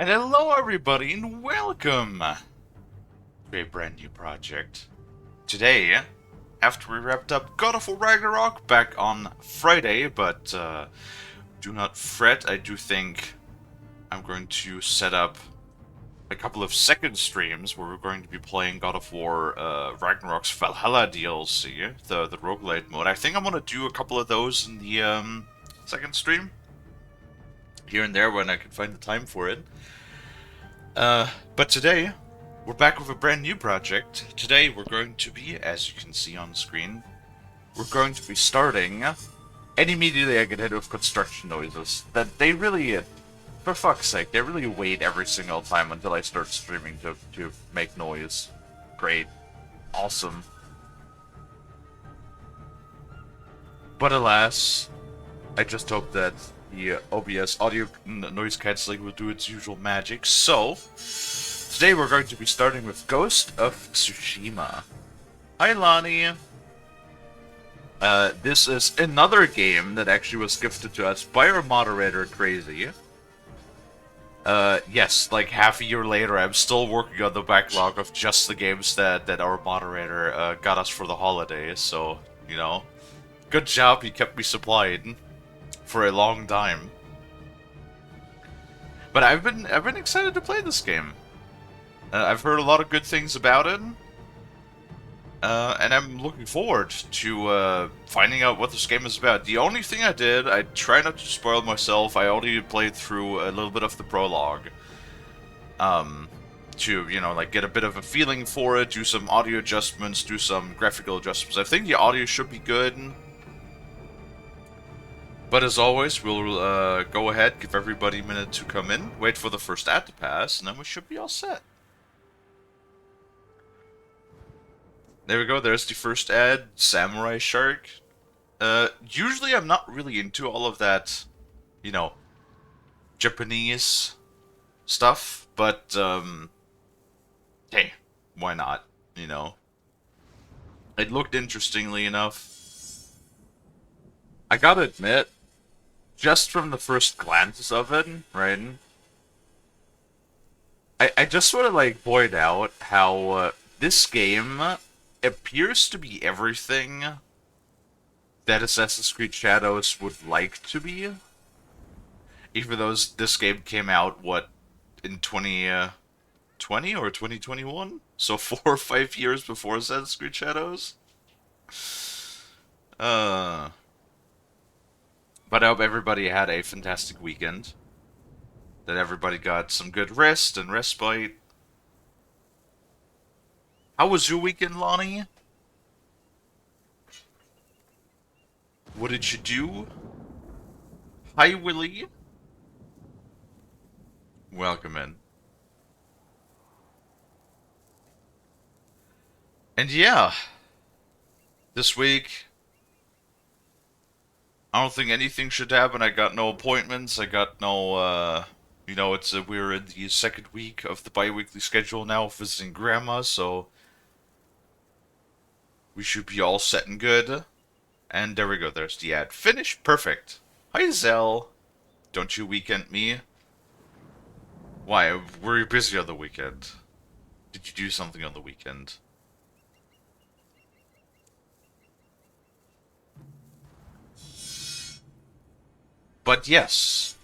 And hello everybody and welcome to a brand new project. Today, after we wrapped up God of War Ragnarok back on Friday, but do not fret, I do think I'm going to set up a couple of second streams where we're going to be playing God of War Ragnarok's Valhalla DLC, the roguelite mode. I think I'm going to do a couple of those in the second stream, here and there when I can find the time for it. But today, we're back with a brand new project. Today we're going to be, as you can see on screen, we're going to be starting, and immediately I get hit with construction noises. That they really, for fuck's sake, they really wait every single time until I start streaming to make noise. Great. Awesome. But alas, I just hope that the OBS audio noise cancelling will do its usual magic. So, today we're going to be starting with Ghost of Tsushima. Hi Lonnie! This is another game that actually was gifted to us by our moderator, Crazy. Yes, like half a year later, I'm still working on the backlog of just the games that our moderator got us for the holidays, so, you know. Good job, he kept me supplied for a long time. But I've been excited to play this game. I've heard a lot of good things about it. And I'm looking forward to finding out what this game is about. The only thing I did, I try not to spoil myself, I only played through a little bit of the prologue. To, you know, like get a bit of a feeling for it, do some audio adjustments, do some graphical adjustments. I think the audio should be good. But as always, we'll go ahead, give everybody a minute to come in, wait for the first ad to pass, and then we should be all set. There we go, there's the first ad, Samurai Shark. Usually I'm not really into all of that, you know, Japanese stuff, but, hey, why not, you know? It looked interestingly enough. I gotta admit, just from the first glances of it, right? I just sort of like point out how this game appears to be everything that Assassin's Creed Shadows would like to be. Even though this game came out, what, in 2020 or 2021? So 4 or 5 years before Assassin's Creed Shadows? But I hope everybody had a fantastic weekend. That everybody got some good rest and respite. How was your weekend, Lonnie? What did you do? Hi, Willie. Welcome in. And yeah, this week, I don't think anything should happen. I got no appointments. I got no, you know, we're in the second week of the bi-weekly schedule now, visiting Grandma, so we should be all set and good. And there we go, there's the ad. Finish, perfect. Hi, Zell. Don't you weekend me? Why, were you busy on the weekend? Did you do something on the weekend? But yes.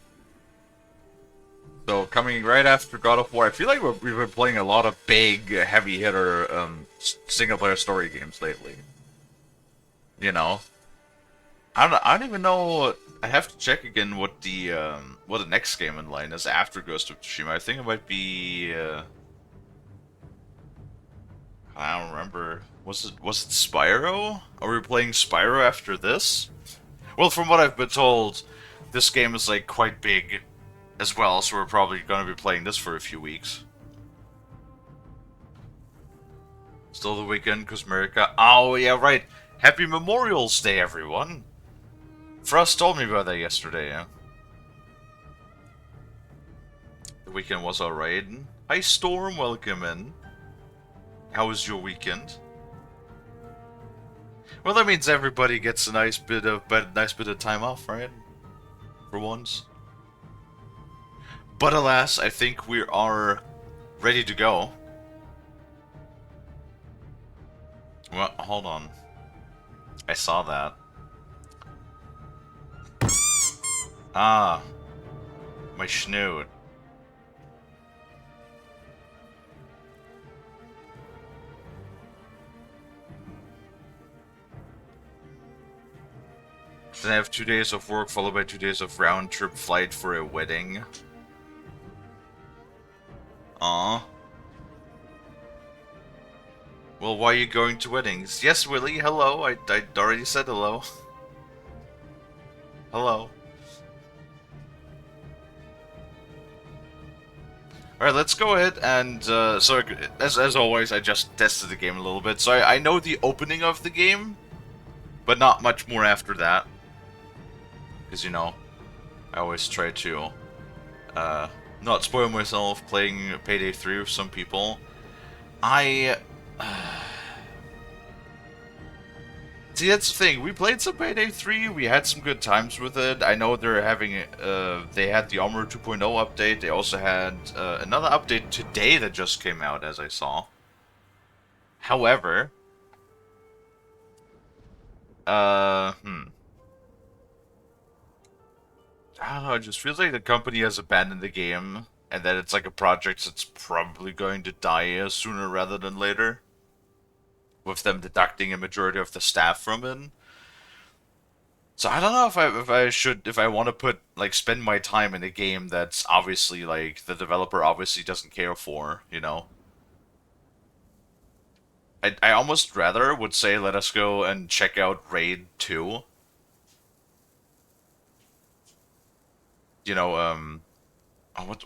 So coming right after God of War, I feel like we've been playing a lot of big, heavy hitter single-player story games lately. You know, I don't even know. I have to check again what the next game in line is after Ghost of Tsushima. I think it might be. I don't remember. Was it Spyro? Are we playing Spyro after this? Well, from what I've been told, this game is like quite big as well, so we're probably going to be playing this for a few weeks. Still the weekend, Cosmerica. Oh, yeah, right. Happy Memorial's Day, everyone. Frost told me about that yesterday, yeah. The weekend was alright. Hi, Storm, welcome in. How was your weekend? Well, that means everybody gets a nice bit of time off, right? For once. But alas, I think we are ready to go. Well, hold on. I saw that. Ah, my schnoot. Then I have 2 days of work followed by 2 days of round-trip flight for a wedding. Aw. Well, why are you going to weddings? Yes, Willie, hello. I already said hello. Hello. Alright, let's go ahead and, so, as always, I just tested the game a little bit. So I know the opening of the game, but not much more after that. Because, you know, I always try to, not spoil myself playing Payday 3 with some people. See, that's the thing. We played some Payday 3. We had some good times with it. I know they're having, they had the Armor 2.0 update. They also had another update today that just came out, as I saw. However, I don't know. It just feels like the company has abandoned the game, and that it's like a project that's probably going to die sooner rather than later, with them deducting a majority of the staff from it. So I don't know if I want to put like spend my time in a game that's obviously like the developer obviously doesn't care for, you know. I almost rather would say let us go and check out Raid 2. You know,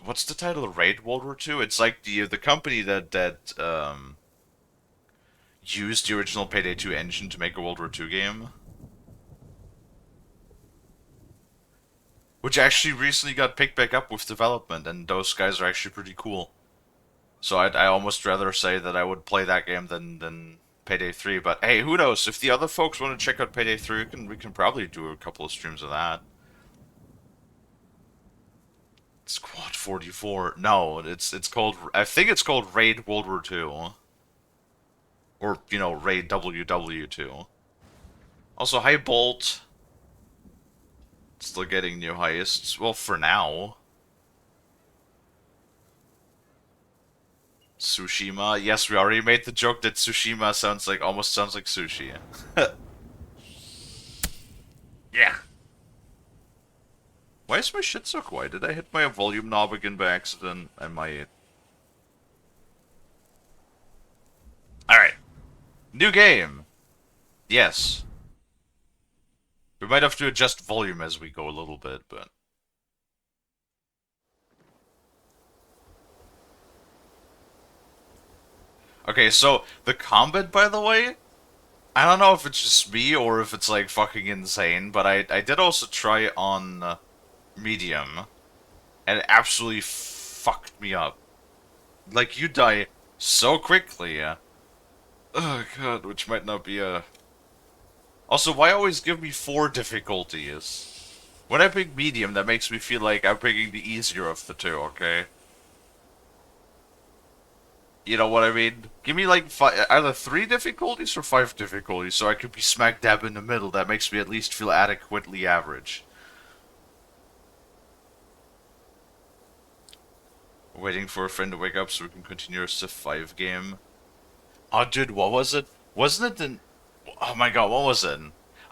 what's the title of Raid World War 2? It's like the company that used the original Payday 2 engine to make a World War 2 game. Which actually recently got picked back up with development, and those guys are actually pretty cool. So I almost rather say that I would play that game than Payday 3. But hey, who knows? If the other folks want to check out Payday 3, we can probably do a couple of streams of that. Squad 44. No, it's called. I think it's called Raid World War 2, or you know Raid WW2. Also, hi Bolt. Still getting new heists. Well, for now. Tsushima. Yes, we already made the joke that Tsushima almost sounds like sushi. Yeah. Why is my shit so quiet? Did I hit my volume knob again by accident? I might. Alright. New game. Yes. We might have to adjust volume as we go a little bit, but... Okay, so, the combat, by the way, I don't know if it's just me or if it's, like, fucking insane, but I did also try on medium, and it absolutely fucked me up. Like, you die so quickly. Oh god, which might not be a... Also, why always give me 4 difficulties? When I pick medium, that makes me feel like I'm picking the easier of the two, okay? You know what I mean? Give me like either 3 difficulties or 5 difficulties, so I could be smack dab in the middle. That makes me at least feel adequately average. Waiting for a friend to wake up so we can continue our Civ 5 game. Oh, dude, what was it? Wasn't it Oh my god, what was it?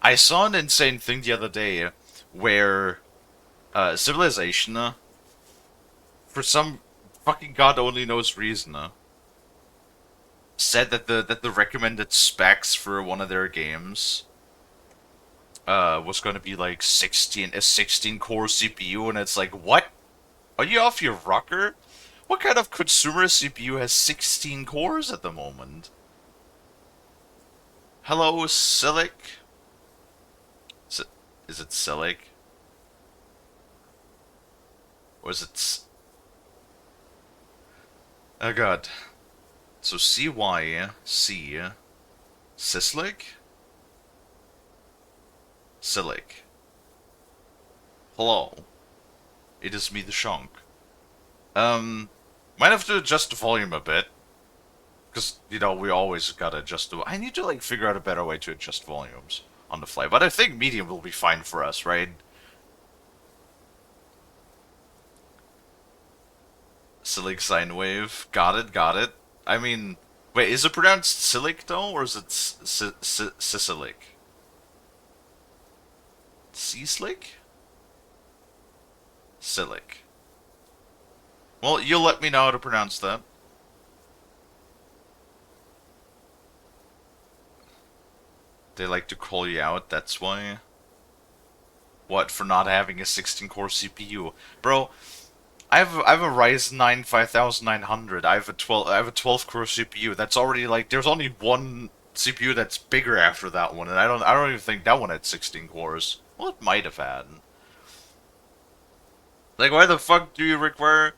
I saw an insane thing the other day where Civilization, for some fucking god only knows reason, said that the recommended specs for one of their games was going to be like a 16 core CPU, and it's like, what? Are you off your rocker? What kind of consumer CPU has 16 cores at the moment? Hello, Silic? Is it Silic? Or is it... Oh god. So C-Y-C... Sislic? Silic. Hello. It is me, the Shunk. Might have to adjust the volume a bit. Because, you know, we always gotta adjust the... I need to, like, figure out a better way to adjust volumes on the fly. But I think medium will be fine for us, right? Silic sine wave. Got it, got it. I mean... Wait, is it pronounced Silic, though? Or is it Sicilic? Seaslick? Silic. Well, you'll let me know how to pronounce that. They like to call you out, that's why. What, for not having a 16-core CPU? Bro, I have a Ryzen 9 5900. I have a 12 core CPU. That's already like there's only one CPU that's bigger after that one, and I don't even think that one had 16 cores. Well, it might have had. Like, why the fuck do you require?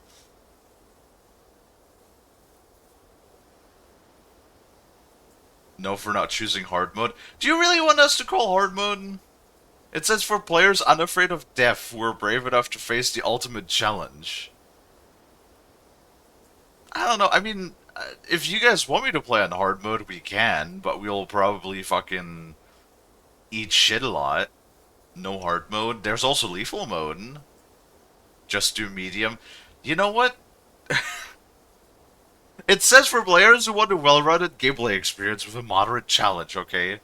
No, for not choosing hard mode. Do you really want us to call hard mode? It says for players unafraid of death who are brave enough to face the ultimate challenge. I don't know. I mean, if you guys want me to play on hard mode, we can, but we'll probably fucking eat shit a lot. No hard mode. There's also lethal mode. Just do medium. You know what? It says for players who want a well-rounded gameplay experience with a moderate challenge, okay?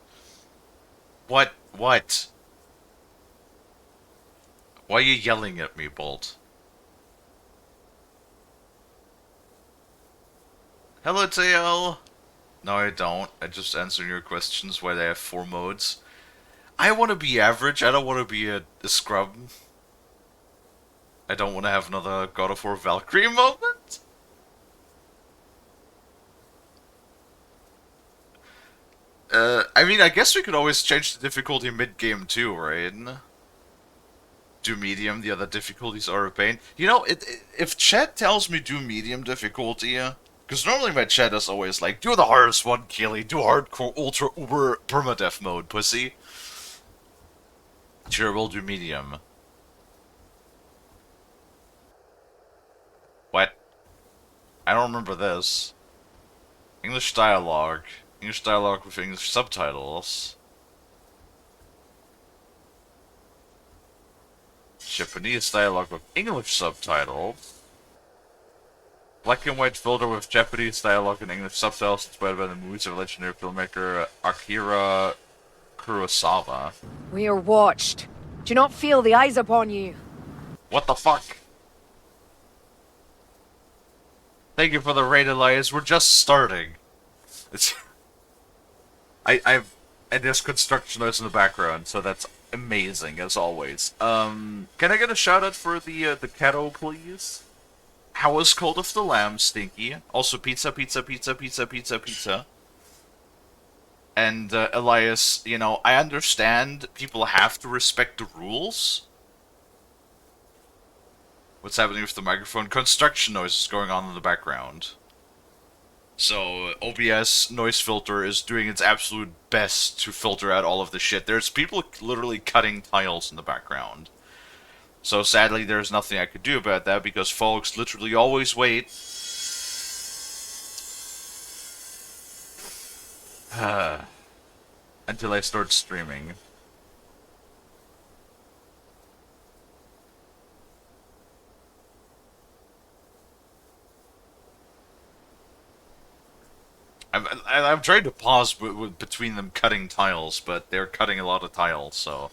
What? What? Why are you yelling at me, Bolt? Hello, TL! No, I don't. I just answer your questions why they have 4 modes. I want to be average. I don't want to be a scrub. I don't want to have another God of War Valkyrie moment. I mean, I guess we could always change the difficulty mid-game too, right? Do medium, the other difficulties are a pain. You know, if chat tells me do medium difficulty, because normally my chat is always like, do the hardest one, Kalie, do hardcore, ultra, uber, permadeath mode, pussy. Sure, we'll do medium. What? I don't remember this. English dialogue. English dialogue with English subtitles. Japanese dialogue with English subtitles. Black and white filter with Japanese dialogue and English subtitles inspired by the movies of legendary filmmaker Akira Kurosawa. We are watched. Do you not feel the eyes upon you? What the fuck? Thank you for the raid, Elias. We're just starting. It's... and there's construction noise in the background, so that's amazing as always. Can I get a shout out for the kettle, please? How was Cold of the Lamb, Stinky? Also pizza, pizza, pizza, pizza, pizza, pizza. And Elias, you know, I understand people have to respect the rules. What's happening with the microphone? Construction noise is going on in the background. So, OBS noise filter is doing its absolute best to filter out all of the shit. There's people literally cutting tiles in the background. So sadly, there's nothing I could do about that because folks literally always wait. Until I start streaming. I'm trying to pause between them cutting tiles, but they're cutting a lot of tiles, so...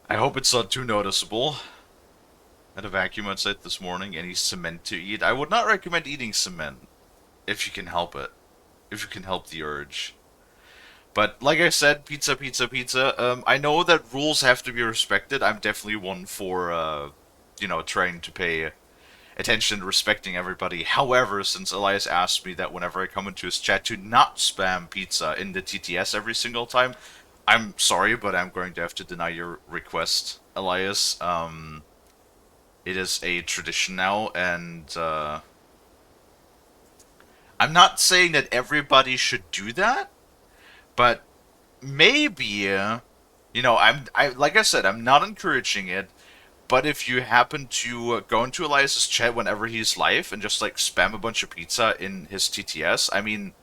I hope it's not too noticeable. I had a vacuum outside this morning, any cement to eat. I would not recommend eating cement, if you can help it. If you can help the urge. But, like I said, pizza, pizza, pizza. I know that rules have to be respected. I'm definitely one for, you know, trying to pay attention, respecting everybody. However, since Elias asked me that whenever I come into his chat to not spam pizza in the TTS every single time, I'm sorry, but I'm going to have to deny your request, Elias. It is a tradition now, and I'm not saying that everybody should do that, but maybe, you know, like I said, I'm not encouraging it, But if you happen to go into Elias's chat whenever he's live and just like spam a bunch of pizza in his TTS, I mean,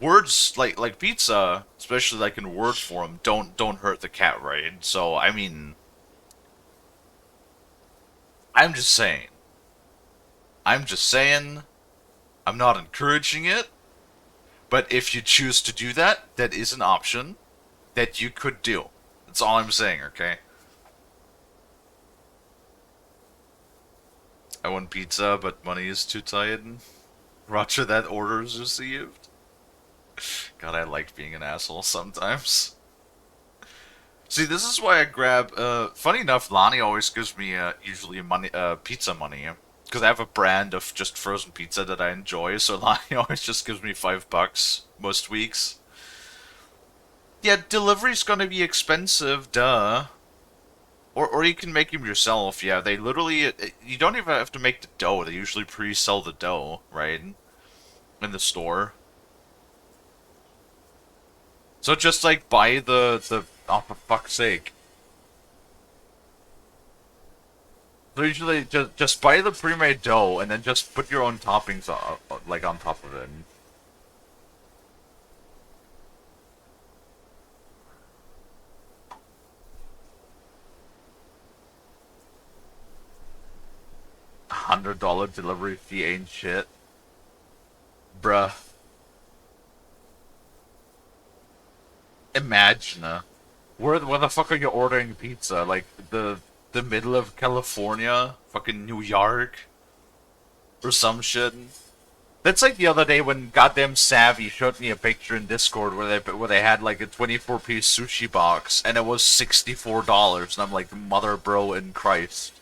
words like pizza, especially like in word form, don't hurt the cat, right? So I mean, I'm just saying. I'm just saying. I'm not encouraging it, but if you choose to do that, that is an option that you could do. That's all I'm saying, okay? I want pizza, but money is too tight. Roger that order is received. God, I like being an asshole sometimes. See, this is why I grab. Funny enough, Lonnie always gives me usually money, pizza money, because I have a brand of just frozen pizza that I enjoy. So Lonnie always just gives me $5 most weeks. Yeah, delivery's gonna be expensive, duh. Or you can make them yourself. Yeah, they literally. You don't even have to make the dough. They usually pre-sell the dough, right, in the store. So just like buy the oh, for fuck's sake. So usually just buy the pre-made dough and then just put your own toppings like on top of it. $100 delivery fee ain't shit, bruh. Imagine, where the fuck are you ordering pizza? Like the middle of California, fucking New York, or some shit. That's like the other day when goddamn Savvy showed me a picture in Discord where they had like a 24-piece sushi box and it was $64 and I'm like, mother bro in Christ.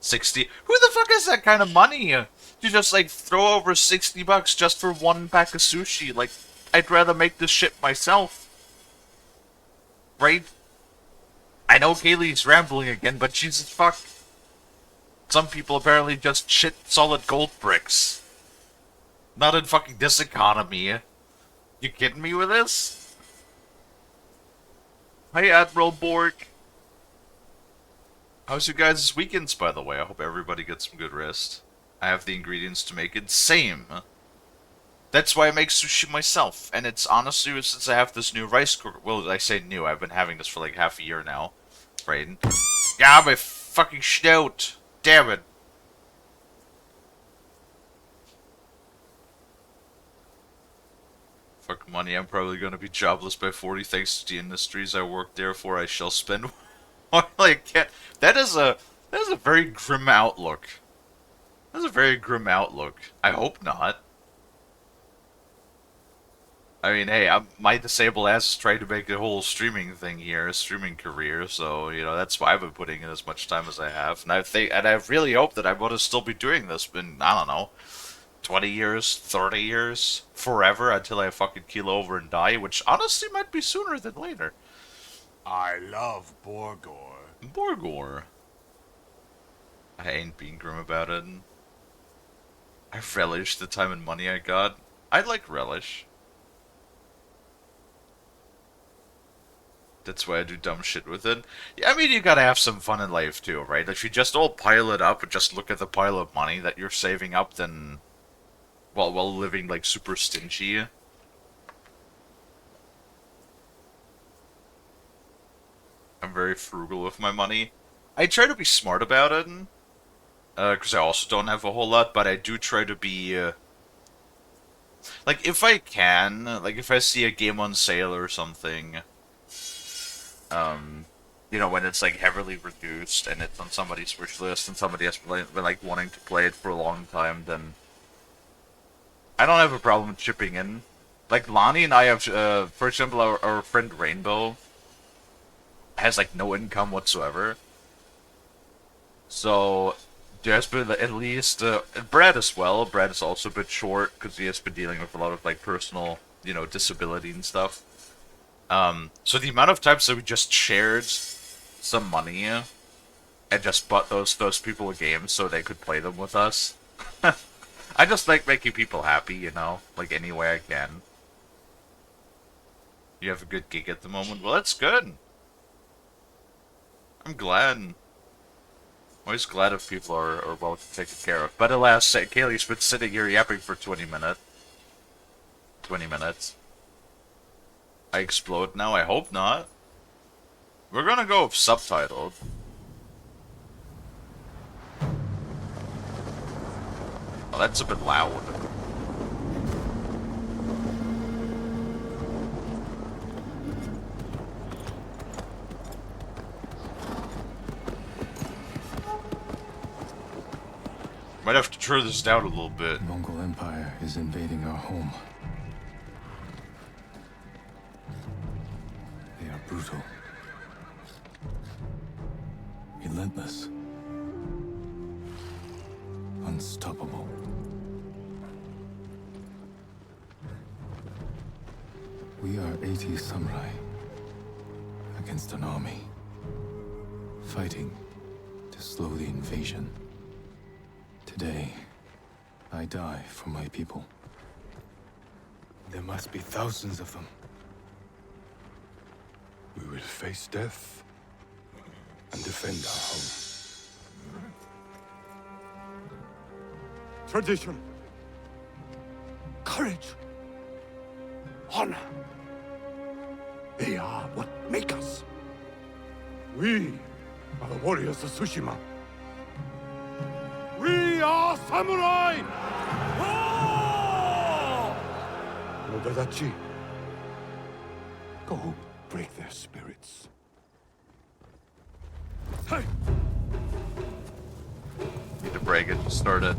60. Who the fuck has that kind of money? To just like throw over $60 just for one pack of sushi? Like, I'd rather make this shit myself. Right? I know Kalie's rambling again, but Jesus fuck. Some people apparently just shit solid gold bricks. Not in fucking this economy. You kidding me with this? Hi, Admiral Borg. How's your guys' weekends, by the way? I hope everybody gets some good rest. I have the ingredients to make it. Same. That's why I make sushi myself. And it's honestly, since I have this new rice cooker. Well, I say new. I've been having this for like half a year now. Right? Yeah, my fucking snout. Damn it. Fuck money, I'm probably gonna be jobless by 40 thanks to the industries I work, therefore I shall spend while I can. That is a very grim outlook. That's a very grim outlook. I hope not. I mean, hey, my disabled ass is trying to make a whole streaming thing here, a streaming career, so, you know, that's why I've been putting in as much time as I have. And I really hope that I'm gonna still be doing this in, I don't know, 20 years, 30 years, forever until I fucking keel over and die, which honestly might be sooner than later. I love Borgor. Borgor. I ain't being grim about it. I relish the time and money I got. I like relish. That's why I do dumb shit with it. Yeah, I mean, you gotta have some fun in life too, right? If you just all pile it up and just look at the pile of money that you're saving up, then while living like super stingy. I'm very frugal with my money. I try to be smart about it, because I also don't have a whole lot, but I do try to be, like, if I can, like, if I see a game on sale or something, you know, when it's, like, heavily reduced, and it's on somebody's wish list, and somebody has been, like, wanting to play it for a long time, then I don't have a problem chipping in. Like, Lonnie and I have, for example, our friend Rainbow has, like, no income whatsoever. So, there's been at least, Brad as well. Brad is also a bit short, because he has been dealing with a lot of, like, personal, you know, disability and stuff. So the amount of times that we just shared some money and just bought those people a game so they could play them with us. I just like making people happy, you know, like any way I can. You have a good gig at the moment? Well, that's good. I'm glad. Always glad if people are well taken care of. But alas, Kalie's been sitting here yapping for 20 minutes. 20 minutes. I explode now? I hope not. We're gonna go subtitled. Oh, that's a bit loud. Might have to turn this down a little bit. The Mongol Empire is invading our home. They are brutal. Relentless. Unstoppable. We are 80 samurai against an army, fighting to slow the invasion. Today, I die for my people. There must be thousands of them. We will face death and defend our home. Tradition. Courage. Honor. They are what make us. We are the warriors of Tsushima. We are samurai! Oh! Nobadachi, go break their spirits. Hey! Need to break it, start it.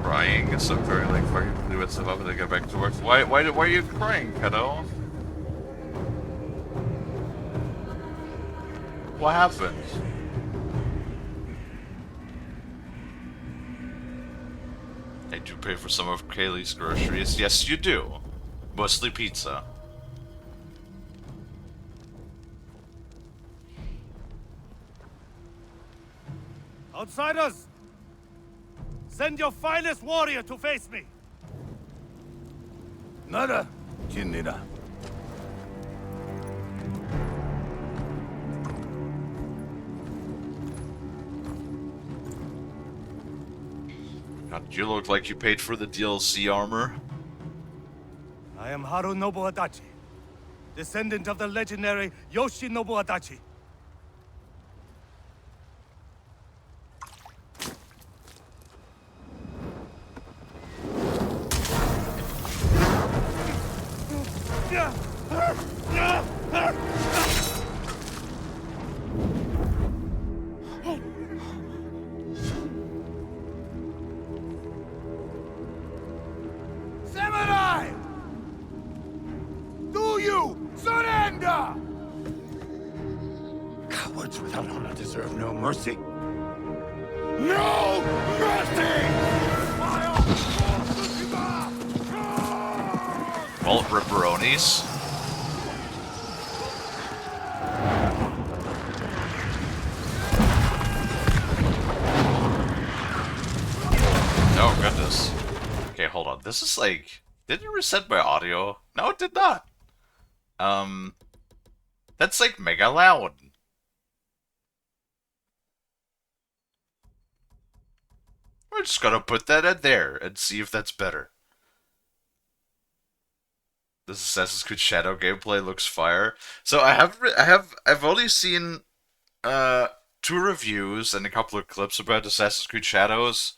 Crying, so very like fucking fluid stuff up and then get back to work. Why are you crying, kiddo? What happened? I do pay for some of Kalie's groceries. Yes, you do. Mostly pizza. Outsiders! Send your finest warrior to face me! Nada, Jinnida. God, you look like you paid for the DLC armor. I am Harunobu Adachi, descendant of the legendary Yoshinobu Adachi. Samurai! Do you surrender? Cowards without honor deserve no mercy. No mercy! Well, ripperonis. Oh goodness. Okay, hold on. This is like... Did it reset my audio? No, it did not. That's like mega loud. We're just gonna put that in there and see if that's better. This Assassin's Creed Shadow gameplay looks fire. So I've only seen 2 reviews and a couple of clips about Assassin's Creed Shadows.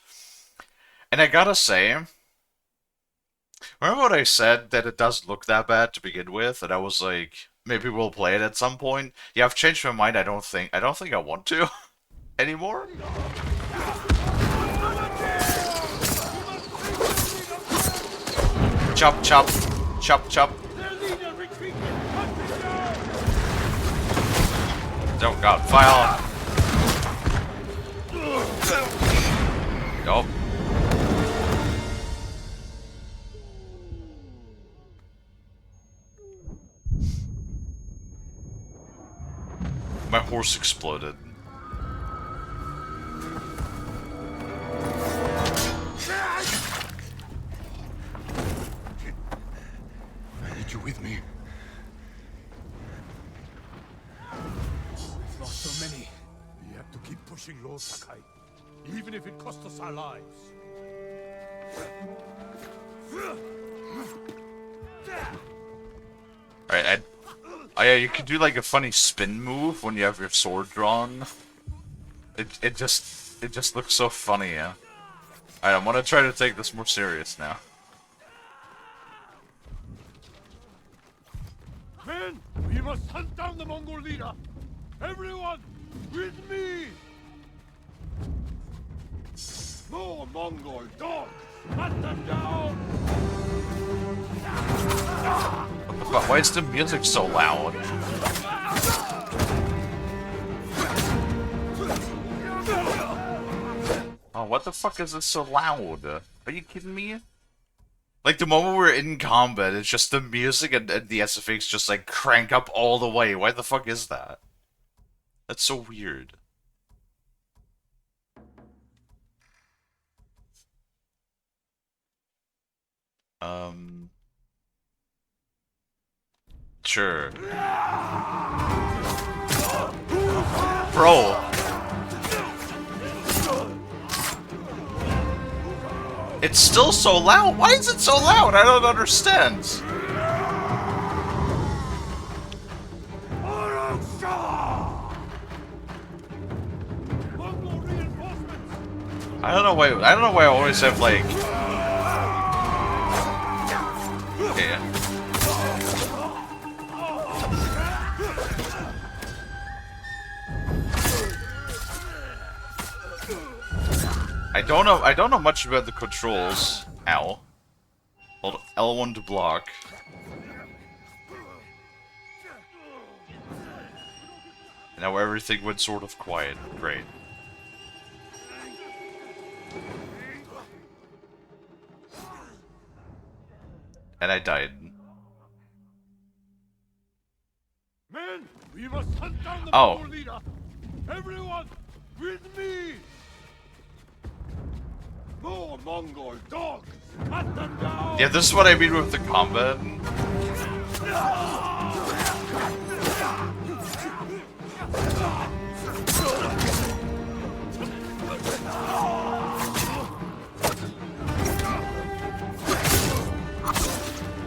And I gotta say, remember what I said, that it doesn't look that bad to begin with, and I was like, maybe we'll play it at some point. Yeah, I've changed my mind. I don't think I want to anymore. Chop chop chop chop. Oh god, fire! Nope. My horse exploded. I need you with me. We've lost so many. to keep pushing Lord Sakai, even if it costs us our lives. Alright, oh yeah, you could do like a funny spin move when you have your sword drawn. It just looks so funny, yeah. Alright, I'm gonna try to take this more serious now. Men, we must hunt down the Mongol leader! Everyone, with me! More Mongol dogs! Hunt them down! What the fuck? Why is the music so loud? Oh, what the fuck is it so loud? Are you kidding me? Like, the moment we're in combat, it's just the music and the SFX just, like, crank up all the way. Why the fuck is that? That's so weird. Sure. Bro! It's still so loud? Why is it so loud? I don't understand. I don't know why I always have like okay. I don't know much about the controls. Ow. Hold L1 to block. Now everything went sort of quiet. Great. And I died. Men, we must hunt down the Oh. Mongol leader! Everyone, with me! More Mongol dogs! Hunt them down! Yeah, this is what I mean with the combat.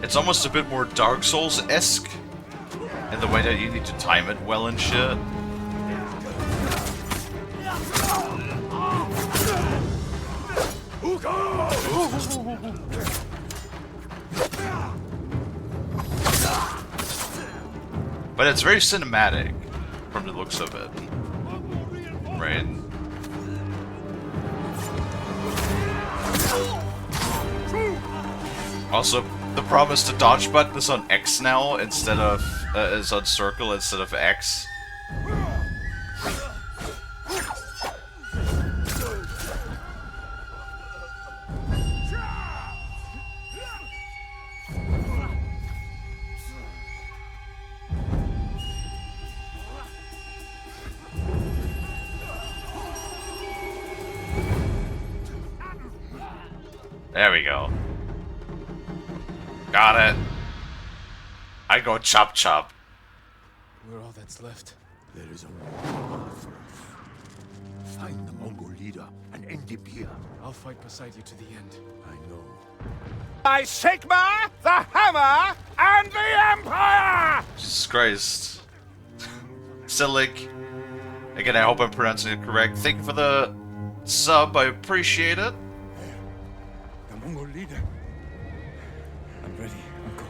It's almost a bit more Dark Souls-esque in the way that you need to time it well and shit. But it's very cinematic from the looks of it. Right? Also, the promise to dodge button is on X now instead of is on circle instead of X. There we go. Got it. I go chop chop. We're all that's left. There is only one path for us. Find the Mongol leader and end him here. I'll fight beside you to the end. I know. By Sigma, the Hammer, and the Empire! Jesus Christ. Silic. Again, I hope I'm pronouncing it correct. Thank you for the sub. I appreciate it. The Mongol leader. I'm ready, Uncle.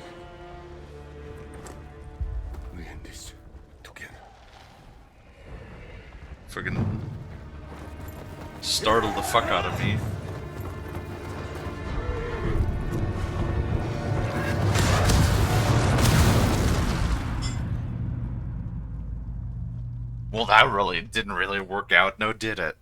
We end this together. Friggin' startled the fuck out of me. Well, that really didn't really work out, no did it?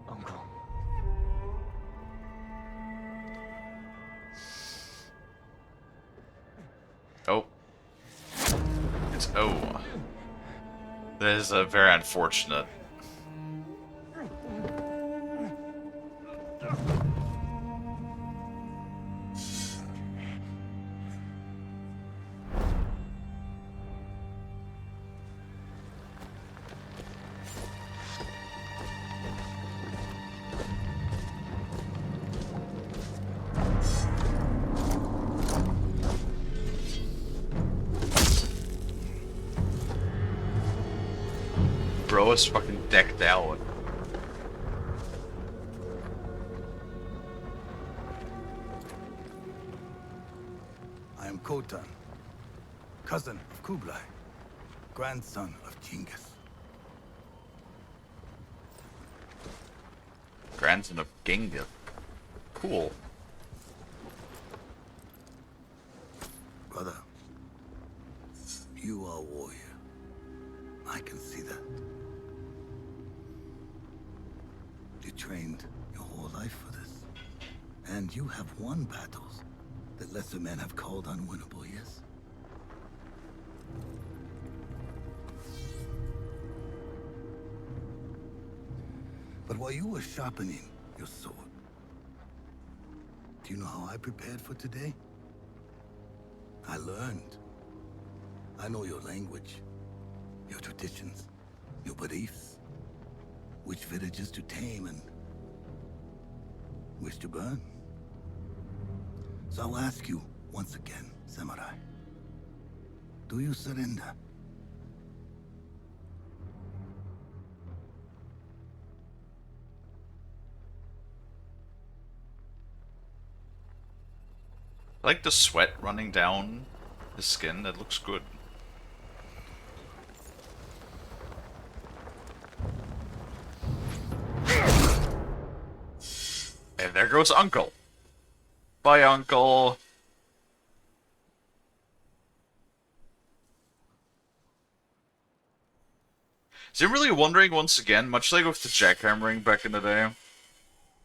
Uncle. Oh. It's That is very unfortunate. bro is fucking decked out. I am Khotan, cousin of Kublai, grandson of Genghis. Grandson of Genghis. Cool. Brother, you are a warrior. I can see that. You trained your whole life for this. And you have won battles that lesser men have called unwinnable, yes? But while you were sharpening your sword, do you know how I prepared for today? I learned. I know your language, your traditions, your beliefs, which villages to tame and which to burn. So I'll ask you once again, Samurai. Do you surrender? I like the sweat running down his skin. That looks good. And there goes Uncle. Bye, Uncle. So I'm really wondering once again, much like with the jackhammering back in the day,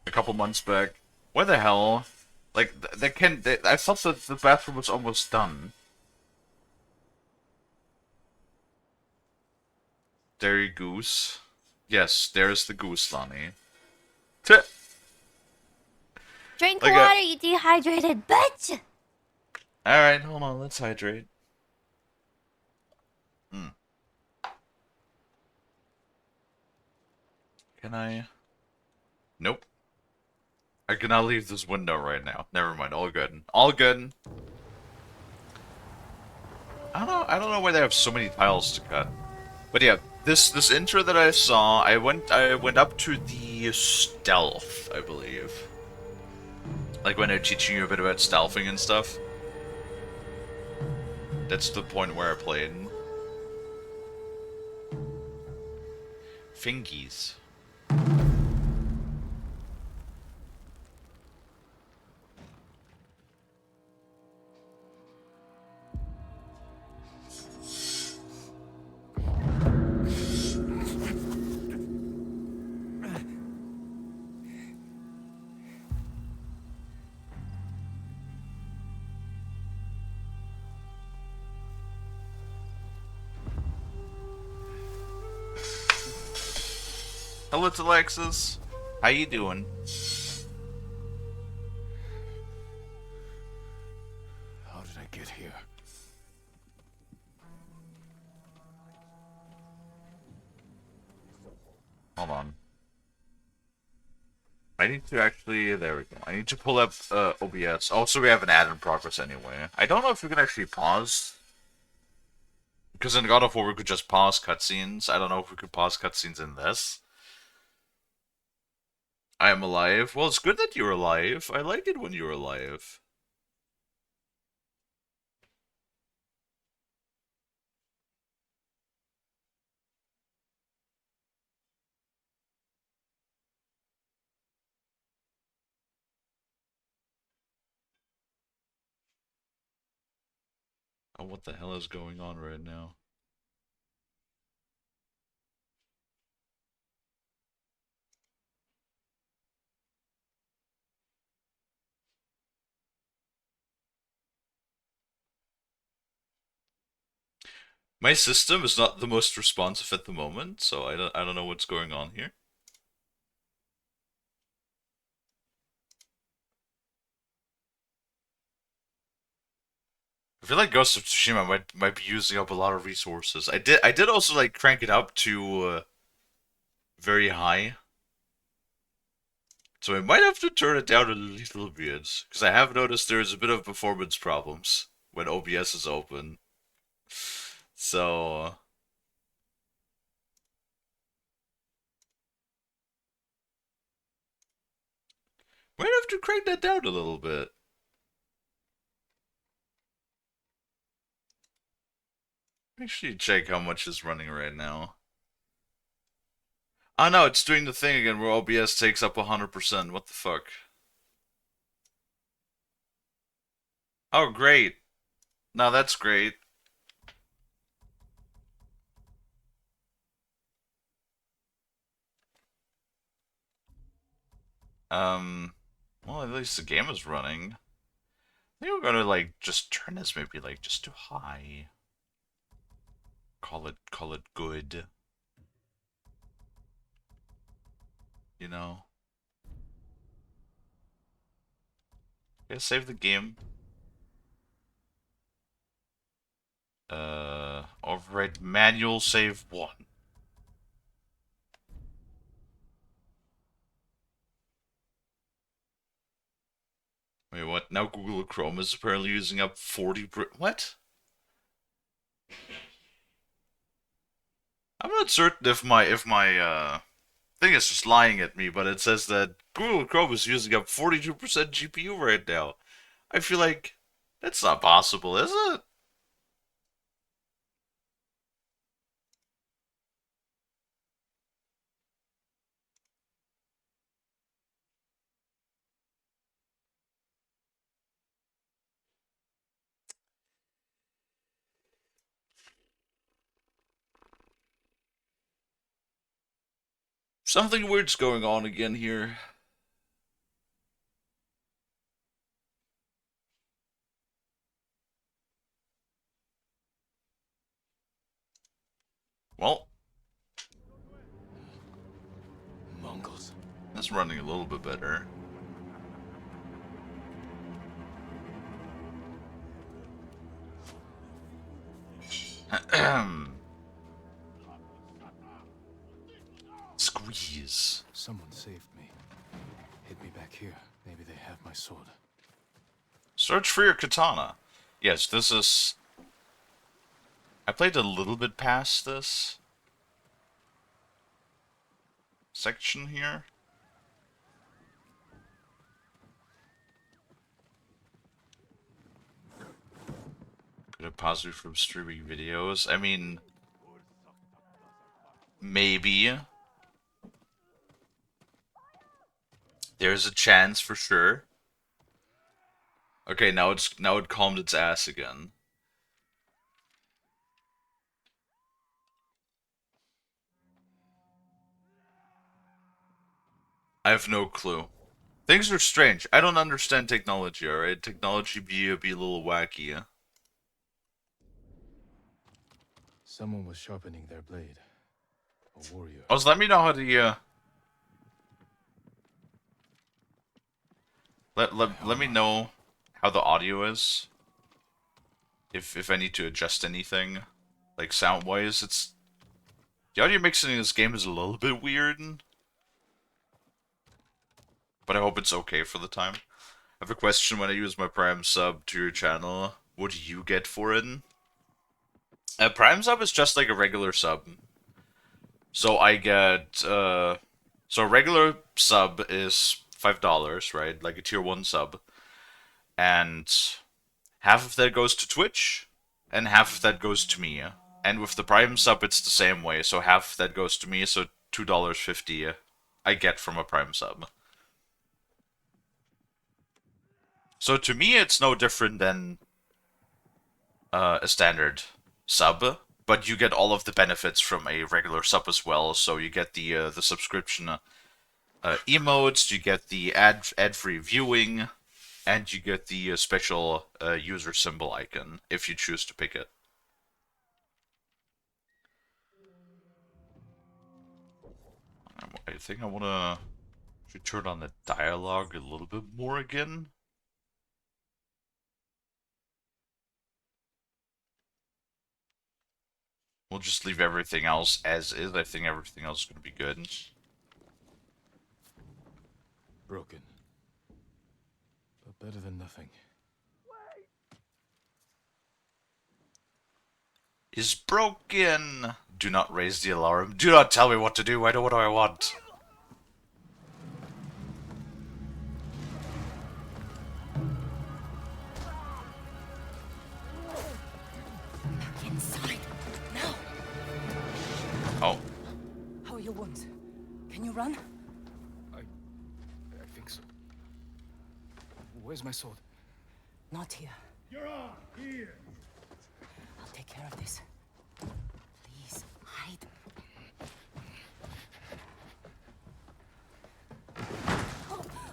a couple months back, why the hell? Like, I thought that the bathroom was almost done. Dairy goose. Yes, there's the goose, Lonnie. Drink Okay. water, you dehydrated bitch! Alright, hold on, let's hydrate. Can I? Nope. I cannot leave this window right now. Never mind, all good. All good. I don't know why they have so many tiles to cut. But yeah, this intro that I saw, I went up to the stealth, I believe. Like when they're teaching you a bit about stealthing and stuff. That's the point where I played. Fingies. Hello, it's Alexis. How you doing? How did I get here? Hold on. I need to actually... There we go. I need to pull up OBS. Also, we have an ad in progress anyway. I don't know if we can actually pause. Because in God of War, we could just pause cutscenes. I don't know if we could pause cutscenes in this. I am alive. Well, it's good that you're alive. I like it when you're alive. Oh, what the hell is going on right now? My system is not the most responsive at the moment, so I don't know what's going on here. I feel like Ghost of Tsushima might be using up a lot of resources. I did also like crank it up to very high. So I might have to turn it down a little bit, because I have noticed there's a bit of performance problems when OBS is open. So have to crank that down a little bit. Make sure you check how much is running right now. Oh no, it's doing the thing again where OBS takes up 100%. What the fuck? Oh, great. No, that's great. Well, at least the game is running. I think we're gonna, like, just turn this maybe, like, just to high. Call it good. You know? Yeah, save the game. Override manual save 1. Wait, what? Now Google Chrome is apparently using up 40. What? I'm not certain if my thing is just lying at me, but it says that Google Chrome is using up 42% GPU right now. I feel like that's not possible, is it? Something weird's going on again here. Well, Mongols. that's running a little bit better. Squeeze. Someone saved me. Hid me back here. Maybe they have my sword. Search for your katana. Yes, this is... I played a little bit past this section here. Could it pause you from streaming videos? I mean... Maybe. There's a chance for sure. Okay, now it calmed its ass again. I have no clue. Things are strange. I don't understand technology, alright? Technology be a little wacky, yeah? Someone was sharpening their blade. A warrior. Also, let me know how the, Let me know how the audio is. If I need to adjust anything. Like, sound-wise, it's... The audio mixing in this game is a little bit weird. But I hope it's okay for the time. I have a question: when I use my Prime sub to your channel, what do you get for it? A Prime sub is just like a regular sub. So I get, so a regular sub is $5, right? Like a tier 1 sub. And half of that goes to Twitch, and half of that goes to me. And with the Prime sub, it's the same way. So half of that goes to me, so $2.50 I get from a Prime sub. So to me, it's no different than a standard sub, but you get all of the benefits from a regular sub as well. So you get the subscription emotes, you get the ad-free viewing, and you get the special user symbol icon if you choose to pick it. I think I wanna turn on the dialogue a little bit more again. We'll just leave everything else as is. I think everything else is going to be good. Broken. But better than nothing. Is broken. Do not raise the alarm. Do not tell me what to do. I know what I want. bones. Can you run? I think so. Where's my sword? Not here. You're on! Here! I'll take care of this. Please, hide.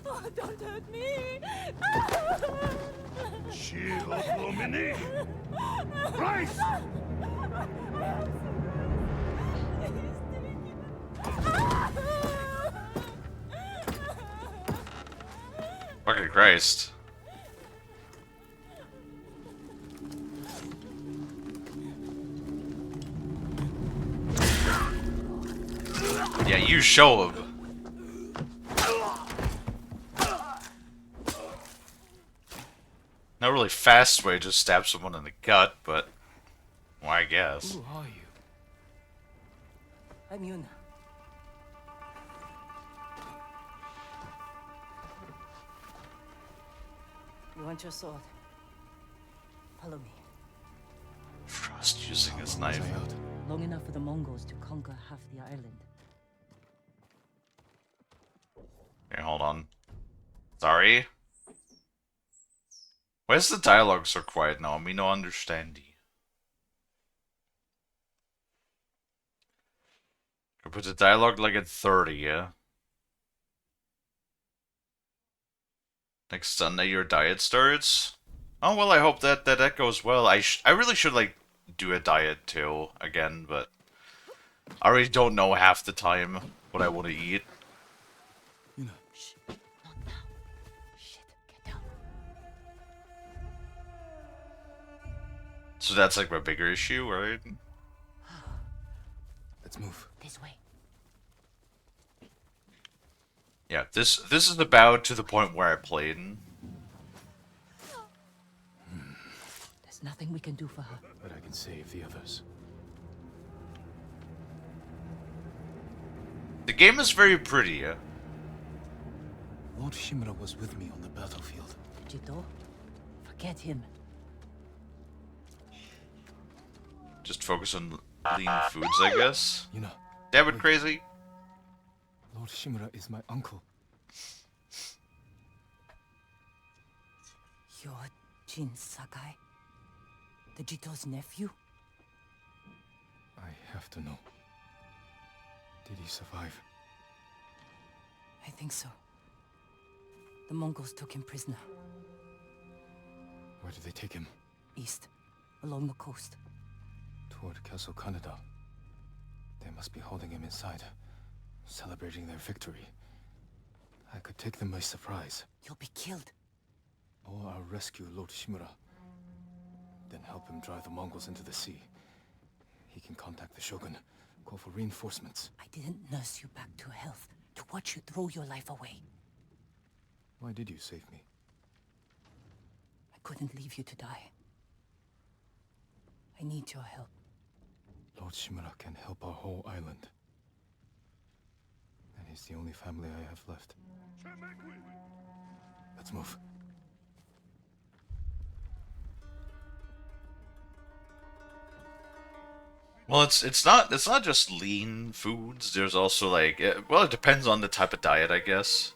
Oh, don't hurt me! Shield Lumini! Rise! Fucking Christ. Yeah, you show him. No really fast way to just stab someone in the gut, but well, I guess. Who are you? I'm Yuna. You want your sword? Follow me. Frost using his knife. Long enough for the Mongols to conquer half the island. Okay, hold on. Sorry? Why is the dialogue so quiet now? Me no understanding. I put the dialogue like at 30, yeah? Next Sunday your diet starts? Oh, well, I hope that goes well. I really should, like, do a diet, too, again, but I already don't know half the time what I want to eat. Shh, not now. Shit, get down. So that's, like, my bigger issue, right? Let's move. This way. Yeah, this is about to the point where I played. There's nothing we can do for her. But I can save the others. The game is very pretty, yeah? Lord Shimura was with me on the battlefield. Jito, forget him. Just focus on lean foods, I guess. You know, Damn it, crazy. Lord Shimura is my uncle. You're Jin Sakai? The Jito's nephew? I have to know. Did he survive? I think so. The Mongols took him prisoner. Where did they take him? East, along the coast. Toward Castle Kaneda. They must be holding him inside, celebrating their victory. I could take them by surprise. You'll be killed. Or I'll rescue Lord Shimura. Then help him drive the Mongols into the sea. He can contact the Shogun, call for reinforcements. I didn't nurse you back to health to watch you throw your life away. Why did you save me? I couldn't leave you to die. I need your help. Lord Shimura can help our whole island. And he's the only family I have left. Let's move. Well, it's not just lean foods. There's also like well, it depends on the type of diet, I guess.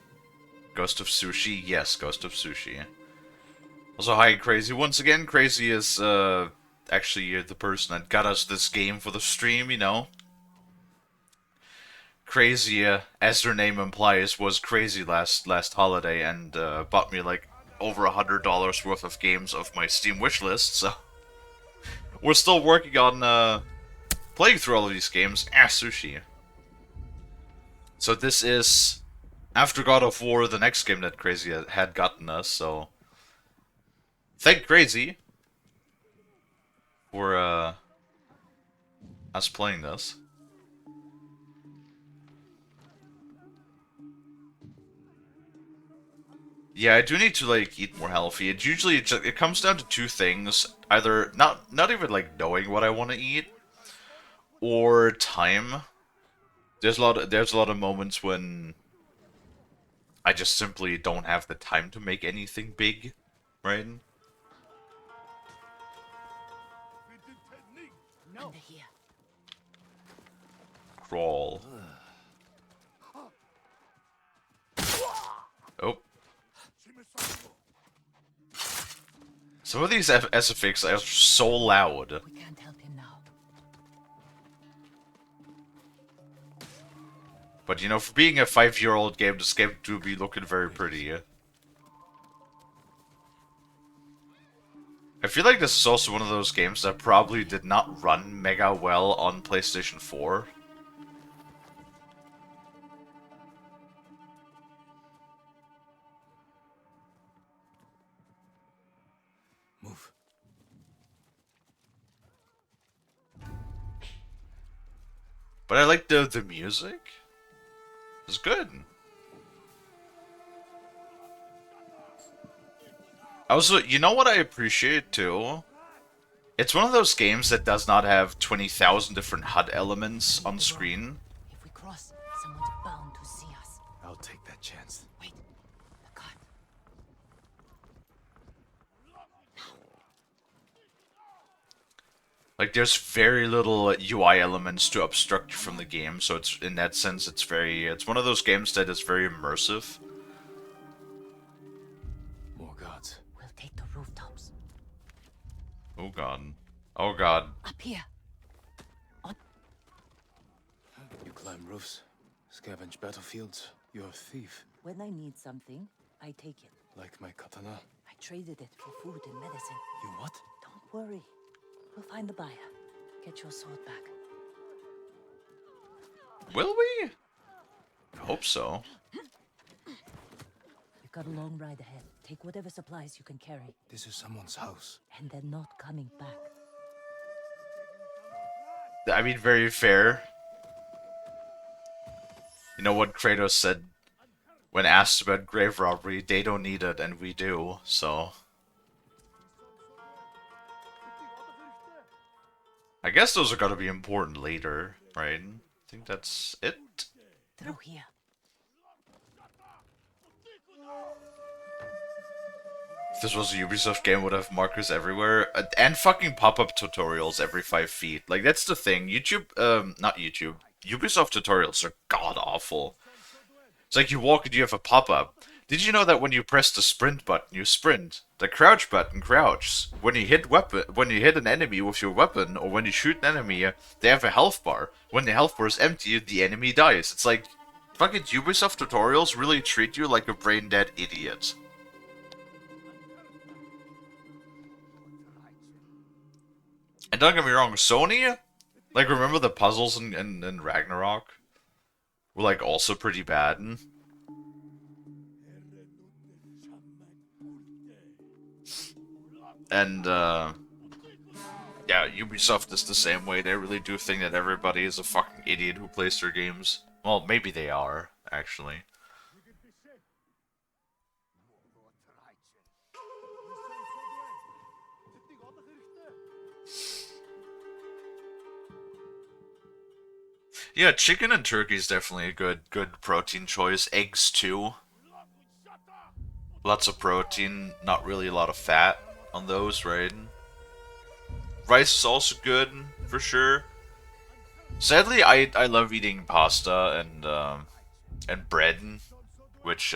Ghost of Sushi, yes, Ghost of Sushi. Also, hi Crazy. Once again, Crazy is actually the person that got us this game for the stream. You know, Crazy, as their name implies, was crazy last holiday and bought me like over $100 worth of games of my Steam wishlist. So we're still working on playing through all of these games. Sushi. So this is after God of War, the next game that Crazy had gotten us. So thank Crazy for us playing this. Yeah, I do need to like eat more healthy. It usually it comes down to two things: either not even like knowing what I want to eat, or time. There's a lot of moments when I just simply don't have the time to make anything big, right? Under here. Crawl. Some of these SFX are so loud. We can't help him now. But you know, for being a 5-year-old game, this game do be looking very pretty. I feel like this is also one of those games that probably did not run mega well on PlayStation 4. Move. But I like the music. It's good. Also, you know what I appreciate too? It's one of those games that does not have 20,000 different HUD elements on screen. If we cross, someone's bound to see us. I'll take that chance. Wait, the guard. Like, there's very little UI elements to obstruct you from the game, so it's, in that sense, it's one of those games that is very immersive. More guards. We'll take the rooftops. Oh god. Oh god. Up here. You climb roofs, scavenge battlefields. You're a thief. When I need something, I take it. Like my katana. I traded it for food and medicine. You what? Don't worry. We'll find the buyer. Get your sword back. Will we? I hope so. We've got a long ride ahead. Take whatever supplies you can carry. This is someone's house. And they're not coming back. I mean, very fair. You know what Kratos said when asked about grave robbery? They don't need it, and we do, so... I guess those are gonna be important later, right? I think that's it. Through here. If this was a Ubisoft game, would have markers everywhere and fucking pop-up tutorials every 5 feet. Like, that's the thing. Not YouTube. Ubisoft tutorials are god-awful. It's like you walk and you have a pop-up. Did you know that when you press the sprint button, you sprint? The crouch button crouches. When you hit an enemy with your weapon, or when you shoot an enemy, they have a health bar. When the health bar is empty, the enemy dies. It's like, fucking Ubisoft tutorials really treat you like a brain-dead idiot. And don't get me wrong, Sony, like, remember the puzzles in Ragnarok? Were, like, also pretty bad. And, yeah, Ubisoft is the same way. They really do think that everybody is a fucking idiot who plays their games. Well, maybe they are, actually. Yeah, chicken and turkey is definitely a good protein choice. Eggs too. Lots of protein, not really a lot of fat on those, right? Rice is also good, for sure. Sadly, I love eating pasta and bread, which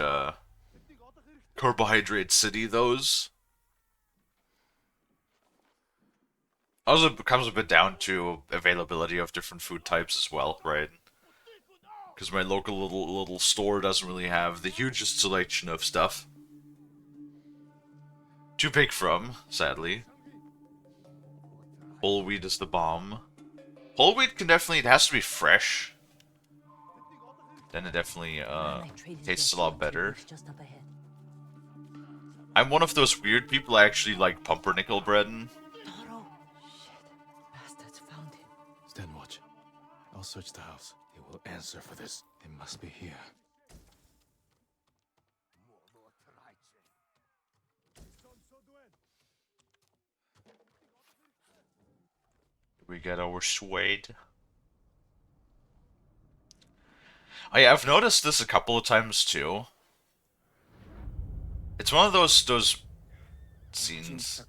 carbohydrate city those. Also, it comes a bit down to availability of different food types as well, right? Because my local little store doesn't really have the hugest selection of stuff to pick from, sadly. Whole wheat is the bomb. Whole wheat can definitely, it has to be fresh. Then it definitely tastes a lot better. Just up ahead. I'm one of those weird people that actually like pumpernickel bread. Toro. Shit. Bastards found him. Stand watch. I'll search the house. They will answer for this. They must be here. We get our suede. I've noticed this a couple of times too. It's one of those scenes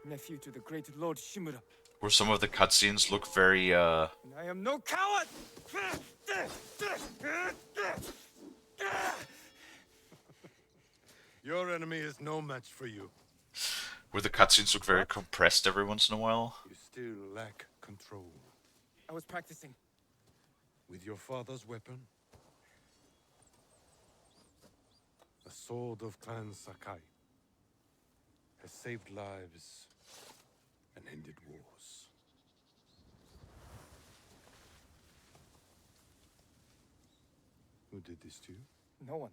Nephew to the great Lord Shimura. where some of the cutscenes look very I am no coward! enemy is no match for you. Where the cutscenes look very compressed every once in a while. You still lack control. I was practicing. With your father's weapon? The sword of Clan Sakai has saved lives and ended wars. Who did this to you? No one.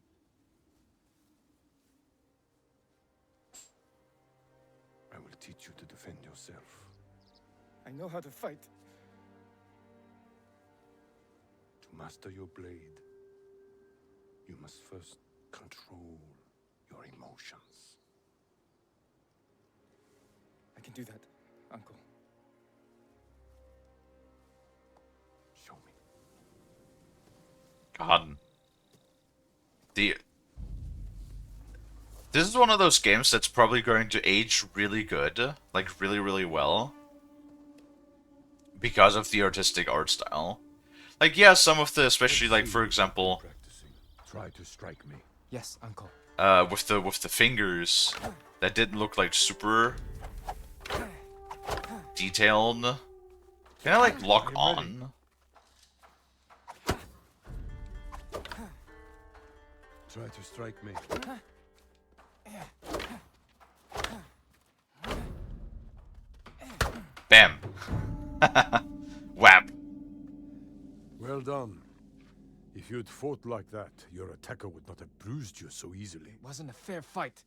I will teach you to defend yourself. I know how to fight. To master your blade, you must first control your emotions. I can do that, Uncle. Show me. God. This is one of those games that's probably going to age really good. Like, really, really well. Because of the artistic art style. Like, yeah, some of the, especially, like, for example... Practicing. Try to strike me. Yes, Uncle. With the fingers, that didn't look, like, super... detailed. Can I, like, lock on? Try to strike me. Bam. Whap. Well done. If you'd fought like that, your attacker would not have bruised you so easily. It wasn't a fair fight.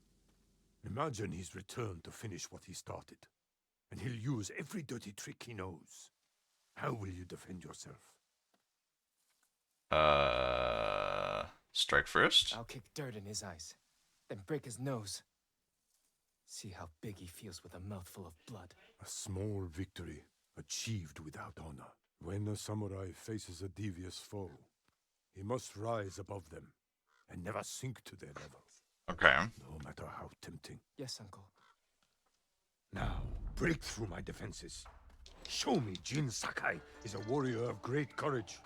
Imagine he's returned to finish what he started. And he'll use every dirty trick he knows. How will you defend yourself? Strike first? I'll kick dirt in his eyes, then break his nose. See how big he feels with a mouthful of blood. A small victory, achieved without honor. When a samurai faces a devious foe, he must rise above them, and never sink to their level. Okay. No matter how tempting. Yes, Uncle. Now, break through my defenses. Show me Jin Sakai is a warrior of great courage.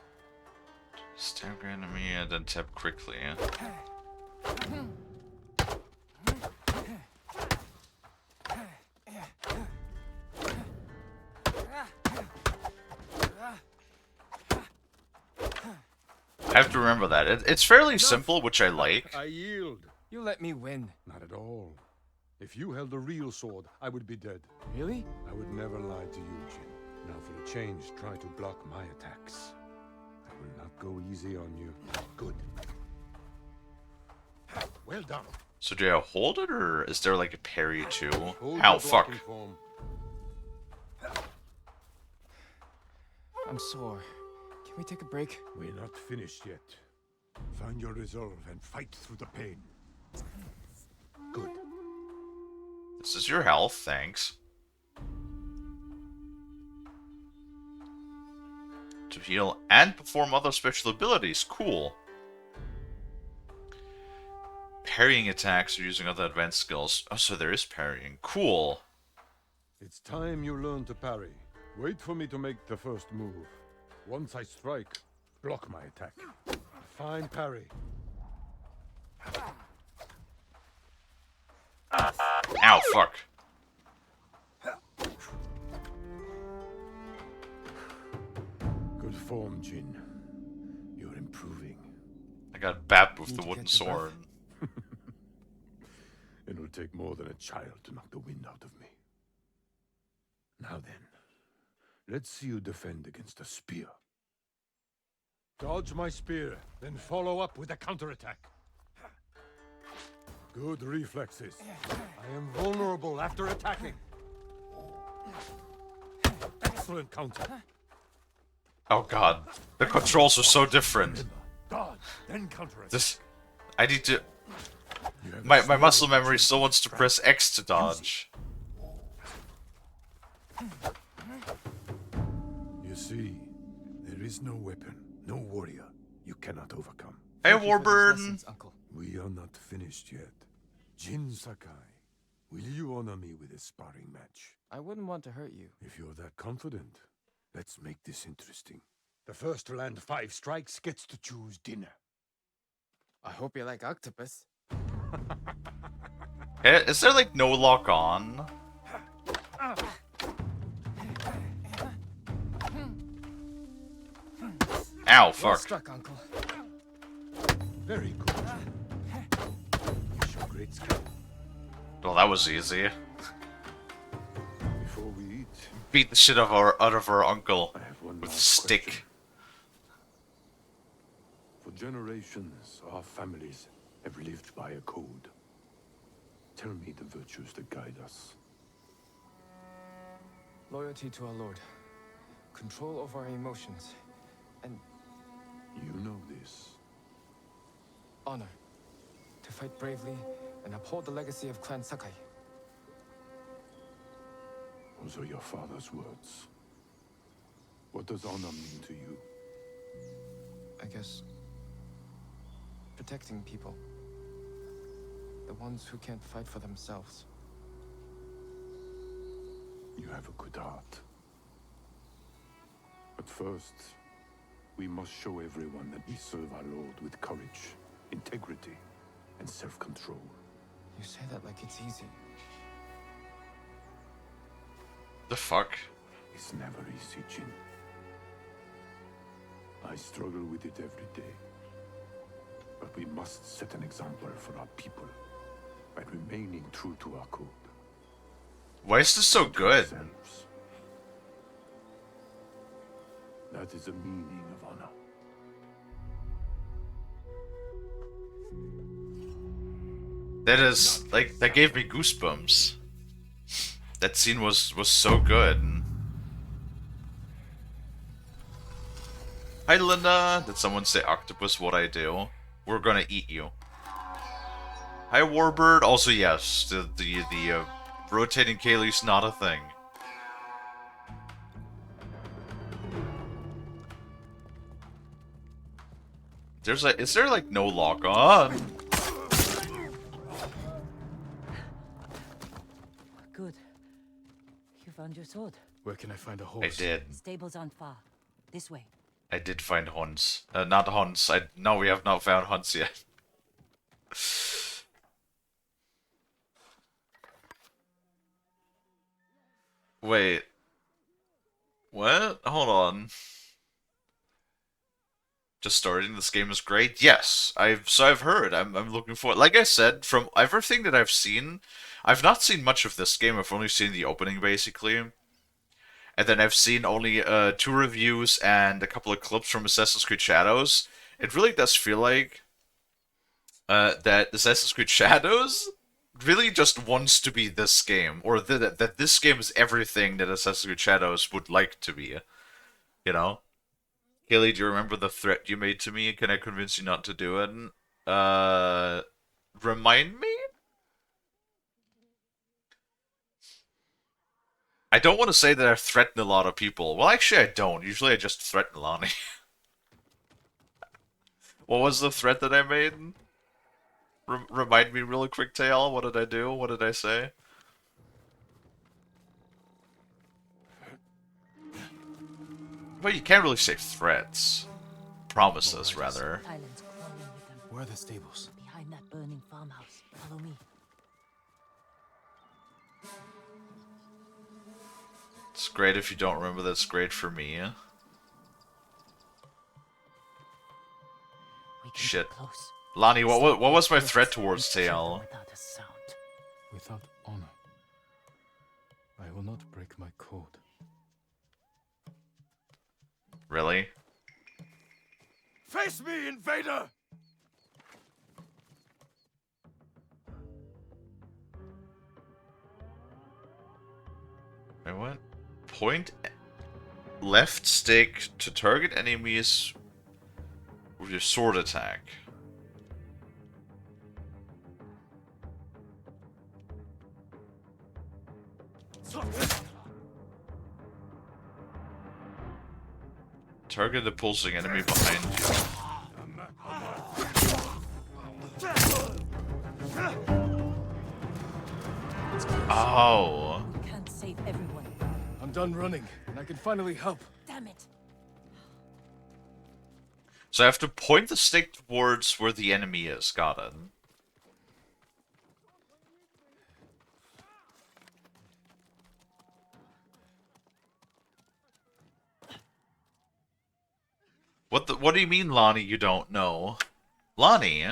Stab your enemy and then tap quickly. I have to remember that. It's fairly simple, which I like. I yield. You let me win. Not at all. If you held a real sword, I would be dead. Really? I would never lie to you, Jin. Now for a change, try to block my attacks. I will not go easy on you. Good. Well done. So do I hold it, or is there like a parry too? Hold Ow, your fuck. blocking form. I'm sore. Can we take a break? We're not finished yet. Find your resolve and fight through the pain. Good. This is your health, thanks. To heal and perform other special abilities, cool. Parrying attacks or using other advanced skills. Oh, so there is parrying. Cool. It's time you learn to parry. Wait for me to make the first move. Once I strike, block my attack. A fine parry. Ow, fuck. Good form, Jin. You're improving. I got bapped with Need the to wooden catch your sword. It'll take more than a child to knock the wind out of me. Now then, let's see you defend against a spear. Dodge my spear, then follow up with a counterattack. Good reflexes. I am vulnerable after attacking. Excellent counter. Oh god. The controls are so different. Dodge, then counterattack. This... I need to... You have My a muscle small memory still wants to press X to dodge. You see, there is no weapon, no warrior you cannot overcome. Hey, Thank you for these Warburton! lessons, Uncle. We are not finished yet. Jin Sakai, will you honor me with a sparring match? I wouldn't want to hurt you. If you're that confident, let's make this interesting. The first to land 5 strikes gets to choose dinner. I hope you like octopus. Is there like no lock on? Ow, Well fuck. struck, Uncle. Very good. You show great skill. Well, that was easy. Before we eat, Beat the shit out of our uncle I have one with a last stick. question. For generations, our families have lived by a code. Tell me the virtues that guide us. Loyalty to our Lord. Control over our emotions. And You know this. honor. To fight bravely and uphold the legacy of Clan Sakai. Those are your father's words. What does honor mean to you? I guess... protecting people. The ones who can't fight for themselves. You have a good heart. But first, we must show everyone that we serve our Lord with courage, integrity, and self-control. You say that like it's easy. The fuck? It's never easy, Jin. I struggle with it every day. But we must set an example for our people by remaining true to our code. Why is this so good? Ourselves. That is the meaning of honor. That is, like, that gave me goosebumps. That scene was so good. Hi Linda, did someone say octopus what I do? We're gonna eat you. Hi Warbird, also yes, the rotating Kalie's not a thing. Is there like no lock on? Good. You found your sword. Where can I find a I horse? did. Stables aren't far. This way. I did find Hans. Not Hans. No, we have not found Hans yet. Wait. What? Hold on. Just starting. This game is great. Yes, I've heard. I'm looking forward. Like I said, from everything that I've seen, I've not seen much of this game. I've only seen the opening basically, and then I've seen only 2 reviews and a couple of clips from Assassin's Creed Shadows. It really does feel like that Assassin's Creed Shadows really just wants to be this game, or that this game is everything that Assassin's Creed Shadows would like to be. You know? Kalie, do you remember the threat you made to me? Can I convince you not to do it? Remind me? I don't want to say that I've threatened a lot of people. Well, actually, I don't. Usually I just threaten Lonnie. What was the threat that I made? Remind me really quick, Tail. What did I do? What did I say? Well, you can't really say threats. Promises, rather. Islands crawling with them. Where are the stables? Behind that burning farmhouse. Follow me. It's great if you don't remember. That's great for me. We can Shit. get close. Lonnie, what was my threat towards Tail? Without a sound. Without honor. I will not break my code. Really? Face me, invader! Wait, what? Point left stick to target enemies with your sword attack. Target the pulsing enemy behind you. Oh. We can't save everyone. I'm done running, and I can finally help. Damn it. So I have to point the stick towards where the enemy is. Got it. What do you mean, Lonnie, you don't know? Lonnie?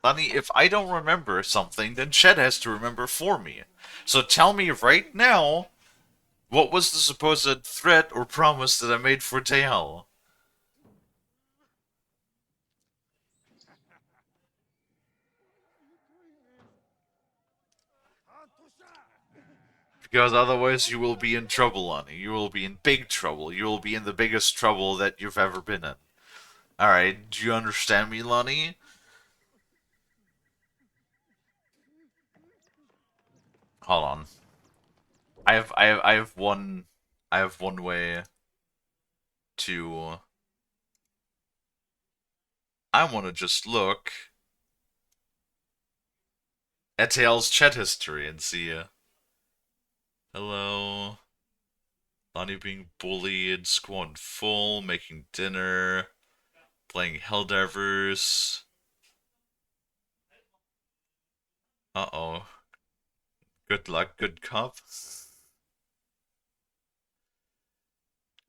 Lonnie, if I don't remember something, then Chet has to remember for me. So tell me right now, what was the supposed threat or promise that I made for Teal? Because otherwise you will be in trouble, Lonnie. You will be in big trouble. You will be in the biggest trouble that you've ever been in. Alright, do you understand me, Lonnie? Hold on. I have one way to... I want to just look at Tails' chat history and see, hello... Lonnie being bullied, squad full, making dinner, playing Helldivers. Uh-oh. Good luck, good cop.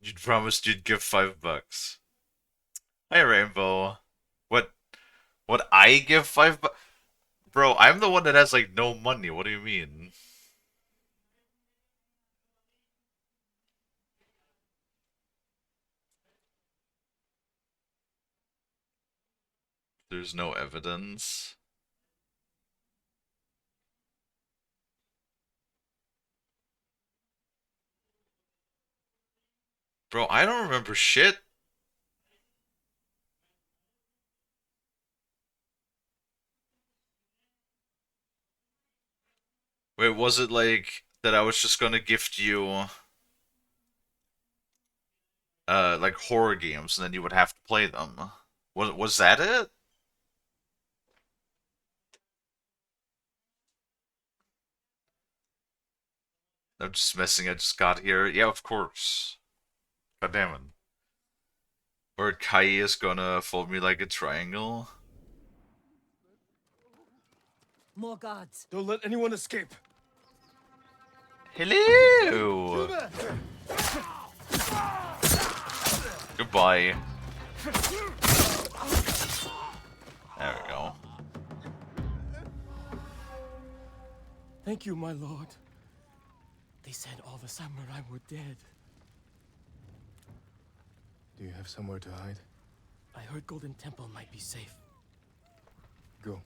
You'd promised you'd give $5. Hi, Rainbow. What? What? I give $5? Bro, I'm the one that has like no money. What do you mean? There's no evidence. Bro, I don't remember shit. Wait, was it like that I was just gonna gift you like horror games and then you would have to play them? Was that it? I'm just messing, I just got here. Yeah, of course. God damn it. Or Kai is gonna fold me like a triangle. More guards. Don't let anyone escape. Hello! Goodbye. There we go. Thank you, my lord. They said all the samurai were dead. Do you have somewhere to hide? I heard Golden Temple might be safe. Go.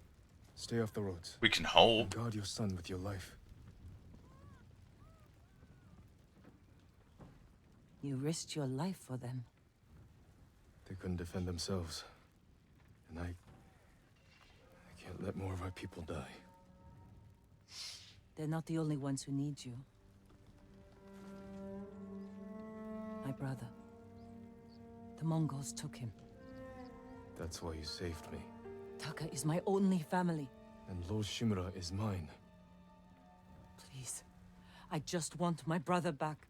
Stay off the roads. We can hope. And guard your son with your life. You risked your life for them. They couldn't defend themselves. And I can't let more of our people die. They're not the only ones who need you. My brother. The Mongols took him. That's why you saved me. Taka is my only family. And Lord Shimura is mine. Please. I just want my brother back.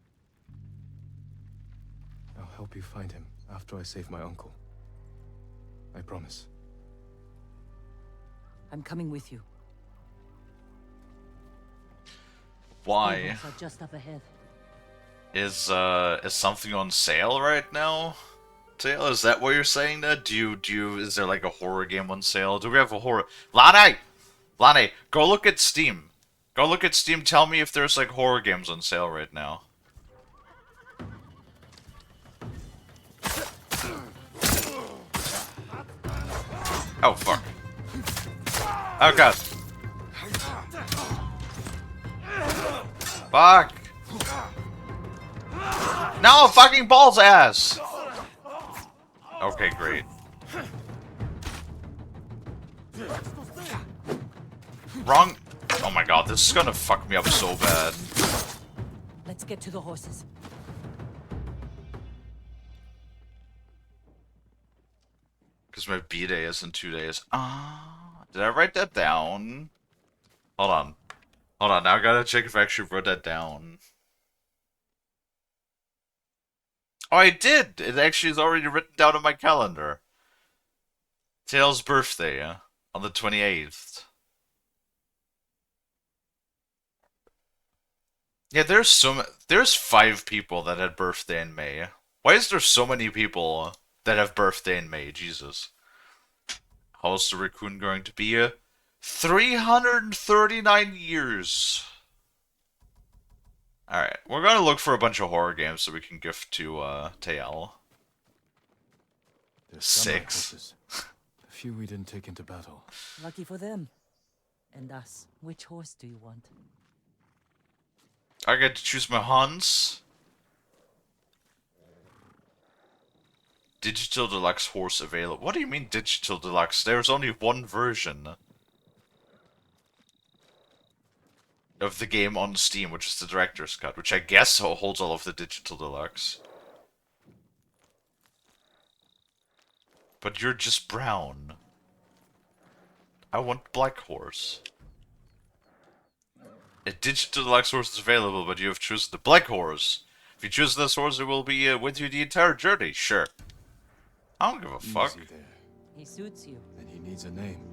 I'll help you find him after I save my uncle. I promise. I'm coming with you. Why? Mongols are just up ahead. Is something on sale right now? Tail, is that what you're saying? That is there like a horror game on sale? Do we have a horror? Lane, go look at Steam. Go look at Steam. Tell me if there's like horror games on sale right now. Oh fuck. Oh god. Fuck. No, fucking balls ass. Okay, great. Wrong. Oh my god, this is gonna fuck me up so bad. Let's get to the horses. Because my B-day is in 2 days. Ah, did I write that down? Hold on. Hold on, now I gotta check if I actually wrote that down. Oh, I did! It actually is already written down on my calendar. Tails' birthday, yeah. On the 28th. Yeah, there's 5 people that had birthday in May. Why is there so many people that have birthday in May? Jesus. How's the raccoon going to be? 339 years. Alright, we're gonna look for a bunch of horror games so we can gift to TL. There's samurai 6. horses. A few we didn't take into battle. Lucky for them. And us. Which horse do you want? I get to choose my Hans. Digital Deluxe horse available. What do you mean Digital Deluxe? There's only one version of the game on Steam, which is the Director's Cut, which I guess holds all of the Digital Deluxe. But you're just brown. I want black horse. A Digital Deluxe horse is available, but you have chosen the black horse. If you choose this horse, it will be with you the entire journey. Sure. I don't give a fuck. Easy there. He suits you. And he needs a name.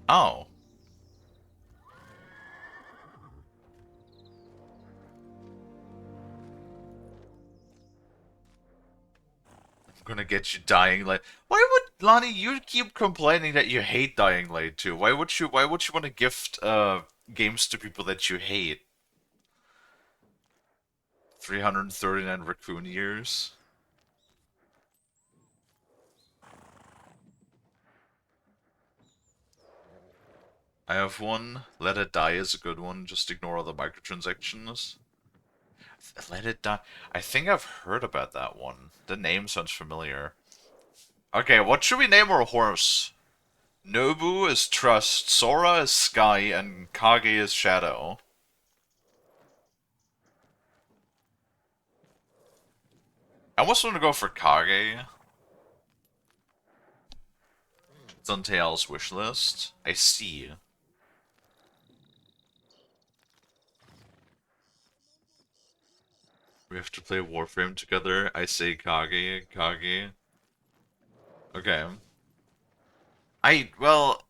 Oh. I'm gonna get you Dying Light. Why would Lonnie? You keep complaining that you hate Dying Light too. Why would you? Why would you want to gift games to people that you hate? 339 raccoon years. I have one. Let It Die is a good one. Just ignore all the microtransactions. Let It Die. I think I've heard about that one. The name sounds familiar. Okay, what should we name our horse? Nobu is Trust, Sora is Sky, and Kage is Shadow. I almost want to go for Kage. It's on Tails' wish list. I see. We have to play Warframe together. I say Kage. Okay. Well...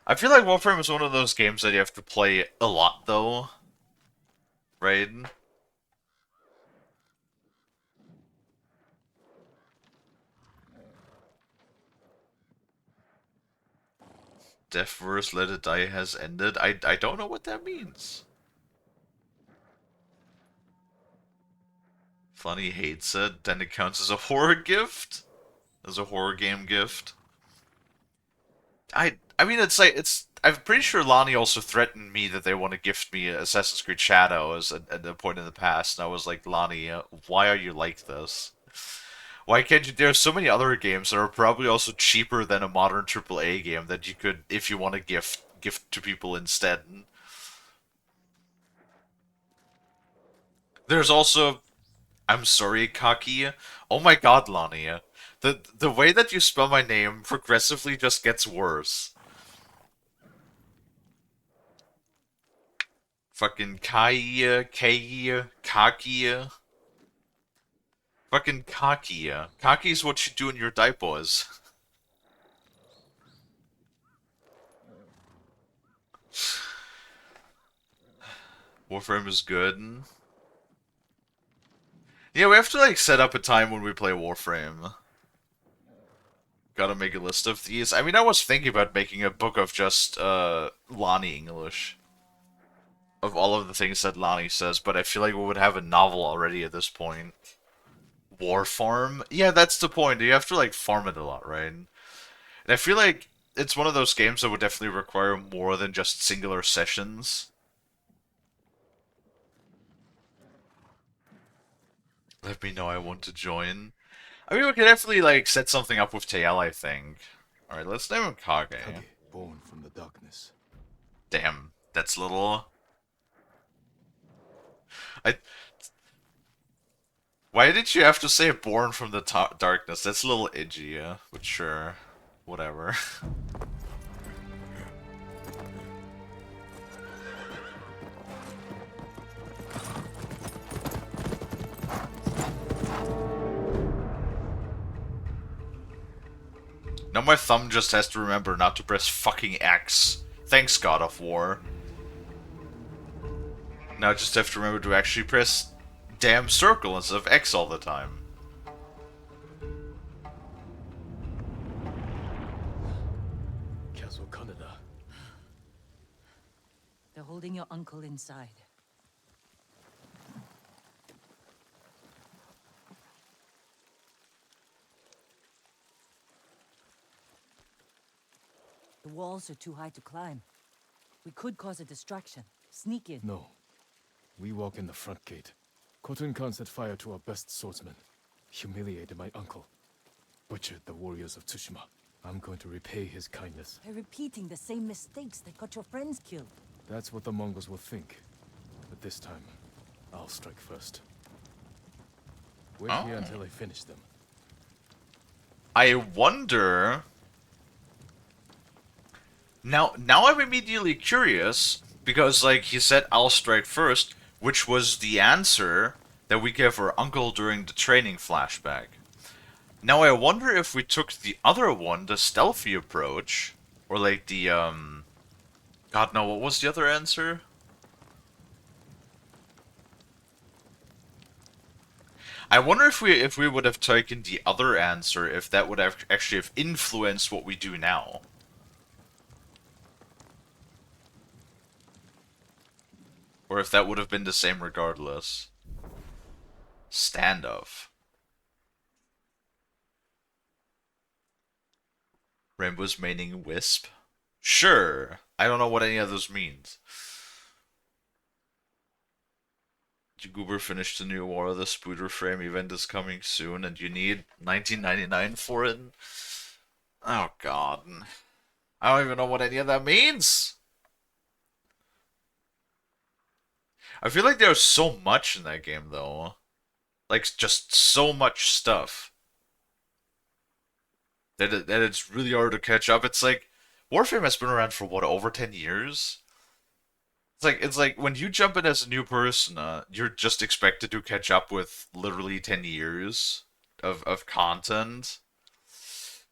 I feel like Warframe is one of those games that you have to play a lot, though. Right? Deathverse Let It Die has ended. I don't know what that means. Funny hates it, then it counts as a horror gift? As a horror game gift? I mean, I'm pretty sure Lonnie also threatened me that they want to gift me Assassin's Creed Shadows at a point in the past, and I was like, Lonnie, why are you like this? Why can't you? There are so many other games that are probably also cheaper than a modern AAA game that you could, if you want to gift to people instead. There's also, I'm sorry, Kaki. Oh my god, Lonnie. The way that you spell my name progressively just gets worse. Fucking Kai, Kaki. Fucking Kaki. Kaki's what you do in your diapers. Warframe is good. Yeah, we have to like set up a time when we play Warframe. Gotta make a list of these. I mean, I was thinking about making a book of just Lonnie English. Of all of the things that Lonnie says, but I feel like we would have a novel already at this point. War farm? Yeah, that's the point. You have to like farm it a lot, right? And I feel like it's one of those games that would definitely require more than just singular sessions. Let me know I want to join. I mean, we could definitely like set something up with TL, I think. Alright, let's name him Kage. Kage, born from the darkness. Damn, that's little... Why did you have to say born from the darkness? That's a little edgy, yeah? But sure. Whatever. Now my thumb just has to remember not to press fucking X. Thanks, God of War. Now I just have to remember to actually press damn circle instead of X all the time. Castle Canada. They're holding your uncle inside. The walls are too high to climb. We could cause a distraction. Sneak in. No. We walk in the front gate. Khotun Khan set fire to our best swordsman. Humiliated my uncle. Butchered the warriors of Tsushima. I'm going to repay his kindness. By repeating the same mistakes that got your friends killed. That's what the Mongols will think. But this time, I'll strike first. Wait here until I finish them. I wonder... Now I'm immediately curious, because, like, he said, I'll strike first, which was the answer that we gave our uncle during the training flashback. Now I wonder if we took the other one, the stealthy approach, or like the, God no, what was the other answer? I wonder if we would have taken the other answer, if that would have actually have influenced what we do now. Or if that would have been the same regardless. Standoff. Rainbow's meaning wisp? Sure. I don't know what any of those means. Goober finished the new War of the Spooder Frame event is coming soon and you need 1999 for it? Oh god. I don't even know what any of that means! I feel like there's so much in that game though. Like, just so much stuff. That it's really hard to catch up. It's like, Warframe has been around for what, over 10 years? It's like when you jump in as a new person, you're just expected to catch up with literally 10 years of content.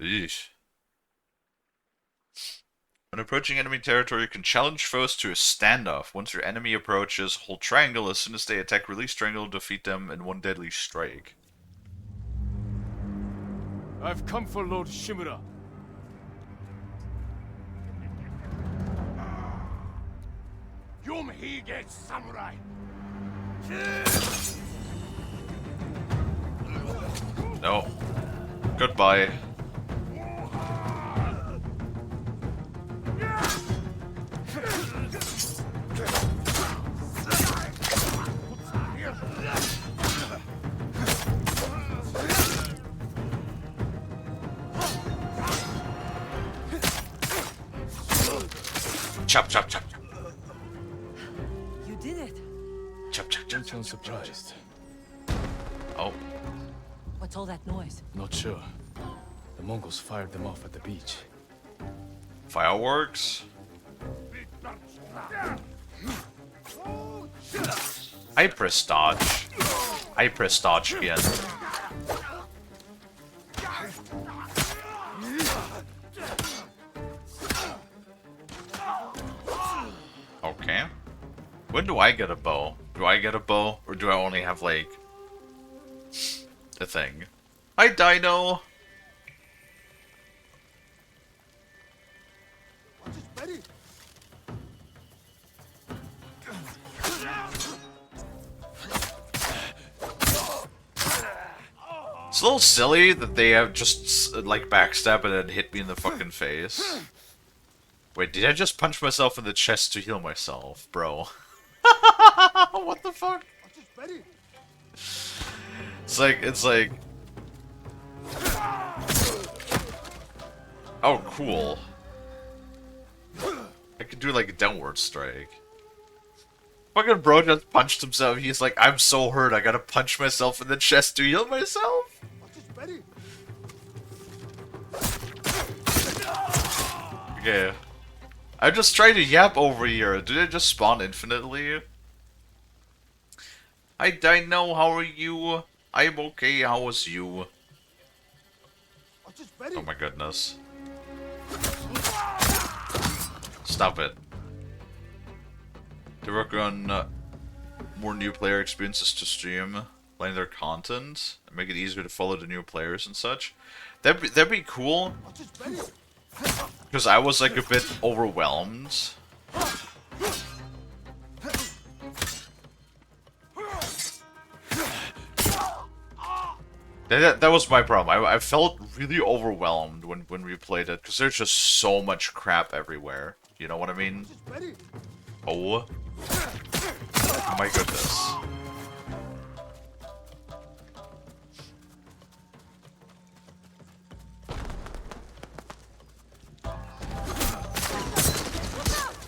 Eesh. When approaching enemy territory, you can challenge foes to a standoff. Once your enemy approaches, hold triangle. As soon as they attack, release triangle to defeat them in one deadly strike. I've come for Lord Shimura. Yum Hige Samurai! No. Goodbye. Chop, chop, chop, chop. You did it. Chop, chop, chop, Don't chop, sound chop, chop. surprised. Oh. What's all that noise? Not sure. The Mongols fired them off at the beach. Fireworks? I press dodge. I press dodge again. Okay. When do I get a bow? Do I get a bow? Or do I only have, like, a thing? Hi, Dino! It's a little silly that they have just, like, backstab and then hit me in the fucking face. Wait, did I just punch myself in the chest to heal myself, bro? What the fuck? It's like... Oh, cool. I could do, like, a downward strike. Fucking bro just punched himself. He's like, I'm so hurt, I gotta punch myself in the chest to heal myself? Okay. I'm just trying to yap over here. Did it just spawn infinitely? Hi Dino, how are you? I'm okay, how was you? Oh my goodness. Stop it. They work on more new player experiences to stream, letting their content, and make it easier to follow the new players and such. That'd be cool. Because I was like a bit overwhelmed. That was my problem. I felt really overwhelmed when we played it, because there's just so much crap everywhere. You know what I mean? Oh. Oh my goodness.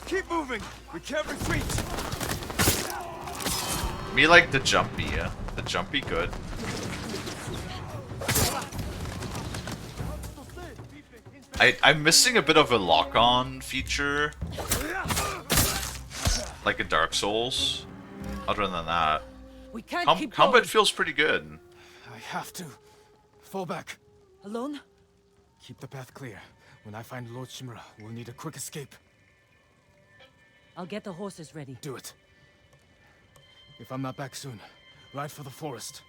Keep moving! We can't retreat! Me like the jumpy, yeah? The jumpy good. I'm missing a bit of a lock-on feature. Like in Dark Souls. Other than that, We can't keep combat going. feels pretty good. I have to. Fall back. Alone? Keep the path clear. When I find Lord Shimura, we'll need a quick escape. I'll get the horses ready. Do it. If I'm not back soon, ride for the forest.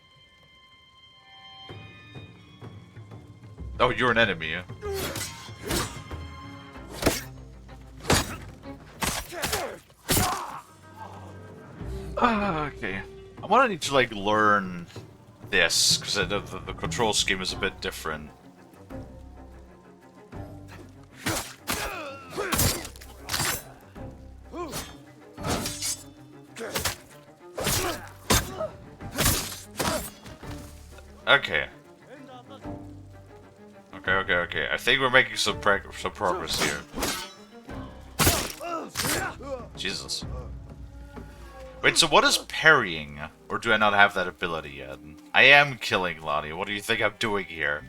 Oh, you're an enemy, yeah? Okay. I'm gonna need to, like, learn this, because the control scheme is a bit different. Okay. Okay. I think we're making some progress here. Jesus. Wait, so what is parrying? Or do I not have that ability yet? I am killing Lonnie. What do you think I'm doing here?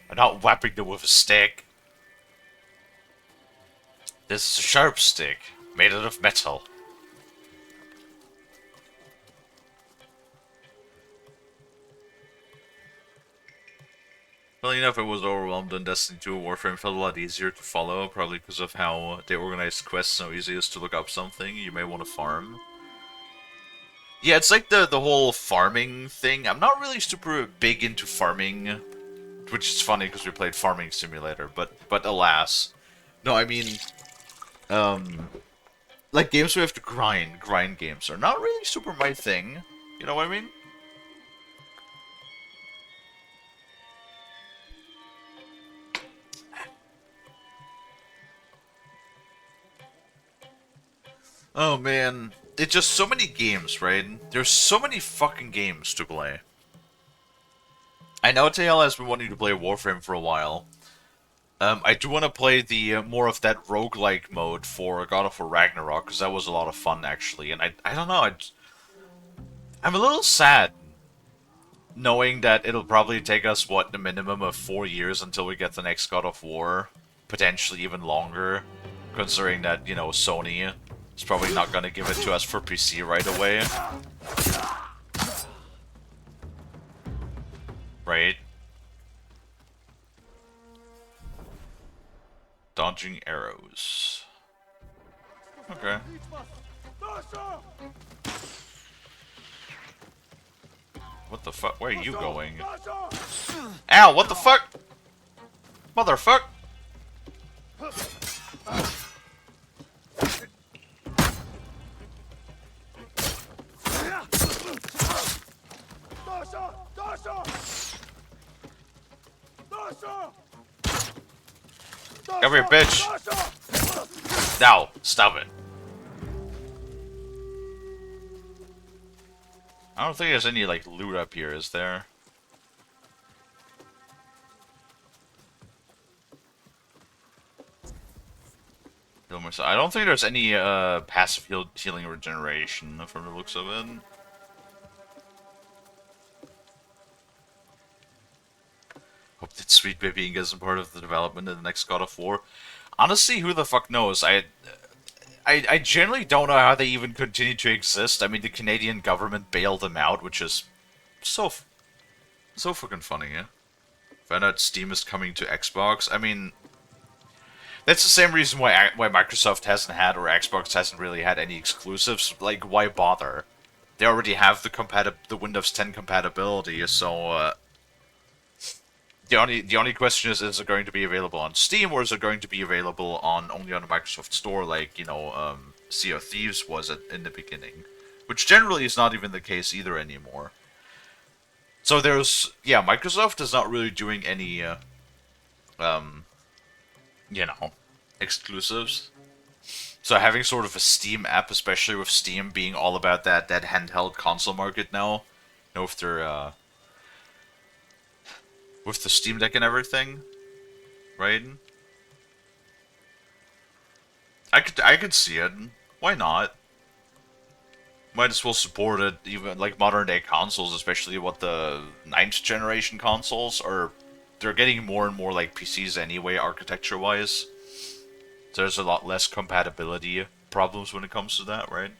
I'm not whapping them with a stick. This is a sharp stick, made out of metal. Well, enough, I was overwhelmed in Destiny 2. Warframe felt a lot easier to follow, probably because of how they organize quests so easy as to look up something you may want to farm. Yeah, it's like the whole farming thing. I'm not really super big into farming, which is funny because we played Farming Simulator, but alas. No, I mean, like games we have to grind games are not really super my thing. You know what I mean? Oh man, it's just so many games, right? There's so many fucking games to play. I know TL has been wanting to play Warframe for a while. I do want to play the more of that roguelike mode for God of War Ragnarok, because that was a lot of fun, actually. And I don't know, I'm a little sad knowing that it'll probably take us, what, the minimum of 4 years until we get the next God of War. Potentially even longer, considering that, you know, Sony is probably not going to give it to us for PC right away. Right? Dodging arrows. Okay. What the fuck? Where are you going? Ow, what the fuck? Motherfuck! Come here, bitch! Now, stop it. I don't think there's any, like, loot up here, is there? I don't think there's any, passive healing regeneration from the looks of it. Hope that Sweet Baby Ink isn't part of the development of the next God of War. Honestly, who the fuck knows? I generally don't know how they even continue to exist. I mean, the Canadian government bailed them out, which is so fucking funny, yeah? Found out Steam is coming to Xbox. I mean, That's the same reason why Microsoft hasn't had, or Xbox hasn't really had any exclusives. Like, why bother? They already have the Windows 10 compatibility, so the only question is it going to be available on Steam, or is it going to be available only on the Microsoft Store, like Sea of Thieves was in the beginning, which generally is not even the case either anymore. So Microsoft is not really doing any um, exclusives. So having sort of a Steam app, especially with Steam being all about that handheld console market now, with their with the Steam Deck and everything, right? I could see it. Why not? Might as well support it, even like modern day consoles, especially what the 9th generation consoles are. They're getting more and more like PCs anyway, architecture wise. So there's a lot less compatibility problems when it comes to that, right?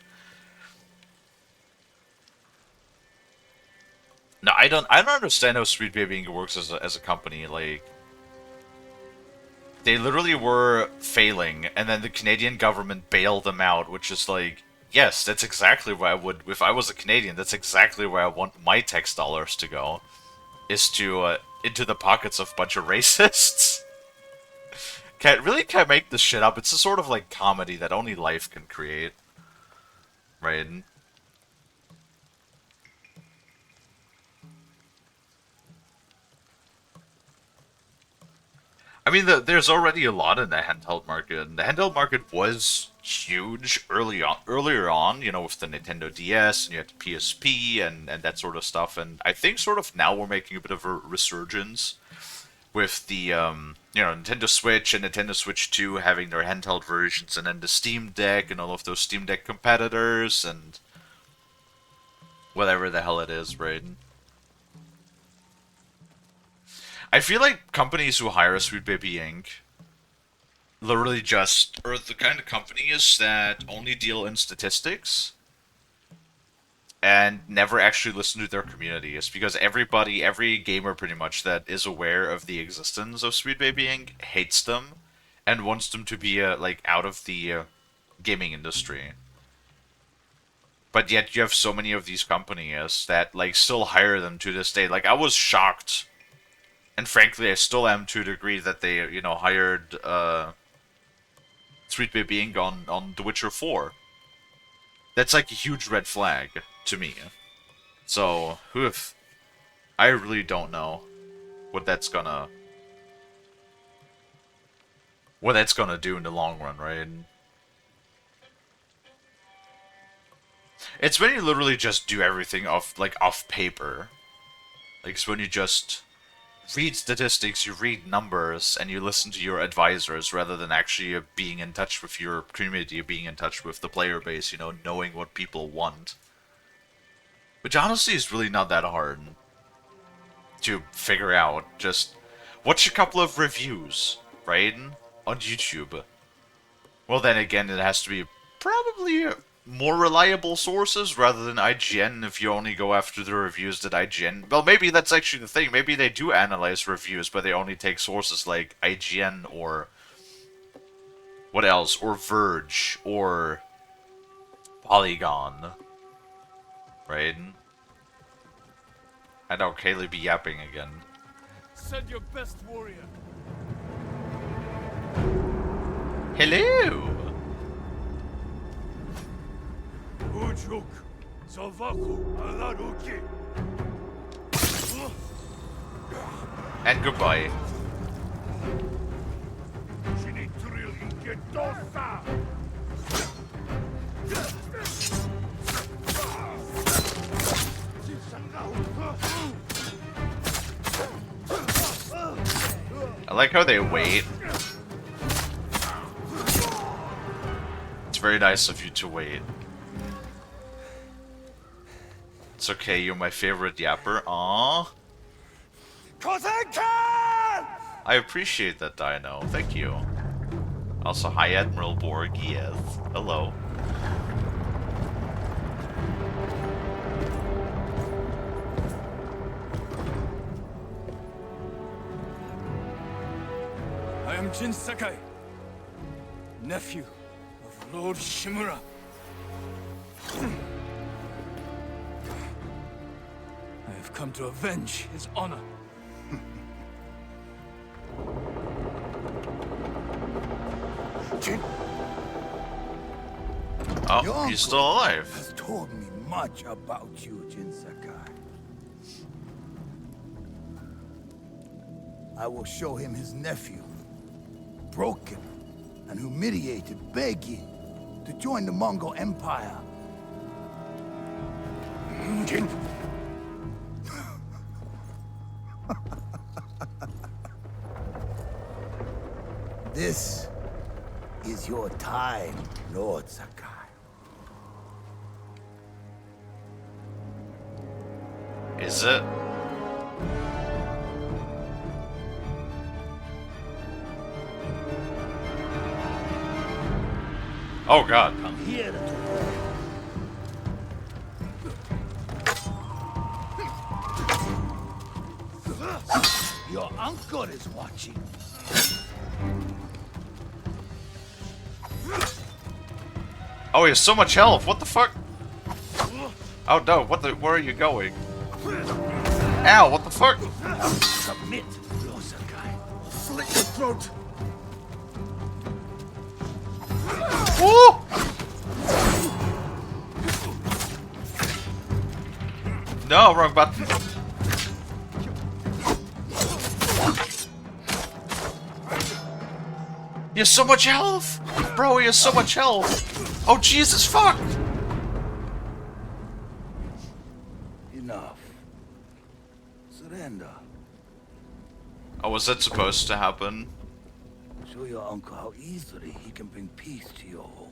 No, I don't understand how Sweet Baby Inc. works as a company. Like, they literally were failing, and then the Canadian government bailed them out, which is like, yes, that's exactly where I would, if I was a Canadian, that's exactly where I want my tax dollars to go, is to, into the pockets of a bunch of racists. Can't make this shit up. It's a sort of like comedy that only life can create. Right? I mean, there's already a lot in the handheld market, and the handheld market was huge earlier on, with the Nintendo DS, and you had the PSP, and that sort of stuff, and I think sort of now we're making a bit of a resurgence with the, Nintendo Switch and Nintendo Switch 2 having their handheld versions, and then the Steam Deck, and all of those Steam Deck competitors, and whatever the hell it is, right? I feel like companies who hire Sweet Baby Inc. literally just are the kind of companies that only deal in statistics and never actually listen to their community. It's because every gamer pretty much that is aware of the existence of Sweet Baby Inc. hates them and wants them to be like out of the gaming industry. But yet you have so many of these companies that like still hire them to this day. Like, I was shocked. And frankly, I still am to a degree that they, hired Sweet Baby Inc. on The Witcher 4. That's like a huge red flag to me. So, I really don't know what that's gonna do in the long run, right? It's when you literally just do everything off paper. Like, it's when you just read statistics, you read numbers, and you listen to your advisors rather than actually being in touch with your community, being in touch with the player base, knowing what people want. Which honestly is really not that hard to figure out. Just watch a couple of reviews, right? On YouTube. Well, then again, it has to be probably more reliable sources rather than IGN if you only go after the reviews that IGN... Well, maybe that's actually the thing. Maybe they do analyze reviews, but they only take sources like IGN or... what else? Or Verge, or... Polygon. Right? I know Kalie be yapping again. Send your best warrior. Hello! Ujuk, Salvaku, Alaruki. And goodbye. Shinitril Ingetosa. I like how they wait. It's very nice of you to wait. It's okay, you're my favorite yapper. Aww. I appreciate that, Dino. Thank you. Also, hi, Admiral Borg. Yes. Hello. I am Jin Sakai. nephew of Lord Shimura. I have come to avenge his honor. Jin, Oh, your he's still uncle alive. has told me much about you, Jin Sakai. I will show him his nephew, broken and humiliated, begging to join the Mongol Empire. Jin. This is your time, Lord Sakai. Is it? Oh god. I'm here to Your uncle is watching. Oh, he has so much health. What the fuck? Oh no, where are you going? Ow, what the fuck? Submit, Lord Sakai. Slit your throat. Woo! No, wrong button. He has so much health! Bro, he has so much health! Oh, Jesus, fuck! Enough. Surrender. Oh, was that supposed to happen? Show your uncle how easily he can bring peace to your home.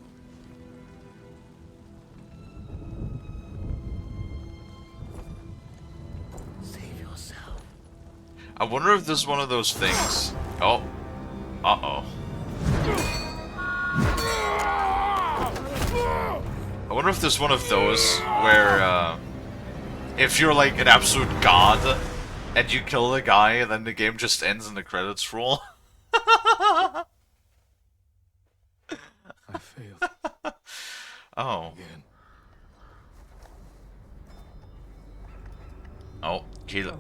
Save yourself. I wonder if this is one of those things. Oh. Uh-oh. I wonder if there's one of those where, if you're like an absolute god, and you kill the guy, and then the game just ends and the credits roll. I failed. Oh. Again. Oh, Kalie.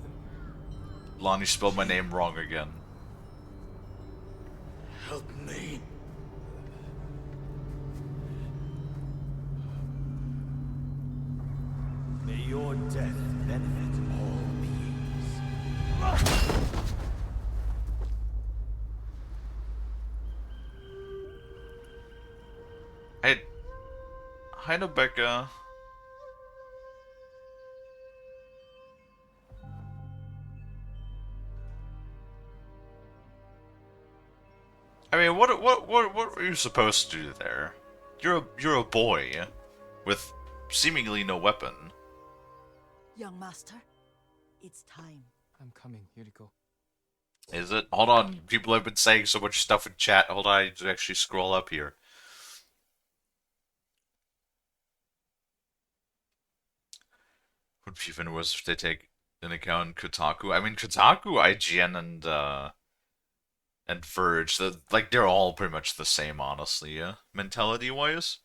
Lonnie spelled my name wrong again. Help me. May your death benefit all beings. Hey. Hi, Rebecca. I mean, what were you supposed to do there? You're a boy with seemingly no weapon. Young master, it's time. I'm coming, Yuriko. Is it? Hold on, people have been saying so much stuff in chat. Hold on, I need to actually scroll up here. Would be even worse if they take into account Kotaku. I mean, Kotaku, IGN, and Verge, like they're all pretty much the same, honestly, yeah, mentality-wise.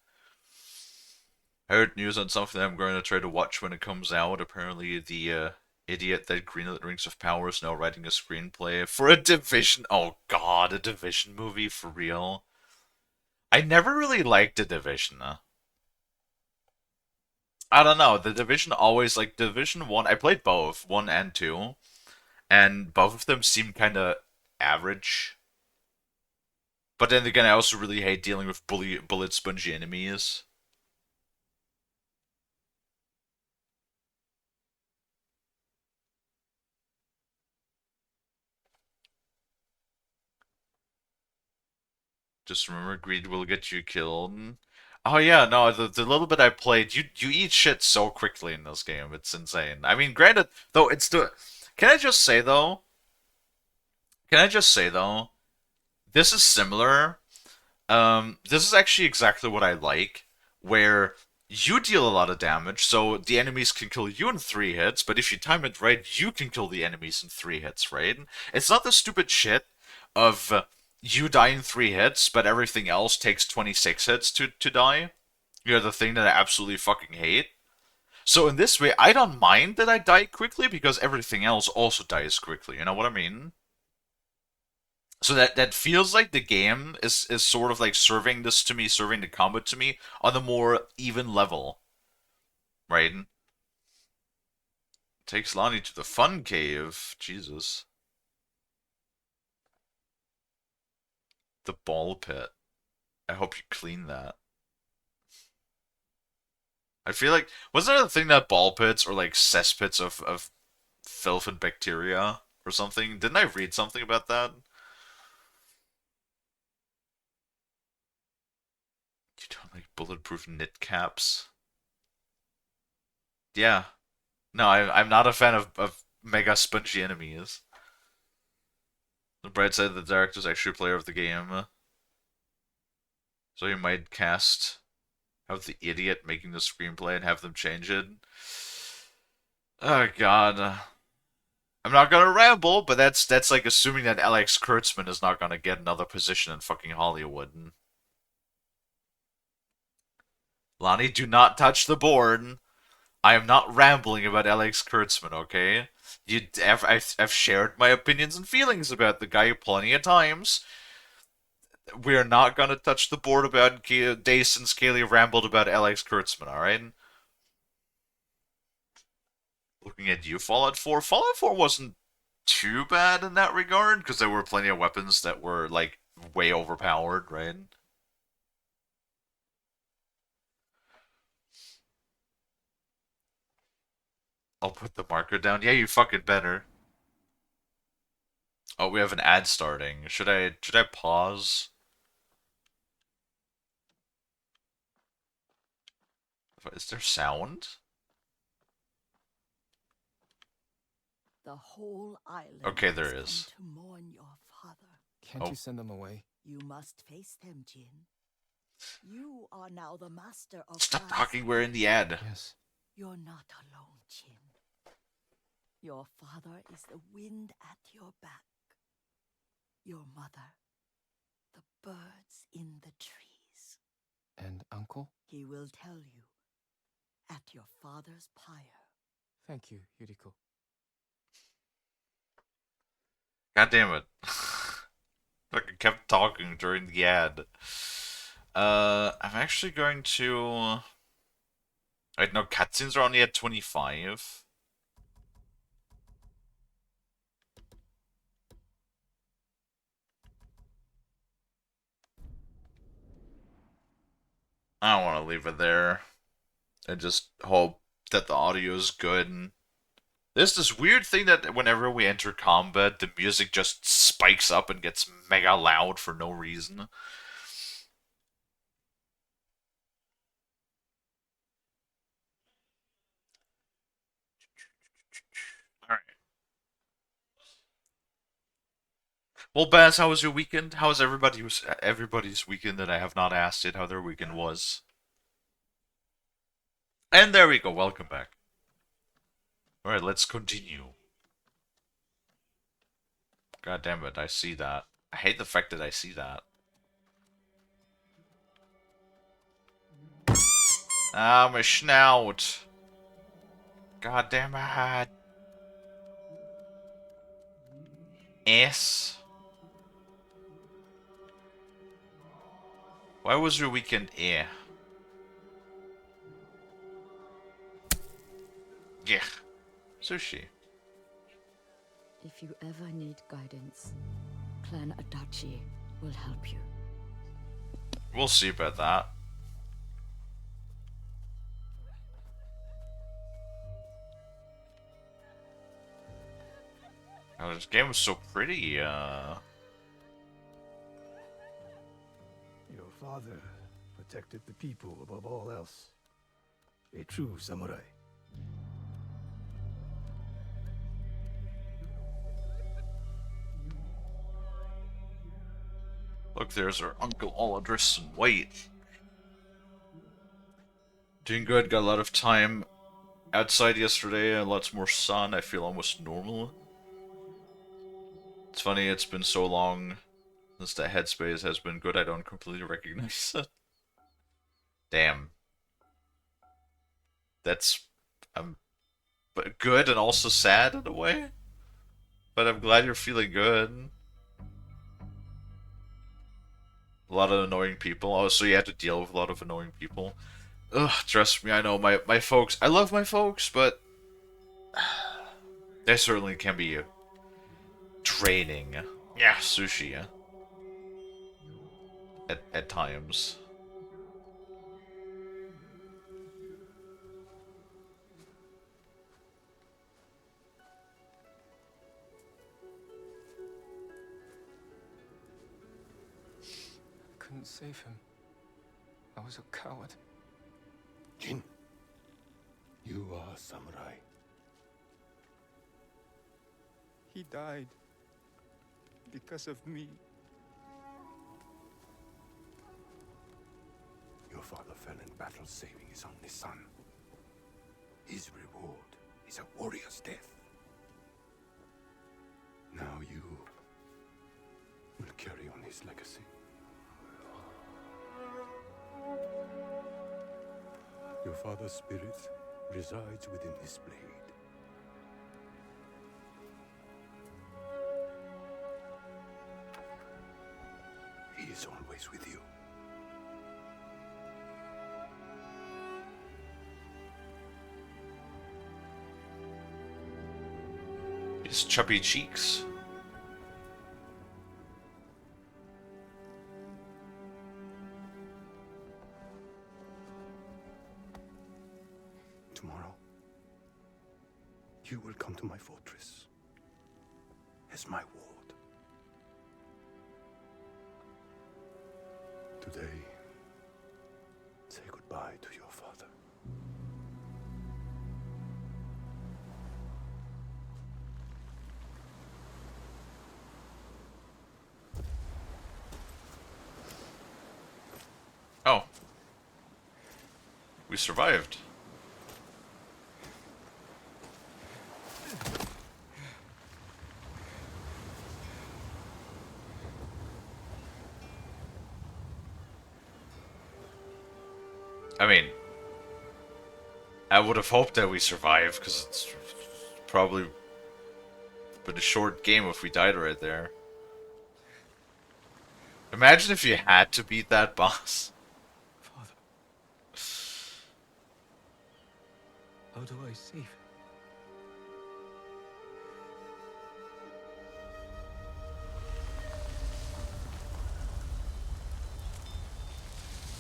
I heard news on something I'm going to try to watch when it comes out. Apparently, the idiot that greenlit Rings of Power is now writing a screenplay for a Division. Oh god, a Division movie for real. I never really liked the Division. I don't know. The Division always like Division 1. I played both, 1 and 2, and both of them seem kind of average. But then again, I also really hate dealing with bullet spongy enemies. Just remember, greed will get you killed. Oh yeah, no, the little bit I played, you eat shit so quickly in this game. It's insane. I mean, granted, though, it's the. Can I just say though? This is similar. This is actually exactly what I like, where you deal a lot of damage, so the enemies can kill you in 3 hits, but if you time it right, you can kill the enemies in 3 hits, right? It's not the stupid shit of you die in 3 hits, but everything else takes 26 hits to die. You're the thing that I absolutely fucking hate. So in this way, I don't mind that I die quickly because everything else also dies quickly. You know what I mean? So that feels like the game is sort of like serving this to me, serving the combat to me on a more even level, right? Takes Lonnie to the fun cave. Jesus. The ball pit. I hope you clean that. I feel like wasn't it a thing that ball pits or like cesspits of filth and bacteria or something? Didn't I read something about that? You don't like bulletproof knit caps? Yeah. No, I'm not a fan of mega spongy enemies. The bright side, the director's actually a player of the game. So you might have the idiot making the screenplay and have them change it. Oh god. I'm not gonna ramble, but that's like assuming that Alex Kurtzman is not gonna get another position in fucking Hollywood. Lonnie, do not touch the board. I am not rambling about Alex Kurtzman, okay? I've shared my opinions and feelings about the guy plenty of times. We're not gonna touch the board about days since Kalie rambled about Alex Kurtzman, alright? Looking at you, Fallout 4. Fallout 4 wasn't too bad in that regard, because there were plenty of weapons that were, like, way overpowered, right? I'll put the marker down. Yeah, you fucking better. Oh, we have an ad starting. Should I pause? Is there sound? The whole island Okay, there has is. come to mourn your father. Can't you send them away? You must face them, Jin. You are now the master of Stop Earth. talking, we're in the ad. Yes. You're not alone, Jin. Your father is the wind at your back. Your mother, the birds in the trees. And Uncle? He will tell you at your father's pyre. Thank you, Yuriko. God damn it. Fucking kept talking during the ad. I'm actually going to... Wait, no, cutscenes are only at 25. I don't want to leave it there. And just hope that the audio is good. There's this weird thing that whenever we enter combat, the music just spikes up and gets mega loud for no reason. Alright. Well, Baz, how was your weekend? How was everybody's weekend that I have not asked it how their weekend was? And there we go, welcome back. Alright, let's continue. God damn it, I see that. I hate the fact that I see that. Ah, my snout. God damn it. S. Why was your weekend eh? Yeah. Sushi. If you ever need guidance, Clan Adachi will help you. We'll see about that. Oh, this game was so pretty, Your father protected the people above all else. A true samurai. Look, there's our uncle all dressed in white. Doing good, got a lot of time outside yesterday and lots more sun. I feel almost normal. It's funny, it's been so long Since the headspace has been good, I don't completely recognize it. Damn. That's but good and also sad in a way. But I'm glad you're feeling good. A lot of annoying people. Oh, so you had to deal with a lot of annoying people. Ugh, trust me, I know my folks. I love my folks, but they certainly can be draining. Yeah, sushi. At times. Couldn't save him. I was a coward. Jin, you are a samurai. He died because of me. Your father fell in battle saving his only son. His reward is a warrior's death. Now you will carry on his legacy. Your father's spirit resides within his blade. He is always with you. His chubby cheeks. Tomorrow, you will come to my fortress as my ward. Today, say goodbye to your father. Oh. We survived. I mean, I would have hoped that we survived, because it's probably been a short game if we died right there. Imagine if you had to beat that boss. Father. How do I save him?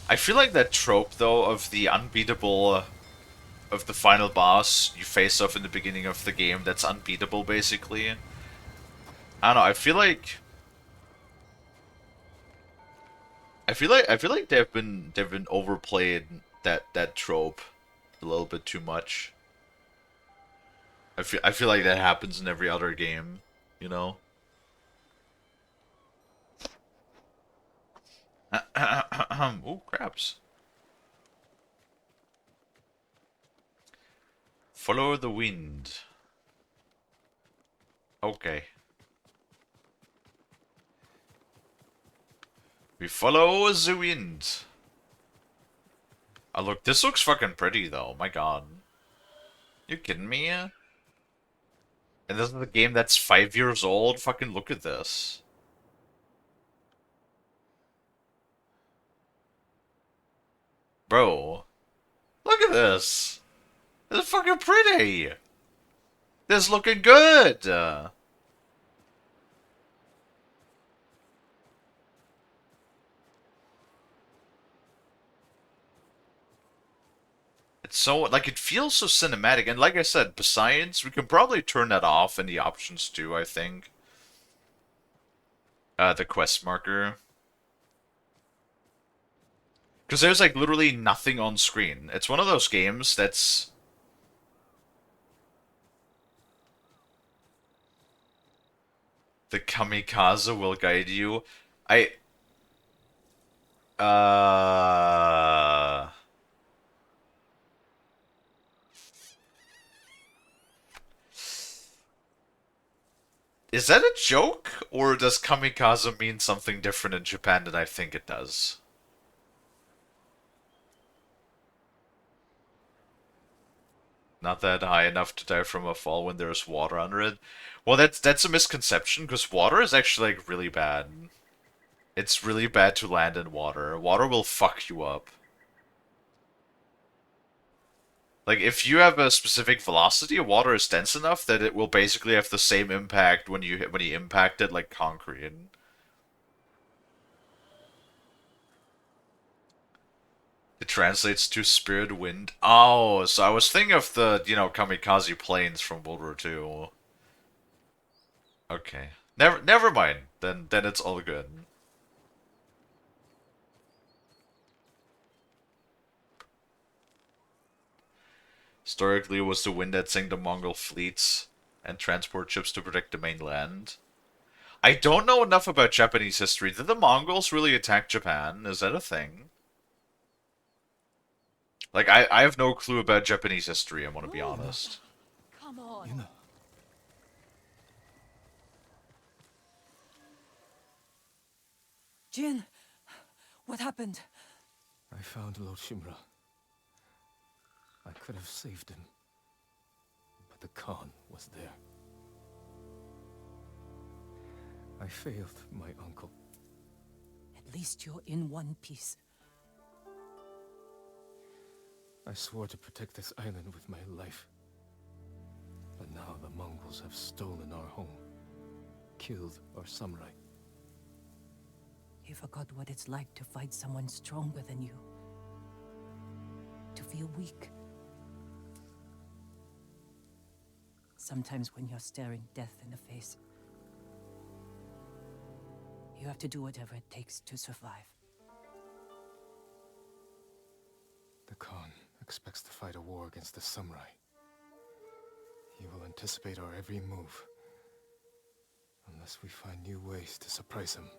I feel like that trope, though, of the unbeatable, of the final boss you face off in the beginning of the game that's unbeatable, basically. I don't know, I feel like they've been overplayed that trope a little bit too much. I feel like that happens in every other game, you know? Ooh, crabs. Follow the wind. Okay. We follow the wind. Oh, look, this looks fucking pretty, though. My god. You kidding me? And this is a game that's 5 years old? Fucking look at this. Bro. Look at this. This is fucking pretty. This is looking good. It's so, like, it feels so cinematic. And like I said, besides, we can probably turn that off in the options too, I think. The quest marker. Because there's, like, literally nothing on screen. It's one of those games that's... The kamikaze will guide you. Uh... Is that a joke? Or does kamikaze mean something different in Japan than I think it does? Not that high enough to die from a fall when there's water under it. Well, that's a misconception, because water is actually, like, really bad. It's really bad to land in water. Water will fuck you up. Like, if you have a specific velocity, water is dense enough that it will basically have the same impact when you impact it like concrete. It translates to spirit wind. Oh, so I was thinking of the, kamikaze planes from World War II. Okay. Never mind. Then it's all good. Historically, it was the wind that sank the Mongol fleets and transport ships to protect the mainland. I don't know enough about Japanese history. Did the Mongols really attack Japan? Is that a thing? Like, I have no clue about Japanese history, I want to be honest. Come on. You know. Jin, what happened? I found Lord Shimura. I could have saved him. But the Khan was there. I failed my uncle. At least you're in one piece. I swore to protect this island with my life. But now the Mongols have stolen our home. Killed our samurai. You forgot what it's like to fight someone stronger than you. To feel weak. Sometimes when you're staring death in the face, you have to do whatever it takes to survive. The Khan expects to fight a war against the samurai. He will anticipate our every move. Unless we find new ways to surprise him.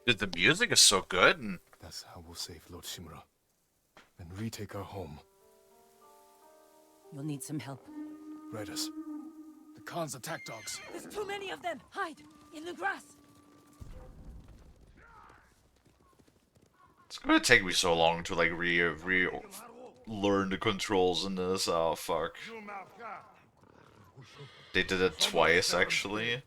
Dude, the music is so good. And That's how we'll save Lord Shimura. And retake our home. You'll need some help. Raiders. The Khan's attack dogs. There's too many of them! Hide! In the grass! it's gonna take me so long to, like, learn the controls in this. Oh, fuck. They did it twice, actually.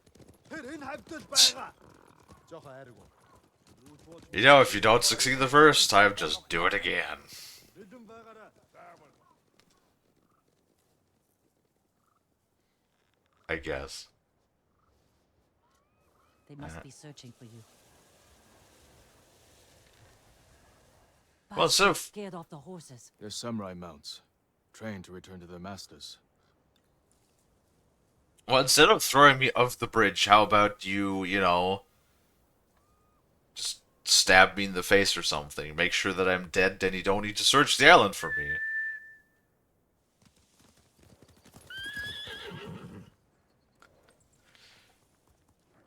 You know, if you don't succeed the first time, just do it again. I guess. They must be searching for you. Well, so Scared off the horses. They're samurai mounts. Trained to return to their masters. well, instead of throwing me off the bridge, how about you, just stab me in the face or something. Make sure that I'm dead, then you don't need to search the island for me.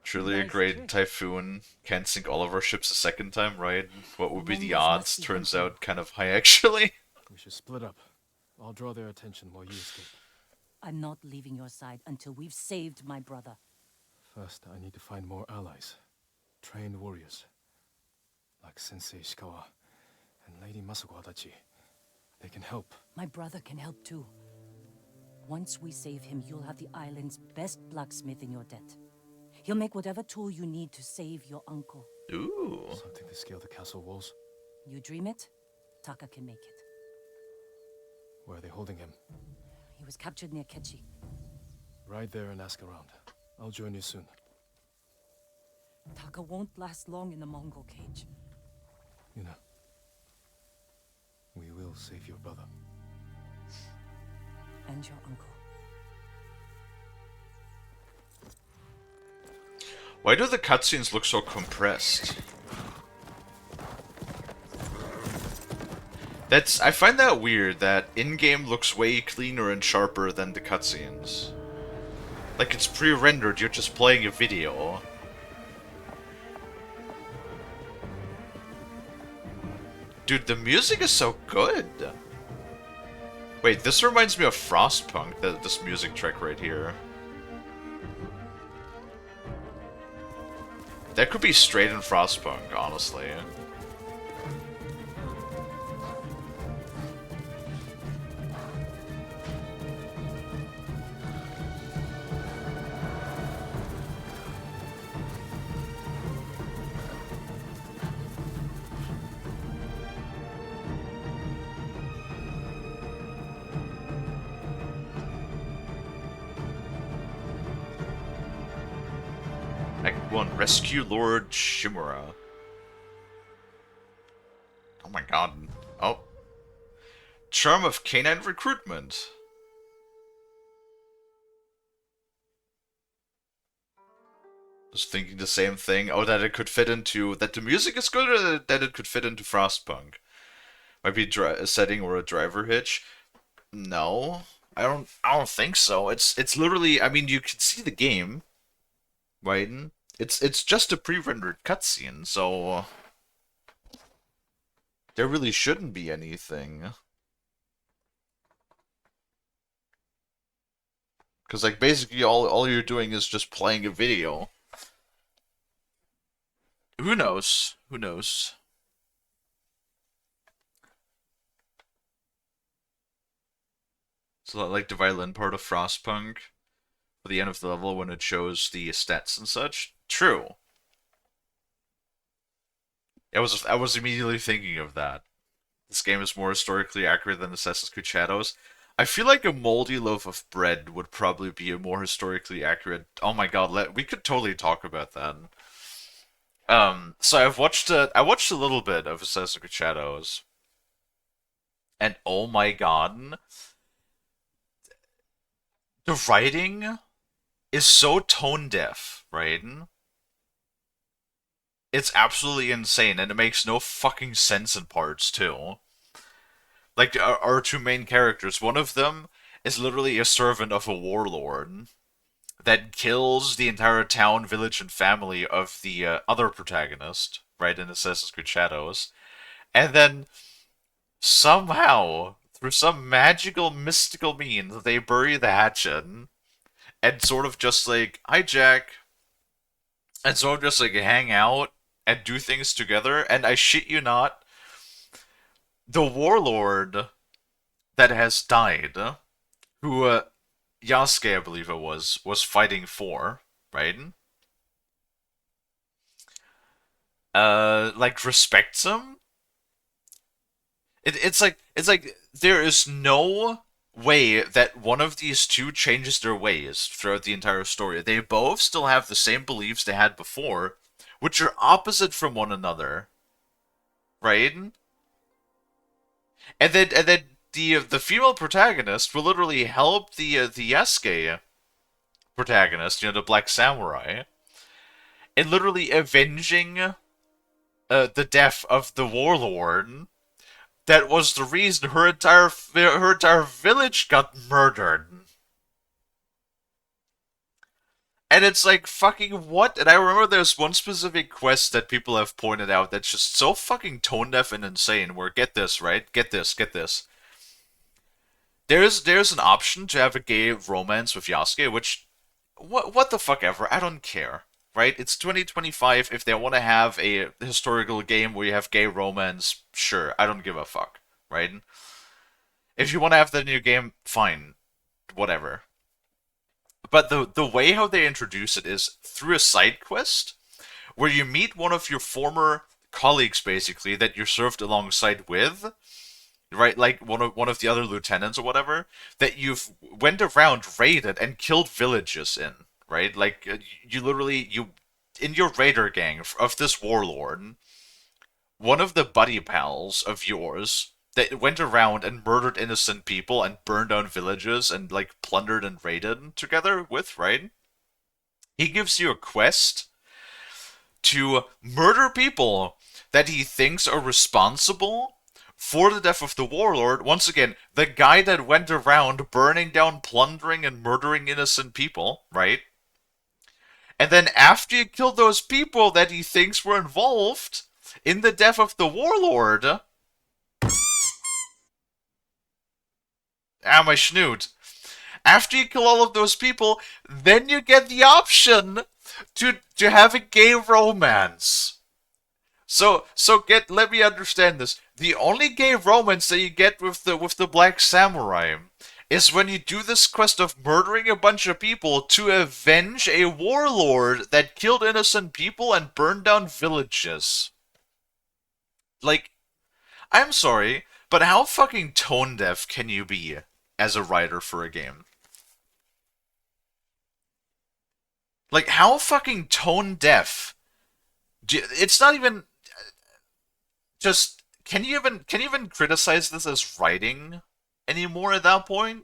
Surely a Nice great trick. typhoon can't sink all of our ships a second time, right? What would be the Mongols odds? must be Turns hunting. out kind of high, actually. We should split up. I'll draw their attention while you escape. I'm not leaving your side until we've saved my brother. First, I need to find more allies. Trained warriors. Like Sensei Ishikawa and Lady Masako Adachi. They can help. My brother can help too. Once we save him, you'll have the island's best blacksmith in your debt. He'll make whatever tool you need to save your uncle. Ooh. Something to scale the castle walls. You dream it, Taka can make it. Where are they holding him? He was captured near Kechi. Ride there and ask around. I'll join you soon. Taka won't last long in the Mongol cage. Yuna. We will save your brother. And your uncle. Why do the cutscenes look so compressed? I find that weird, that in-game looks way cleaner and sharper than the cutscenes. Like it's pre-rendered, you're just playing a video. Dude, the music is so good! Wait, this reminds me of Frostpunk, this music track right here. That could be straight in Frostpunk, honestly. Act 1, rescue Lord Shimura. Oh my god. Oh. Charm of Canine Recruitment. Was thinking the same thing. Oh, that it could fit into... That the music is good, or that it could fit into Frostpunk? Might be a setting or a driver hitch. No. I don't think so. It's literally... I mean, you can see the game. Right? It's just a pre-rendered cutscene, so... There really shouldn't be anything. Because, like, basically all you're doing is just playing a video. Who knows? Who knows? It's a lot like the violin part of Frostpunk. For the end of the level when it shows the stats and such. True. I was immediately thinking of that. This game is more historically accurate than Assassin's Creed Shadows. I feel like a moldy loaf of bread would probably be a more historically accurate... Oh my god, we could totally talk about that. So I watched a little bit of Assassin's Creed Shadows. And oh my god. The writing is so tone deaf, right? It's absolutely insane, and it makes no fucking sense in parts, too. Like, our two main characters, one of them is literally a servant of a warlord that kills the entire town, village, and family of the other protagonist, right, in Assassin's Creed Shadows. And then, somehow, through some magical, mystical means, they bury the hatchet and sort of just, like, hijack and sort of just, like, hang out and do things together. And I shit you not, the warlord that has died, who Yasuke, I believe it was fighting for, right? Like respects him. It's like there is no way that one of these two changes their ways throughout the entire story. They both still have the same beliefs they had before, which are opposite from one another, right? And then the female protagonist will literally help the Yasuke protagonist, the Black Samurai, in literally avenging the death of the warlord. That was the reason her entire village got murdered. And it's like, fucking what? And I remember there's one specific quest that people have pointed out that's just so fucking tone deaf and insane, where, get this, right? Get this. There's an option to have a gay romance with Yasuke, which, what the fuck ever, I don't care. Right? It's 2025, if they want to have a historical game where you have gay romance, sure, I don't give a fuck. Right? If you want to have that in your game, fine. Whatever. But the way how they introduce it is through a side quest, where you meet one of your former colleagues, basically, that you served alongside with, right? Like one of the other lieutenants or whatever, that you've went around, raided, and killed villages in, right? Like, you literally, in your raider gang of this warlord, one of the buddy pals of yours that went around and murdered innocent people and burned down villages and, like, plundered and raided together with, right? He gives you a quest to murder people that he thinks are responsible for the death of the warlord. Once again, the guy that went around burning down, plundering, and murdering innocent people, right? And then after you kill those people that he thinks were involved in the death of the warlord... my schnoot. After you kill all of those people, then you get the option to have a gay romance. So let me understand this. The only gay romance that you get with the Black Samurai is when you do this quest of murdering a bunch of people to avenge a warlord that killed innocent people and burned down villages. Like, I'm sorry, but how fucking tone deaf can you be as a writer for a game? Like, how fucking tone deaf? It's not even just. Can you even criticize this as writing anymore at that point?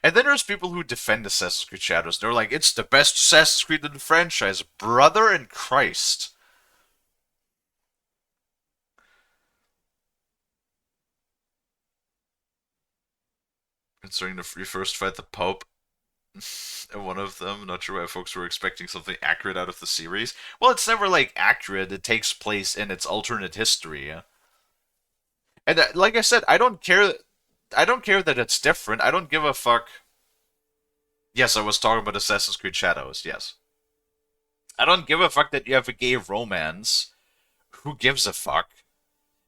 And then there's people who defend Assassin's Creed Shadows. They're like, it's the best Assassin's Creed in the franchise, brother in Christ. Considering you first fight the Pope in one of them, not sure why folks were expecting something accurate out of the series. Well, it's never like accurate. It takes place in its alternate history. And like I said, I don't care. I don't care that it's different. I don't give a fuck. Yes, I was talking about Assassin's Creed Shadows. Yes. I don't give a fuck that you have a gay romance. Who gives a fuck?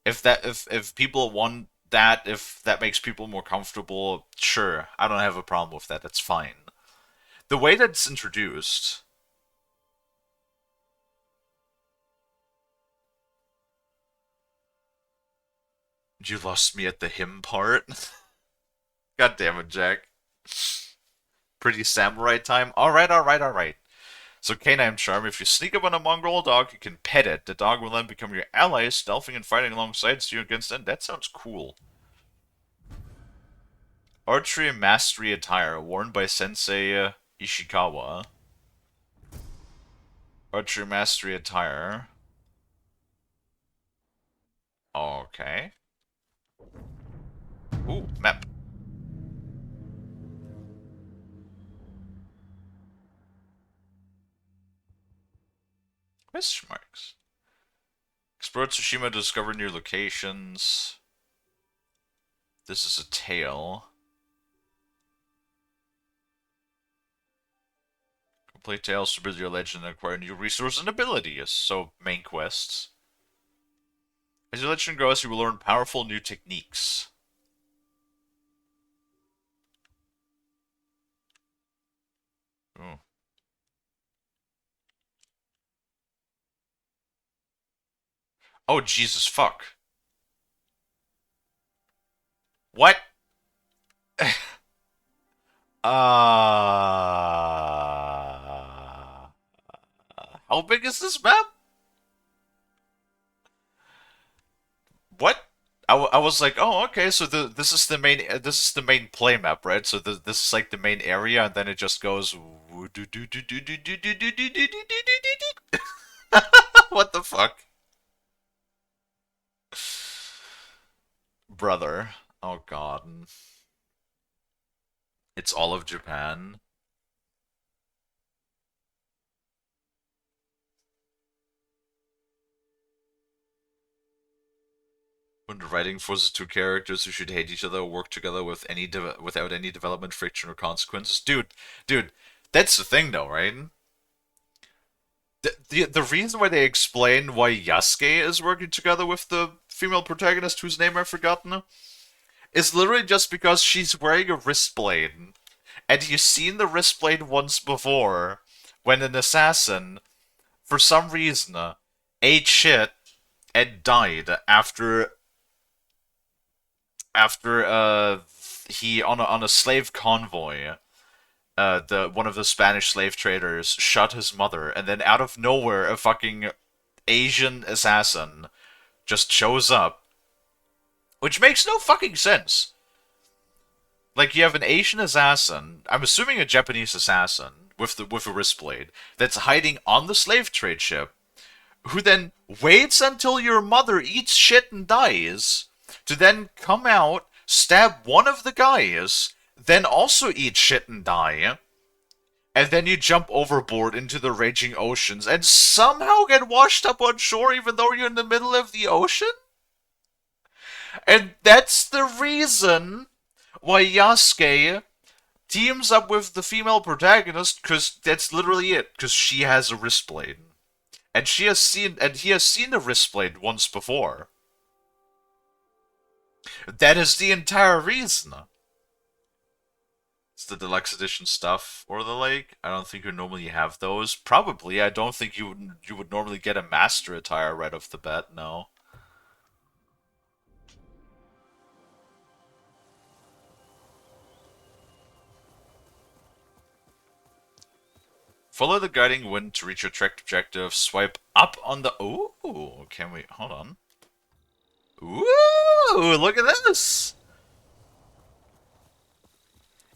If people want that, if that makes people more comfortable, sure. I don't have a problem with that. That's fine. The way that it's introduced. You lost me at the hymn part. God damn it, Jack. Pretty samurai time. Alright. So Canine Charm, if you sneak up on a mongrel dog, you can pet it. The dog will then become your ally, stealthing and fighting alongside you against them. That sounds cool. Archery Mastery Attire, worn by Sensei Ishikawa. Archery Mastery Attire. Okay. Ooh, map. Question marks. Explore Tsushima to discover new locations. This is a tale. Complete tales to build your legend and acquire new resources and abilities. So, main quests. As your legend grows, you will learn powerful new techniques. Ooh. Oh, Jesus, fuck. What? How big is this map? What? I was like, oh, okay, so this is the main play map, right? So this is like the main area, and then it just goes. What the fuck, brother? Oh god, it's all of Japan. When writing forces two characters who should hate each other or work together with without any development, friction, or consequences. Dude, that's the thing though, right? The reason why they explain why Yasuke is working together with the female protagonist, whose name I've forgotten, is literally just because she's wearing a wrist blade. And you've seen the wrist blade once before, when an assassin, for some reason, ate shit and died after he on a slave convoy, one of the Spanish slave traders shot his mother, and then out of nowhere a fucking Asian assassin just shows up, which makes no fucking sense. Like, you have an Asian assassin, I'm assuming a Japanese assassin with a wrist blade, that's hiding on the slave trade ship, who then waits until your mother eats shit and dies, to then come out, stab one of the guys, then also eat shit and die, and then you jump overboard into the raging oceans and somehow get washed up on shore even though you're in the middle of the ocean? And that's the reason why Yasuke teams up with the female protagonist because that's literally it. Because she has a wrist blade, and he has seen a wrist blade once before. That is the entire reason. It's the deluxe edition stuff or the like. I don't think you normally have those. Probably, I don't think you would normally get a master attire right off the bat. No. Follow the guiding wind to reach your tracked objective. Swipe up on the... Ooh, can we... Hold on. Ooh, look at this!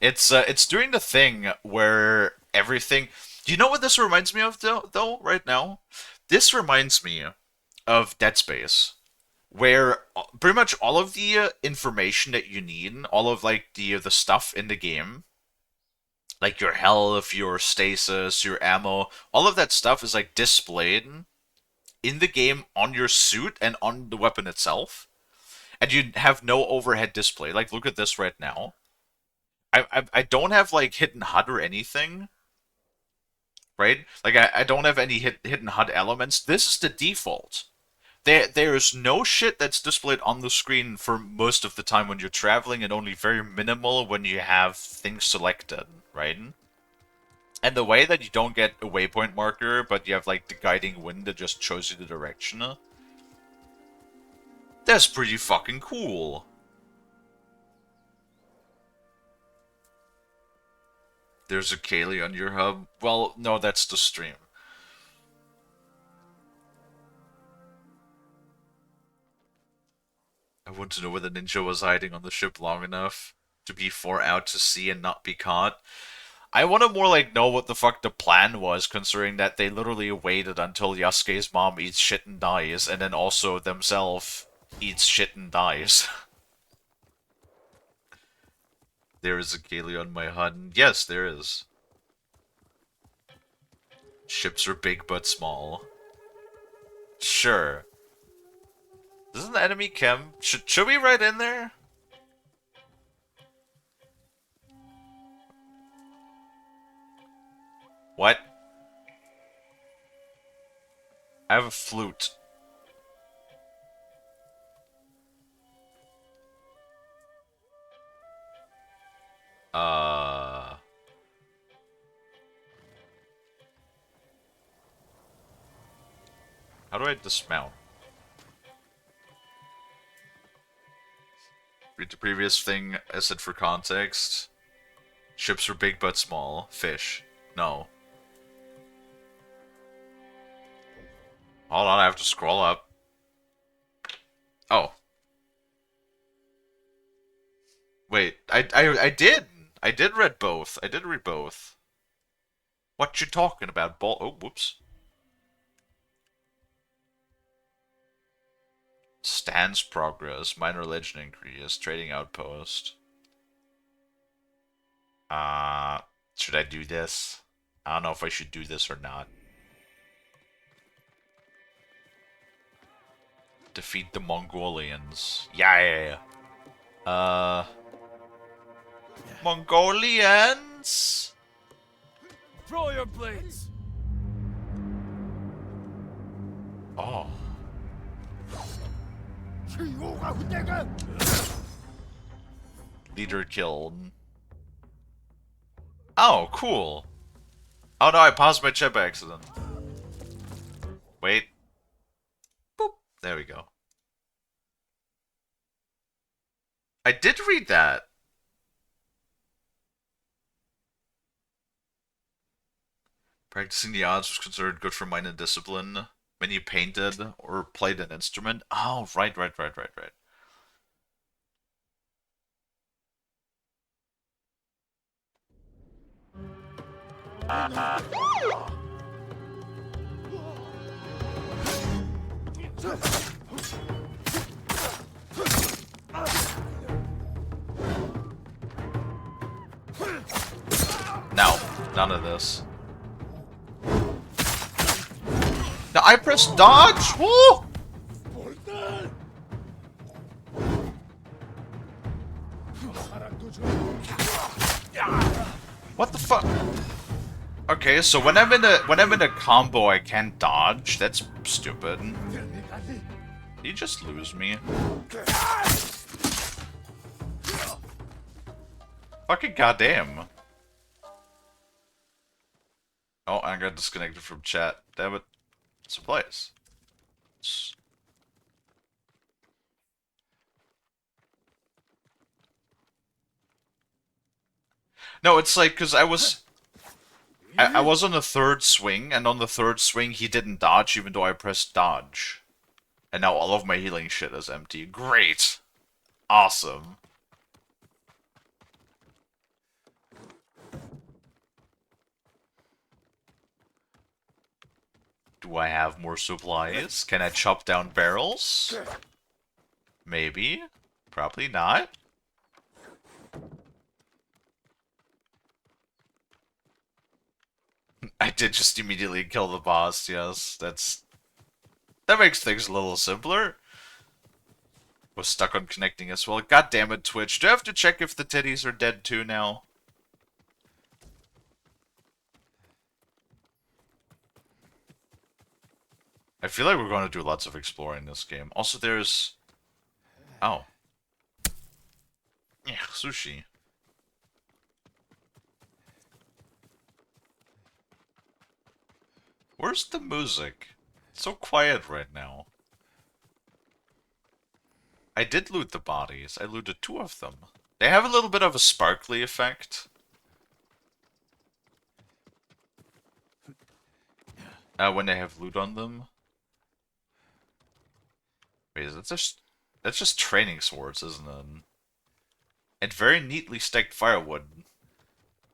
It's doing the thing where everything... Do you know what this reminds me of, though, right now? This reminds me of Dead Space, where pretty much all of the information that you need, all of, like, the stuff in the game, like your health, your stasis, your ammo, all of that stuff is like displayed in the game on your suit and on the weapon itself. And you have no overhead display. Like, look at this right now. I don't have like hidden HUD or anything. Right? Like I don't have any hidden HUD elements. This is the default. There's no shit that's displayed on the screen for most of the time when you're traveling, and only very minimal when you have things selected, right? And the way that you don't get a waypoint marker, but you have like the guiding wind that just shows you the direction, that's pretty fucking cool. There's a Kalie on your hub. Well, no, that's the stream. I want to know where the ninja was hiding on the ship long enough to be far out to sea and not be caught. I want to more like know what the fuck the plan was, considering that they literally waited until Yasuke's mom eats shit and dies, and then also themselves eats shit and dies. There is a Kalie on my HUD. Yes, there is. Ships are big but small. Sure. Isn't the enemy chem? Should we write in there? What? I have a flute. How do I dismount? Read the previous thing I said for context. Ships are big but small. Fish. No. Hold on, I have to scroll up. Oh. Wait, I did! I did read both. I did read both. What you talking about, oh, whoops. Stance progress, minor legend increase, trading outpost. Should I do this? I don't know if I should do this or not. Defeat the Mongolians. Yeah. Mongolians? Throw your blades! Oh. Leader killed. Oh, cool. Oh no, I paused my chip by accident. Wait. Boop. There we go. I did read that. Practicing the odds was considered good for mind and discipline when you painted or played an instrument. Oh, right. No, none of this. Now I pressed dodge! Woo! What the fuck? Okay, so when I'm in a combo, I can't dodge. That's stupid. You just lose me. Fucking goddamn. Oh, I got disconnected from chat. Damn it. Supplies. No, it's like, because I was on the third swing, and on the third swing he didn't dodge even though I pressed dodge. And now all of my healing shit is empty. Great. Awesome. Do I have more supplies? Can I chop down barrels? Maybe. Probably not. I did just immediately kill the boss, yes. That makes things a little simpler. Was stuck on connecting as well. God damn it, Twitch. Do I have to check if the titties are dead too now? I feel like we're going to do lots of exploring this game. Also, there's... Oh. Yeah, sushi. Where's the music? It's so quiet right now. I did loot the bodies. I looted 2 of them. They have a little bit of a sparkly effect. When they have loot on them. Wait, is that just... That's just training swords, isn't it? And very neatly stacked firewood.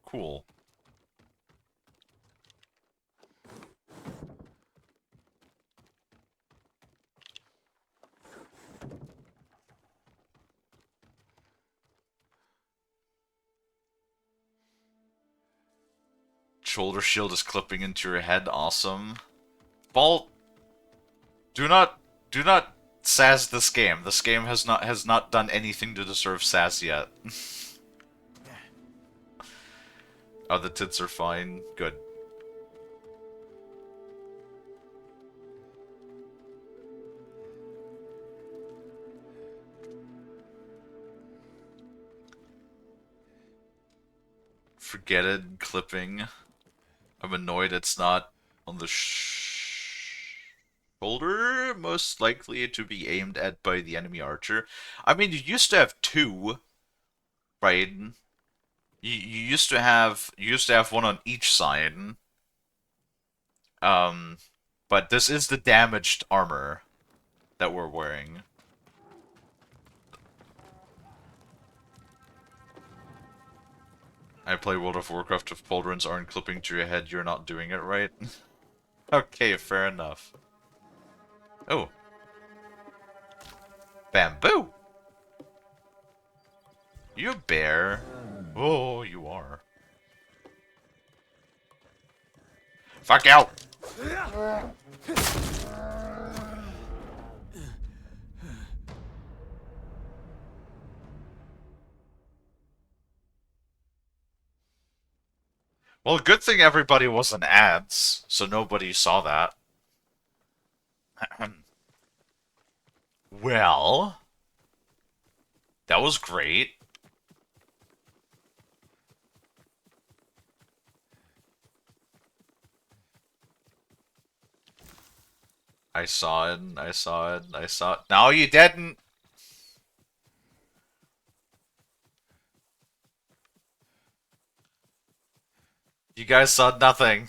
Cool. Shoulder shield is clipping into your head. Awesome. Ball. Do not sass this game. This game has not done anything to deserve sass yet. Oh, the tits are fine. Good. Forget it. Clipping. I'm annoyed it's not on the shoulder, most likely to be aimed at by the enemy archer. I mean, you used to have 2, right? You used to have one on each side. But this is the damaged armor that we're wearing. I play World of Warcraft. If pauldrons aren't clipping to your head, you're not doing it right. Okay, fair enough. Oh. Bamboo! You a bear? Oh, you are. Fuck out! Well, good thing everybody wasn't ads, so nobody saw that. Well, that was great. I saw it, I saw it, I saw it. No, you didn't! You guys saw nothing.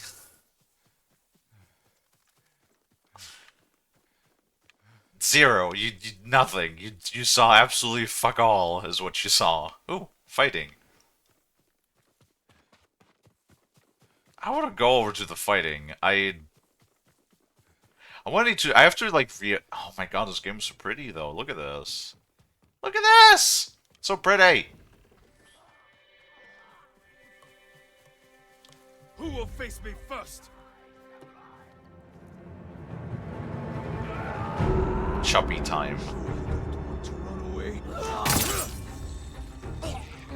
Zero. You nothing. You saw absolutely fuck all is what you saw. Ooh, fighting. I want to go over to the fighting. I want to. I have to like Oh my god, this game is so pretty though. Look at this. Look at this. So pretty. Who will face me first? Choppy time. To run away.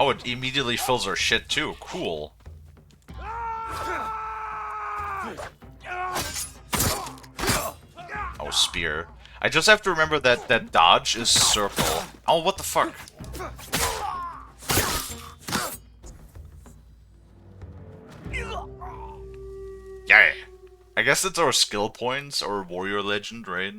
Oh, it immediately fills our shit too. Cool. Oh, spear. I just have to remember that that dodge is circle. Oh, what the fuck? Yeah. I guess it's our skill points or warrior legend, right?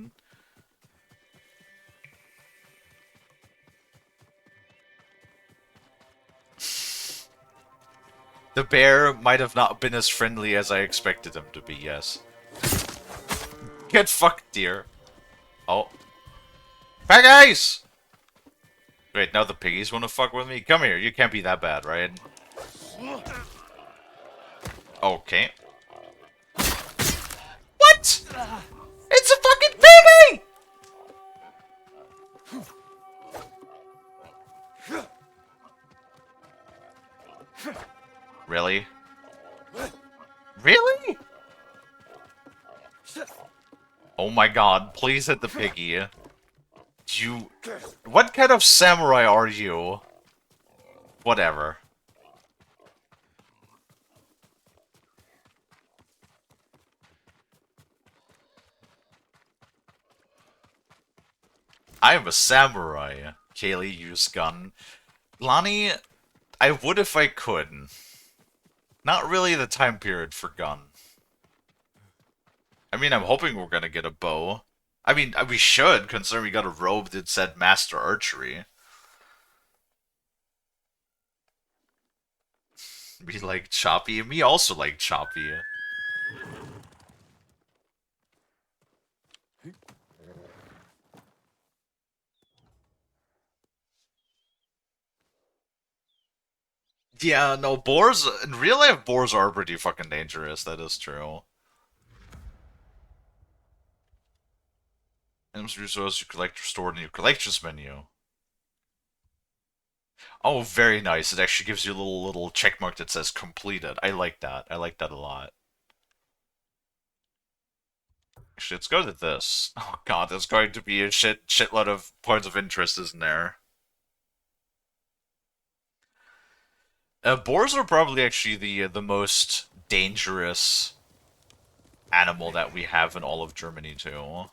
The bear might have not been as friendly as I expected him to be, yes. Get fucked, dear. Oh. Piggies! Wait, now the piggies want to fuck with me? Come here, you can't be that bad, right? Okay. What? It's a fucking piggy! Really? Really? Oh my god, please hit the piggy. You... What kind of samurai are you? Whatever. I am a samurai. Kalie, use gun. Lonnie, I would if I could. Not really the time period for gun. I mean, I'm hoping we're gonna get a bow. I mean, we should, considering we got a robe that said Master Archery. We like Choppy, and me also like Choppy. Yeah, no, boars, in real life, boars are pretty fucking dangerous, that is true. Items resources you collect are stored in your collections menu. Oh, very nice. It actually gives you a little check mark that says completed. I like that. I like that a lot. Actually, let's go to this. Oh god, there's going to be a shitload of points of interest, isn't there? Boars are probably actually the most dangerous animal that we have in all of Germany too.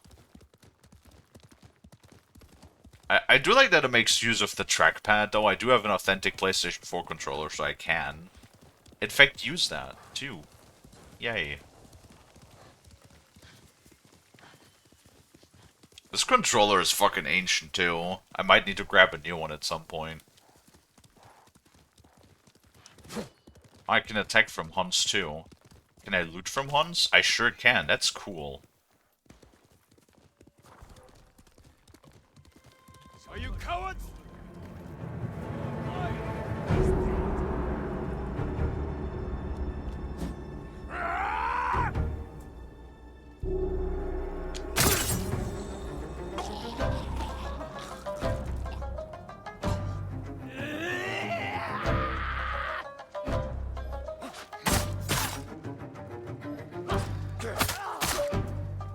I do like that it makes use of the trackpad, though. I do have an authentic PlayStation 4 controller, so I can, in fact, use that, too. Yay. This controller is fucking ancient, too. I might need to grab a new one at some point. I can attack from Huns, too. Can I loot from Huns? I sure can. That's cool. Are you cowards?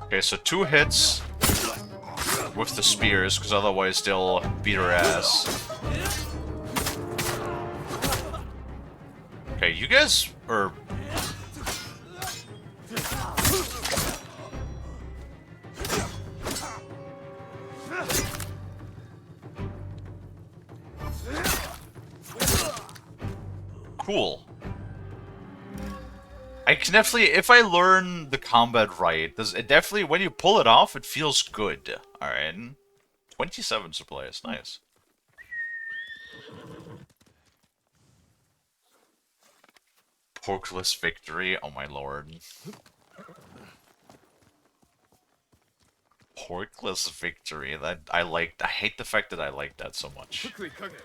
Okay, so 2 hits with the spears, because otherwise they'll beat her ass. Okay, you guys are... Cool. I can definitely, if I learn the combat right, it definitely, when you pull it off, it feels good. Alright. 27 supplies, nice. Porkless victory, oh my lord. Porkless victory, that, I hate the fact that I like that so much. Quickly, cook it.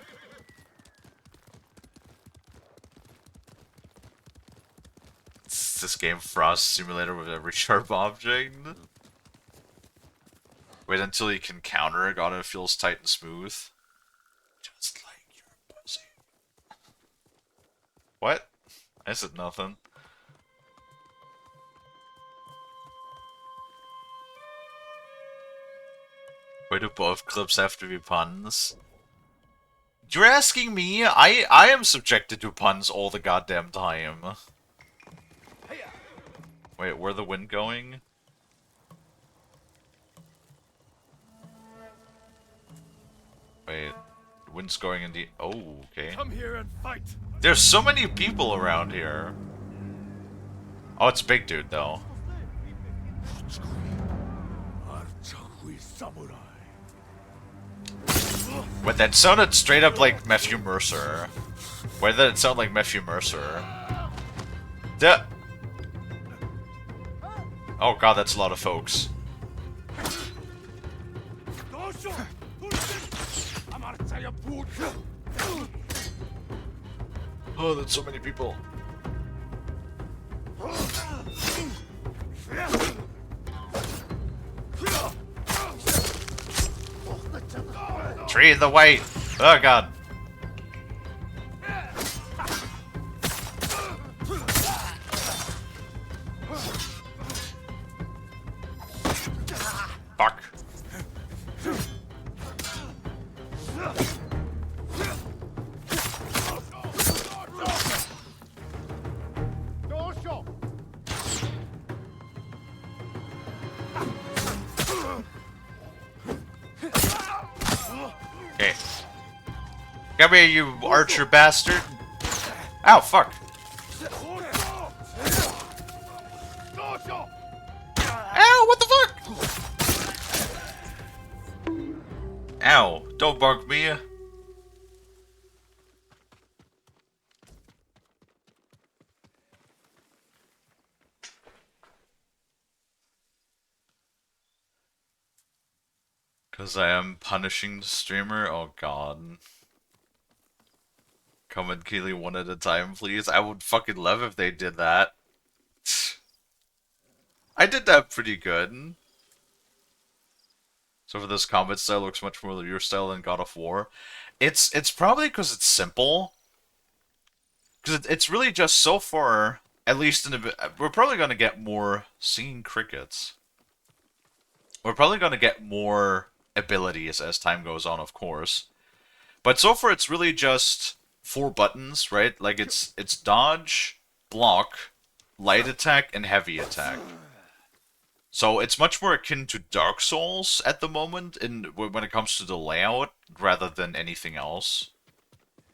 It's this game Frost Simulator with every sharp object. Wait until you can counter it, God, it feels tight and smooth. Just like your pussy. What? I said nothing. Why do both clips have to be puns? You're asking me? I am subjected to puns all the goddamn time. Wait, where the wind going? Wait, the wind's going in the... Oh, okay. Come here and fight. There's so many people around here. Oh, it's a big dude, though. Wait, that sounded straight up like Matthew Mercer. Why did it sound like Matthew Mercer? Duh. Oh god, that's a lot of folks. Oh, that's so many people. Tree in the way! Oh god. Fuck. Okay. Come here, you archer bastard. Ow, fuck. Ow, what the fuck? Ow, don't bug me. Because I am punishing the streamer? Oh god. Come and Kalie one at a time, please. I would fucking love if they did that. I did that pretty good. So for this combat style looks much more like your style than God of War. It's probably because it's simple. Because it's really just so far, at least in a bit, we're probably going to get more singing crickets. We're probably going to get more abilities as time goes on, of course. But so far it's really just 4 buttons, right? Like it's dodge, block, light attack, and heavy attack. So it's much more akin to Dark Souls at the moment when it comes to the layout, rather than anything else.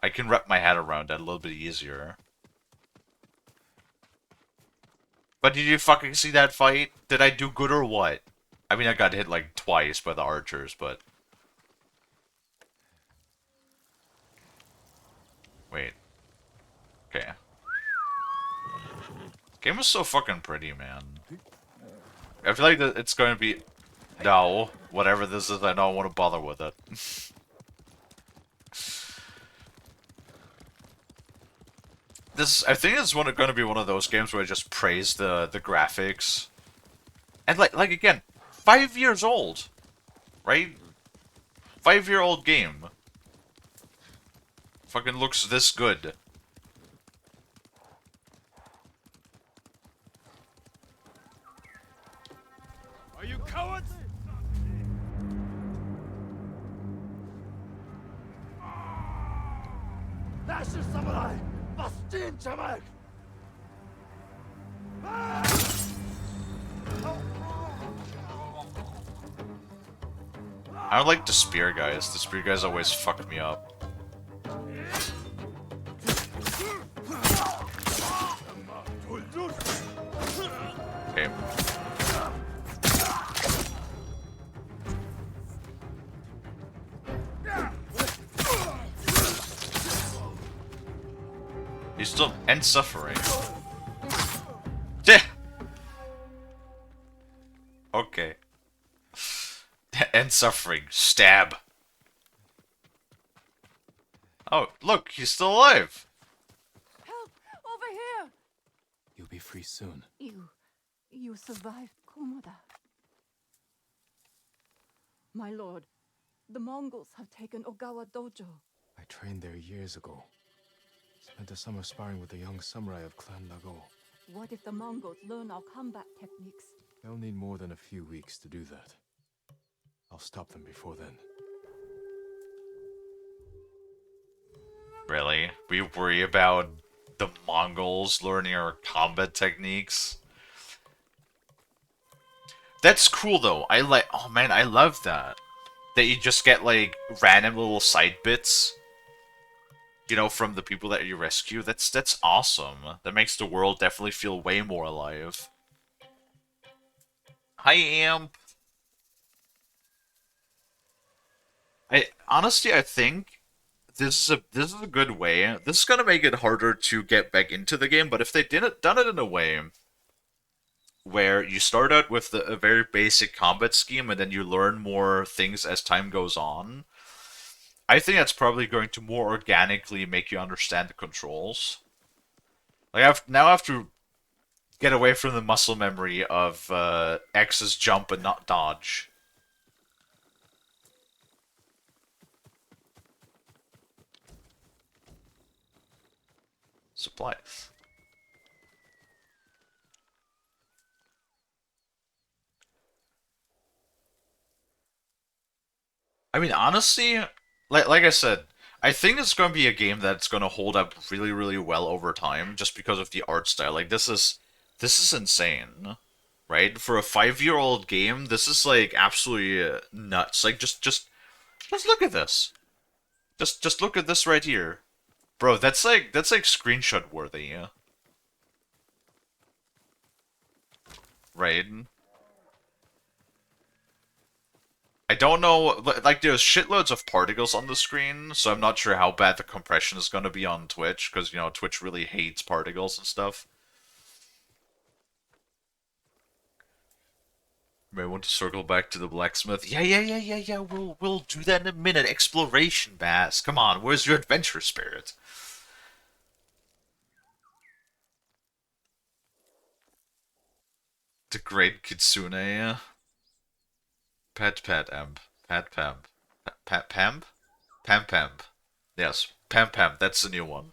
I can wrap my head around that a little bit easier. But did you fucking see that fight? Did I do good or what? I mean, I got hit like twice by the archers, but... Wait. Okay. Game was so fucking pretty, man. I feel like that it's going to be... No, whatever this is, I don't want to bother with it. I think it's going to be one of those games where I just praise the graphics. And like again, 5 years old, right? 5-year-old game. Fucking looks this good. Are you cowards? Nasze samurai! Bastin Jamak! I don't like the spear guys. The spear guys always fuck me up. Okay. You still end suffering. Okay. End suffering. Stab. Oh, look, he's still alive. Help! Over here! You'll be free soon. You survived Komoda. My lord, the Mongols have taken Ogawa Dojo. I trained there years ago. Spent a summer sparring with a young samurai of Clan Lago. What if the Mongols learn our combat techniques? They'll need more than a few weeks to do that. I'll stop them before then. Really? We worry about the Mongols learning our combat techniques? That's cool though. I like. Oh man, I love that. That you just get like random little side bits, you know, from the people that you rescue. That's awesome. That makes the world definitely feel way more alive. Hi, Amp. I honestly, I think this is a good way. This is gonna make it harder to get back into the game, but if they didn't done it in a way where you start out with a very basic combat scheme and then you learn more things as time goes on, I think that's probably going to more organically make you understand the controls. Like now I have to get away from the muscle memory of X is jump and not dodge. Supplies. I mean, honestly, like I said, I think it's going to be a game that's going to hold up really, really well over time, just because of the art style. Like this is insane, right? For a 5-year-old game, this is like absolutely nuts. Like just look at this. Just look at this right here, bro. That's like screenshot worthy, yeah? Right? I don't know, like there's shitloads of particles on the screen, so I'm not sure how bad the compression is going to be on Twitch, because, you know, Twitch really hates particles and stuff. May want to circle back to the blacksmith. Yeah. We'll do that in a minute. Exploration, Bass. Come on, where's your adventure spirit? The great Kitsune. Pet Emp. Pet Pamp. Pet Pamp? Pam. Yes, Pam. That's the new one.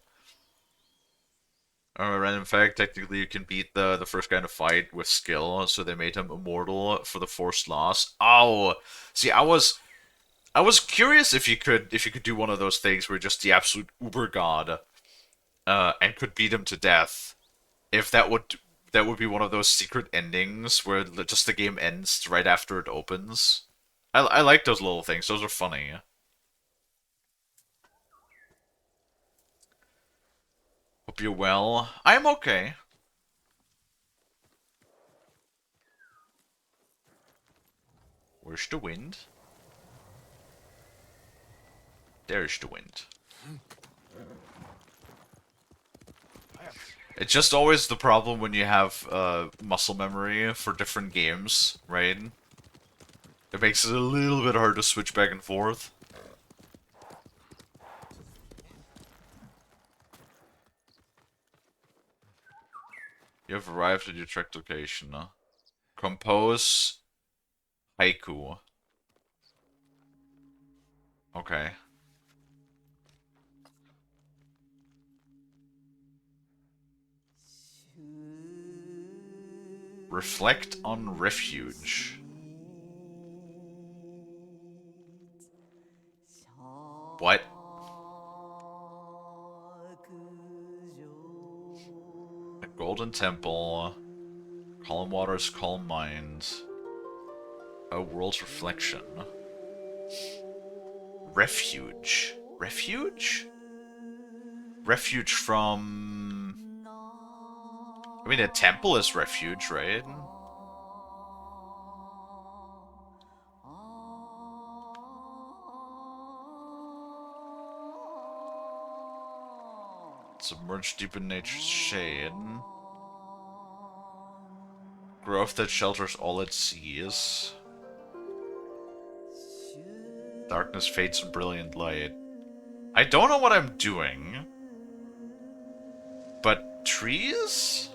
Random fact, technically you can beat the first guy in a fight with skill, so they made him immortal for the forced loss. Oh, see, I was curious if you could do one of those things where just the absolute uber god and could beat him to death. If that would be one of those secret endings where just the game ends right after it opens. I like those little things. Those are funny. Hope you're well. I'm okay. Where's the wind? There's the wind. It's just always the problem when you have muscle memory for different games, right? It makes it a little bit hard to switch back and forth. You have arrived at your track location. Compose haiku. Okay. Reflect on refuge. What? A golden temple. Calm waters, calm minds. A world's reflection. Refuge. Refuge? Refuge from... I mean, a temple is refuge, right? Submerged deep in nature's shade. Growth that shelters all it sees. Darkness fades in brilliant light. I don't know what I'm doing. But trees?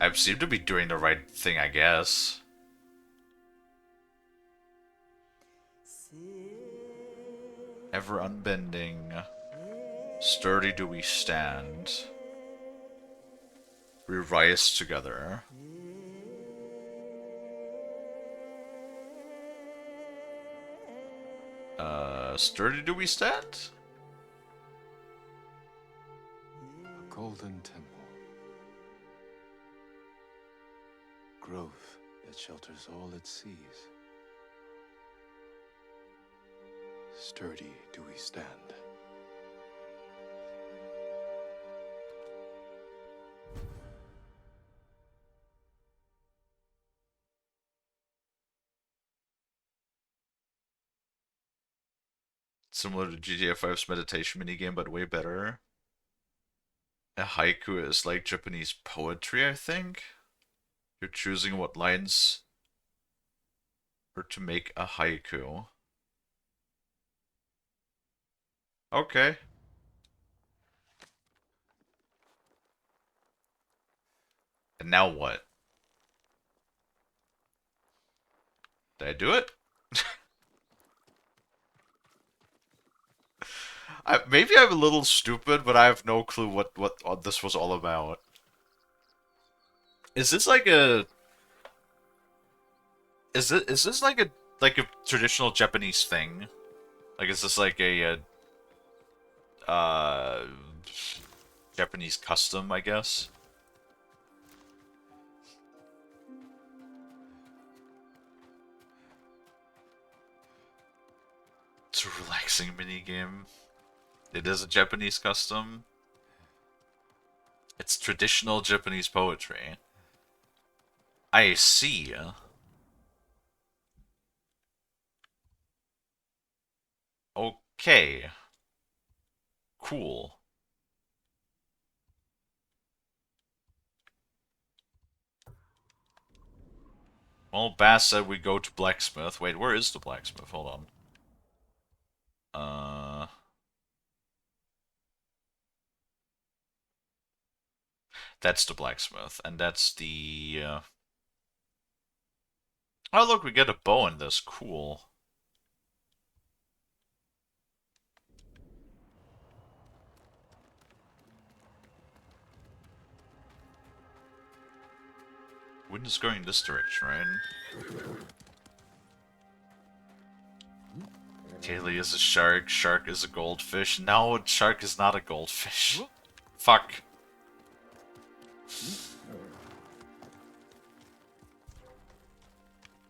I seem to be doing the right thing, I guess. Ever unbending. Sturdy do we stand. We rise together. Sturdy do we stand? A golden temple. Growth that shelters all it sees. Sturdy do we stand. Similar to GTA 5's meditation minigame, but way better. A haiku is like Japanese poetry, I think. You're choosing what lines are to make a haiku. Okay. And now what? Did I do it? Maybe I'm a little stupid, but I have no clue what this was all about. Is this like a... Is this like a traditional Japanese thing? Like, is this like a Japanese custom, I guess? It's a relaxing minigame. It is a Japanese custom. It's traditional Japanese poetry. I see. Okay. Cool. Well, Bass said we go to blacksmith. Wait, where is the blacksmith? Hold on. That's the blacksmith, and that's the, Oh, look, we get a bow in this. Cool. Wind is going this direction, right? Kalie is a shark. Shark is a goldfish. No, shark is not a goldfish. Fuck.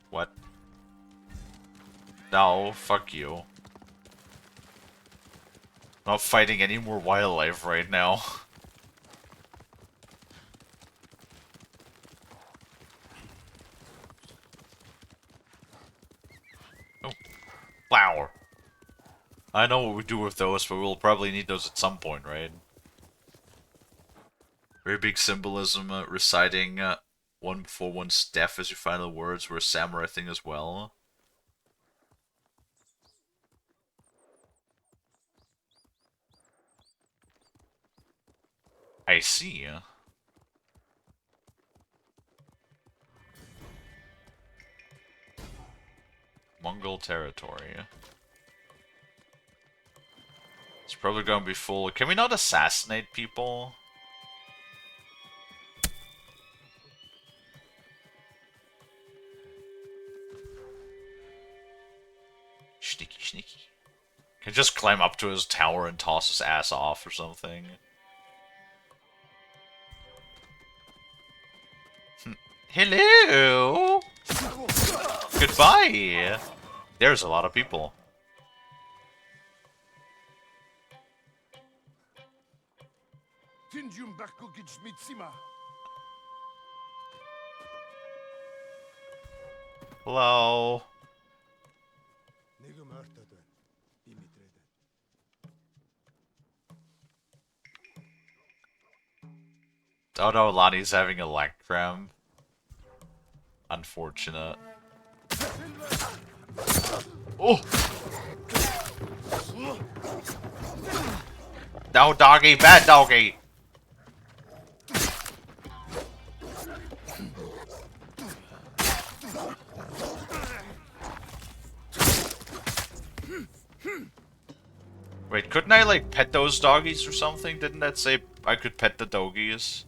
What? No, fuck you. I'm not fighting any more wildlife right now. Oh, flower. I know what we do with those, but we'll probably need those at some point, right? Very big symbolism, reciting one before one's death as your final words were a samurai thing as well. I see. Mongol territory. It's probably gonna be full. Can we not assassinate people? Sneaky, sneaky. Can just climb up to his tower and toss his ass off or something. Hello! Goodbye! There's a lot of people. Hello. Oh no, Lonnie's having a leg cramp. Unfortunate. Oh! No, doggy, bad doggy! Wait, couldn't I, like, pet those doggies or something? Didn't that say I could pet the doggies?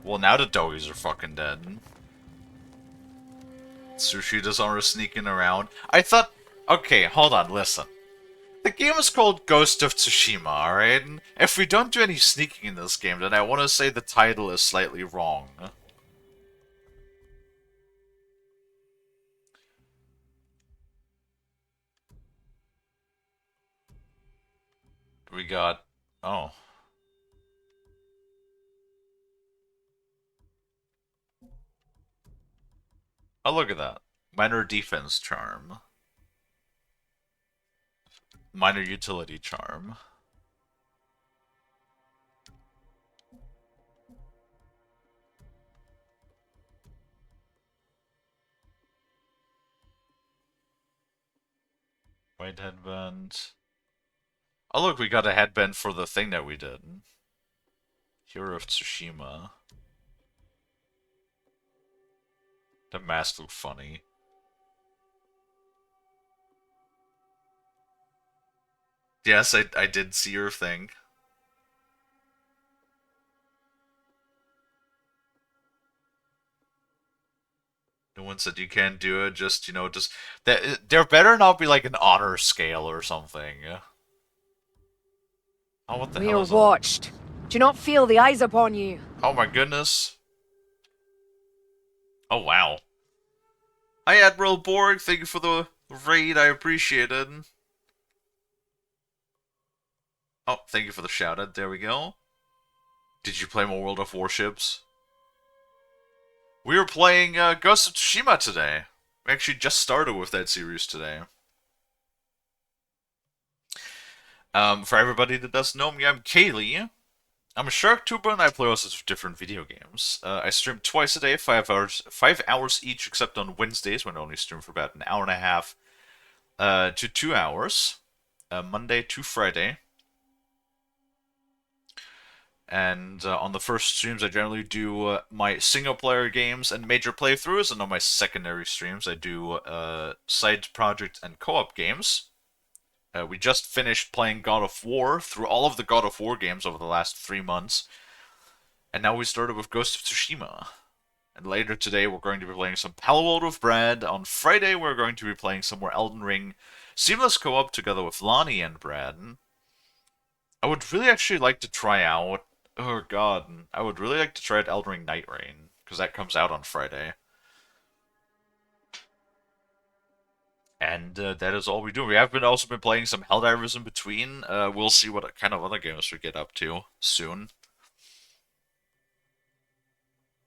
Well, now the doggies are fucking dead. Sushi Dishonor sneaking around. I thought... Okay, hold on, listen. The game is called Ghost of Tsushima, alright? If we don't do any sneaking in this game, then I want to say the title is slightly wrong. We got... Oh. Oh, look at that. Minor defense charm. Minor utility charm. White headband. Oh look, we got a headband for the thing that we did. Hero of Tsushima. The mask looked funny. Yes, I did see your thing. No one said you can't do it, just, you know, just... There better not be like an honor scale or something. Oh, what the We hell are is all... watched. Do you not feel the eyes upon you? Oh my goodness. Oh wow. Hi Admiral Borg, thank you for the raid, I appreciate it. Oh, thank you for the shout out, there we go. Did you play more World of Warships? We were playing Ghost of Tsushima today. We actually just started with that series today. For everybody that doesn't know me, I'm Kalie. I'm a shark tuber and I play all sorts of different video games. I stream twice a day, 5 hours each, except on Wednesdays when I only stream for about an hour and a half to 2 hours. Monday to Friday. And on the first streams, I generally do my single-player games and major playthroughs, and on my secondary streams, I do side project and co-op games. We just finished playing God of War through all of the God of War games over the last 3 months, and now we started with Ghost of Tsushima. And later today, we're going to be playing some Palworld with Brad. On Friday, we're going to be playing some more Elden Ring seamless co-op together with Lonnie and Brad. I would really actually like to try out... Oh god, I would really like to try out Elden Ring Night Rain, because that comes out on Friday. And that is all we do. We have also been playing some Helldivers in between. We'll see what kind of other games we get up to soon.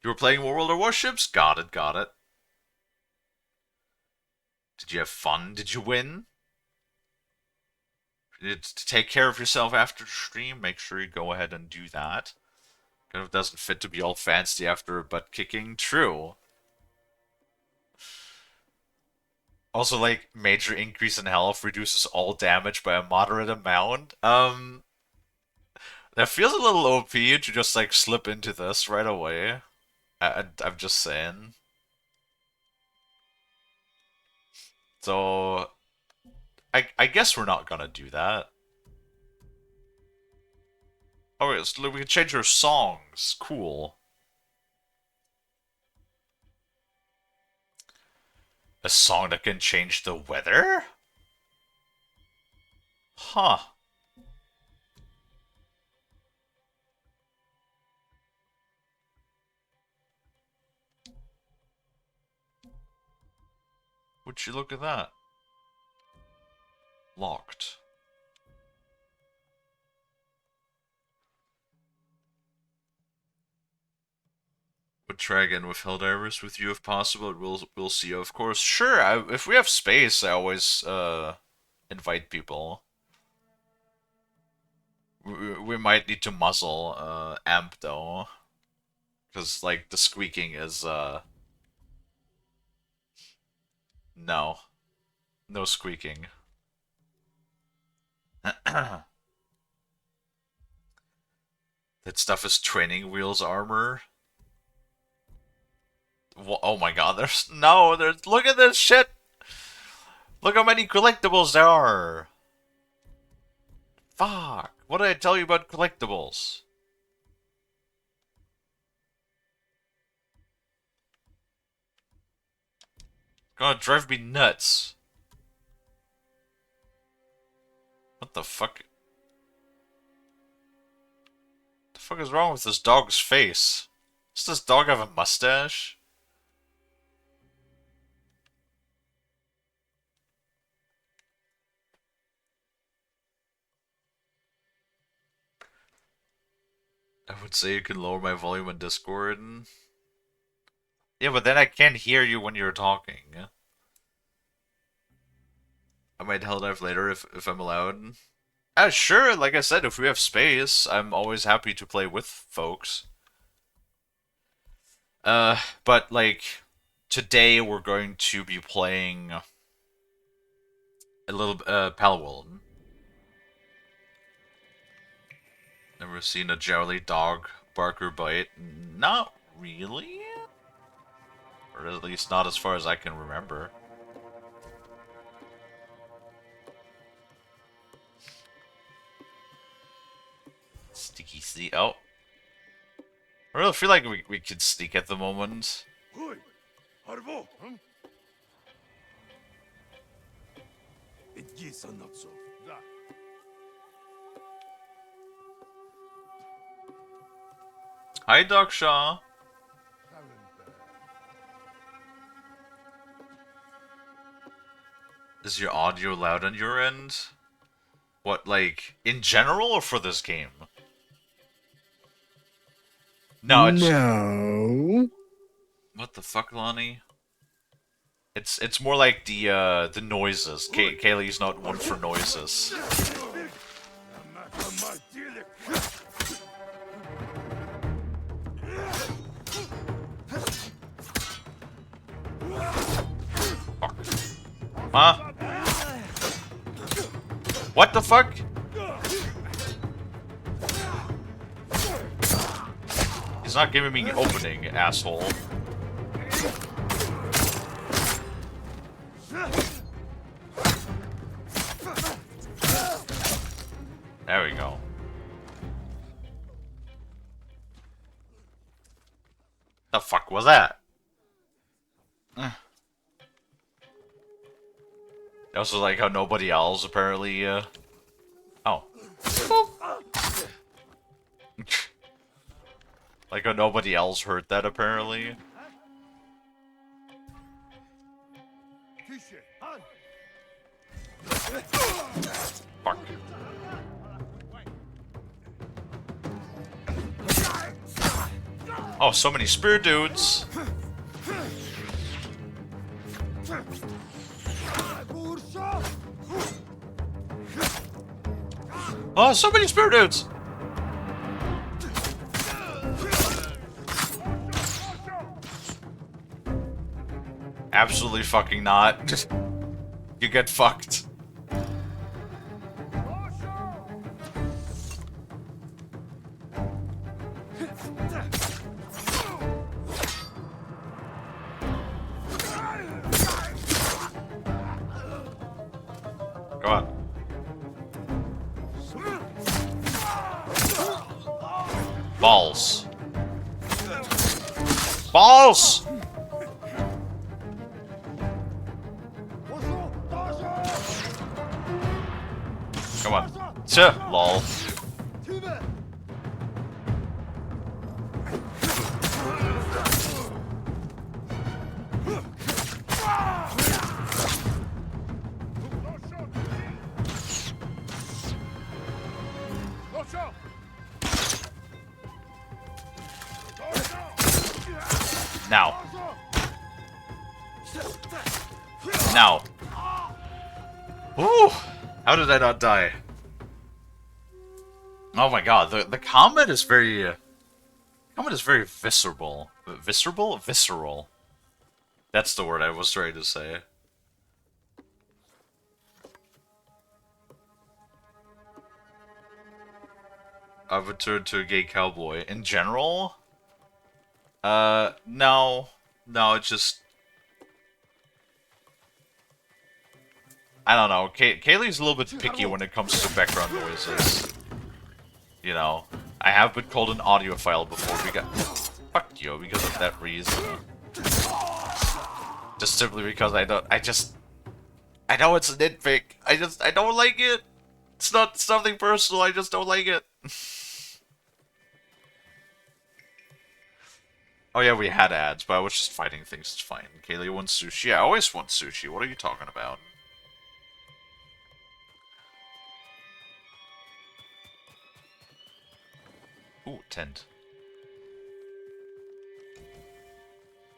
You were playing World of Warships? Got it, got it. Did you have fun? Did you win? To take care of yourself after the stream, make sure you go ahead and do that. Kind of doesn't fit to be all fancy after a butt kicking. True. Also, like, major increase in health reduces all damage by a moderate amount. That feels a little OP to just, like, slip into this right away. I'm just saying. So, I guess we're not gonna do that. Oh, wait, so we can change our songs. Cool. A song that can change the weather? Huh. Would you look at that? Locked. Would try again with Helldivers with you if possible. We'll see, of course. Sure, if we have space, I always invite people. We might need to muzzle Amp though, because like the squeaking is no squeaking. That stuff is training wheels armor. Oh my god, there's look at this shit! Look how many collectibles there are! Fuck, what did I tell you about collectibles? Gonna drive me nuts. What the fuck? What the fuck is wrong with this dog's face? Does this dog have a mustache? I would say you can lower my volume in Discord. Yeah, but then I can't hear you when you're talking. I might hell dive later if I'm allowed. Sure, like I said, if we have space, I'm always happy to play with folks. But like, today we're going to be playing a little, Palworld. Never seen a jowly dog bark or bite? Not really. Or at least not as far as I can remember. Sticky sneak. Oh. I really feel like we could sneak at the moment. Hi, Doc Shaw. Is your audio loud on your end? What, like, in general or for this game? No, it's... No. What the fuck, Lonnie? It's more like the noises. Kalie's not one for noises. Fuck. Huh? What the fuck? He's not giving me an opening, asshole. There we go. The fuck was that? I also like how nobody else apparently, Oh. Like how nobody else heard that, apparently. Fuck. Oh, so many spear dudes. Oh, so many spear dudes. Absolutely fucking not. You get fucked. Go on. Balls. Balls! Come on. Lol. Now. Now. Ooh! How did I not die? Oh my god, the combat is very... combat is very visceral. Visceral? Visceral. That's the word I was trying to say. I would turn to a gay cowboy. In general? No. No, it's just... I don't know. Kalie's a little bit picky when it comes to background noises. You know, I have been called an audiophile before we got... Fuck you, because of that reason. Just simply because I know it's a nitpick. I don't like it. It's not something personal, I just don't like it. Oh yeah, we had ads, but I was just fighting things, it's fine. Kalie wants sushi. Yeah, I always want sushi. What are you talking about? Ooh, tent.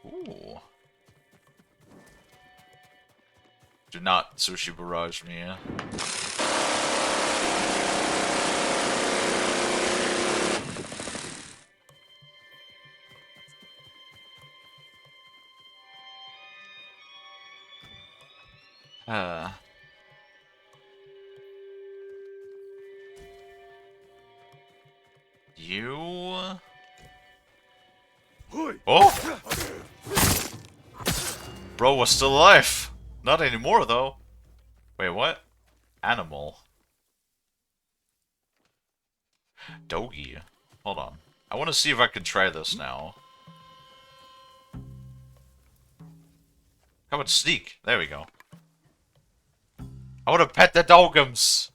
Ooh. Do not sushi barrage me. Uh. You... Oh! Bro was still alive! Not anymore, though. Wait, what? Animal. Dogi. Hold on. I want to see if I can try this now. How about sneak? There we go. I want to pet the dogums!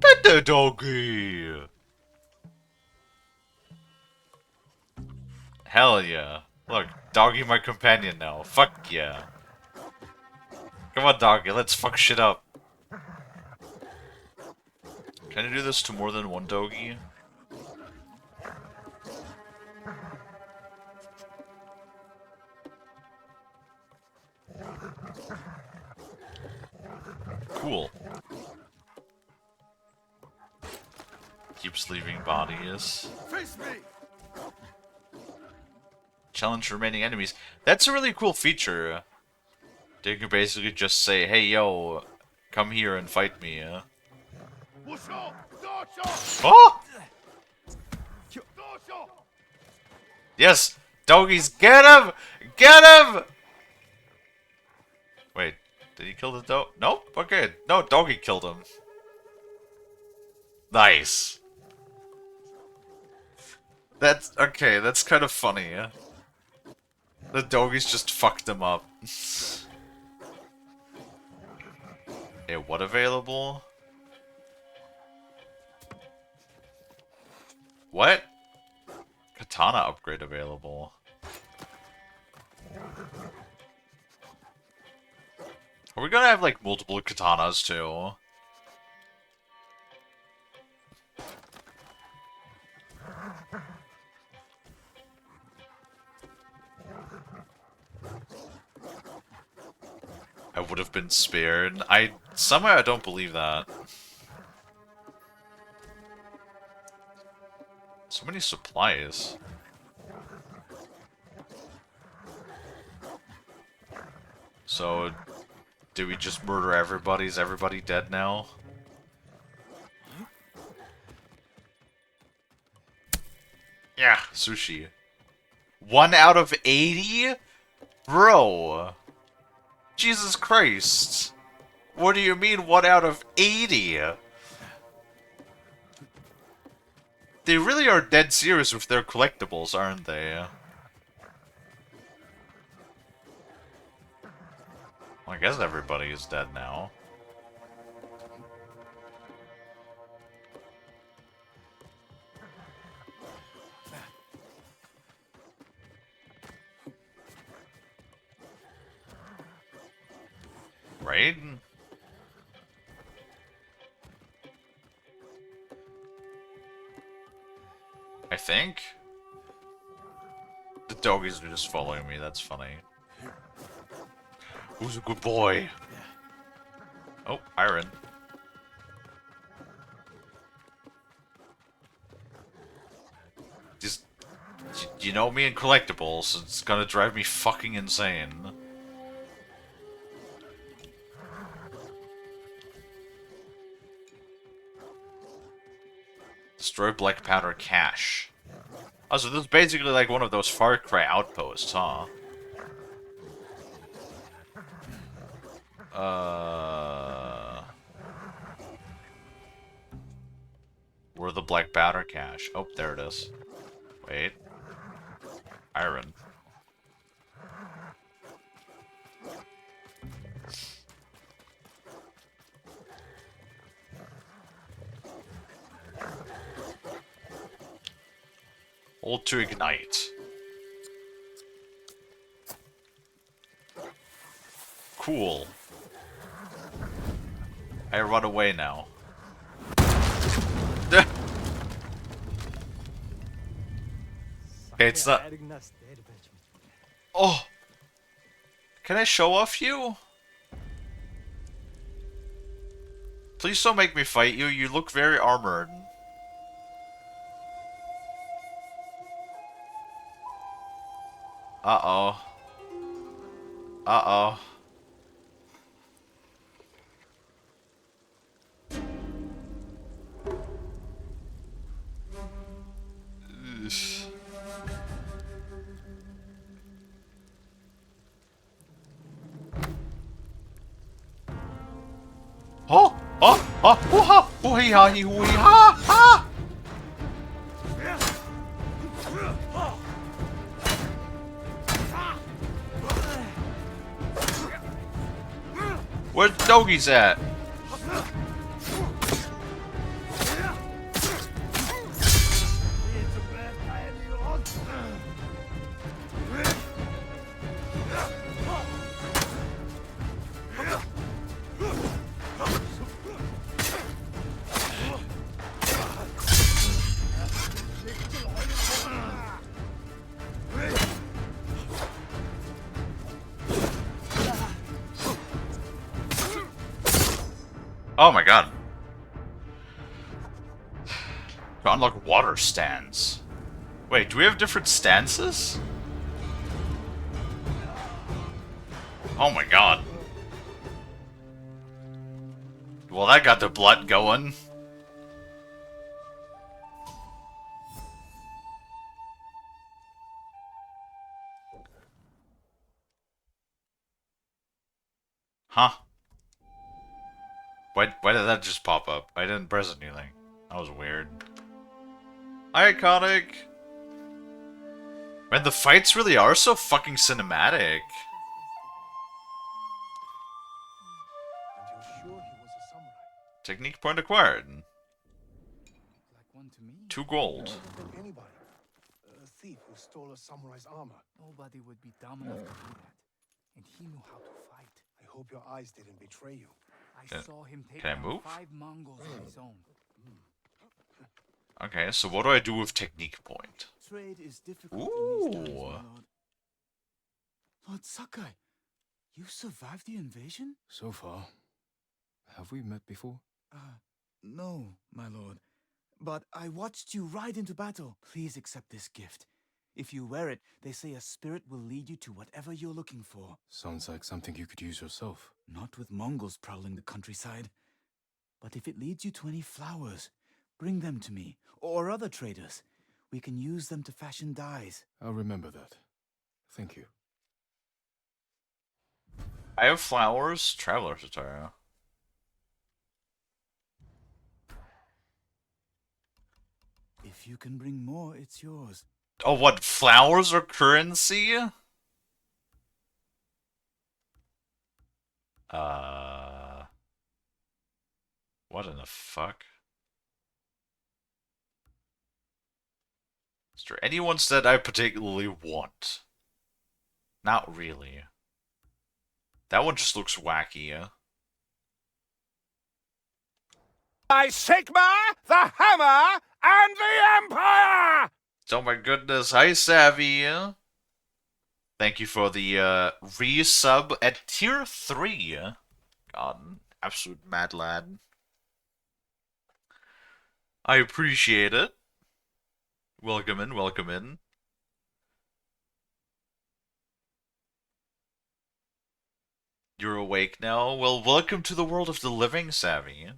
Pet the doggy! Hell yeah. Look, doggy my companion now. Fuck yeah. Come on, doggy, let's fuck shit up. Can I do this to more than one doggy? Cool. Keeps leaving bodies. Face me! Challenge remaining enemies. That's a really cool feature. They can basically just say, hey yo, come here and fight me. Oh! Yes! Doggies, get him! Get him! Wait, did he kill the dog? Nope, okay. No, doggy killed him. Nice. That's, okay, that's kind of funny. The doggies just fucked him up. Hey, what available? What? Katana upgrade available. Are we gonna have, like, multiple katanas, too? I would have been spared. Somehow I don't believe that. So many supplies. So, do we just murder everybody? Is everybody dead now? Yeah, sushi. 1 out of 80? Bro! Jesus Christ! What do you mean 1 out of 80? They really are dead serious with their collectibles, aren't they? Well, I guess everybody is dead now. Right? I think? The doggies are just following me, that's funny. Who's a good boy? Oh, iron. Just, you know me and collectibles, it's gonna drive me fucking insane. Destroy black powder cache. Oh, so this is basically like one of those Far Cry outposts, huh? Or the black powder cache. Oh, there it is. Wait. Iron. Hold to ignite. Cool. I run away now. It's not... Oh! Can I show off you? Please don't make me fight you. You look very armored. Uh-oh. Uh-oh. Oh! Oh! Oh! Hoo-ha! Hoo-hee-ha! Hoo-hee-ha! Ha! Where's Doggies at? Oh my god. To unlock water stands. Wait, do we have different stances? Oh my god. Well, that got the blood going. Huh? Why did that just pop up? I didn't press anything. That was weird. Iconic! Man, the fights really are so fucking cinematic. And you're sure he was a samurai? Technique point acquired. Like one to me? 2 gold. Than anybody. A thief who stole a samurai's armor. Nobody would be dumb enough to do that. And he knew how to fight. I hope your eyes didn't betray you. I saw him take Can I down move? 5 Mongols on his own. Okay, so what do I do with technique point? Trade is difficult in these times, my Ooh. lord. Lord Sakai, you survived the invasion? So far. Have we met before? No, my lord. But I watched you ride into battle. Please accept this gift. If you wear it, they say a spirit will lead you to whatever you're looking for. Sounds like something you could use yourself. Not with Mongols prowling the countryside. But if it leads you to any flowers, bring them to me, or other traders. We can use them to fashion dyes. I'll remember that. Thank you. I have flowers, traveler's attire. If you can bring more, it's yours. Oh, what? Flowers are currency? What in the fuck? Is there any ones that I particularly want? Not really. That one just looks wacky. By Sigma, the Hammer, and the Empire! Oh my goodness, hi Savvy! Thank you for the resub at tier 3. God, absolute mad lad. I appreciate it. Welcome in, welcome in. You're awake now? Well, welcome to the world of the living, Savvy.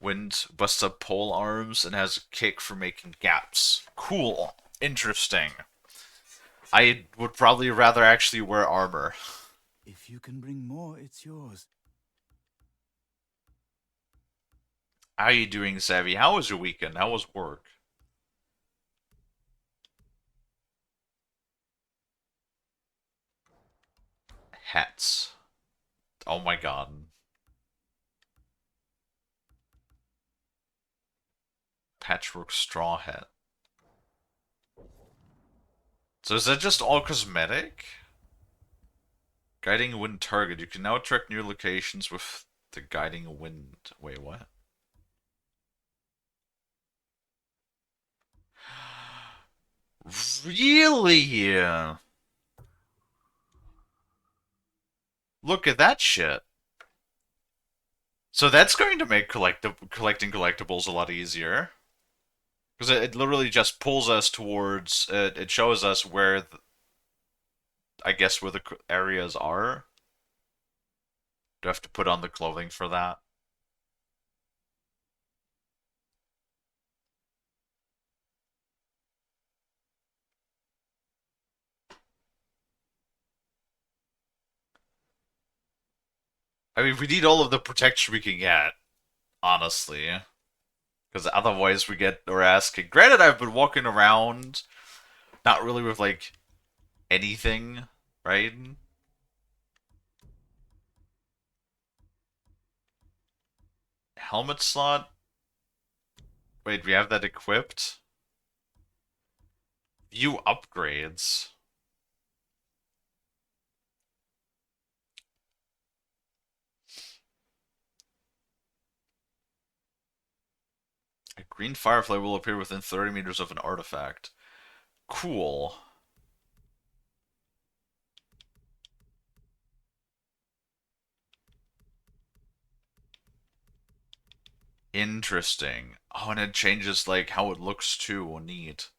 Wind busts up pole arms and has a kick for making gaps. Cool. Interesting. I would probably rather actually wear armor. If you can bring more, it's yours. How you doing, Savvy? How was your weekend? How was work? Hats. Oh my god. Patchwork straw hat. So is that just all cosmetic? Guiding wind target. You can now track new locations with the guiding wind. Wait, what? Really? Look at that shit. So that's going to make collecting collectibles a lot easier. Because it literally just pulls us towards, it shows us where, I guess, where the areas are. Do I have to put on the clothing for that? I mean, we need all of the protection we can get, honestly. Because otherwise we get our ass kicked. Granted, I've been walking around, not really with, like, anything, right? Helmet slot? Wait, we have that equipped? View upgrades. A green firefly will appear within 30 meters of an artifact. Cool. Interesting. Oh, and it changes, like, how it looks, too. Neat.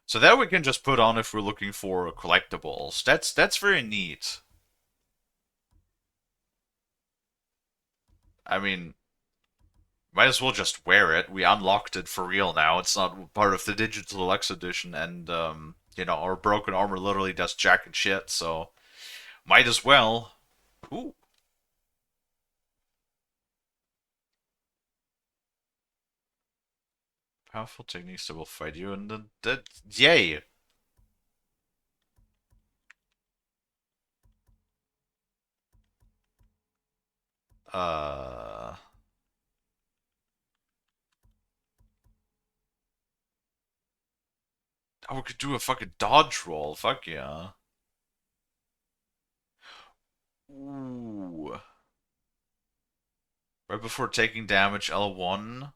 So that we can just put on if we're looking for collectibles. That's very neat. I mean, might as well just wear it. We unlocked it for real now. It's not part of the Digital Deluxe Edition, and, you know, our broken armor literally does jack and shit, so might as well. Ooh. Powerful techniques that will fight you, and that yay! Uh... Oh, we could do a fucking dodge roll. Fuck yeah. Ooh. Right before taking damage, L1.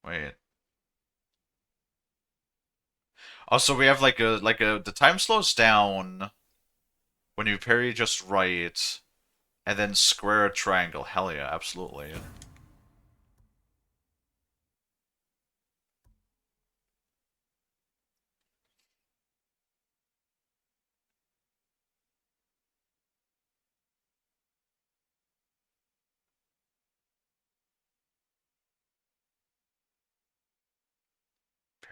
Wait. Also, we have the time slows down when you parry just right, and then square a triangle. Hell yeah, absolutely.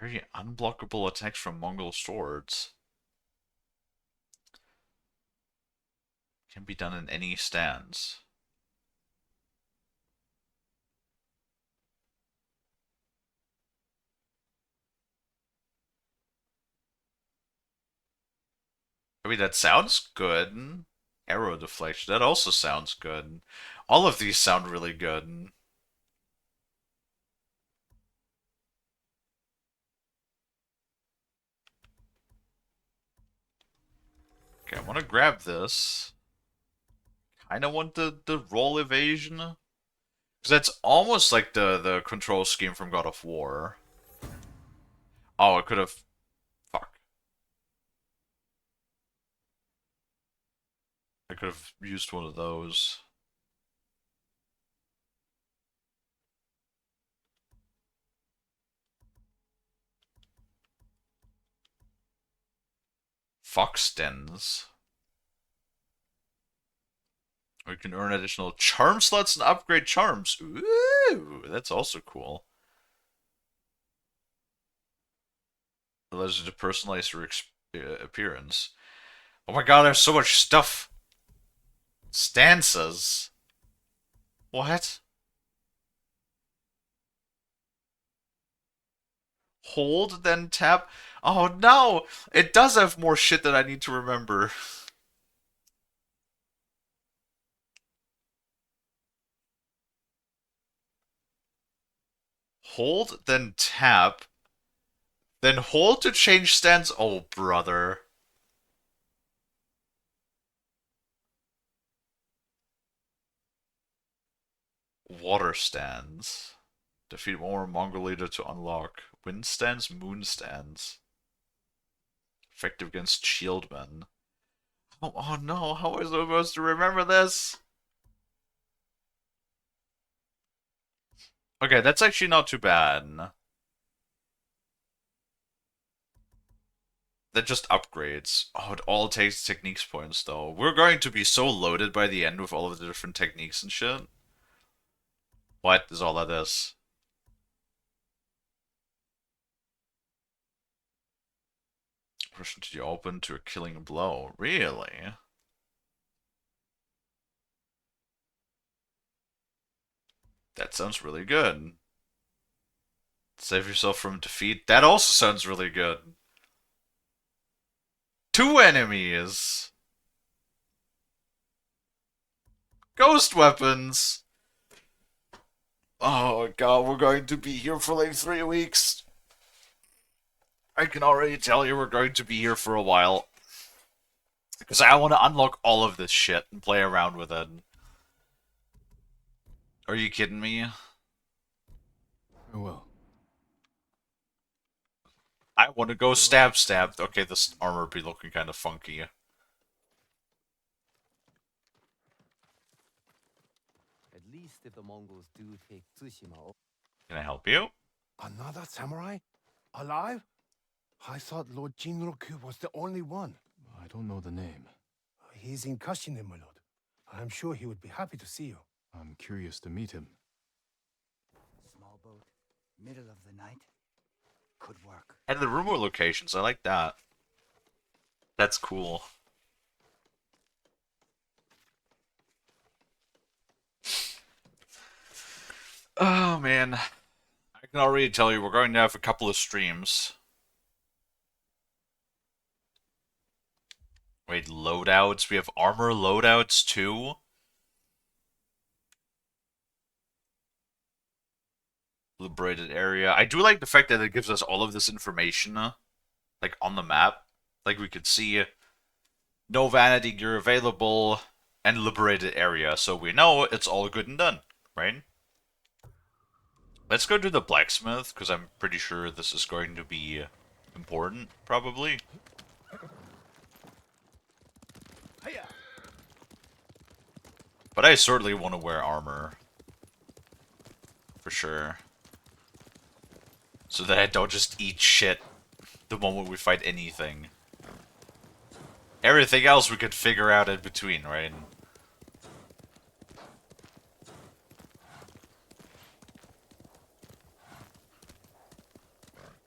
Parry unblockable attacks from Mongol swords. Can be done in any stance. I mean, that sounds good. Arrow deflection, that also sounds good. All of these sound really good. Okay, I want to grab this. Kinda want the roll evasion. Because that's almost like the control scheme from God of War. Oh, I could have... Fuck. I could have used one of those. Fox dens. We can earn additional charm slots and upgrade charms. Ooh, that's also cool. Allows you to personalize your appearance. Oh my god, there's so much stuff. Stances? What? Hold, then tap? Oh no! It does have more shit that I need to remember. Hold, then tap. Then hold to change stance. Oh, brother. Water stands. Defeat one more Mongol leader to unlock. Wind stands, moon stands. Effective against shieldmen. Oh no, how am I supposed to remember this? Okay, that's actually not too bad. That just upgrades. Oh, it all takes techniques points though. We're going to be so loaded by the end with all of the different techniques and shit. What is all of this? Push into the open to a killing blow. Really? That sounds really good. Save yourself from defeat. That also sounds really good. 2 enemies! Ghost weapons! Oh god, we're going to be here for like 3 weeks. I can already tell you we're going to be here for a while. Because I want to unlock all of this shit and play around with it. Are you kidding me? Farewell. I want to go stab. Okay, this armor be looking kind of funky. At least if the Mongols do take Tsushima. Can I help you? Another samurai? Alive? I thought Lord Jinroku was the only one. I don't know the name. He's in Kashine, my lord. I'm sure he would be happy to see you. I'm curious to meet him. Small boat, middle of the night. Could work. And the rumor locations, I like that. That's cool. Oh man. I can already tell you we're going to have a couple of streams. Wait, loadouts? We have armor loadouts too? Liberated area. I do like the fact that it gives us all of this information, like on the map. Like we could see no vanity gear available and liberated area, so we know it's all good and done, right? Let's go to the blacksmith, because I'm pretty sure this is going to be important, probably. But I certainly want to wear armor. For sure. So that I don't just eat shit the moment we fight anything. Everything else we could figure out in between, right?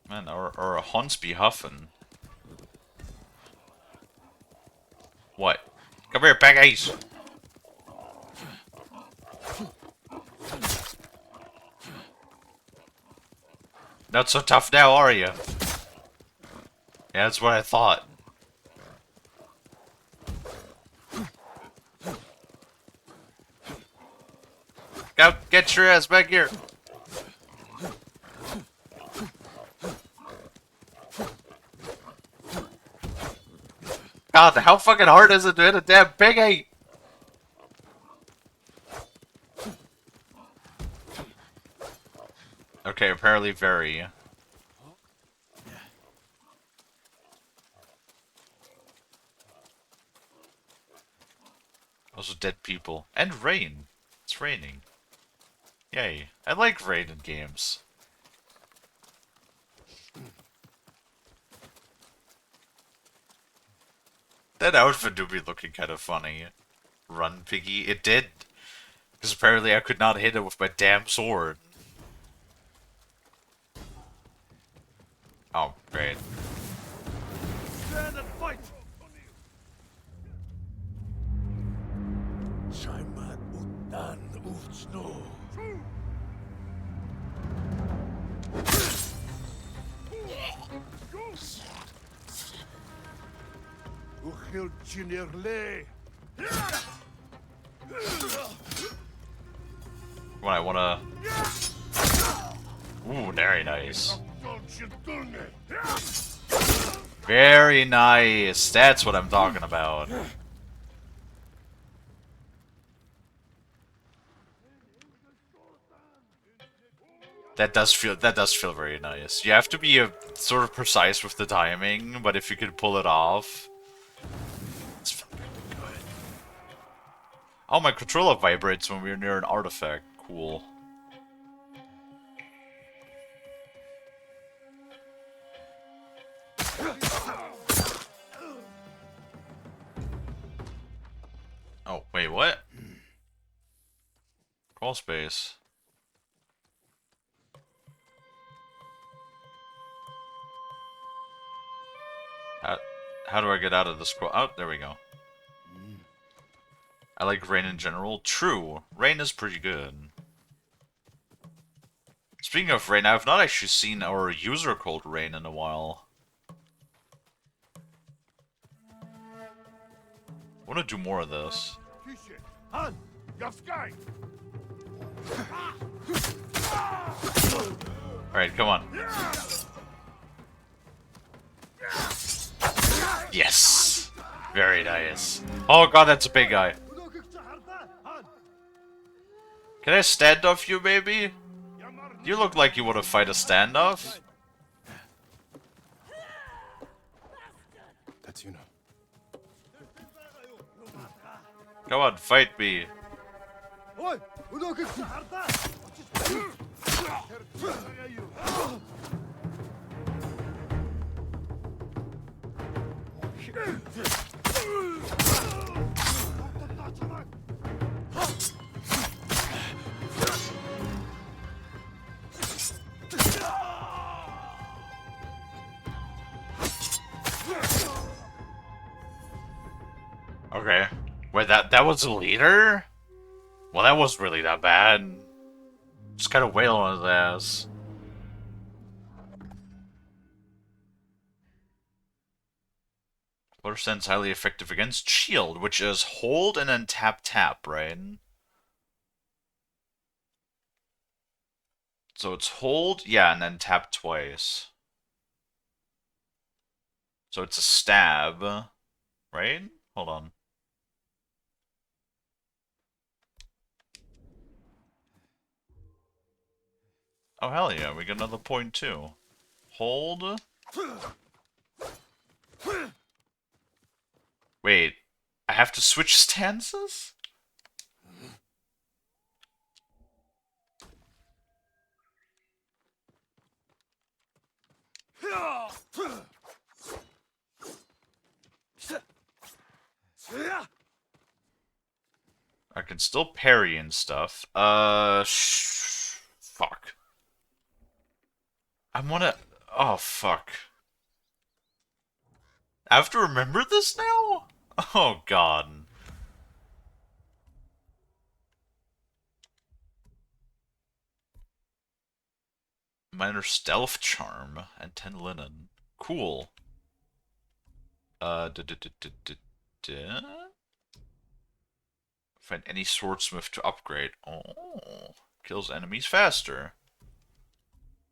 Man, our Hunts be huffing. What? Come here, bag ace! Not so tough now, are you? Yeah, that's what I thought. Go, get your ass back here! God, how fucking hard is it to hit a damn piggy? Okay, apparently very. Also dead people. And rain. It's raining. Yay. I like rain in games. That outfit do be looking kind of funny. Run, piggy. It did. Because apparently I could not hit it with my damn sword. Oh, great. Stand and fight! Snow. Uchil Chinirle. When I wanna. Ooh, very nice. Very nice. That's what I'm talking about. That does feel very nice. You have to be sort of precise with the timing, but if you can pull it off, it's feeling pretty good. Oh, my controller vibrates when we're near an artifact. Cool. Oh, wait, what? Crawl space. How do I get out of this scroll? Oh, there we go. I like rain in general. True. Rain is pretty good. Speaking of rain, I've not actually seen our user called Rain in a while. I want to do more of this. Alright, come on. Yes! Very nice. Oh god, that's a big guy. Can I standoff you, baby? You look like you want to fight a standoff. That's you know. Come on, fight me. Okay. Wait, that was a leader? Well, that wasn't really that bad. Just kind of wail on his ass. Water Stance highly effective against shield, which is hold and then tap, right? So it's hold, yeah, and then tap twice. So it's a stab, right? Hold on. Oh, hell yeah, we get another point too. Hold. Wait, I have to switch stances? I can still parry and stuff. Fuck. I wanna... Oh, fuck. I have to remember this now? Oh, God. Minor stealth charm and 10 linen. Cool. Find any swordsmith to upgrade. Oh, kills enemies faster.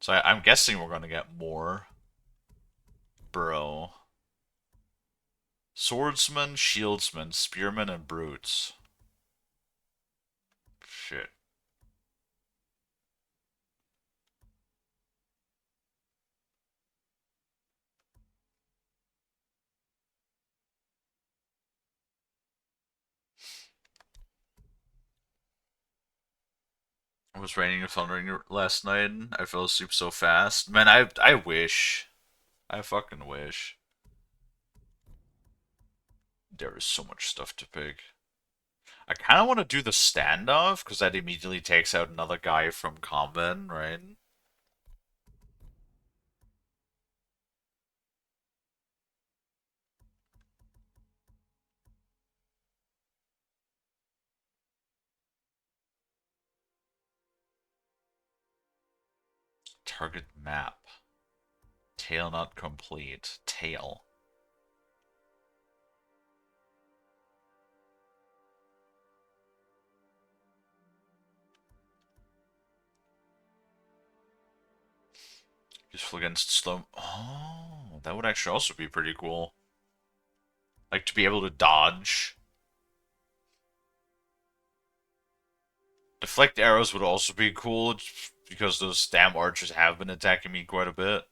So I'm guessing we're gonna get more. Bro. Swordsman, shieldsman, spearman, and brutes. Shit. It was raining and thundering last night. I fell asleep so fast. Man, I wish. I fucking wish. There is so much stuff to pick. I kind of want to do the standoff, because that immediately takes out another guy from combat, right? Target map. Tail not complete. Tail. Useful against slow. Oh, that would actually also be pretty cool. Like to be able to dodge. Deflect arrows would also be cool because those damn archers have been attacking me quite a bit.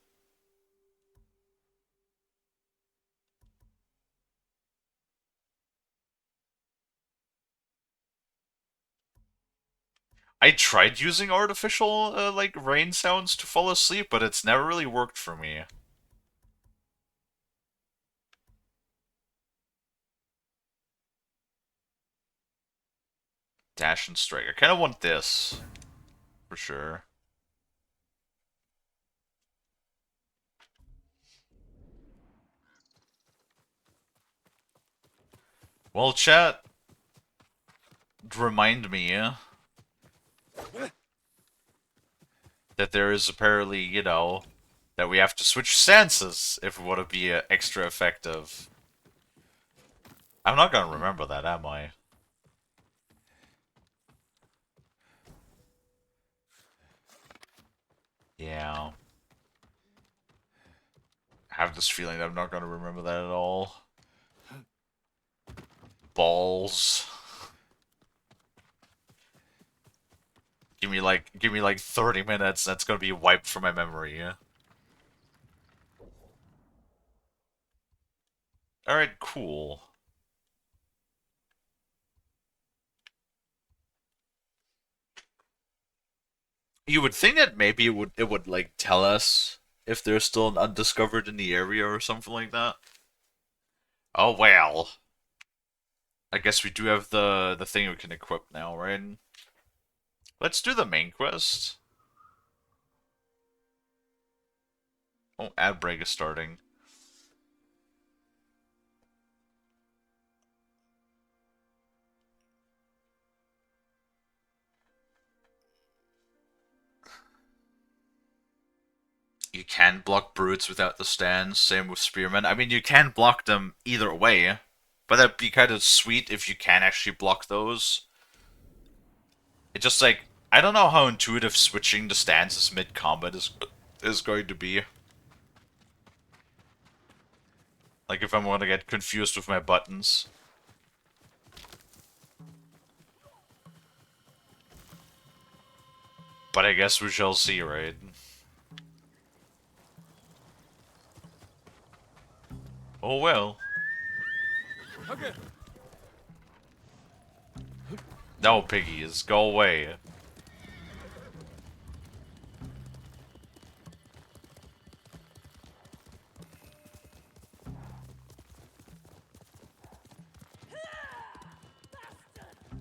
I tried using artificial, like, rain sounds to fall asleep, but it's never really worked for me. Dash and strike. I kind of want this. For sure. Well, chat, remind me that there is apparently, you know, that we have to switch stances if we want to be extra effective. I'm not gonna remember that, am I? Yeah. I have this feeling that I'm not gonna remember that at all. Balls. Give me like 30 minutes, that's gonna be wiped from my memory, yeah? Alright, cool. You would think that maybe it would like tell us if there's still an undiscovered in the area or something like that. Oh well. I guess we do have the thing we can equip now, right? Let's do the main quest. Oh, ad break is starting. You can block brutes without the stands, same with spearmen. I mean, you can block them either way, but that'd be kind of sweet if you can actually block those. It's just like, I don't know how intuitive switching the stances mid-combat is going to be. Like, if I'm gonna get confused with my buttons. But I guess we shall see, right? Oh well. Okay. No, piggies, go away.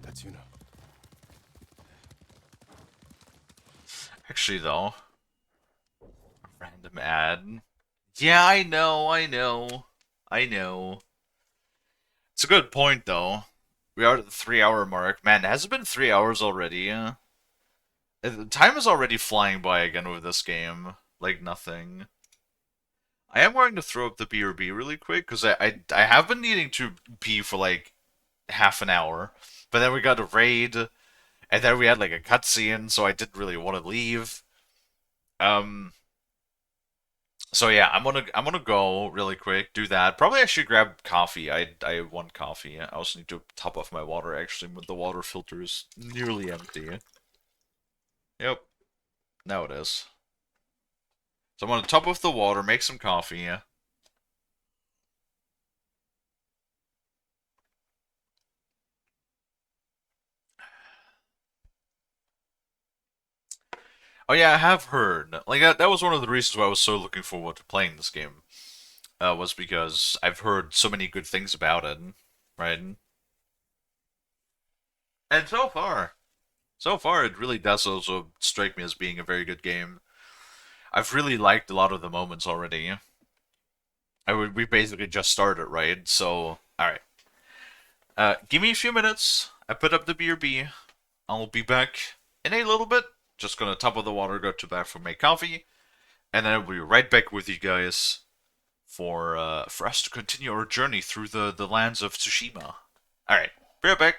That's you now. Actually, though. Random ad. Yeah, I know. It's a good point, though. We are at the 3-hour mark. Man, has it been 3 hours already? Time is already flying by again with this game. Like nothing. I am going to throw up the BRB really quick, because I have been needing to pee for like half an hour. But then we got a raid, and then we had like a cutscene, so I didn't really want to leave. So yeah, I'm gonna go really quick, do that. Probably I should grab coffee. I want coffee. I also need to top off my water actually, with the water filter is nearly empty. Yep, now it is. So I'm gonna top off the water, make some coffee. Oh yeah, I have heard. Like that was one of the reasons why I was so looking forward to playing this game. Was because I've heard so many good things about it, right? And so far, it really does also strike me as being a very good game. I've really liked a lot of the moments already. We basically just started, right? So, alright. Give me a few minutes. I put up the BRB. I'll be back in a little bit. Just gonna top of the water, go to the bathroom, make coffee, and then we'll be right back with you guys for us to continue our journey through the lands of Tsushima. Alright, be right back.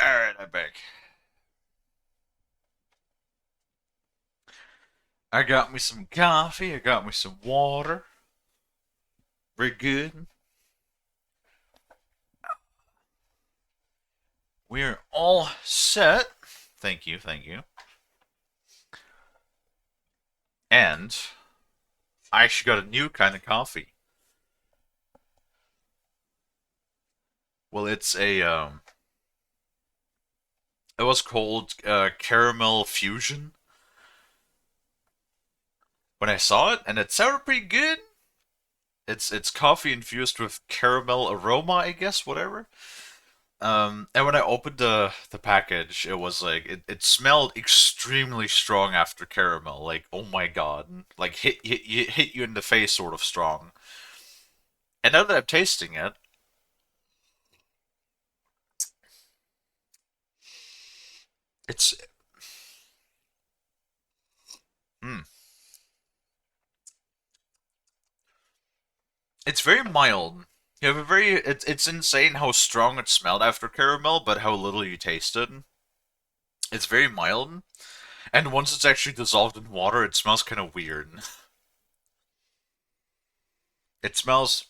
Alright, I'm back. I got me some coffee, I got me some water. Very good. We're all set. Thank you, thank you. And I actually got a new kind of coffee. Well, it's a it was called Caramel Fusion when I saw it, and it sounded pretty good. It's coffee infused with caramel aroma, I guess, whatever. And when I opened the package, it was like it smelled extremely strong after caramel. Like, oh my god, like hit you in the face, sort of strong. And now that I'm tasting it, it's mm, it's very mild. You have a very it's insane how strong it smelled after caramel, but how little you tasted. It's very mild, and once it's actually dissolved in water, it smells kind of weird. It smells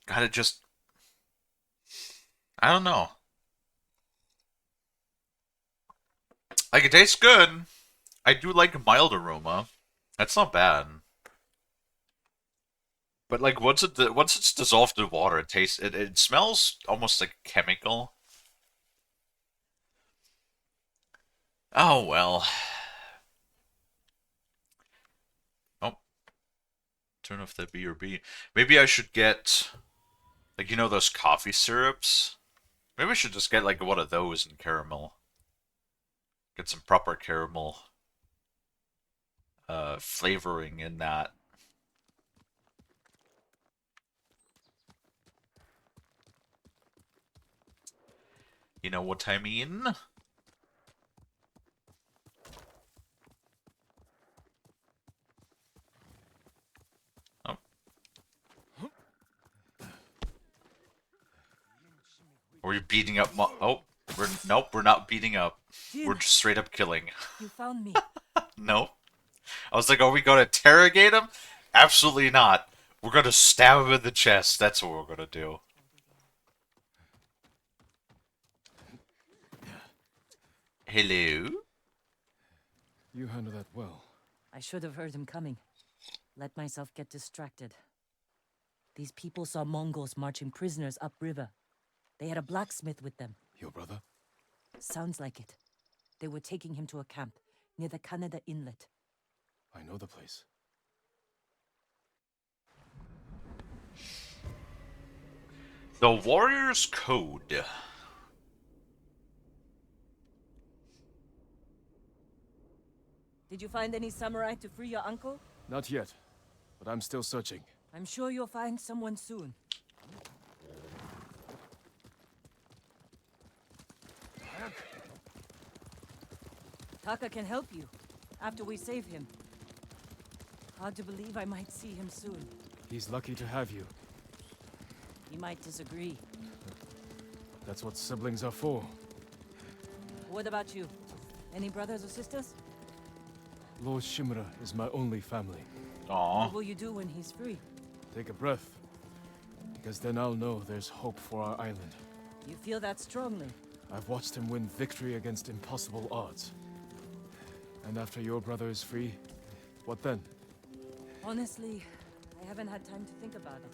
kind of just I don't know. Like it tastes good. I do like a mild aroma. That's not bad. But like once it's dissolved in water, it smells almost like chemical. Oh well. Oh, turn off that BRB. Maybe I should get like those coffee syrups. Maybe I should just get like one of those in caramel. Get some proper caramel flavoring in that. You know what I mean? Oh. Are we beating up oh, we're not beating up. Jim, We're just straight up killing. you found me. No. I was like, are we gonna interrogate him? Absolutely not. We're gonna stab him in the chest. That's what we're gonna do. Hello? You handle that well. I should have heard him coming. Let myself get distracted. These people saw Mongols marching prisoners upriver. They had a blacksmith with them. Your brother? Sounds like it. They were taking him to a camp near the Canada Inlet. I know the place. The Warrior's Code. Did you find any samurai to free your uncle? Not yet, but I'm still searching. I'm sure you'll find someone soon. Taka can help you, after we save him. Hard to believe I might see him soon. He's lucky to have you. He might disagree. That's what siblings are for. What about you? Any brothers or sisters? Lord Shimura is my only family. Aww. What will you do when he's free? Take a breath. Because then I'll know there's hope for our island. You feel that strongly? I've watched him win victory against impossible odds. And after your brother is free, what then? Honestly, I haven't had time to think about it.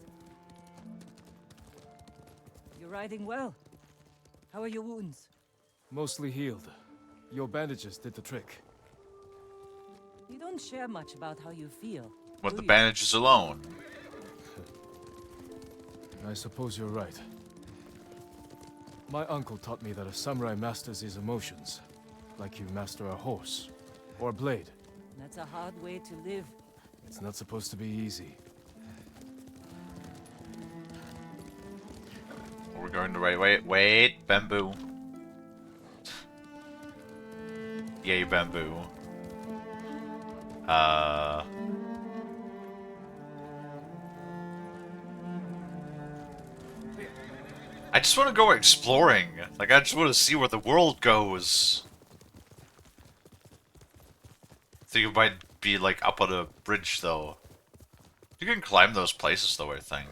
You're riding well. How are your wounds? Mostly healed. Your bandages did the trick. You don't share much about how you feel. With do the you? bandages alone. I suppose you're right. My uncle taught me that a samurai masters his emotions, like you master a horse, or a blade. That's a hard way to live. It's not supposed to be easy. We're going the right way. Wait, bamboo. Yay, bamboo. I just want to go exploring. Like, I just want to see where the world goes. I think it might be, like, up on a bridge, though. You can climb those places, though, I think.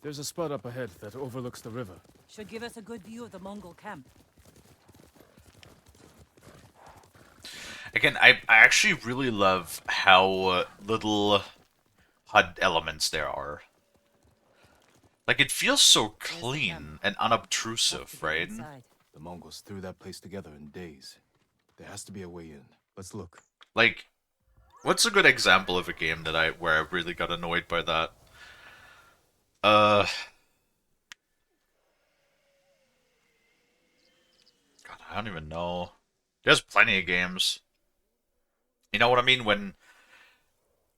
There's a spot up ahead that overlooks the river. Should give us a good view of the Mongol camp. Again, I actually really love how little HUD elements there are. Like, it feels so clean and unobtrusive, right? The Mongols threw that place together in days. There has to be a way in. Let's look. Like, what's a good example of a game that where I really got annoyed by that? God, I don't even know. There's plenty of games. You know what I mean? When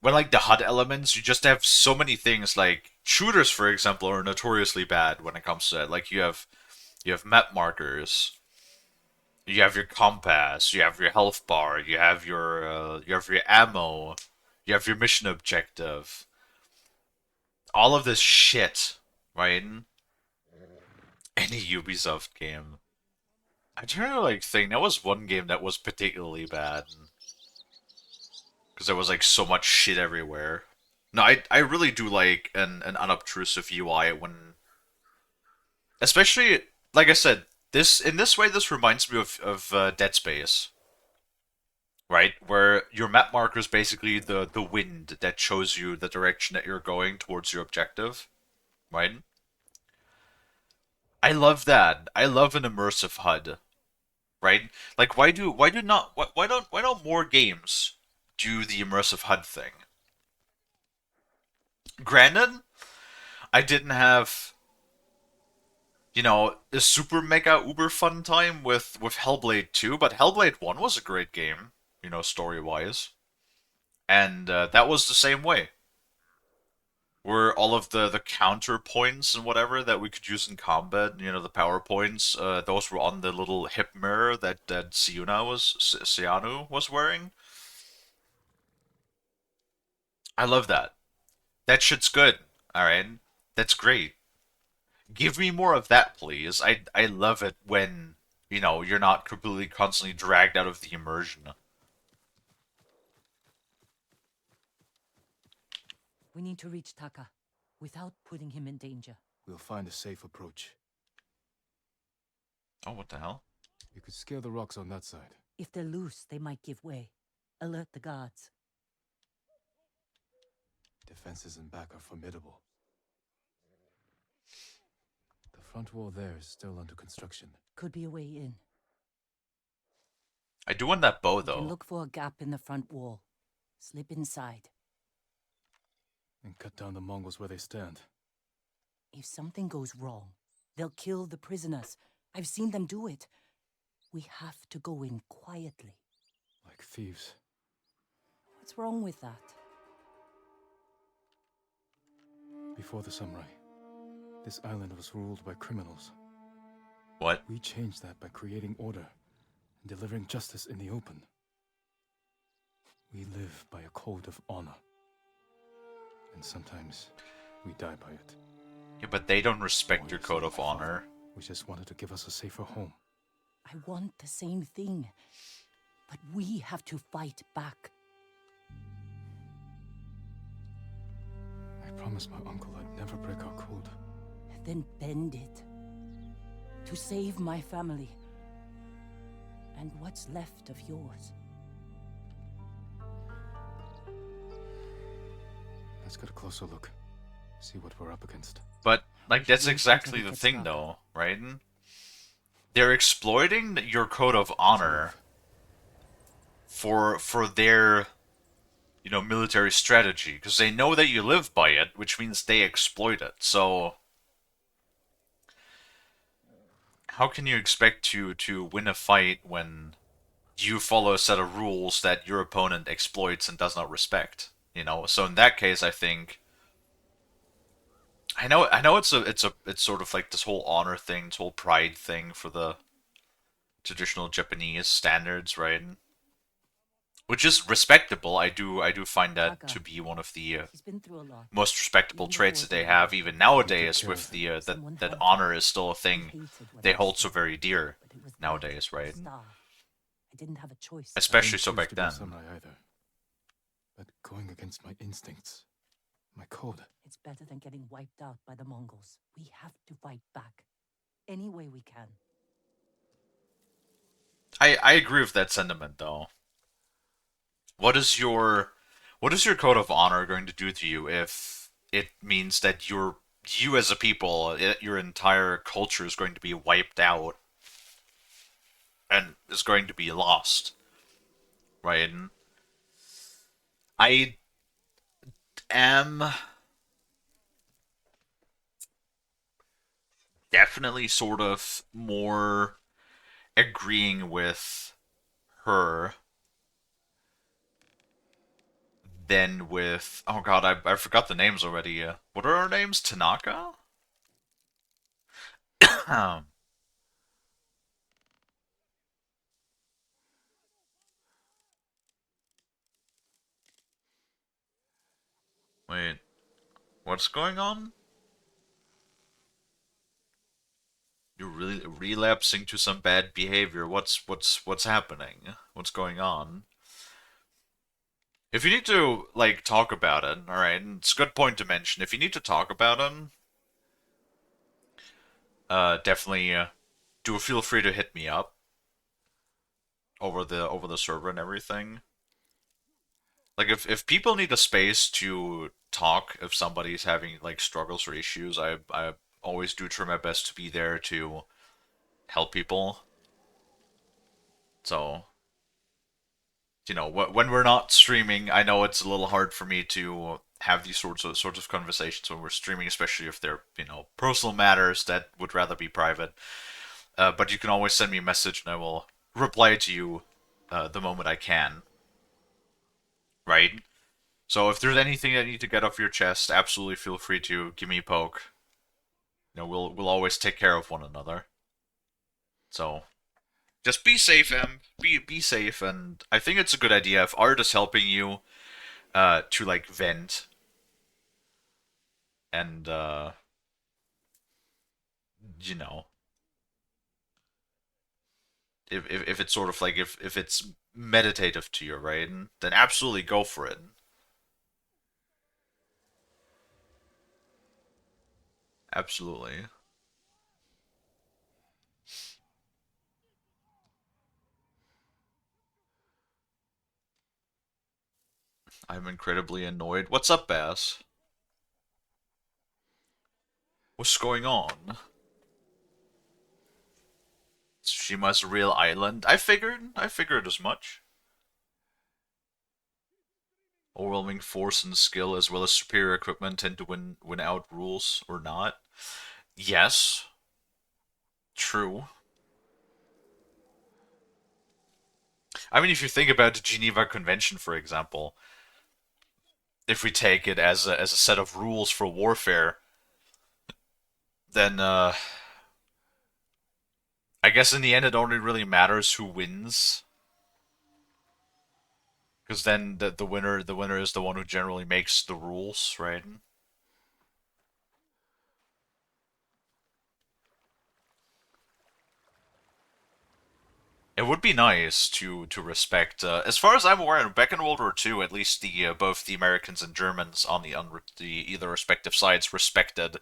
like the HUD elements, you just have so many things. Like shooters, for example, are notoriously bad when it comes to that. Like you have map markers, you have your compass, you have your health bar, you have your ammo, you have your mission objective. All of this shit, right? Any Ubisoft game. I'm trying to like think. That was one game that was particularly bad. Because there was like so much shit everywhere. No, I really do like an unobtrusive UI when, especially like I said, in this way this reminds me of Dead Space, right? Where your map marker is basically the wind that shows you the direction that you're going towards your objective, right? I love that. I love an immersive HUD, right? Like why don't more games do the immersive HUD thing? Granted, I didn't have, you know, a super mega uber fun time with Hellblade 2, but Hellblade 1 was a great game, you know, story-wise. And that was the same way. Where all of the counter points and whatever that we could use in combat, you know, the power points, those were on the little hip mirror that Sianu was wearing. I love that. That shit's good, alright? That's great. Give me more of that, please. I love it when, you know, you're not completely constantly dragged out of the immersion. We need to reach Taka without putting him in danger. We'll find a safe approach. Oh, what the hell? You could scale the rocks on that side. If they're loose, they might give way. Alert the guards. Defenses in back are formidable. The front wall there is still under construction. Could be a way in. I do want that bow, We though. can look for a gap in the front wall. Slip inside. And cut down the Mongols where they stand. If something goes wrong, they'll kill the prisoners. I've seen them do it. We have to go in quietly. Like thieves. What's wrong with that? Before the samurai, this island was ruled by criminals. What? We changed that by creating order and delivering justice in the open. We live by a code of honor. And sometimes we die by it. Yeah, but they don't respect your code of honor. We just wanted to give us a safer home. I want the same thing. But we have to fight back. I promised my uncle I'd never break our code. Then bend it. To save my family. And what's left of yours. Let's get a closer look. See what we're up against. But, like, that's exactly the thing, though, right? They're exploiting your code of honor for their, you know, military strategy, because they know that you live by it, which means they exploit it. So, how can you expect to win a fight when you follow a set of rules that your opponent exploits and does not respect? You know, so in that case, I think I know it's sort of like this whole honor thing, this whole pride thing for the traditional Japanese standards, right? which is respectable. I do find that to be one of the most respectable traits that they have, even nowadays, with the that honor is still a thing they hold so very dear nowadays, right? I didn't have a choice. Especially so back then. Samurai either. But going against my instincts, my code. It's better than getting wiped out by the Mongols. We have to fight back. Any way we can. I agree with that sentiment, though. What is your code of honor going to do to you if it means that you as a people, your entire culture is going to be wiped out and is going to be lost, right? And I am definitely sort of more agreeing with her than with, oh god, I forgot the names already. What are our names? Tanaka? Wait, what's going on? You're really relapsing to some bad behavior. What's happening? What's going on? If you need to like talk about it, all right, it's a good point to mention. If you need to talk about it, definitely do feel free to hit me up over the server and everything. Like if people need a space to talk, if somebody's having like struggles or issues, I always do try my best to be there to help people. So, you know, when we're not streaming, I know it's a little hard for me to have these sorts of conversations when we're streaming, especially if they're, you know, personal matters that would rather be private. But you can always send me a message and I will reply to you the moment I can. Right? So if there's anything that you need to get off your chest, absolutely feel free to give me a poke. You know, we'll always take care of one another. So just be safe, Em. Be safe, and I think it's a good idea if art is helping you to like vent and you know, if it's sort of like if it's meditative to you, right? Then absolutely go for it. Absolutely. I'm incredibly annoyed. What's up, Bass? What's going on? Tsushima's a real island. I figured as much. Overwhelming force and skill as well as superior equipment tend to win out rules or not. Yes. True. I mean, if you think about the Geneva Convention, for example, if we take it as a set of rules for warfare, then I guess in the end it only really matters who wins, because then the winner is the one who generally makes the rules, right? It would be nice to respect. As far as I'm aware, back in World War II, at least the both the Americans and Germans on the either respective sides respected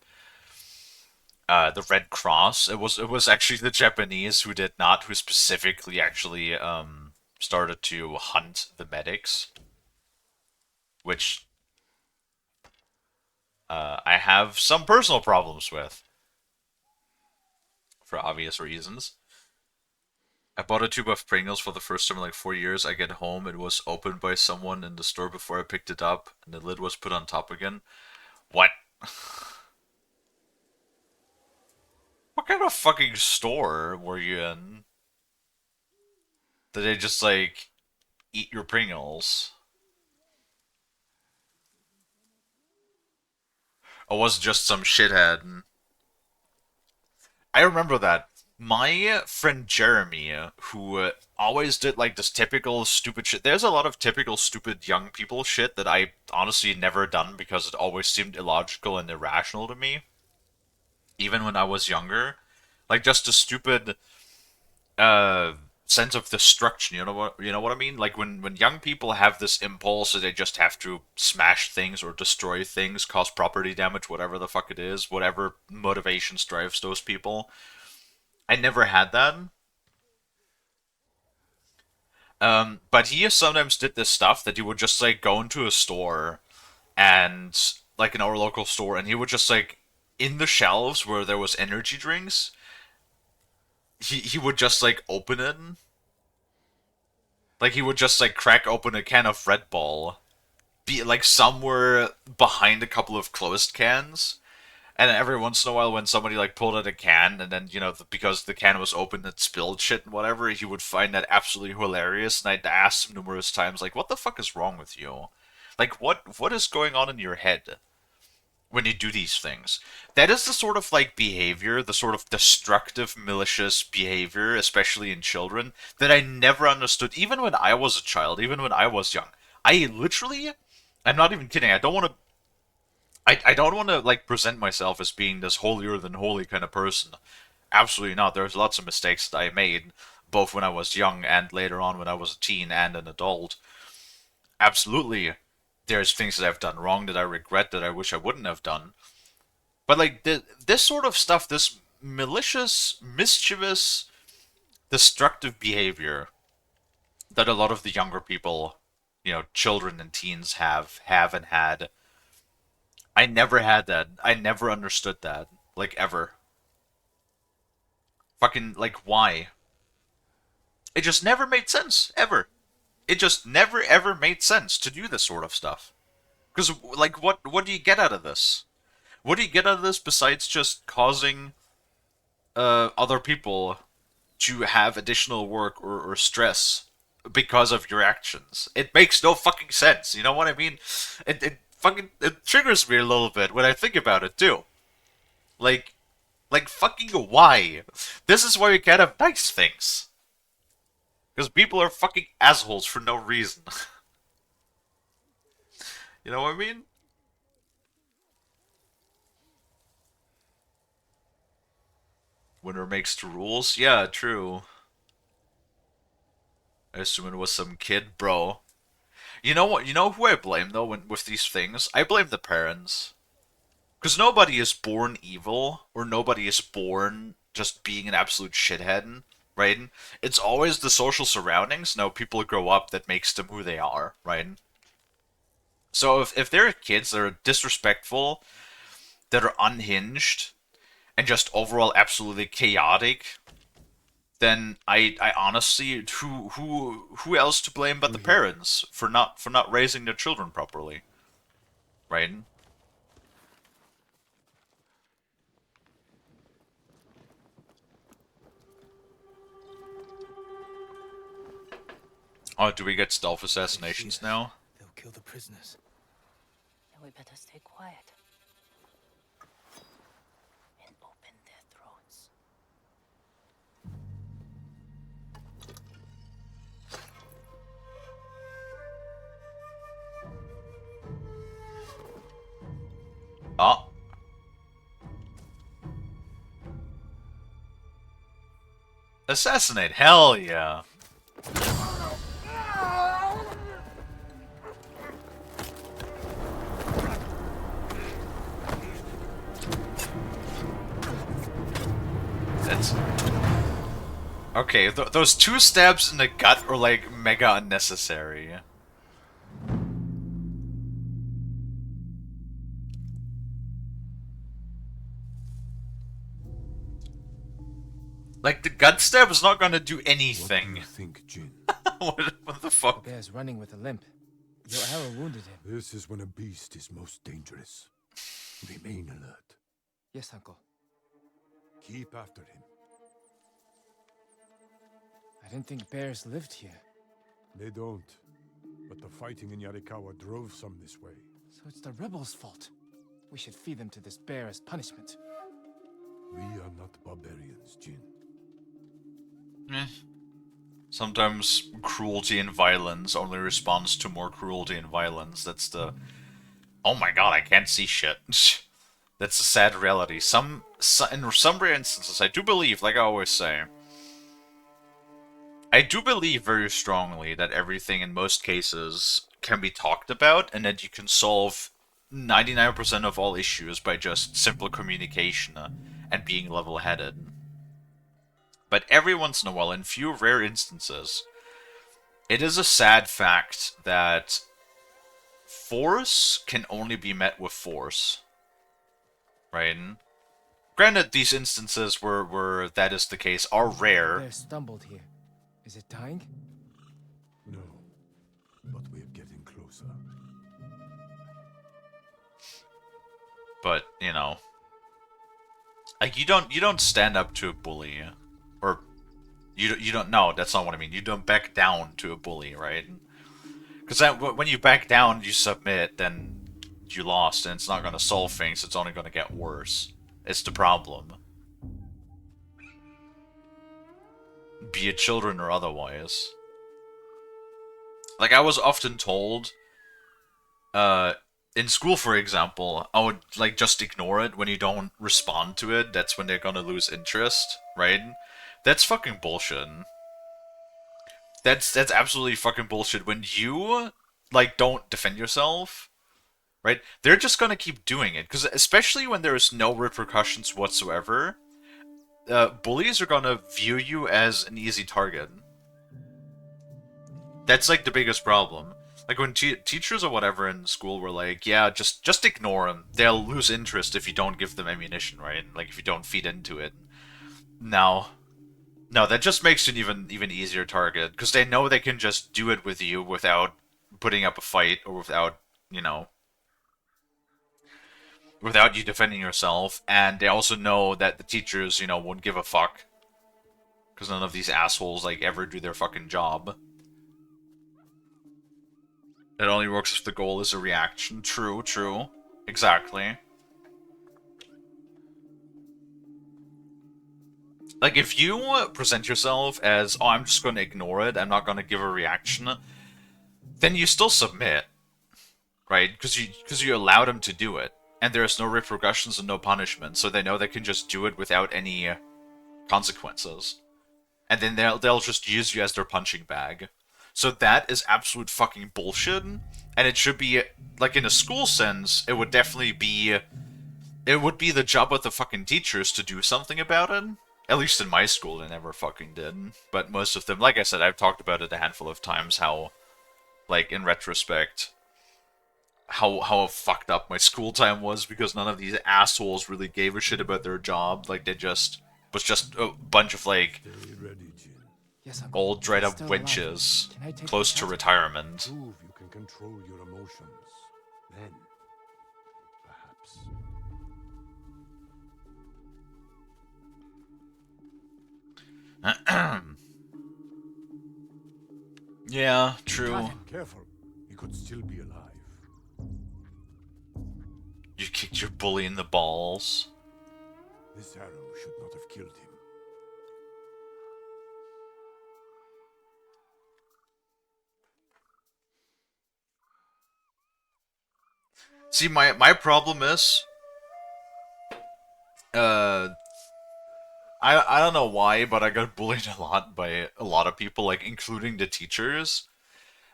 the Red Cross. It was actually the Japanese who did not, who specifically actually started to hunt the medics, which I have some personal problems with, for obvious reasons. I bought a tube of Pringles for the first time in like 4 years. I get home, it was opened by someone in the store before I picked it up, and the lid was put on top again. What? What kind of fucking store were you in? Did they just like eat your Pringles? Or was it just some shithead? I remember that. My friend Jeremy, who always did like this typical stupid shit. There's a lot of typical stupid young people shit that I honestly never done because it always seemed illogical and irrational to me, even when I was younger. Like just a stupid uh sense of destruction. You know what I mean? Like when young people have this impulse that they just have to smash things or destroy things, cause property damage, whatever the fuck it is, whatever motivation drives those people. I never had that. But he sometimes did this stuff that he would just like go into a store and like in our local store, and he would just like in the shelves where there was energy drinks, he would just like open it. Like he would just like crack open a can of Red Bull, be like somewhere behind a couple of closed cans. And then every once in a while, when somebody like pulled out a can, and then because the can was open, it spilled shit and whatever, he would find that absolutely hilarious. And I'd ask him numerous times, like, "What the fuck is wrong with you? Like, what is going on in your head when you do these things?" That is the sort of like behavior, the sort of destructive, malicious behavior, especially in children, that I never understood. Even when I was a child, even when I was young, I literally, I'm not even kidding. I don't want to like present myself as being this holier than holy kind of person. Absolutely not. There's lots of mistakes that I made, both when I was young and later on when I was a teen and an adult. Absolutely, there's things that I've done wrong that I regret that I wish I wouldn't have done. But like this sort of stuff, this malicious, mischievous, destructive behavior that a lot of the younger people, children and teens have and had. I never had that. I never understood that. Like, ever. Fucking, like, why? It just never made sense. Ever. It just never, ever made sense to do this sort of stuff. Because, like, what do you get out of this? What do you get out of this besides just causing, other people to have additional work or stress because of your actions? It makes no fucking sense. You know what I mean? It triggers me a little bit when I think about it, too. Like, fucking why? This is why you can't have nice things. Because people are fucking assholes for no reason. You know what I mean? Winner makes the rules? Yeah, true. I assume it was some kid, bro. You know what? You know who I blame, though, with these things? I blame the parents. Because nobody is born evil, or nobody is born just being an absolute shithead, right? It's always the social surroundings, people grow up, that makes them who they are, right? So if there are kids that are disrespectful, that are unhinged, and just overall absolutely chaotic, then I honestly, who else to blame but the parents for not raising their children properly, right? Oh, do we get stealth assassinations now? They'll kill the prisoners. Then we better stay quiet. And open their throats. Oh. Assassinate, hell yeah. That's... Okay, those two stabs in the gut are like mega unnecessary. Like, the gut stab is not gonna do anything. What do you think, Jin? what the fuck? The bear's running with a limp. Your arrow wounded him. This is when a beast is most dangerous. Remain alert. Yes, uncle. Keep after him. I didn't think bears lived here. They don't. But the fighting in Yarikawa drove some this way. So it's the rebels' fault. We should feed them to this bear as punishment. We are not barbarians, Jin. Eh. Sometimes cruelty and violence only responds to more cruelty and violence. That's the... Oh my god, I can't see shit. That's a sad reality. In some rare instances, I do believe, like I always say, I do believe very strongly that everything in most cases can be talked about and that you can solve 99% of all issues by just simple communication and being level-headed. But every once in a while, in few rare instances, it is a sad fact that force can only be met with force. Right? Granted, these instances where that is the case are rare. There stumbled here. Is it dying? No, but we're getting closer. But, you know, like you don't stand up to a bully, or you don't. No, that's not what I mean. You don't back down to a bully, right? Because when you back down, you submit, then you lost, and it's not going to solve things. It's only going to get worse. It's the problem. Be it children or otherwise. Like, I was often told, in school, for example, I would, like, just ignore it when you don't respond to it. That's when they're gonna lose interest, right? That's fucking bullshit. That's absolutely fucking bullshit. When you, like, don't defend yourself, right? They're just gonna keep doing it. Because especially when there's no repercussions whatsoever, bullies are gonna view you as an easy target. That's, like, the biggest problem. Like, when teachers or whatever in school were like, yeah, just ignore them. They'll lose interest if you don't give them ammunition, right? Like, if you don't feed into it. No. No, that just makes you an even easier target. Because they know they can just do it with you without putting up a fight, or without, you know, without you defending yourself. And they also know that the teachers, you know, won't give a fuck. Because none of these assholes, like, ever do their fucking job. It only works if the goal is a reaction. True, true. Exactly. Like, if you present yourself as, oh, I'm just going to ignore it, I'm not going to give a reaction, then you still submit. Right? Because you allowed them to do it. And there's no repercussions and no punishment, so they know they can just do it without any consequences. And then they'll just use you as their punching bag. So that is absolute fucking bullshit, and it should be, like, in a school sense, it would definitely be, it would be the job of the fucking teachers to do something about it. At least in my school, they never fucking did. But most of them, like I said, I've talked about it a handful of times, how, like, in retrospect, how fucked up my school time was, because none of these assholes really gave a shit about their job. Like, they just, was just a bunch of, like, Yes, Uncle. old dried It's up still wenches, alive. Can I take close the to cat? retirement. Prove you can control your emotions. Then, perhaps. Yeah, true. Careful, he could still be alive. You kicked your bully in the balls. This arrow should not have killed him. See, my problem is, I don't know why, but I got bullied a lot by a lot of people, like, including the teachers.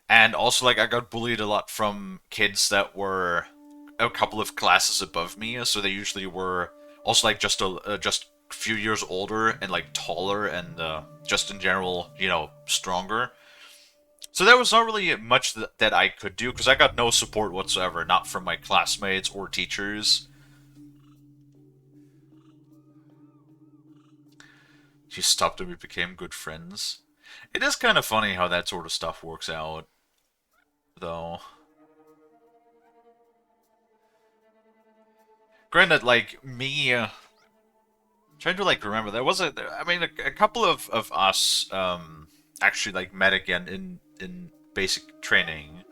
And also, like, I got bullied a lot from kids that were a couple of classes above me, so they usually were also, like, just a few years older and, like, taller and just in general, you know, stronger. So there was not really much that I could do, because I got no support whatsoever, not from my classmates or teachers. You stopped and we became good friends. It is kind of funny how that sort of stuff works out, though. Granted, like, me, trying to, like, remember, there was a couple of us, actually, like, met again in basic training.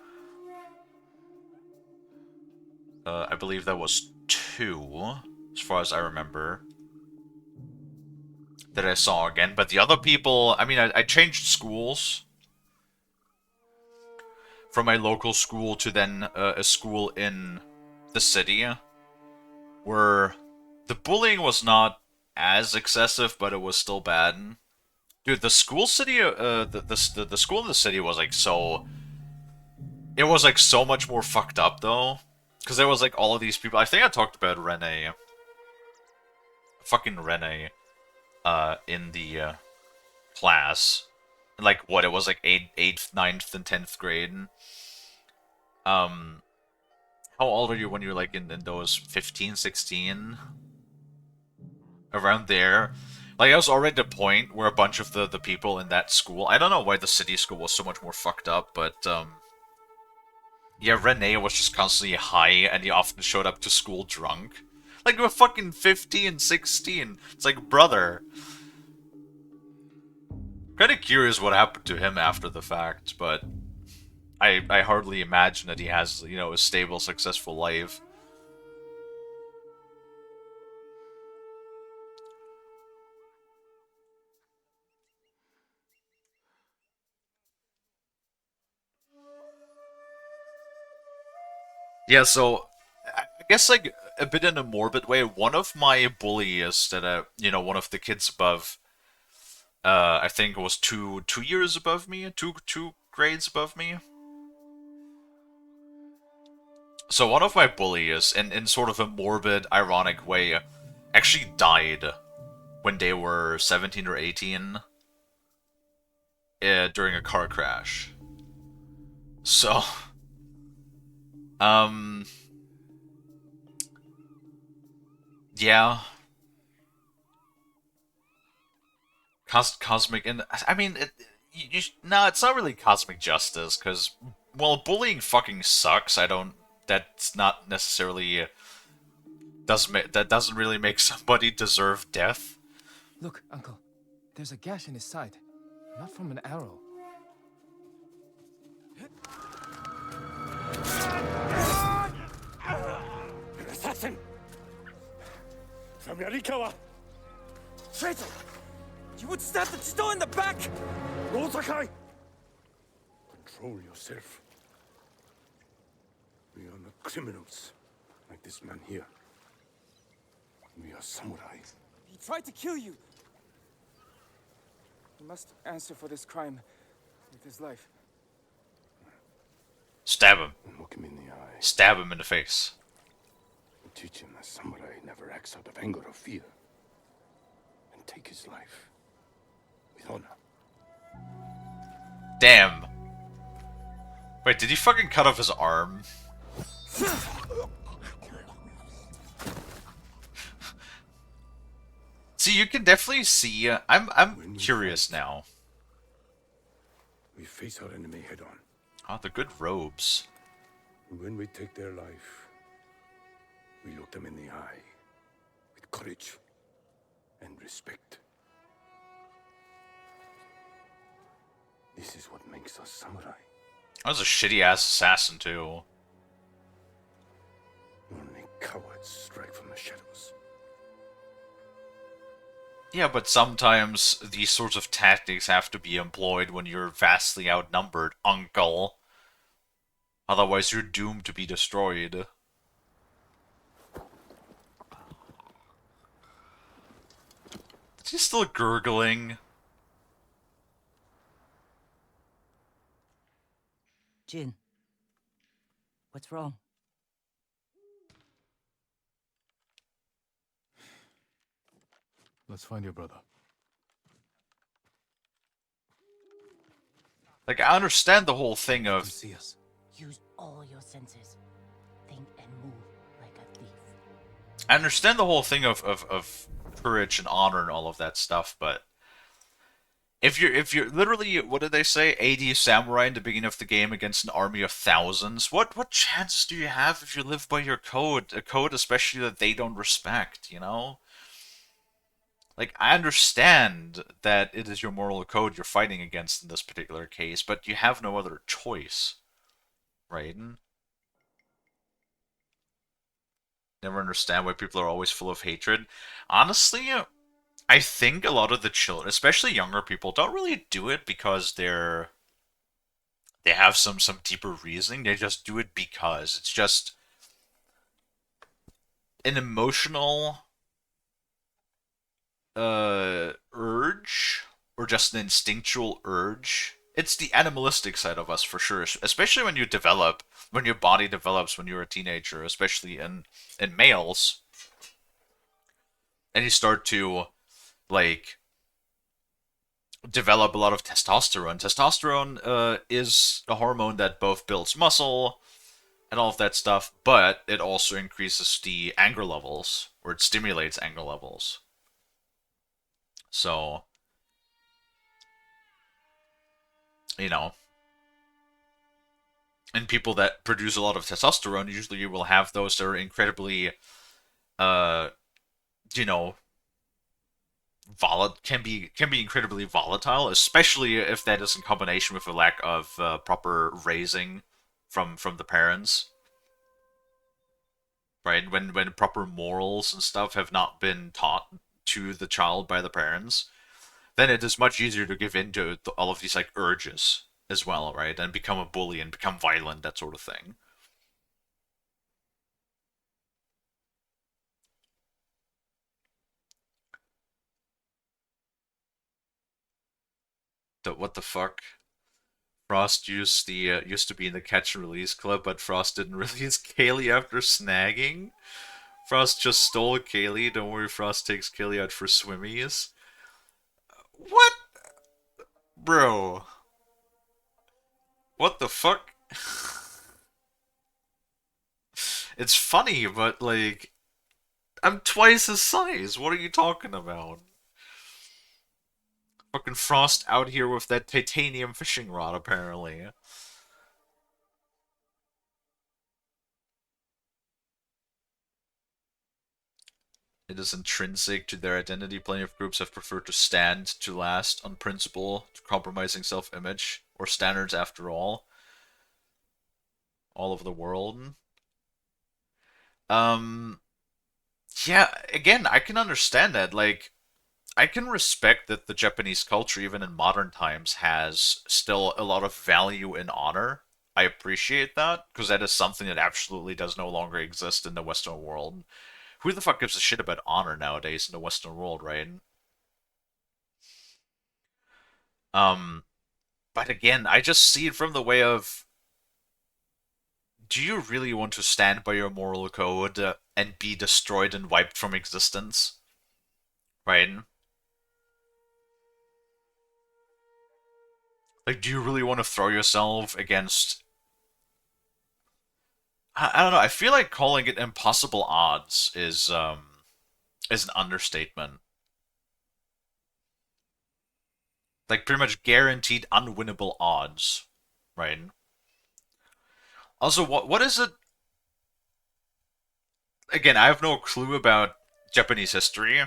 I believe that was 2, as far as I remember. that I saw again. But the other people, I mean, I changed schools from my local school to then a school in the city, where the bullying was not as excessive, but it was still bad. Dude, the school city, the school in the city was like so. It was like so much more fucked up though, because there was like all of these people. I think I talked about Rene, fucking Rene, in the class. Like what? It was like 8th, 9th, and 10th grade. Um, how old are you when you're like in those 15, 16? Around there. Like, I was already at the point where a bunch of the people in that school, I don't know why the city school was so much more fucked up, but, yeah, Rene was just constantly high, and he often showed up to school drunk. Like, we're fucking 15, 16. It's like, brother. Kinda curious what happened to him after the fact, but I hardly imagine that he has, you know, a stable, successful life. Yeah, so I guess like a bit in a morbid way, one of my bullies that you know, one of the kids above, I think it was two years above me, two grades above me. So one of my bullies, in sort of a morbid, ironic way, actually died when they were 17 or 18 during a car crash. So, um, yeah. Cosmic, and I mean, no, it's not really cosmic justice, because, well, bullying fucking sucks. I don't, that's not necessarily, that doesn't really make somebody deserve death. Look, Uncle. There's a gash in his side. Not from an arrow. An assassin! From Yarikawa! Traitor! You would stab the Chido in the back! Rosakai! Control yourself. We are not criminals, like this man here. We are samurai. He tried to kill you! He must answer for this crime with his life. Stab him. And look him in the eye. Stab him in the face. And teach him that samurai never acts out of anger or fear. And take his life with honor. Damn. Wait, did he fucking cut off his arm? See, you can definitely see. I'm curious now. We face our enemy head on. Oh, the good robes. When we take their life, we look them in the eye with courage and respect. This is what makes us samurai. I was a shitty ass assassin too. Only cowards strike from the shadows. Yeah, but sometimes these sorts of tactics have to be employed when you're vastly outnumbered, uncle. Otherwise, you're doomed to be destroyed. Is he still gurgling? Jin, what's wrong? Let's find your brother. Like, I understand the whole thing of... See us. Use all your senses. Think and move like a thief. I understand the whole thing of courage and honor and all of that stuff, but... If you're literally, what did they say, 80 samurai in the beginning of the game against an army of thousands, what chances do you have if you live by your code? A code especially that they don't respect, you know? Like, I understand that it is your moral code you're fighting against in this particular case, but you have no other choice. Right? Never understand why people are always full of hatred. Honestly, I think a lot of the children, especially younger people, don't really do it because they have some deeper reasoning. They just do it because it's just an emotional urge or just an instinctual urge. It's the animalistic side of us for sure, especially when you develop, when your body develops when you're a teenager, especially in males, and you start to like develop a lot of testosterone. Testosterone is a hormone that both builds muscle and all of that stuff, but it also increases the anger levels, or it stimulates anger levels. So, you know, and people that produce a lot of testosterone usually you will have those that are incredibly, uh, you know, can be incredibly volatile, especially if that is in combination with a lack of proper raising from the parents. Right? When proper morals and stuff have not been taught to the child by the parents, then it is much easier to give in to all of these like urges as well, right? And become a bully and become violent, that sort of thing. What the fuck? Frost used to be in the catch and release club, but Frost didn't release Kalie after snagging. Frost just stole Kalie. Don't worry, Frost takes Kalie out for swimmies. What, bro? What the fuck? It's funny, but like, I'm twice his size. What are you talking about? Fucking Frost out here with that titanium fishing rod, apparently. It is intrinsic to their identity. Plenty of groups have preferred to stand to last on principle, to compromising self-image, or standards after all over the world. Um, yeah, again, I can understand that. Like, I can respect that the Japanese culture, even in modern times, has still a lot of value in honor. I appreciate that, because that is something that absolutely does no longer exist in the Western world. Who the fuck gives a shit about honor nowadays in the Western world, right? Um, but again, I just see it from the way of, do you really want to stand by your moral code and be destroyed and wiped from existence? Right? Like, do you really want to throw yourself against... I don't know, I feel like calling it impossible odds is an understatement. Like, pretty much guaranteed unwinnable odds. Right? Also, what is it... Again, I have no clue about Japanese history,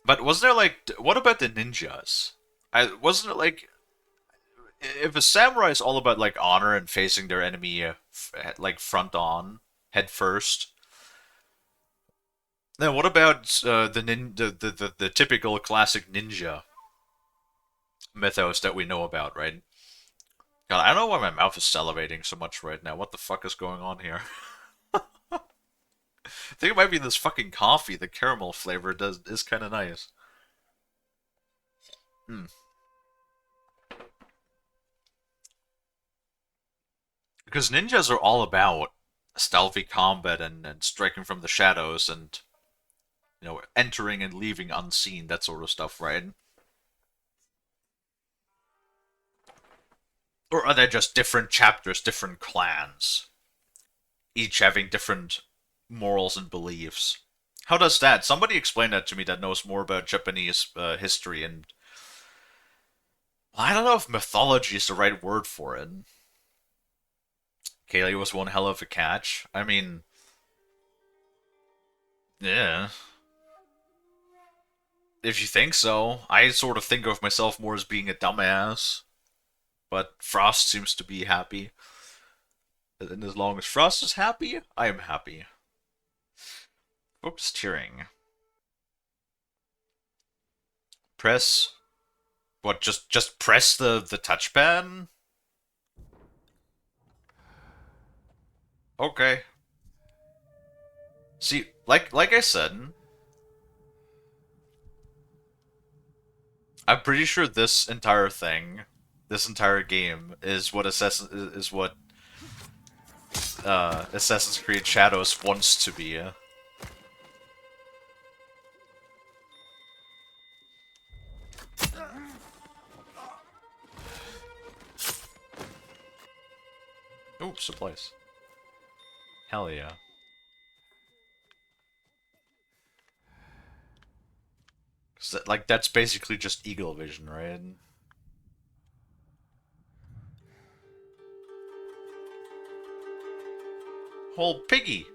but was there like... What about the ninjas? Wasn't it like... If a samurai is all about like honor and facing their enemy like front on, head first, then what about the typical classic ninja mythos that we know about, right? God, I don't know why my mouth is salivating so much right now. What the fuck is going on here? I think it might be this fucking coffee. The caramel flavor is kind of nice. Hmm. Because ninjas are all about stealthy combat and striking from the shadows and, entering and leaving unseen, that sort of stuff, right? Or are there just different chapters, different clans, each having different morals and beliefs? How does that? Somebody explain that to me that knows more about Japanese history and... I don't know if mythology is the right word for it. Kalie was one hell of a catch. I mean, yeah. If you think so, I sort of think of myself more as being a dumbass. But Frost seems to be happy. And as long as Frost is happy, I am happy. Focus cheering. Press... What, just press the touchpad? Okay. See, like I said, I'm pretty sure this entire thing, this entire game, is what Assassin's Creed Shadows wants to be. Oh, supplies. Hell yeah. Like, that's basically just eagle vision, right? Whole piggy!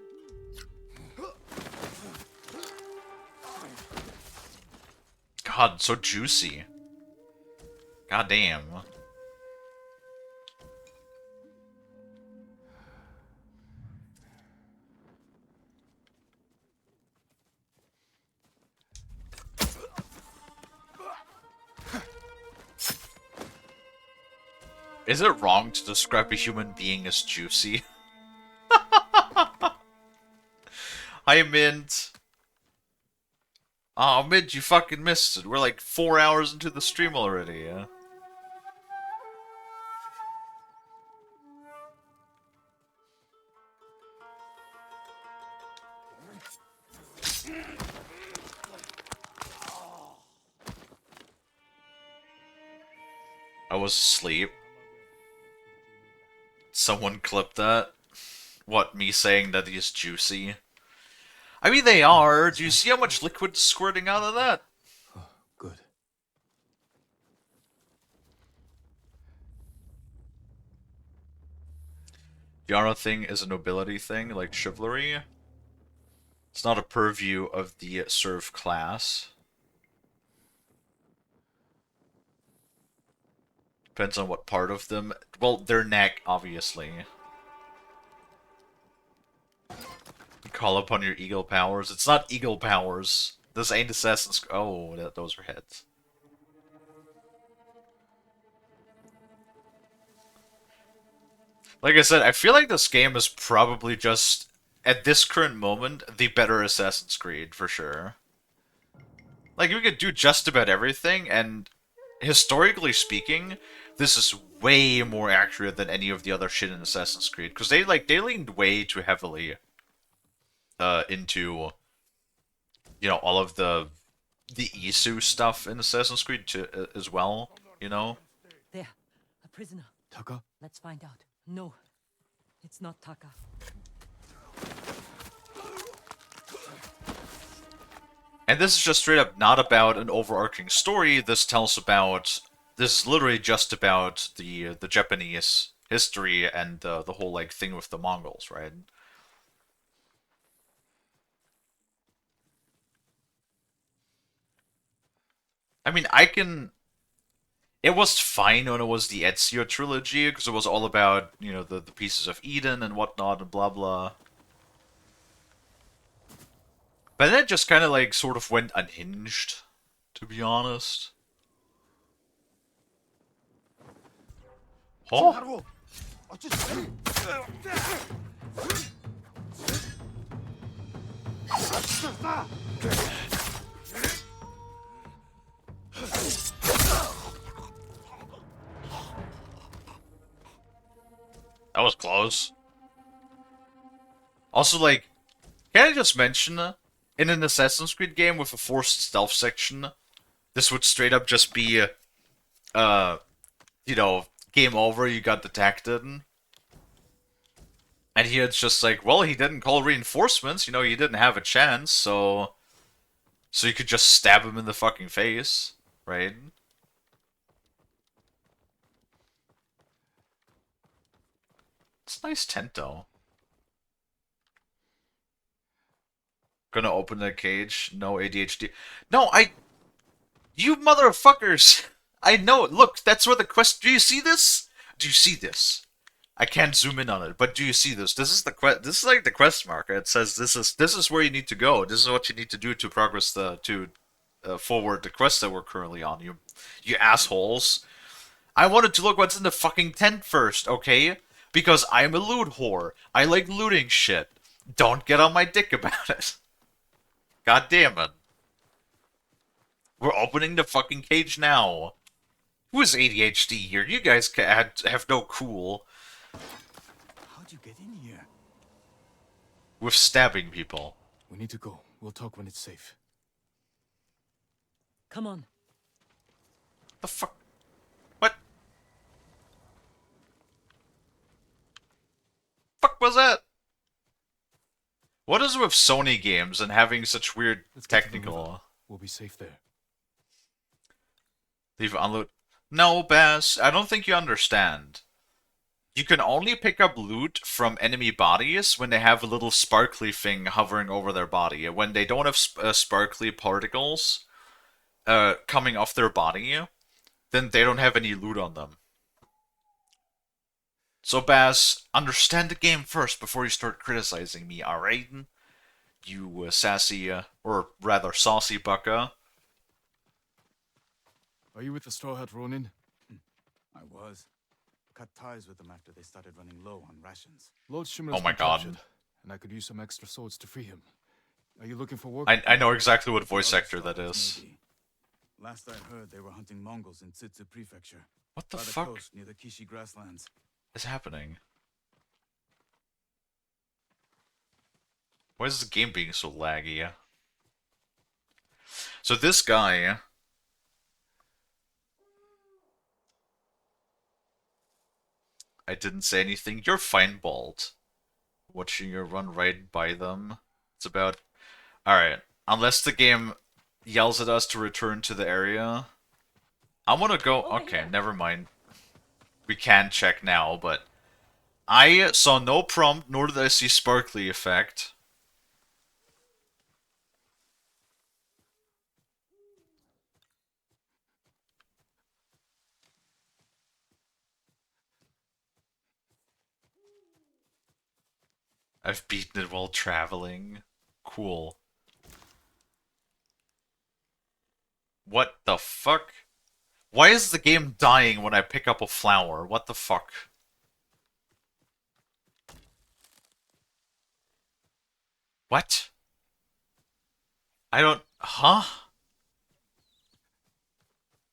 God, so juicy. God damn. Is it wrong to describe a human being as juicy? Hi, Mint. Oh, Mint, you fucking missed it. We're like 4 hours into the stream already, yeah? I was asleep. Someone clipped that. What, me saying that he's juicy? I mean, they are. Do you see how much liquid's squirting out of that? Oh, good. The honor thing is a nobility thing, like chivalry. It's not a purview of the serf class. Depends on what part of them. Well, their neck, obviously. Call upon your eagle powers. It's not eagle powers. This ain't Assassin's... Oh, those are heads. Like I said, I feel like this game is probably just, at this current moment, the better Assassin's Creed, for sure. Like, we could do just about everything, and historically speaking, this is way more accurate than any of the other shit in Assassin's Creed. Because they leaned way too heavily into, you know, all of the Isu stuff in Assassin's Creed as well, you know? There, a prisoner. Taka? Let's find out. No, it's not Taka. And this is just straight up not about an overarching story. This is literally just about the Japanese history and the whole like thing with the Mongols, right? I mean, it was fine when it was the Ezio trilogy, because it was all about, you know, the pieces of Eden and whatnot and blah blah. But then it just kind of like sort of went unhinged, to be honest. Oh. That was close. Also, like, can I just mention, in an Assassin's Creed game with a forced stealth section, this would straight up just be, you know, game over, you got detected. And here it's just like, well, he didn't call reinforcements, you know, you didn't have a chance, so you could just stab him in the fucking face, right? It's a nice tent, though. Gonna open the cage. No ADHD. No, You motherfuckers! I know. Look, that's where the quest... Do you see this? Do you see this? I can't zoom in on it, but do you see this? This is the quest... This is like the quest marker. It says this is where you need to go. This is what you need to do to progress to forward the quest that we're currently on, you assholes. I wanted to look what's in the fucking tent first, okay? Because I'm a loot whore. I like looting shit. Don't get on my dick about it. God damn it. We're opening the fucking cage now. Who is ADHD here? You guys have no cool How'd you get in here? with stabbing people. We need to go. We'll talk when it's safe. Come on. The fuck? What? Fuck was that? What is with Sony games and having such weird technical... We'll be safe there. Leave unload. No, Bass, I don't think you understand. You can only pick up loot from enemy bodies when they have a little sparkly thing hovering over their body. When they don't have sparkly particles coming off their body, then they don't have any loot on them. So, Bass, understand the game first before you start criticizing me, alright? You sassy, or rather saucy bucka. Are you with the Straw Hat Ronin? I was. Cut ties with them after they started running low on rations. Lord Shimmer's Oh my been god. captured, and I could use some extra swords to free him. Are you looking for work? I know exactly what voice actor that is. Maybe. Last I heard, they were hunting Mongols in Tsutsu Prefecture. What the by fuck the coast near the Kishi grasslands. is happening? Why is this game being so laggy? So this guy... I didn't say anything. You're fine, Bald. Watching you run right by them. It's about... Alright. Unless the game yells at us to return to the area. I'm gonna go... Okay, never mind. We can check now, but... I saw no prompt, nor did I see sparkly effect. I've beaten it while traveling. Cool. What the fuck? Why is the game dying when I pick up a flower? What the fuck? What? I don't... Huh?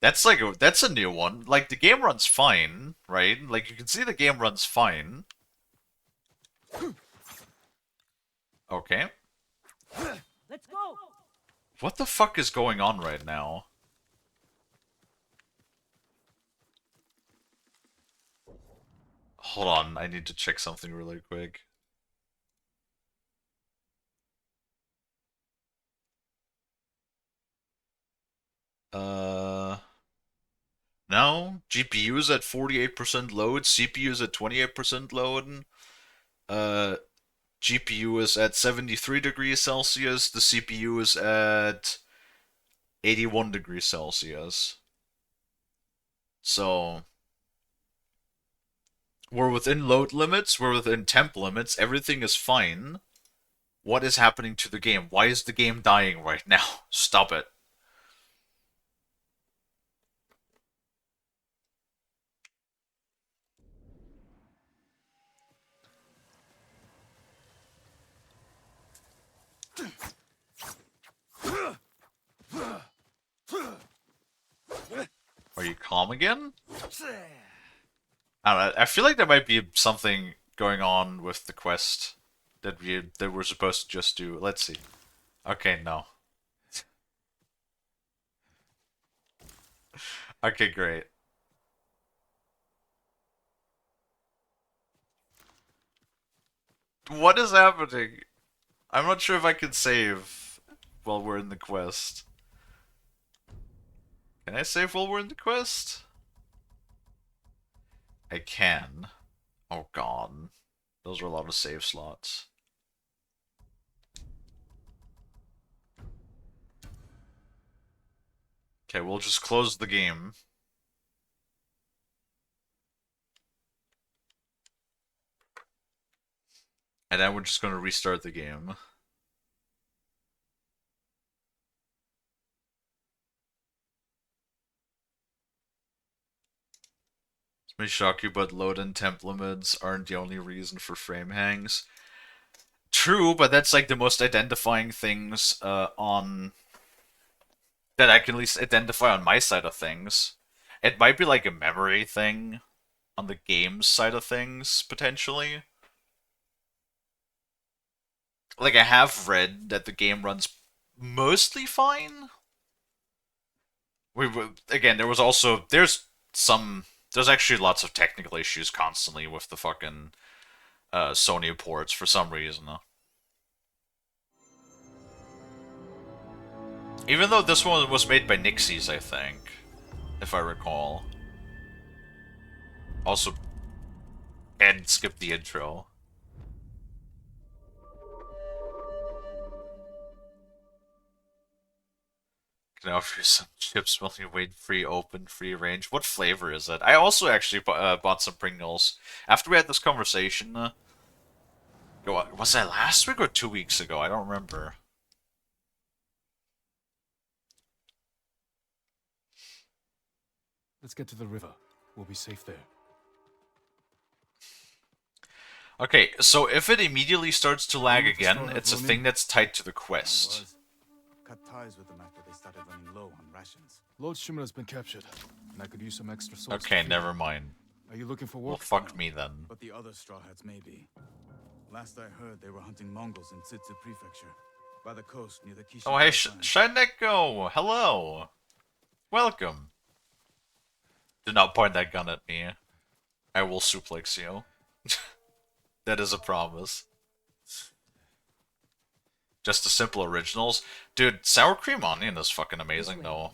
That's like that's a new one. Like, the game runs fine, right? Like, you can see the game runs fine. Okay. Let's go. What the fuck is going on right now? Hold on, I need to check something really quick. No, GPU is at 48% load, CPU is at 28% load. GPU is at 73 degrees Celsius, the CPU is at 81 degrees Celsius. So, we're within load limits, we're within temp limits, everything is fine. What is happening to the game? Why is the game dying right now? Stop it. Are you calm again? I don't know, I feel like there might be something going on with the quest that we're supposed to just do. Let's see. Okay, no. Okay, great. What is happening? I'm not sure if I can save while we're in the quest. Can I save while we're in the quest? I can. Oh god. Those are a lot of save slots. Okay, we'll just close the game. And then we're just going to restart the game. May shock you, but load and temp limits aren't the only reason for frame hangs. True, but that's like the most identifying things on that I can at least identify on my side of things. It might be like a memory thing on the game's side of things, potentially. Like, I have read that the game runs mostly fine. Again, there's actually lots of technical issues constantly with the fucking Sony ports for some reason. Even though this one was made by Nixies, I think, if I recall. Also, and skip the intro. Can I offer you some chips while you wait free open, free range? What flavor is it? I also actually bought some Pringles. After we had this conversation, was that last week or 2 weeks ago? I don't remember. Let's get to the river. We'll be safe there. Okay, so if it immediately starts to lag again, it's a thing that's tied to the quest. Cut ties with them after they started running low on rations. Lord Shimura's been captured, and I could use some extra swords. Okay, never mind. Are you looking for work? Well, fuck me then. But the other Straw Hats may be. Last I heard, they were hunting Mongols in Tsutsu Prefecture, by the coast near the Kishi. Oh, hey, Shineko! Hello! Welcome. Do not point that gun at me. I will suplex you. That is a promise. Just the simple originals. Dude, sour cream onion is fucking amazing, though.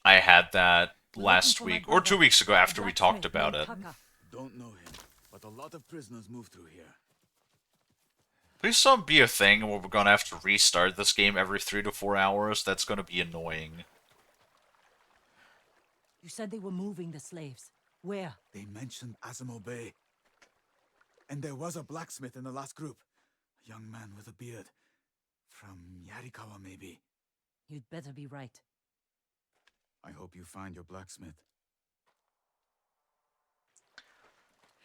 I had that last week, or 2 weeks ago after we talked about it. Don't know him, but a lot of prisoners move through here. Please don't be a thing where we're gonna have to restart this game every 3 to 4 hours. That's gonna be annoying. You said they were moving the slaves. Where? They mentioned Azamo Bay. And there was a blacksmith in the last group. A young man with a beard. From Yarikawa, maybe. You'd better be right. I hope you find your blacksmith.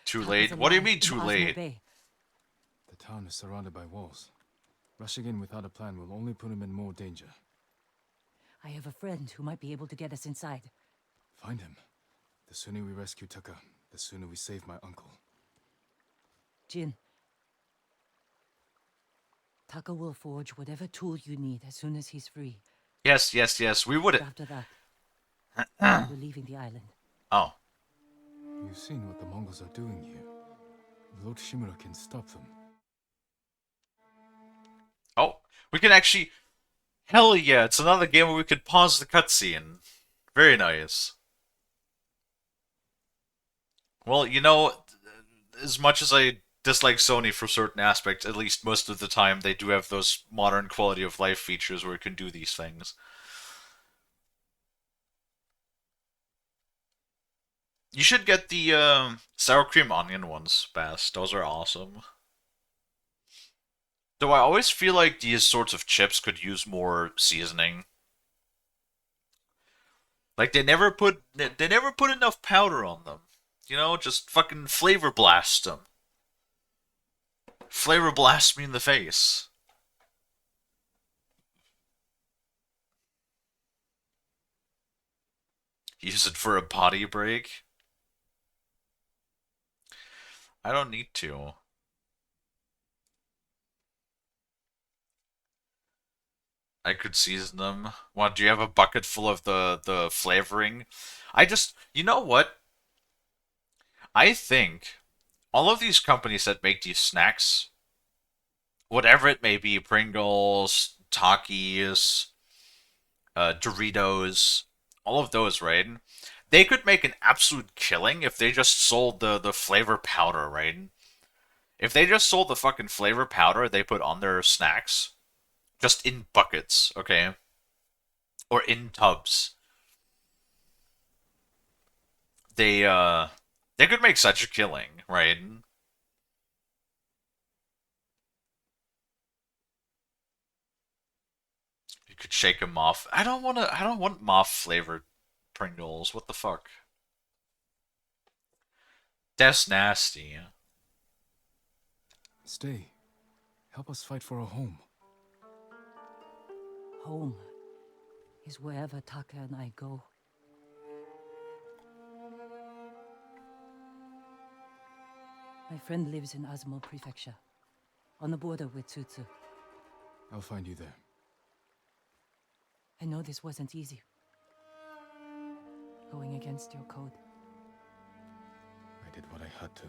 Too late? What do you mean too late? The town is surrounded by walls. Rushing in without a plan will only put him in more danger. I have a friend who might be able to get us inside. Find him. The sooner we rescue Taka, the sooner we save my uncle. Jin. Taka will forge whatever tool you need as soon as he's free. Yes, yes, yes. We would. After that, we're leaving the island. Oh. You've seen what the Mongols are doing here. Lord Shimura can stop them. Oh, we can actually... Hell yeah, it's another game where we could pause the cutscene. Very nice. Well, you know, as much as I dislike Sony for certain aspects, at least most of the time they do have those modern quality of life features where it can do these things. You should get the sour cream onion ones, Bast. Those are awesome. Though I always feel like these sorts of chips could use more seasoning. Like they never put enough powder on them. You know, just fucking flavor blast them. Flavor blast me in the face. Use it for a potty break. I don't need to. I could season them. What, do you have a bucket full of the flavoring? You know what? I think all of these companies that make these snacks, whatever it may be, Pringles, Takis, Doritos, all of those, right? They could make an absolute killing if they just sold the flavor powder, right? If they just sold the fucking flavor powder they put on their snacks, just in buckets, okay? Or in tubs. They could make such a killing, right? You could shake them off. I don't want moth flavored Pringles. What the fuck? That's nasty. Stay. Help us fight for a home. Home is wherever Taka and I go. My friend lives in Azamo Prefecture, on the border with Tsutsu. I'll find you there. I know this wasn't easy. Going against your code. I did what I had to.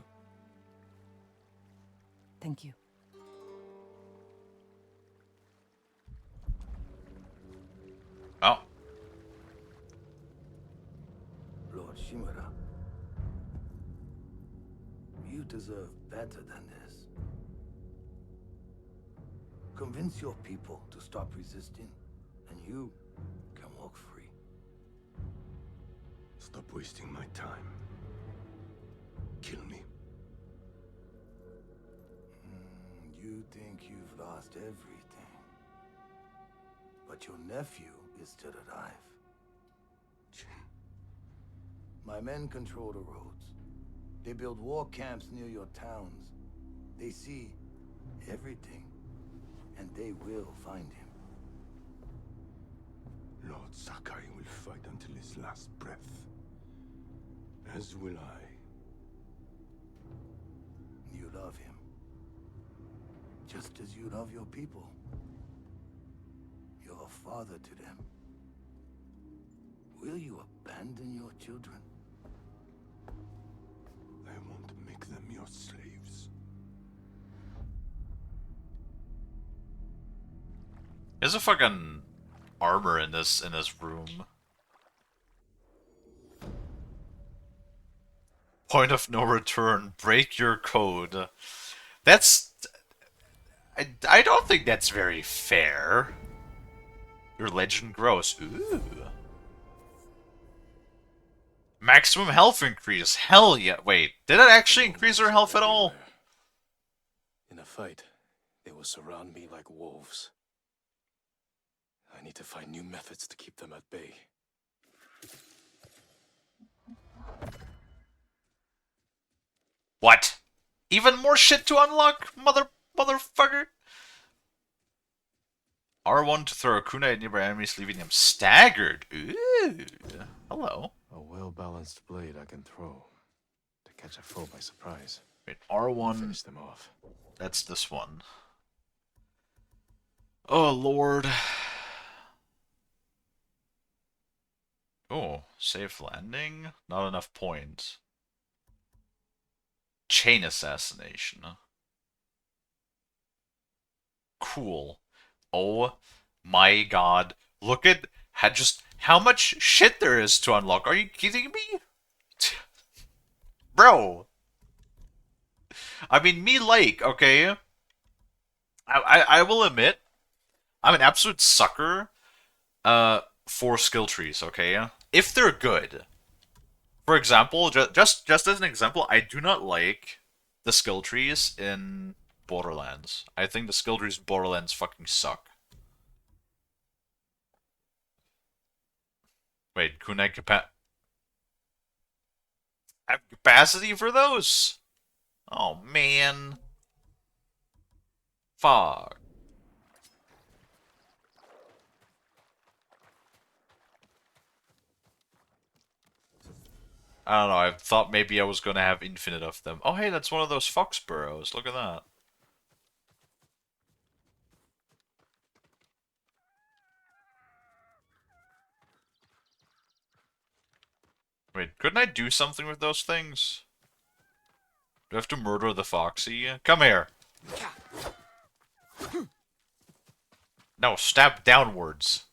Thank you. Oh. Lord Shimura, you deserve better than this. Convince your people to stop resisting, and you can walk free. Stop wasting my time. Kill me. You think you've lost everything. But your nephew is still alive. My men control the roads. They build war camps near your towns. They see everything, and they will find him. Lord Sakai will fight until his last breath. As will I. You love him. Just as you love your people. You're a father to them. Will you abandon your children? I won't make them your slaves. There's a fucking armor in this room. Point of no return. Break your code. That's... I don't think that's very fair. Your legend grows. Ooh. Maximum health increase. Hell yeah. Wait, did it actually increase her health at all? In a fight, they will surround me like wolves. I need to find new methods to keep them at bay. What? Even more shit to unlock, motherfucker? R1 to throw a kunai at nearby enemies, leaving them staggered. Ooh. Hello. A well-balanced blade I can throw to catch a foe by surprise. Wait, R1. Finish them off. That's this one. Oh, Lord. Oh, safe landing? Not enough points. Chain assassination. Cool. Oh my god. Look at how much shit there is to unlock. Are you kidding me? Bro. I mean, okay? I will admit, I'm an absolute sucker for skill trees, okay? If they're good. For example, just as an example, I do not like the skill trees in Borderlands. I think the skill trees in Borderlands fucking suck. Wait, kunai have capacity for those? Oh, man. Fuck. I don't know, I thought maybe I was gonna have infinite of them. Oh hey, that's one of those fox burrows. Look at that. Wait, couldn't I do something with those things? Do I have to murder the foxy? Come here! No, stab downwards.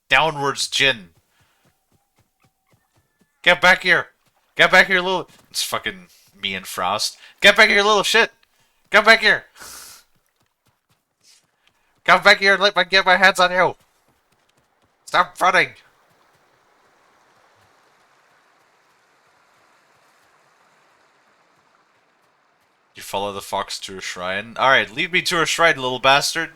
Downwards, Jin. Get back here! Get back here, little... It's fucking me and Frost. Get back here, little shit! Come back here! Come back here and let me get my hands on you! Stop running! You follow the fox to a shrine? Alright, lead me to a shrine, little bastard!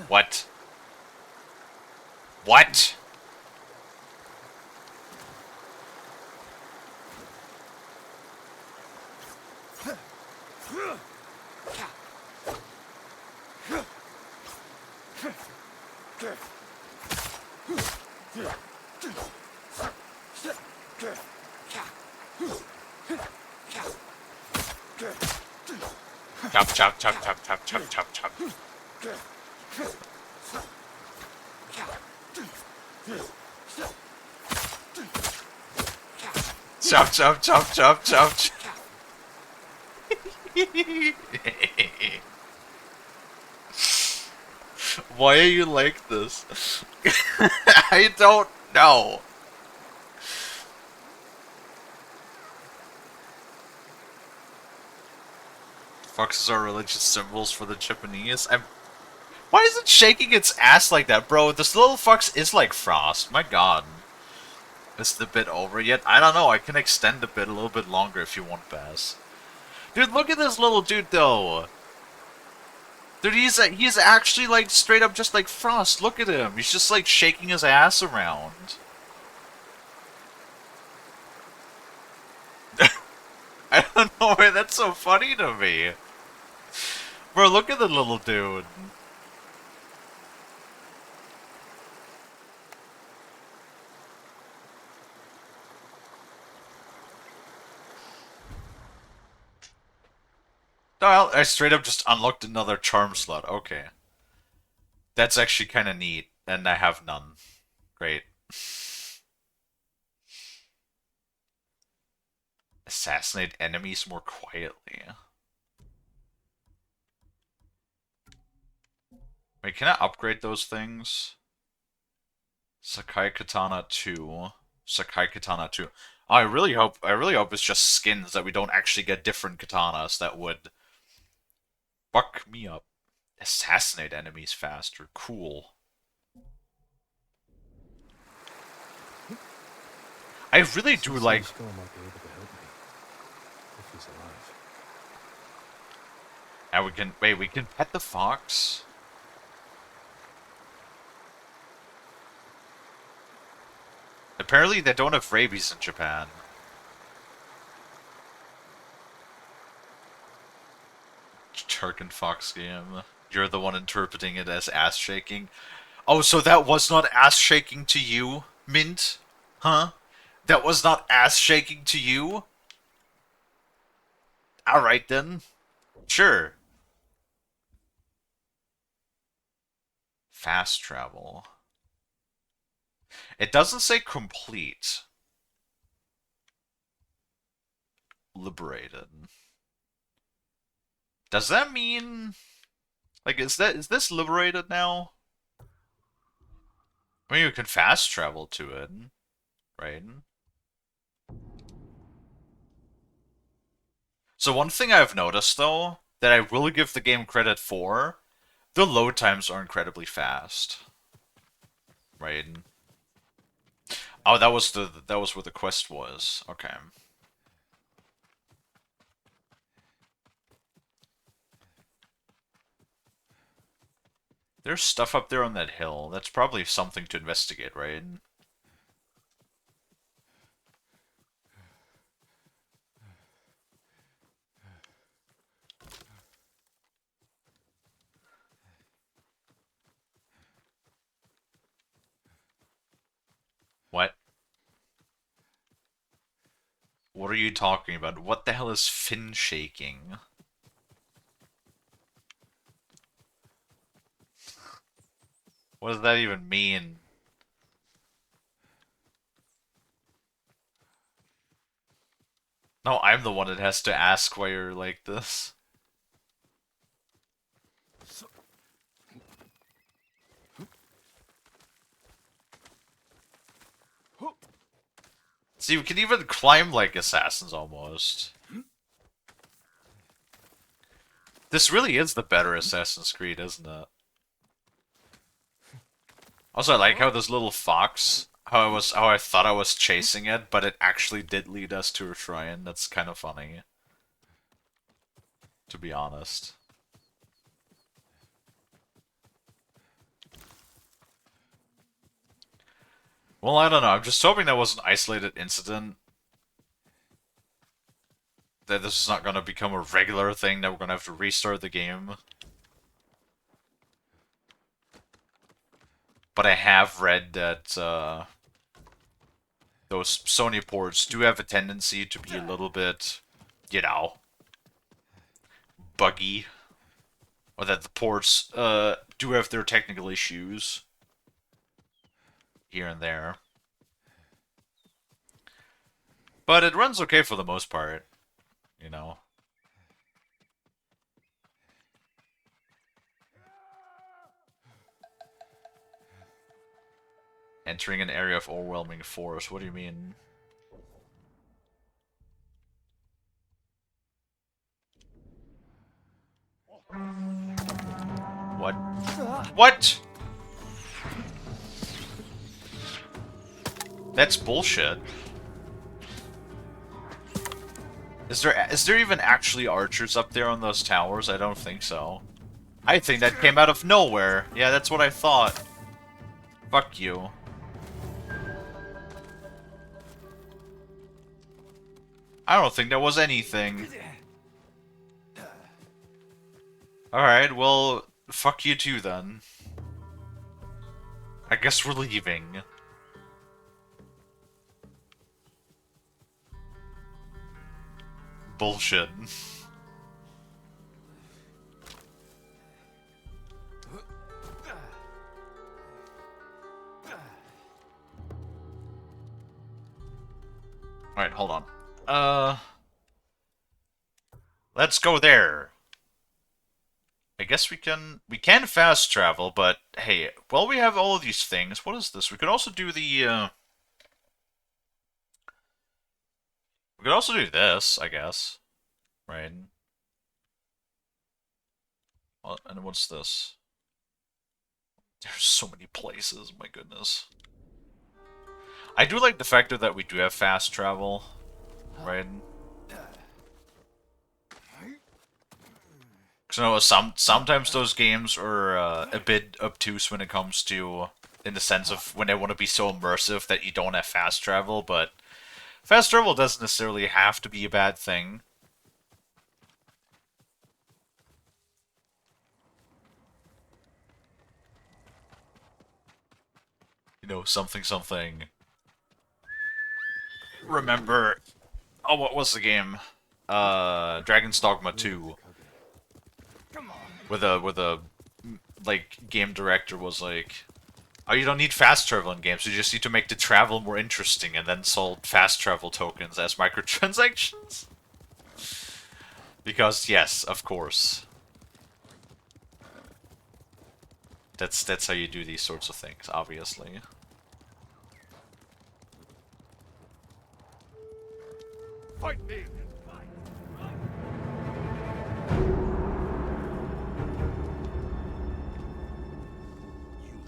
What? What? Chop, chop, chop, chop, chop, chop, chop, chop. Chop, chop, chop, chop, chop, chop. Why are you like this? I don't know. Foxes are religious symbols for the Japanese. Why is it shaking its ass like that, bro? This little fox is like Frost. My god. Is the bit over yet? I don't know. I can extend the bit a little bit longer if you want, Bass. Dude, look at this little dude, though. Dude, he's actually, like, straight up just like Frost. Look at him. He's just, like, shaking his ass around. I don't know why that's so funny to me. Bro, look at the little dude. Oh, I straight up just unlocked another charm slot. Okay. That's actually kind of neat, and I have none. Great. Assassinate enemies more quietly. Wait, can I upgrade those things? Sakai Katana 2. Sakai Katana 2. Oh, I really hope it's just skins, that we don't actually get different katanas that would fuck me up. Assassinate enemies faster. Cool. I really do like... Now we can... Wait, we can pet the fox? Apparently they don't have rabies in Japan. Turk and Fox game. You're the one interpreting it as ass shaking. Oh, so that was not ass shaking to you, Mint? Huh? That was not ass shaking to you? Alright then. Sure. Fast travel. It doesn't say complete. Liberated. Does that mean... Like, is this liberated now? I mean, you can fast travel to it, right? So one thing I've noticed, though, that I will give the game credit for, the load times are incredibly fast. Right? Oh, that was where the quest was. Okay. There's stuff up there on that hill. That's probably something to investigate, right? What? What are you talking about? What the hell is fin shaking? What does that even mean? No, I'm the one that has to ask why you're like this. See, we can even climb like assassins almost. This really is the better Assassin's Creed, isn't it? Also, I like how this little fox, how I thought I was chasing it, but it actually did lead us to a shrine. That's kind of funny, to be honest. Well, I don't know. I'm just hoping that was an isolated incident. That this is not gonna become a regular thing, that we're gonna have to restart the game. But I have read that those Sony ports do have a tendency to be a little bit, you know, buggy. Or that the ports do have their technical issues here and there. But it runs okay for the most part, you know. Entering an area of overwhelming force, what do you mean? What? What? That's bullshit. Is there even actually archers up there on those towers? I don't think so. I think that came out of nowhere. Yeah, that's what I thought. Fuck you. I don't think there was anything. Alright, well, fuck you too then. I guess we're leaving. Bullshit. Alright, hold on. Let's go there. I guess we can fast travel, but hey, while we have all of these things, what is this? We could also do the, we could also do this, I guess. Right? Well, and what's this? There's so many places, my goodness. I do like the fact that we do have fast travel, right? Because you know, sometimes those games are a bit obtuse when it comes to, in the sense of when they want to be so immersive that you don't have fast travel, but fast travel doesn't necessarily have to be a bad thing. You know, something. Remember, oh, what was the game? Dragon's Dogma 2. With a like game director was like, oh, you don't need fast travel in games. You just need to make the travel more interesting, and then sold fast travel tokens as microtransactions. Because yes, of course. That's how you do these sorts of things, obviously. Fight me! You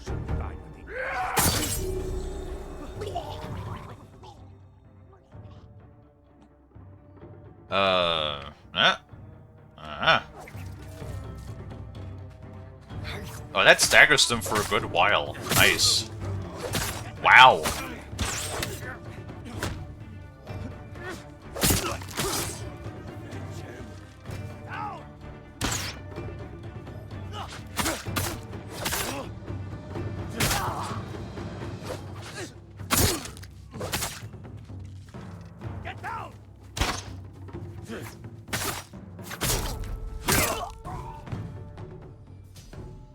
should die with Oh, that staggers them for a good while. Nice. Wow. Get down!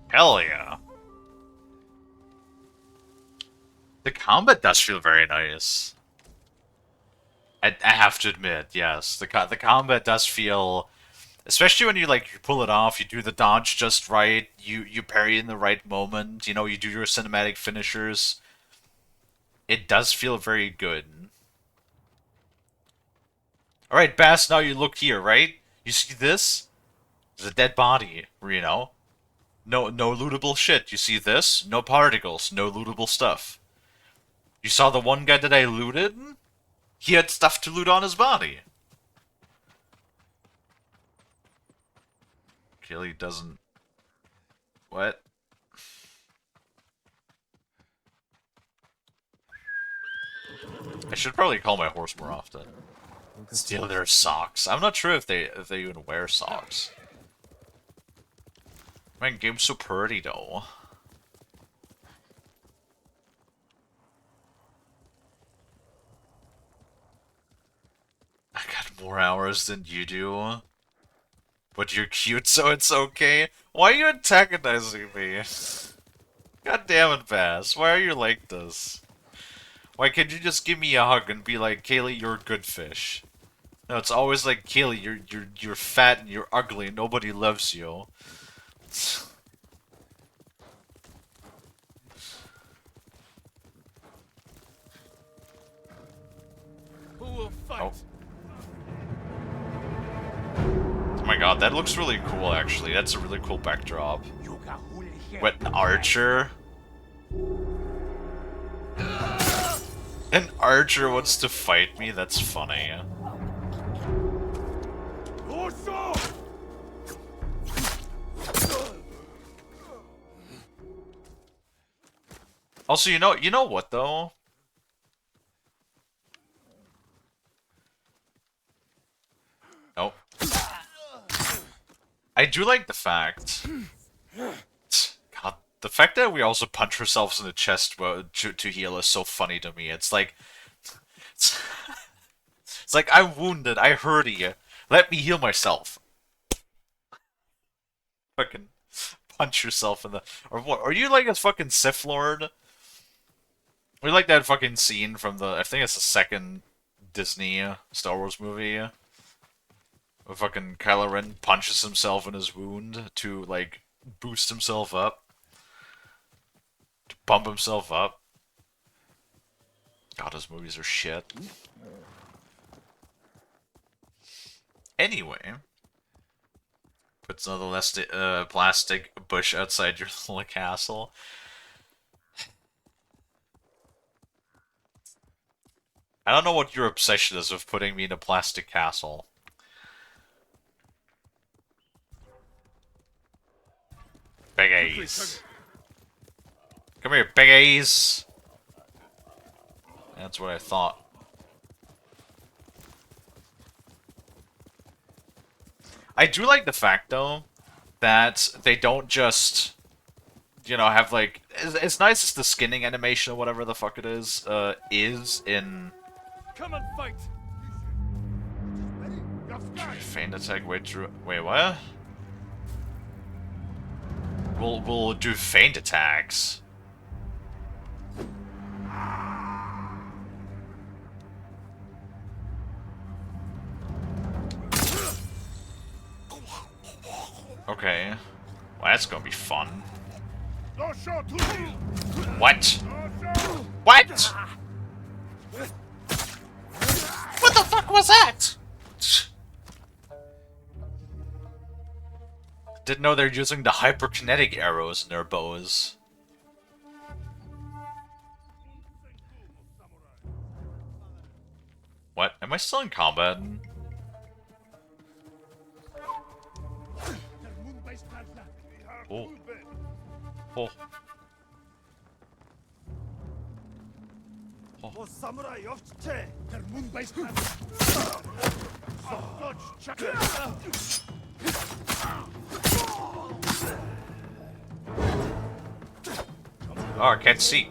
Hell yeah. The combat does feel very nice. I have to admit, yes. The combat does feel... Especially when you, like, you pull it off, you do the dodge just right, you parry in the right moment, you know, you do your cinematic finishers. It does feel very good. Alright, Bass, now you look here, right? You see this? There's a dead body, you know? No lootable shit. You see this? No particles, no lootable stuff. You saw the one guy that I looted? He had stuff to loot on his body. Kalie doesn't... What? I should probably call my horse more often. Steal their socks. I'm not sure if they even wear socks. Man, game's so pretty though. I got more hours than you do. But you're cute, so it's okay. Why are you antagonizing me? God damn it, Bass. Why are you like this? Why can't you just give me a hug and be like, Kalie, you're a good fish? No, it's always like, Kalie, you're fat and you're ugly and nobody loves you. Who will fight? Oh. Oh my god, that looks really cool actually. That's a really cool backdrop. What, an archer? An archer wants to fight me? That's funny. Also, you know what though? Nope. I do like the fact. God, the fact that we also punch ourselves in the chest to heal is so funny to me. It's like, it's like I'm wounded. I hurt you. Let me heal myself. Fucking punch yourself in the or what? Are you like a fucking Sith Lord? We like that fucking scene from the I think it's the second Disney Star Wars movie. Where fucking Kylo Ren punches himself in his wound to like boost himself up. To bump himself up. God, those movies are shit. Anyway. Puts another plastic bush outside your little castle. I don't know what your obsession is with putting me in a plastic castle. Big A's. Come here, Big A's. That's what I thought. I do like the fact, though, that they don't just, you know, have, like... It's nice as the skinning animation or whatever the fuck it is in... Come and fight! Feint attack, wait, what? We'll do feint attacks. Okay. Well, that's gonna be fun. What? What? What the fuck was that? Didn't know they're using the hyperkinetic arrows in their bows. What? Am I still in combat? Oh. Oh. O samurai owcze! Der Moonbase Oh, I can't see.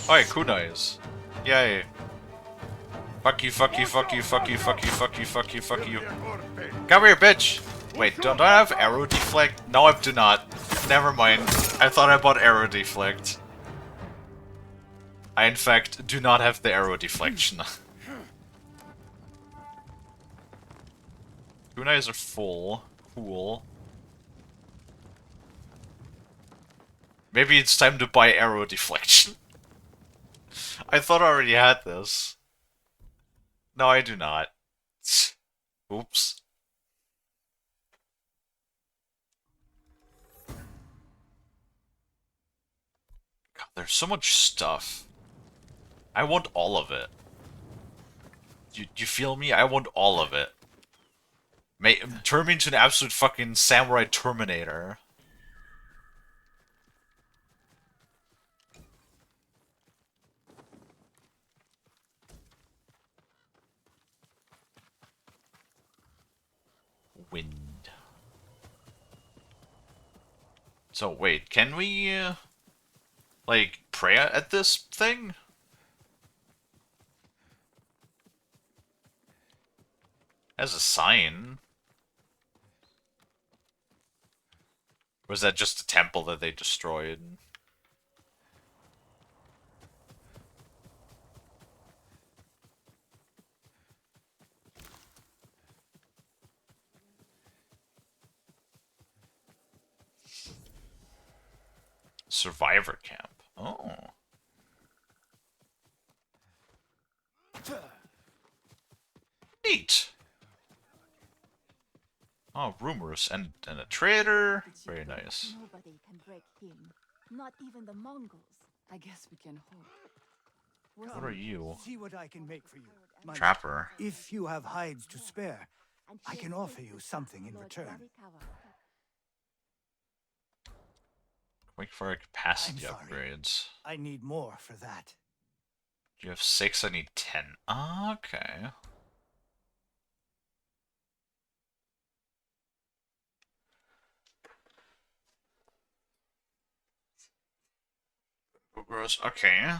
Oi, kunais. Yay. Fuck you, fuck you, fuck you, fuck you, fuck you, fuck you, fuck you, fuck you. Come here, bitch! Wait, don't I have arrow deflect? No, I do not. Never mind. I thought I bought arrow deflect. I, in fact, do not have the arrow deflection. Kunais are full. Cool. Maybe it's time to buy arrow deflection. I thought I already had this. No, I do not. Oops. God, there's so much stuff. I want all of it. You feel me? I want all of it. Turn me into an absolute fucking samurai Terminator. Wind. So wait, can we like pray at this thing? As a sign? Or was that just a temple that they destroyed? Survivor camp. Oh. Neat. Oh, rumors and a traitor. Very nice. Nobody can break him. Not even the Mongols. I guess we can hope. What are you? See what I can make for you. Trapper. If you have hides to spare, I can offer you something in return. Quick fire capacity upgrades. I need more for that. You have 6, I need 10. Okay. Gross. Okay.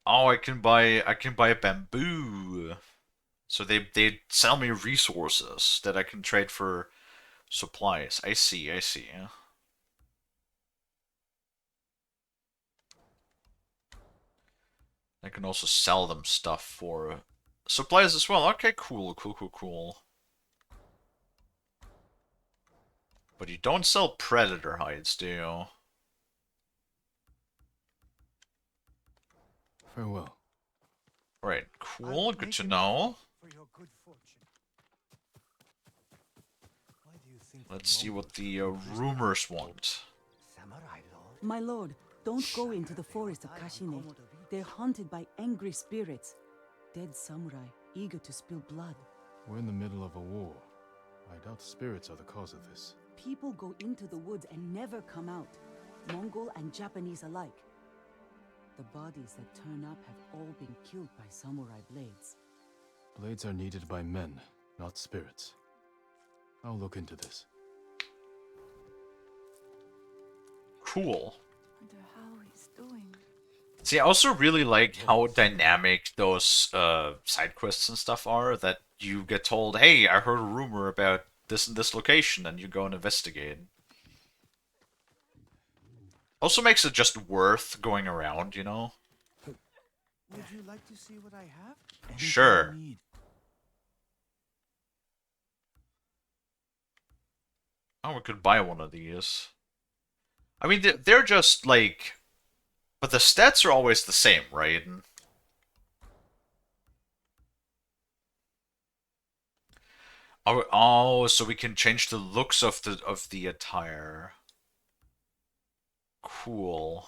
Oh, I can buy bamboo. So they sell me resources that I can trade for supplies. I see, I see. I can also sell them stuff for supplies as well. Okay, cool, cool, cool, cool. But you don't sell predator hides, do you? Farewell. Right, cool, good to know. Let's see what the rumors want. My lord, don't go into the forest of Kashine. They're haunted by angry spirits. Dead samurai, eager to spill blood. We're in the middle of a war. I doubt spirits are the cause of this. People go into the woods and never come out. Mongol and Japanese alike. The bodies that turn up have all been killed by samurai blades. Blades are needed by men, not spirits. I'll look into this. Cool. Wonder how he's doing. See, I also really like how dynamic those side quests and stuff are, that you get told, hey, I heard a rumor about this and this location, and you go and investigate. Also makes it just worth going around, you know? Would you like to see what I have? Sure. Oh, we could buy one of these. I mean, they're just like... But the stats are always the same, right? Oh, so we can change the looks of the attire. Cool.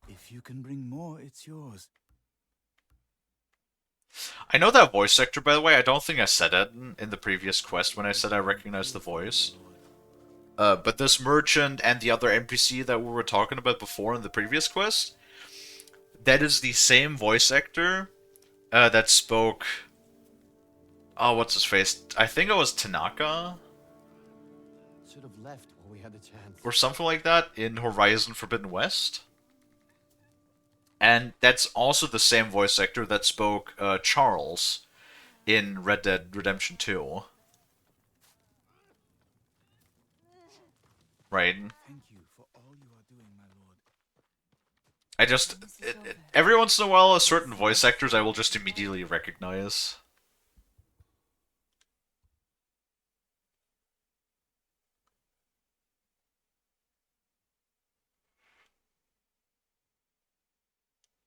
If you can bring more, it's yours. I know that voice actor, by the way. I don't think I said it in the previous quest when I said I recognized the voice. But this merchant and the other NPC that we were talking about before in the previous quest, that is the same voice actor that spoke... Oh, what's his face? I think it was Tanaka? Should have left while we had the chance. Or something like that in Horizon Forbidden West. And that's also the same voice actor that spoke Charles in Red Dead Redemption 2. Right? Thank you for all you are doing, my lord. I just... every once in a while, certain voice actors I will just immediately recognize.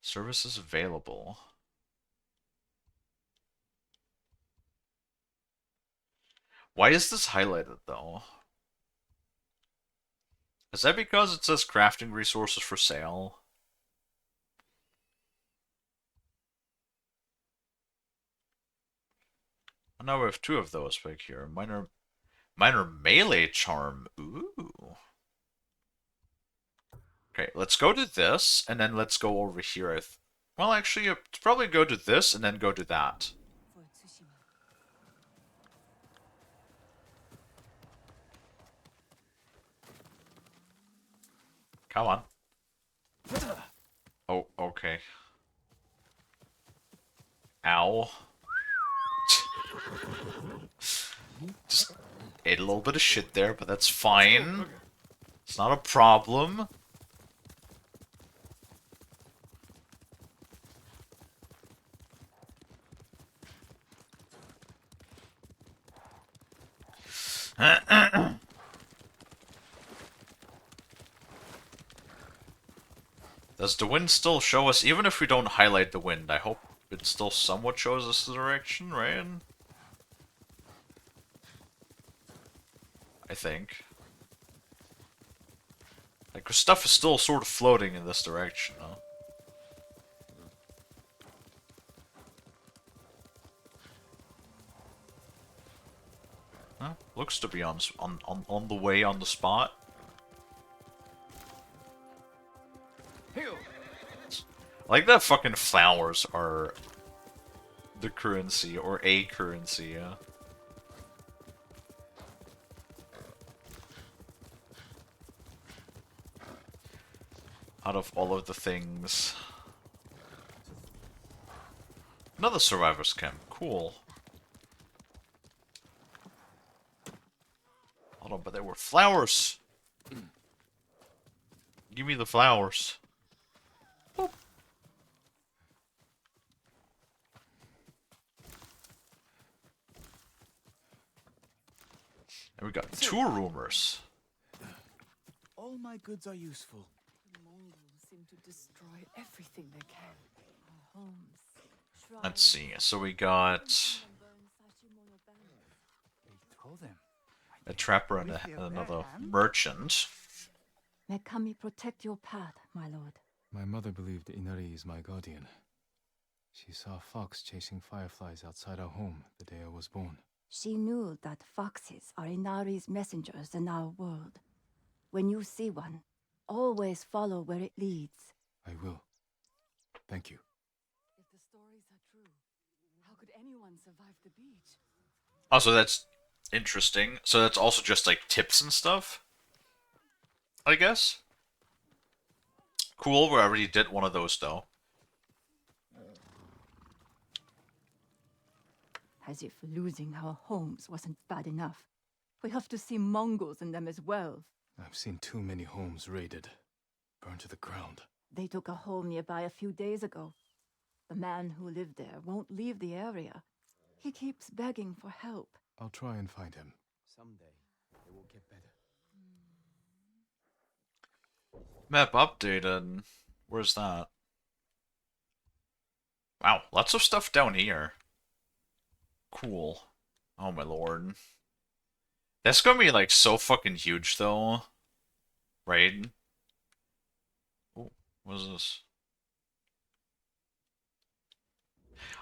Services available. Why is this highlighted, though? Is that because it says crafting resources for sale? Now we have 2 of those back here. Minor melee charm. Ooh. Okay, let's go to this, and then let's go over here. Well, actually, let's probably go to this, and then go to that. For Tsushima. Come on. Oh, okay. Ow. Just ate a little bit of shit there, but that's fine. It's not a problem. Does the wind still show us, even if we don't highlight the wind? I hope it still somewhat shows us the direction, right? I think. Like, 'cause stuff is still sort of floating in this direction, huh? Huh? Looks to be on the way, on the spot. I like that fucking flowers are the currency, or a currency, yeah. Out of all of the things. Another survivor's camp. Cool. Hold on, but there were flowers! Give me the flowers. Boop. And we got 2 rumors. All my goods are useful. The Mongols seem to destroy everything they can. Our homes, shrines, Let's see. So we got They throw them. a trapper and another merchant. May Kami protect your path, my lord. My mother believed Inari is my guardian. She saw a fox chasing fireflies outside our home the day I was born. She knew that foxes are Inari's messengers in our world. When you see one, always follow where it leads. I will. Thank you. If the stories are true, how could anyone survive the beach? Also, that's interesting. So that's also just like tips and stuff, I guess. Cool, we already did one of those though. As if losing our homes wasn't bad enough. We have to see Mongols in them as well. I've seen too many homes raided, burned to the ground. They took a home nearby a few days ago. The man who lived there won't leave the area. He keeps begging for help. I'll try and find him. Someday, it will get better. Map updated. Where's that? Wow, lots of stuff down here. Cool. Oh my lord. That's gonna be like so fucking huge though. Right? Oh, what is this?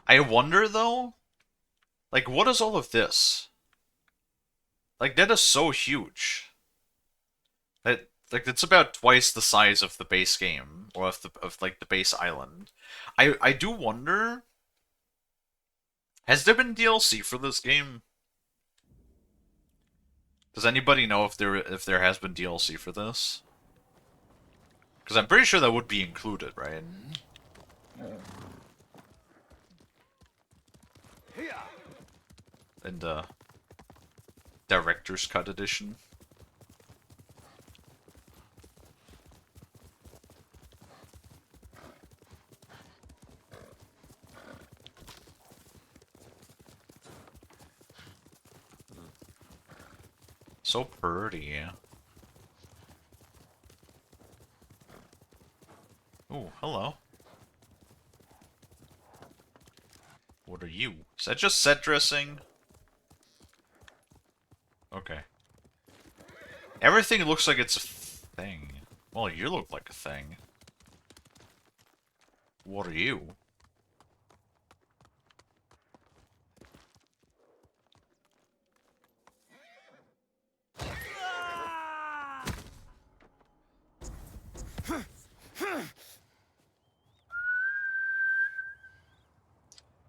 I wonder though, like what is all of this? Like that is so huge. That like it's about twice the size of the base game, or of like the base island. I do wonder, has there been DLC for this game? Does anybody know if there has been DLC for this? Because I'm pretty sure that would be included, right? In the Director's Cut edition. So pretty. Oh, hello. What are you? Is that just set dressing? Okay. Everything looks like it's a thing. Well, you look like a thing. What are you?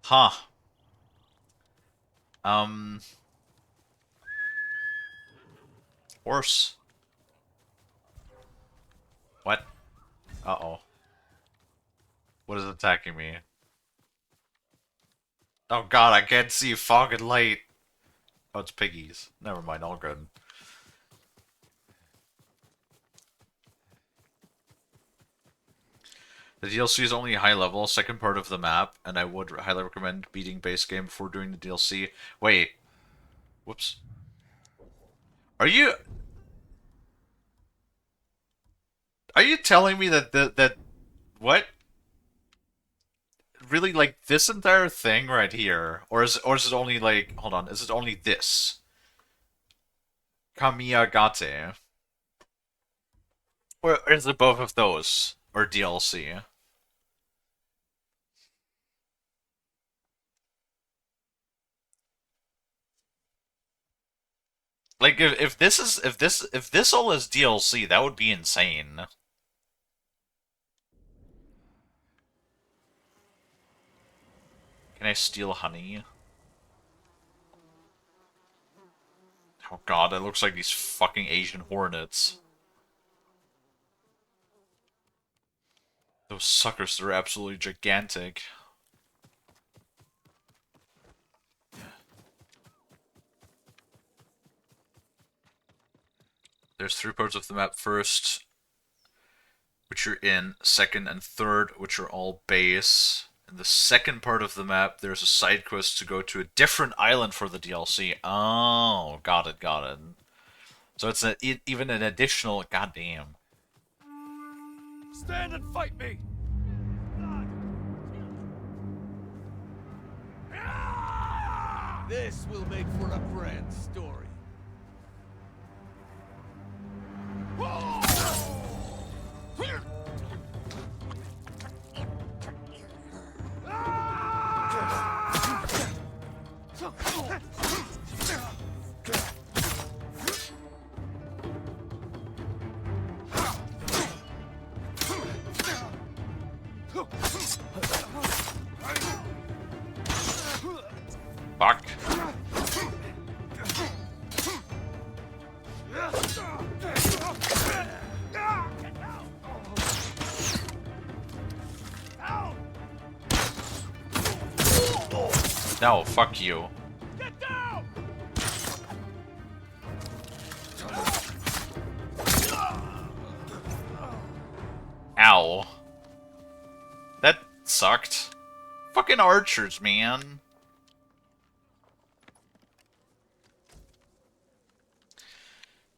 Huh. Horse. What? Uh-oh. What is attacking me? Oh god, I can't see fog and light. Oh, it's piggies. Never mind, all good. The DLC is only high level, second part of the map, and I would highly recommend beating base game before doing the DLC. Wait. Whoops. Are you telling me that what? Really, like this entire thing right here, or is it only like, hold on, is it only this? Kamiyagate. Or is it both of those? Or DLC? Like if this all is DLC, that would be insane. Can I steal honey? Oh god, it looks like these fucking Asian hornets. Those suckers, they're absolutely gigantic. There's 3 parts of the map. First, which you're in. Second and third, which are all base. In the second part of the map, there's a side quest to go to a different island for the DLC. Oh, got it, got it. So it's even an additional... Goddamn. Stand and fight me! This will make for a grand story. Fuck. No, fuck you. Get down! Ow. That sucked. Fucking archers, man.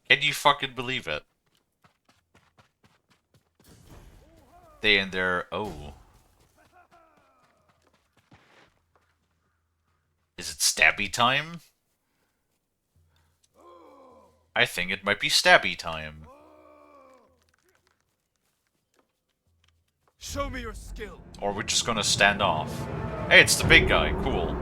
Can you fucking believe it? They and their... Oh. Is it stabby time? I think it might be stabby time. Show me your skill. Or we're just gonna stand off. Hey, it's the big guy. Cool.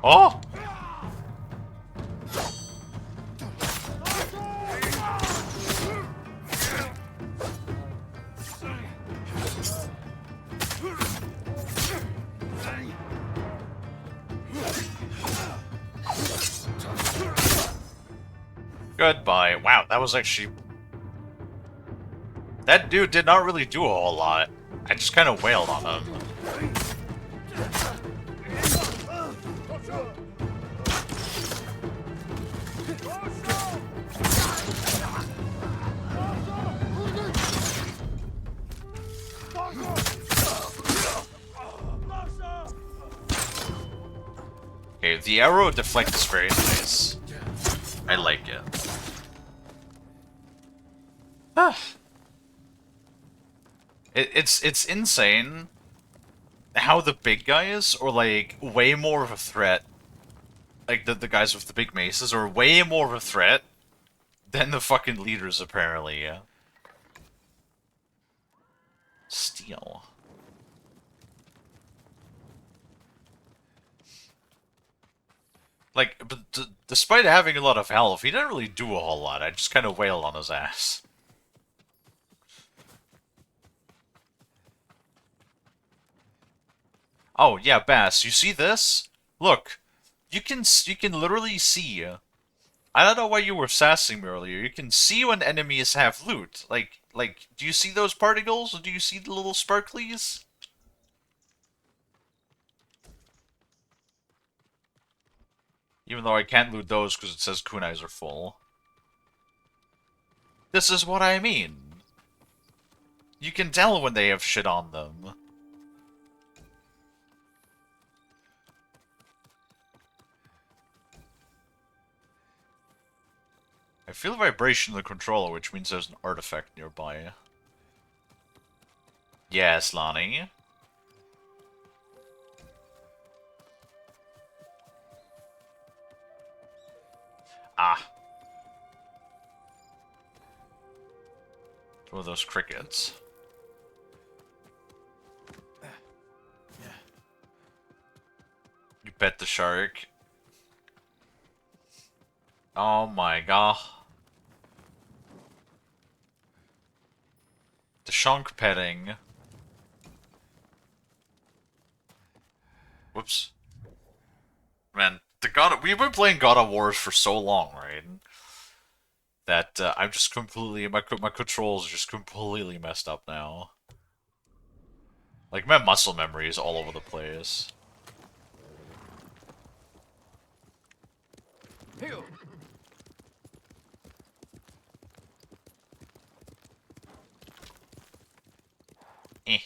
Oh! Goodbye. Wow, that was actually... That dude did not really do a whole lot. I just kind of wailed on him. Okay, the arrow deflect is very nice. I like it. It's insane how the big guys are like way more of a threat. Like the guys with the big maces are way more of a threat than the fucking leaders apparently. Yeah. Steal. Like, but despite having a lot of health, he didn't really do a whole lot. I just kind of wailed on his ass. Oh, yeah, Bass, you see this? Look, you can literally see. I don't know why you were sassing me earlier. You can see when enemies have loot. Like, do you see those particles? Or do you see the little sparklies? Even though I can't loot those because it says kunais are full. This is what I mean. You can tell when they have shit on them. I feel a vibration in the controller, which means there's an artifact nearby. Yes, Lonnie. Ah. One of those crickets. You pet the shark. Oh my god. The shark petting. Whoops. Man, we've been playing God of Wars for so long, right? That I'm just completely my controls are just completely messed up now. Like my muscle memory is all over the place. Eh.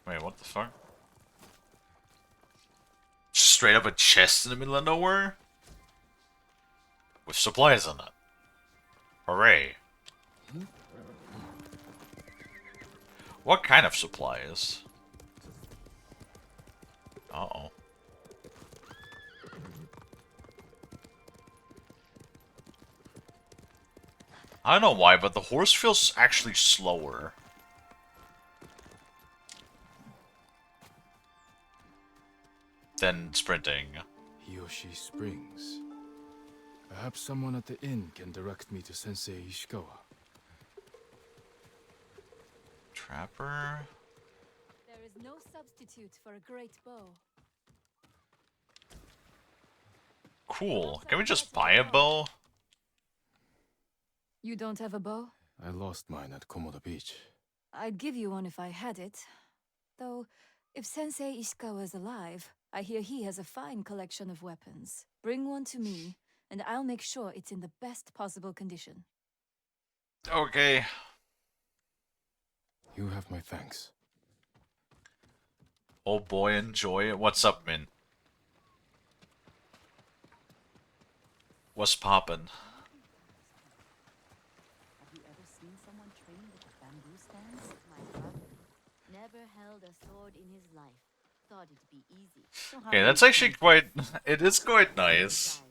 Wait, what the fuck? Straight up a chest in the middle of nowhere? With supplies in it. Hooray. What kind of supplies? Uh-oh. I don't know why, but the horse feels actually slower. Than sprinting. Hiyoshi Springs. Perhaps someone at the inn can direct me to Sensei Ishikawa. Trapper? There is no substitute for a great bow. Cool. Can we just buy a bow? You don't have a bow? I lost mine at Komoda Beach. I'd give you one if I had it. Though, if Sensei Ishikawa is alive, I hear he has a fine collection of weapons. Bring one to me, and I'll make sure it's in the best possible condition. Okay. You have my thanks. Oh boy, enjoy it. What's up, Min? What's poppin'? Have you ever seen someone train with a bamboo stance? My brother never held a sword in his life. Thought it'd be easy. Okay, that's actually quite... It is quite nice.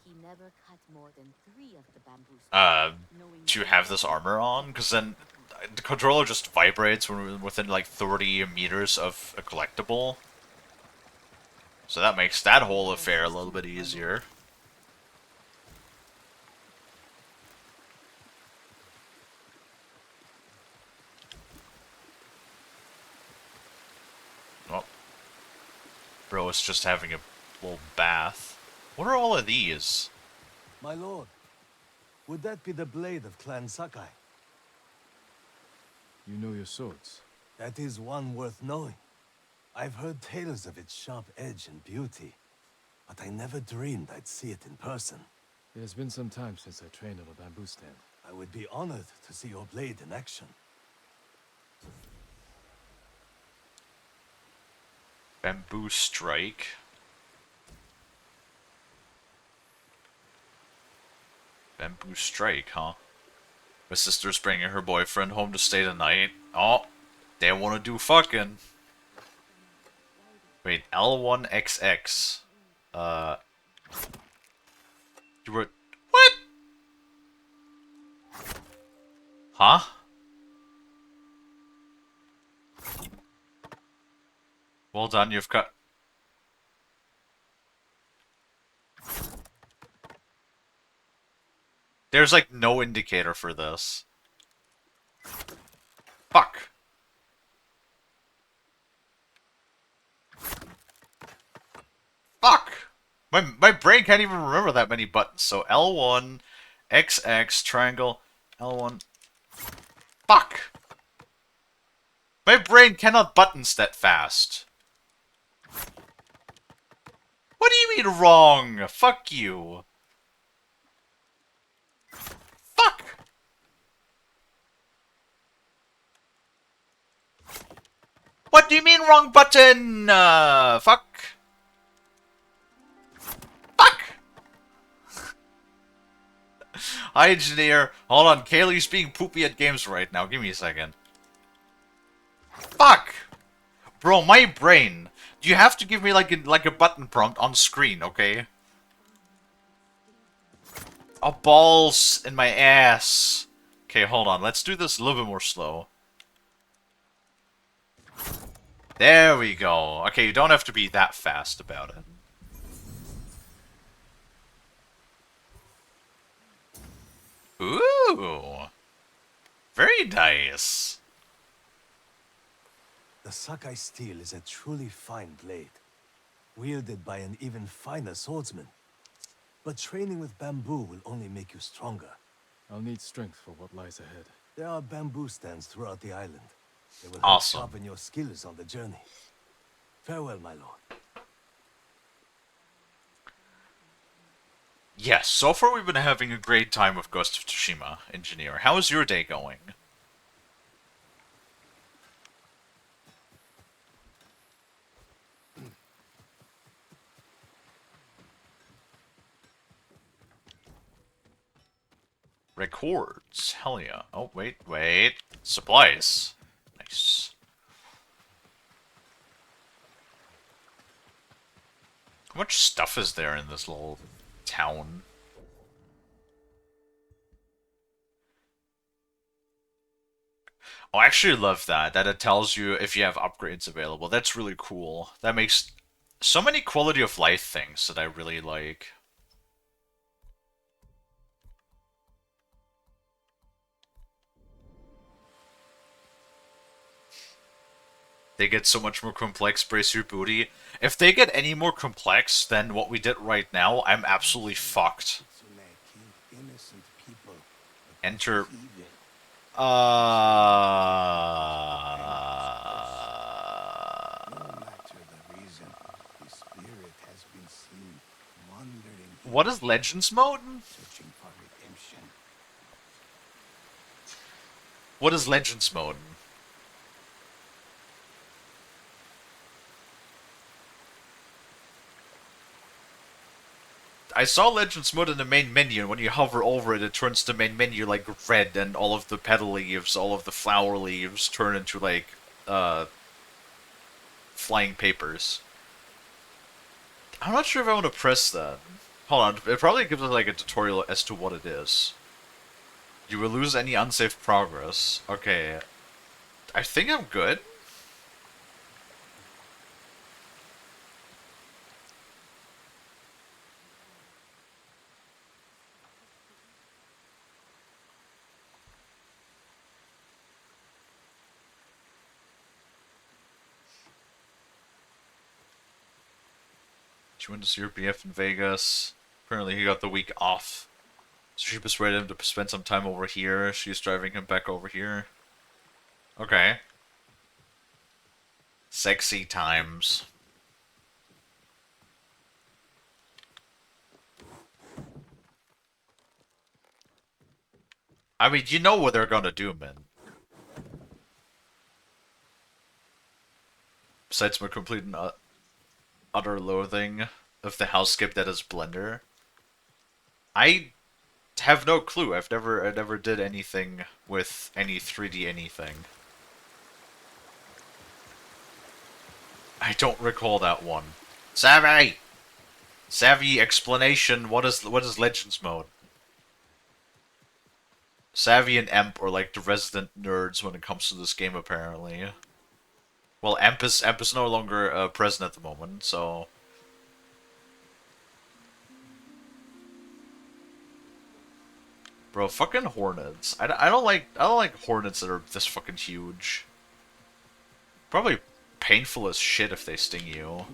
He never cut more than 3 of the bamboo To have this armor on, because then the controller just vibrates when we're within like 30 meters of a collectible. So that makes that whole affair a little bit easier. Oh. Bro is just having a little bath. What are all of these? My lord, would that be the blade of Clan Sakai? You know your swords. That is one worth knowing. I've heard tales of its sharp edge and beauty, but I never dreamed I'd see it in person. It has been some time since I trained on a bamboo stand. I would be honored to see your blade in action. Bamboo strike. Bamboo strike, huh? My sister's bringing her boyfriend home to stay the night. Oh, they want to do fucking. Wait, L1XX. You were... What? Huh? Well done, you've got... There's like no indicator for this. Fuck. Fuck! My brain can't even remember that many buttons. So L1, XX, triangle, L1. Fuck! My brain cannot buttons that fast. What do you mean wrong? Fuck you. Fuck! What do you mean wrong button? Fuck. Fuck! Hi, engineer. Hold on, Kalie's being poopy at games right now. Give me a second. Fuck! Bro, my brain. You have to give me like a button prompt on screen, okay? Oh, balls in my ass. Okay, hold on. Let's do this a little bit more slow. There we go. Okay, you don't have to be that fast about it. Ooh. Very nice. The Sakai steel is a truly fine blade, wielded by an even finer swordsman. But training with bamboo will only make you stronger. I'll need strength for what lies ahead. There are bamboo stands throughout the island. They will help Awesome. sharpen your skills on the journey. Farewell, my lord. Yes, so far we've been having a great time with Ghost of Tsushima, engineer. How is your day going? Records. Hell yeah. Oh, wait. Supplies. Nice. How much stuff is there in this little town? Oh, I actually love that it tells you if you have upgrades available. That's really cool. That makes so many quality of life things that I really like. They get so much more complex, brace your booty. If they get any more complex than what we did right now, I'm absolutely fucked. Enter... What is Legends mode? What is Legends mode? I saw Legends mode in the main menu, and when you hover over it, it turns the main menu like red, and all of the petal leaves, all of the flower leaves turn into like, flying papers. I'm not sure if I want to press that. Hold on, it probably gives us like a tutorial as to what it is. You will lose any unsafe progress. Okay. I think I'm good. She went to see her BF in Vegas. Apparently he got the week off. So she persuaded him to spend some time over here. She's driving him back over here. Okay. Sexy times. I mean, you know what they're gonna do, man. Besides my complete and utter loathing of the housecape that is Blender. I have no clue. I never did anything with any 3D anything. I don't recall that one. Savvy! Savvy explanation, what is Legends mode? Savvy and Emp are like the resident nerds when it comes to this game, apparently. Well, Emp is no longer present at the moment, so... Bro, fucking hornets. I don't like hornets that are this fucking huge. Probably painful as shit if they sting you.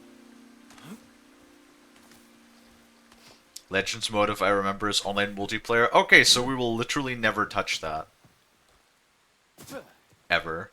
Legends mode, if I remember, is online multiplayer. Okay, so we will literally never touch that. Ever.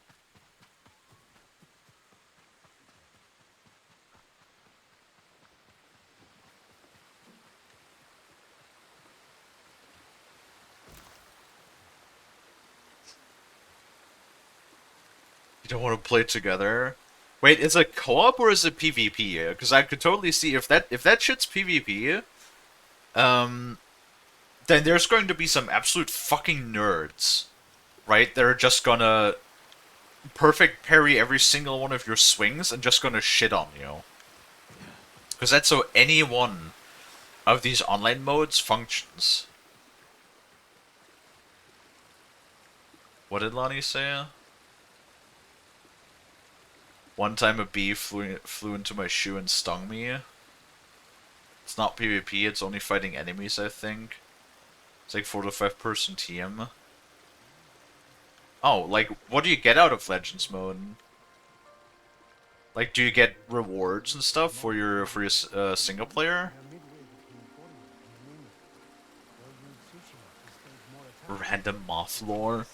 You don't want to play together? Wait, is it co-op or is it PvP? Because I could totally see if that shit's PvP, then there's going to be some absolute fucking nerds, right? They're just gonna perfect parry every single one of your swings and just gonna shit on you. Because that's how any one of these online modes functions. What did Lonnie say? One time a bee flew into my shoe and stung me. It's not PvP, it's only fighting enemies, I think. It's like 4 to 5 person team. Oh, like, what do you get out of Legends mode? Like, do you get rewards and stuff for your single player? Random moth lore.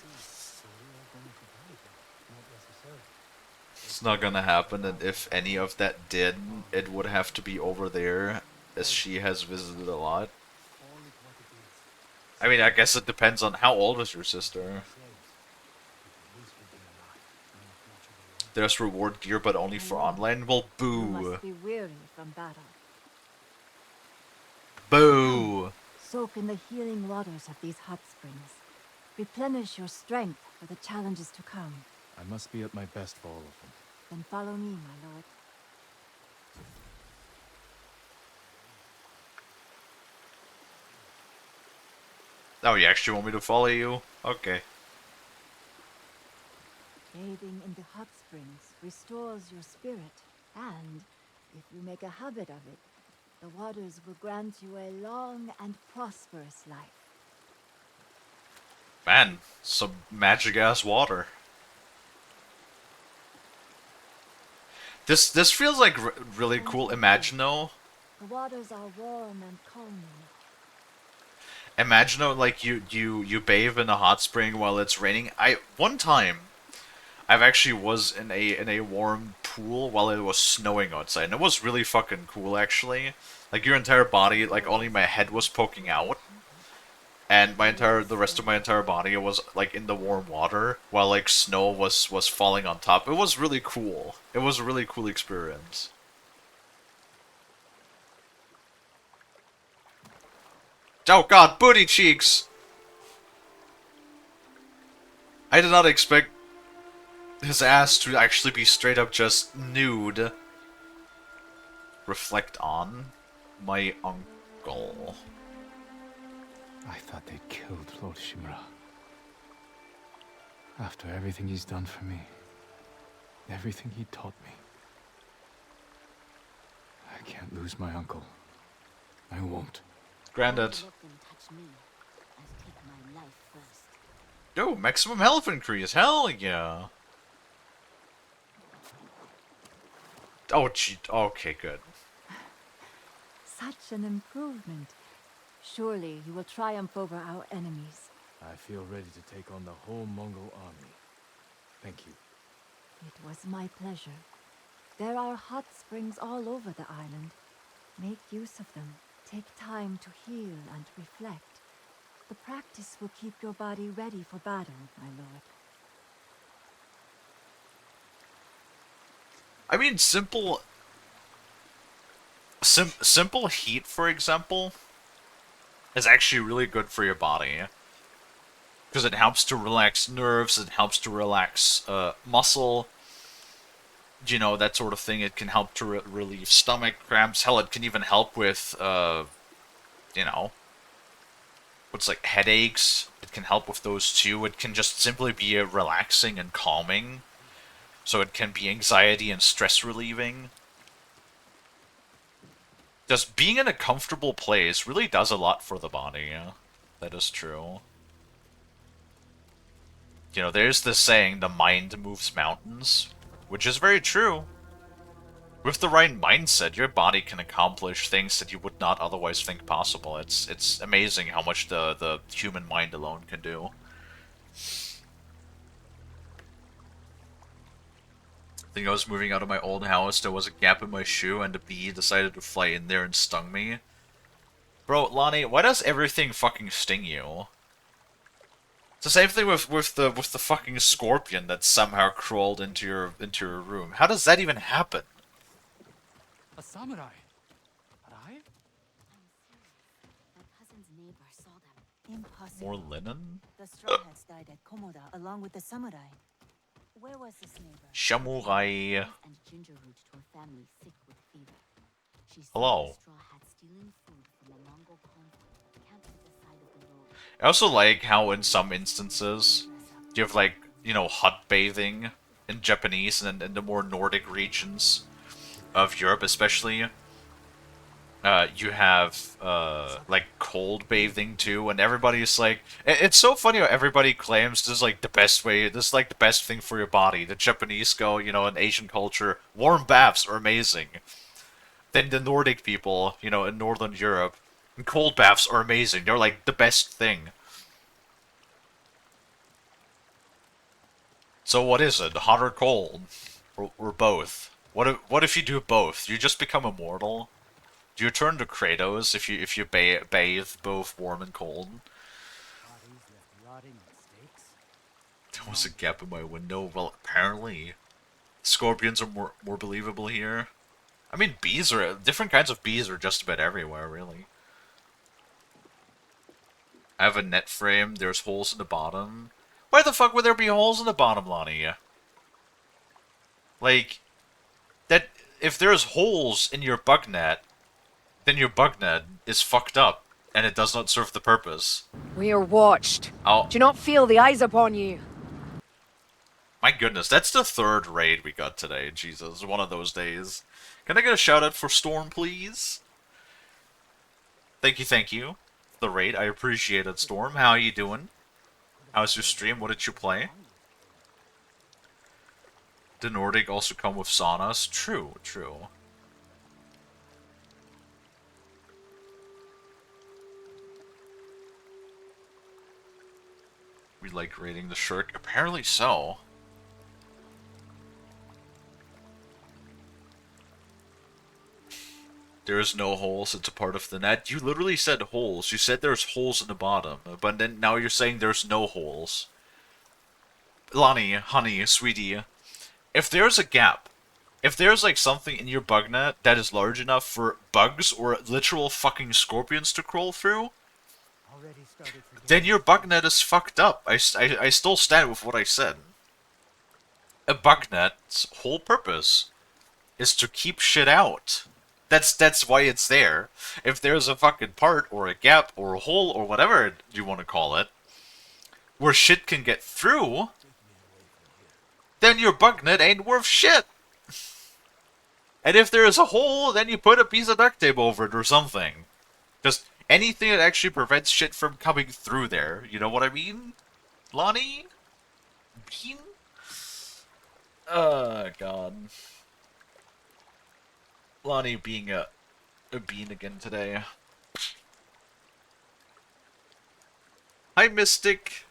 It's not gonna happen, and if any of that did, it would have to be over there, as she has visited a lot. I mean, I guess it depends on how old is your sister. There's reward gear, but only for online? Well, boo. You must be weary from battle. Boo! Soak in the healing waters of these hot springs. Replenish your strength for the challenges to come. I must be at my best for all of them. Then follow me, my lord. Oh, you actually want me to follow you? Okay. Bathing in the hot springs restores your spirit, and if you make a habit of it, the waters will grant you a long and prosperous life. Man, some magic-ass water. This feels like really cool. Imagino. The waters are warm and calming. Imagino, like, you bathe in a hot spring while it's raining. One time I've actually was in a warm pool while it was snowing outside, and it was really fucking cool actually. Like your entire body, like only my head was poking out, and the rest of my entire body was like in the warm water while like snow was falling on top. It was really cool. It was a really cool experience. Oh god, booty cheeks! I did not expect his ass to actually be straight up just nude. Reflect on my uncle. I thought they'd killed Lord Shimura. After everything he's done for me, everything he taught me. I can't lose my uncle. I won't. Granted. Yo, maximum health increase, hell yeah! Oh, gee, okay, good. Such an improvement. Surely you will triumph over our enemies. I feel ready to take on the whole Mongol army. Thank you. It was my pleasure. There are hot springs all over the island. Make use of them. Take time to heal and reflect. The practice will keep your body ready for battle, my lord. I mean, simple heat, for example, is actually really good for your body. Because it helps to relax nerves, it helps to relax muscle, you know, that sort of thing. It can help to relieve stomach cramps. Hell, it can even help with, you know, what's like headaches. It can help with those too. It can just simply be relaxing and calming. So it can be anxiety and stress relieving. Just being in a comfortable place really does a lot for the body, yeah. That is true. You know, there's this saying, the mind moves mountains, which is very true. With the right mindset, your body can accomplish things that you would not otherwise think possible. It's amazing how much the human mind alone can do. I think I was moving out of my old house, there was a gap in my shoe, and a bee decided to fly in there and stung me. Bro, Lonnie, why does everything fucking sting you? It's the same thing with the fucking scorpion that somehow crawled into your room. How does that even happen? A samurai. Alive? My cousin's neighbor saw them. Impossible. More linen? The Straw Hats died at Komoda along with the samurai. Where was this neighbor? Samurai. And ginger root to a family sick with fever. She saw Hello. the Straw Hats stealing food from a Mongol convoy camped at the side of the road. I also like how in some instances you have, like, you know, hot bathing in Japanese and in the more Nordic regions of Europe especially. You have, like, cold bathing, too, and everybody's like... It's so funny how everybody claims this is, like, the best way, this is, like, the best thing for your body. The Japanese go, you know, in Asian culture, warm baths are amazing. Then the Nordic people, you know, in Northern Europe, cold baths are amazing. They're, like, the best thing. So what is it? Hot or cold? Or both? What if you do both? You just become immortal? Do you turn to Kratos if you bathe both warm and cold? There was a gap in my window. Well, apparently, scorpions are more believable here. I mean, bees are different kinds of bees are just about everywhere, really. I have a net frame. There's holes in the bottom. Why the fuck would there be holes in the bottom, Lonnie? Like, that if there's holes in your bug net, then your bug net is fucked up, and it does not serve the purpose. We are watched. Oh. Do you not feel the eyes upon you? My goodness, that's the third raid we got today. Jesus, one of those days. Can I get a shout out for Storm, please? Thank you. The raid, I appreciate it, Storm. How are you doing? How's your stream? What did you play? The Nordic also come with saunas? True. We like raiding the Shirk? Apparently so. There's no holes, it's a part of the net. You literally said holes. You said there's holes in the bottom, but then now you're saying there's no holes. Lonnie, honey, sweetie, if there's a gap, if there's like something in your bug net that is large enough for bugs or literal fucking scorpions to crawl through, then your bug net is fucked up. I still stand with what I said. A bug net's whole purpose is to keep shit out. That's why it's there. If there's a fucking part, or a gap, or a hole, or whatever you want to call it, where shit can get through, then your bug net ain't worth shit. And if there is a hole, then you put a piece of duct tape over it or something. Just anything that actually prevents shit from coming through there. You know what I mean? Lonnie? Bean? Oh, God. Lonnie being a bean again today. Hi, Mystic.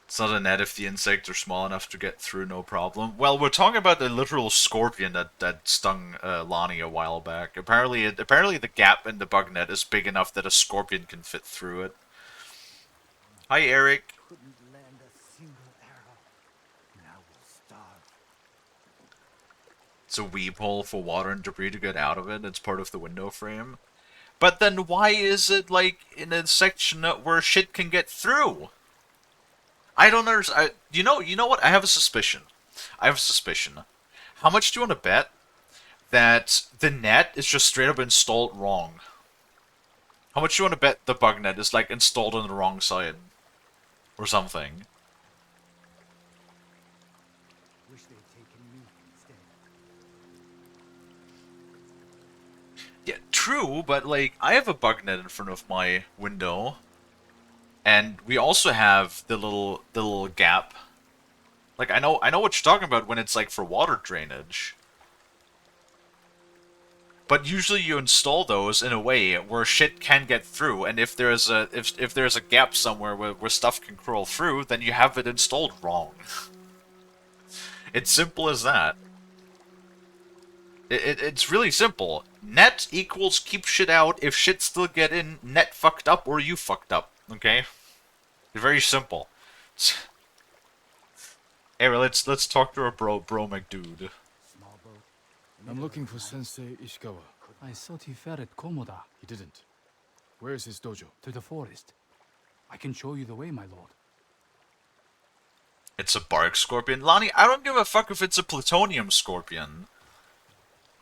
It's not a net if the insects are small enough to get through, no problem. Well, we're talking about the literal scorpion that stung Lonnie a while back. Apparently the gap in the bug net is big enough that a scorpion can fit through it. Hi, Eric. It's a weep hole for water and debris to get out of it. It's part of the window frame. But then why is it, like, in a section where shit can get through? I don't understand. You know what? I have a suspicion. How much do you want to bet that the net is just straight up installed wrong? How much do you want to bet the bug net is, like, installed on the wrong side? Or something? Yeah, true, but like I have a bug net in front of my window, and we also have the little gap. Like I know what you're talking about when it's like for water drainage. But usually you install those in a way where shit can get through, and if there's a gap somewhere where stuff can crawl through, then you have it installed wrong. It's simple as that. It's really simple. Net equals keep shit out. If shit still get in, net fucked up or you fucked up. Okay? Very simple. Anyway, let's talk to our bro McDude. I'm looking for Sensei Ishikawa. I thought he fell at Komoda. He didn't. Where is his dojo? To the forest. I can show you the way, my lord. It's a bark scorpion. Lonnie, I don't give a fuck if it's a plutonium scorpion.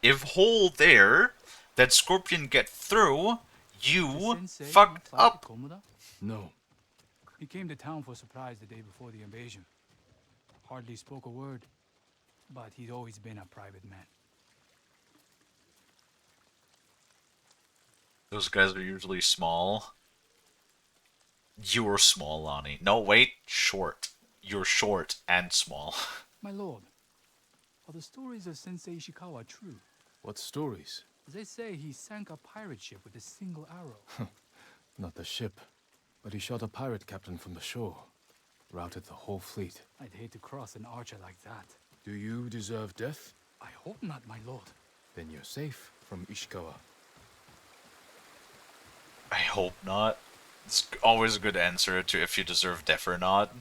If hole there, that scorpion get through, you fucked up. No. He came to town for a surprise the day before the invasion. Hardly spoke a word, but he'd always been a private man. Those guys are usually small. You're small, Lonnie. No, wait, short. You're short and small. My lord, are the stories of Sensei Ishikawa true? What stories? They say he sank a pirate ship with a single arrow. Not the ship, but he shot a pirate captain from the shore. Routed the whole fleet. I'd hate to cross an archer like that. Do you deserve death? I hope not, my lord. Then you're safe from Ishikawa. I hope not. It's always a good answer to if you deserve death or not.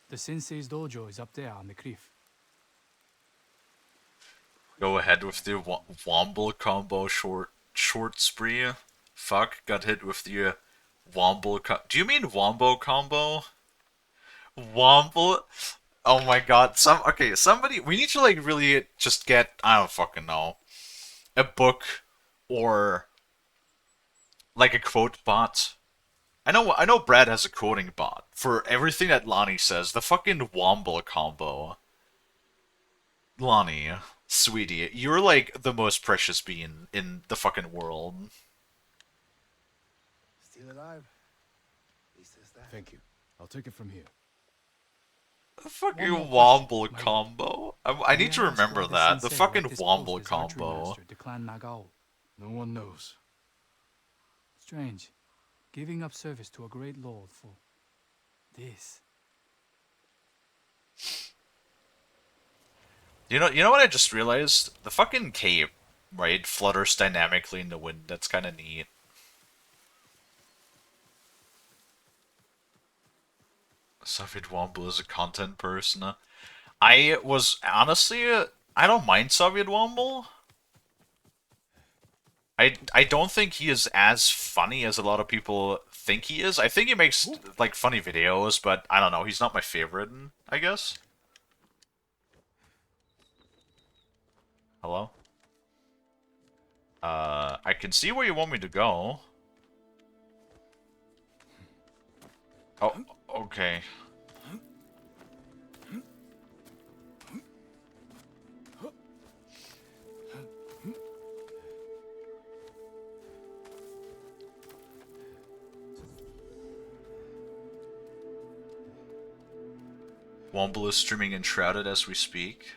The sensei's dojo is up there on the cliff. Go ahead with the Womble combo short spree. Fuck, got hit with the Womble do you mean Wombo combo? Womble? Oh my god, somebody, we need to like really just get, I don't fucking know, a book or like a quote bot. I know Brad has a quoting bot for everything that Lonnie says. The fucking Womble combo. Lonnie, sweetie, you're like the most precious being in the fucking world. Still alive? He says that. Thank you. I'll take it from here. The fucking Womble combo. I need to remember that. The fucking Womble combo. To Clan Nagao. No one knows. Strange. Giving up service to a great lord for this. You know what I just realized? The fucking cape, right, flutters dynamically in the wind. That's kind of neat. Soviet Womble is a content person. I was honestly, I don't mind Soviet Womble. I don't think he is as funny as a lot of people think he is. I think he makes like funny videos, but I don't know. He's not my favorite, I guess. Hello? I can see where you want me to go. Oh, okay. Womble is streaming Enshrouded as we speak.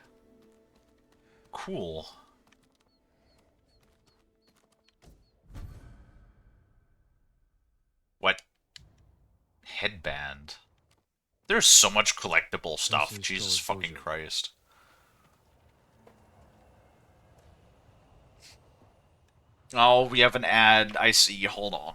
Cool. What? Headband. There's so much collectible stuff. Jesus fucking Christ. Oh, we have an ad. I see. Hold on.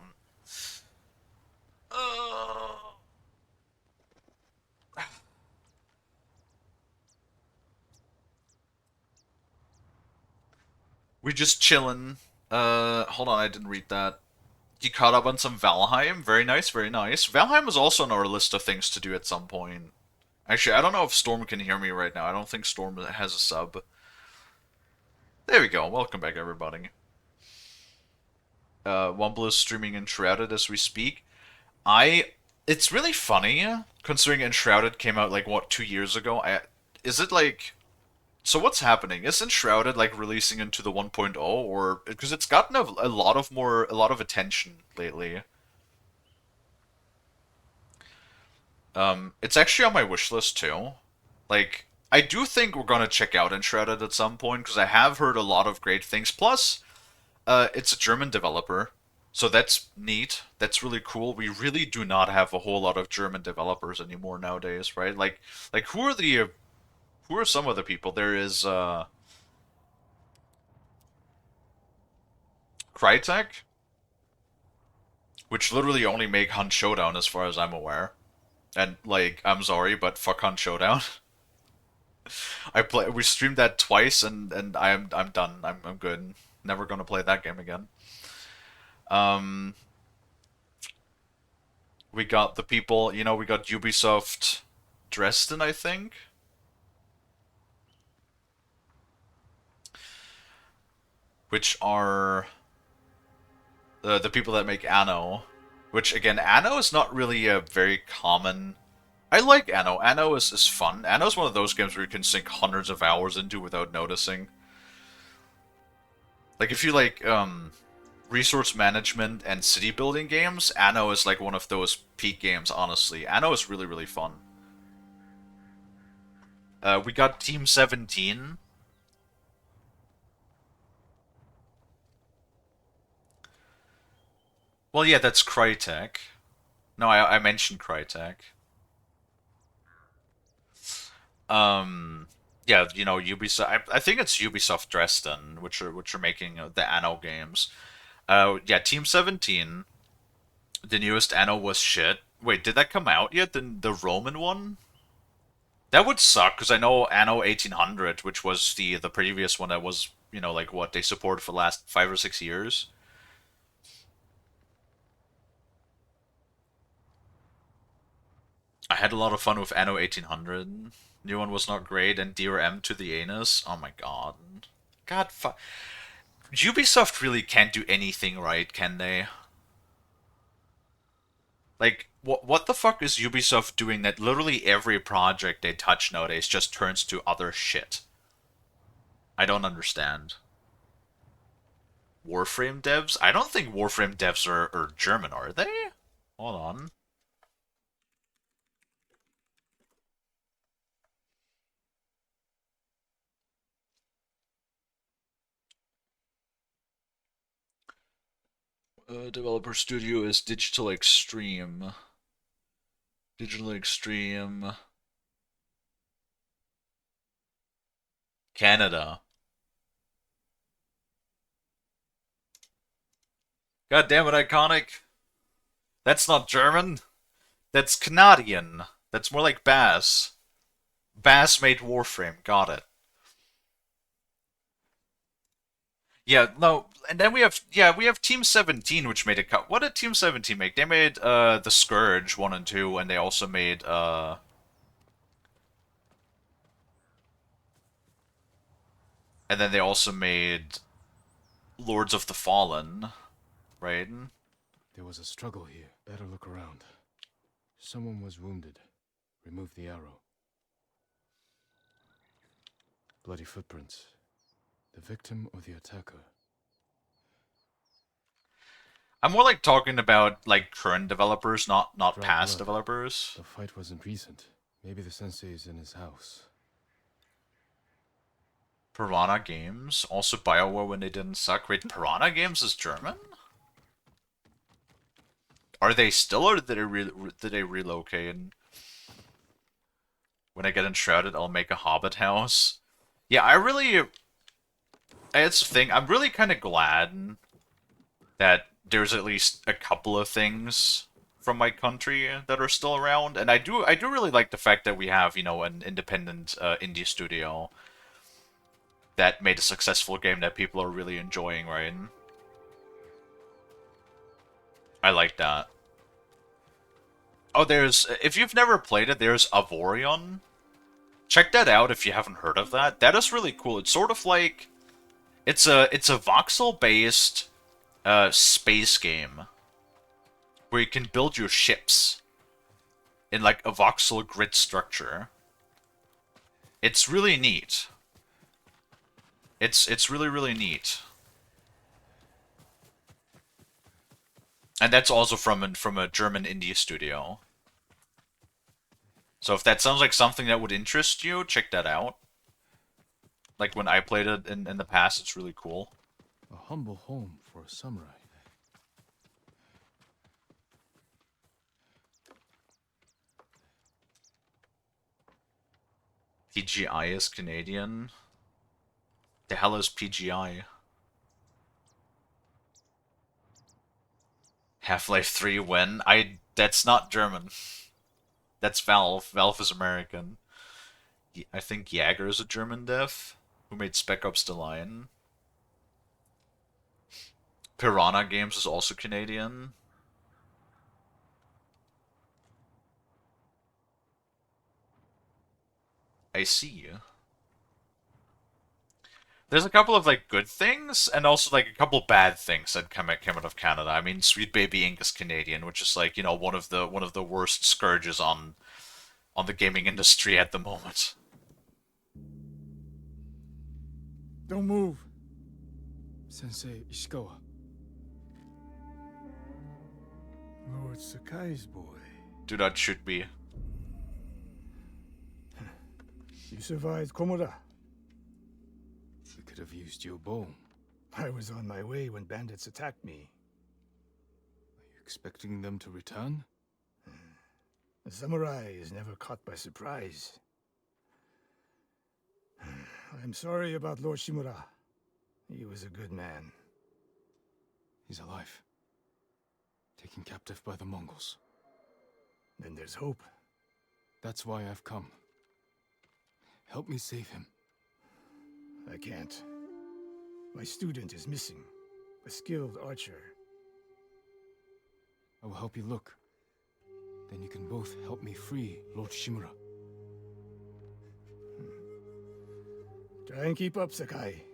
We're just chilling. Hold on, I didn't read that. You caught up on some Valheim? Very nice, very nice. Valheim was also on our list of things to do at some point. Actually, I don't know if Storm can hear me right now. I don't think Storm has a sub. There we go. Welcome back, everybody. Womble is streaming Enshrouded as we speak. I It's really funny, considering Enshrouded came out, like, what, 2 years ago? Is it, like... So what's happening? Is Enshrouded, like, releasing into the 1.0, or... Because it's gotten a lot of attention lately. It's actually on my wish list, too. Like, I do think we're gonna check out Enshrouded at some point, because I have heard a lot of great things. Plus, it's a German developer, so that's neat. That's really cool. We really do not have a whole lot of German developers anymore nowadays, right? Like who are some of the people? There is Crytek, which literally only make Hunt Showdown as far as I'm aware. And like, I'm sorry, but fuck Hunt Showdown. We streamed that twice, and I'm done. I'm good. Never gonna play that game again. Um, we got the people, we got Ubisoft Dresden, I think. Which are the people that make Anno. Which, again, Anno is not really a very common... I like Anno. Anno is fun. Anno is one of those games where you can sink hundreds of hours into without noticing. Like, if you like, resource management and city building games, Anno is like one of those peak games, honestly. Anno is really, really fun. We got Team 17. Well, yeah, that's Crytek. No, I mentioned Crytek. Yeah, Ubisoft. I think it's Ubisoft Dresden, which are making the Anno games. Yeah, Team 17. The newest Anno was shit. Wait, did that come out yet? The Roman one? That would suck, because I know Anno 1800, which was the previous one that was, like what they supported for the last 5 or 6 years. I had a lot of fun with Anno 1800. New one was not great, and DRM to the anus. Oh my god. God fuck. Ubisoft really can't do anything right, can they? Like, what the fuck is Ubisoft doing that literally every project they touch nowadays just turns to other shit? I don't understand. Warframe devs? I don't think Warframe devs are German, are they? Hold on. Developer studio is Digital Extreme. Digital Extreme. Canada. God damn it, Iconic. That's not German. That's Canadian. That's more like Bass. Bass made Warframe. Got it. Yeah, no, and then we have Team 17, which made a cut. What did Team 17 make? They made the Scourge 1 and 2, and they also made and then they also made Lords of the Fallen, right? There was a struggle here. Better look around. Someone was wounded. Remove the arrow. Bloody footprints. The victim or the attacker? I'm more like talking about like current developers, not Dry past blood. developers. The fight wasn't recent. Maybe the sensei is in his house. Piranha Games, also BioWare when they didn't suck. Wait, Piranha Games is German? Are they still, or did they relocate? When I get enshrouded, I'll make a hobbit house. Yeah, it's the thing. I'm really kind of glad that there's at least a couple of things from my country that are still around, and I do really like the fact that we have, an independent indie studio that made a successful game that people are really enjoying, right? I like that. Oh, if you've never played it, there's Avorion. Check that out if you haven't heard of that. That is really cool. It's sort of like, it's a voxel-based space game where you can build your ships, in like a voxel grid structure. It's really neat. It's really, really neat. And that's also from a German indie studio. So if that sounds like something that would interest you, check that out. Like when I played it in the past, it's really cool. A humble home for a samurai. PGI is Canadian. The hell is PGI? Half-Life 3 when? That's not German. That's Valve. Valve is American. I think Jaeger is a German dev who made Spec Ops The Line. Piranha Games is also Canadian. I see. There's a couple of like good things and also like a couple bad things that came out of Canada. I mean, Sweet Baby Inc. is Canadian, which is like, you know, one of the worst scourges on the gaming industry at the moment. Don't move. Sensei Ishikawa. Lord Sakai's boy. Do not shoot me. You survived Komura. We could have used your bow. I was on my way when bandits attacked me. Are you expecting them to return? A samurai is never caught by surprise. I'm sorry about Lord Shimura. He was a good man. He's alive. Taken captive by the Mongols. Then there's hope. That's why I've come. Help me save him. I can't. My student is missing. A skilled archer. I will help you look. Then you can both help me free Lord Shimura. Try and keep up, Sakai.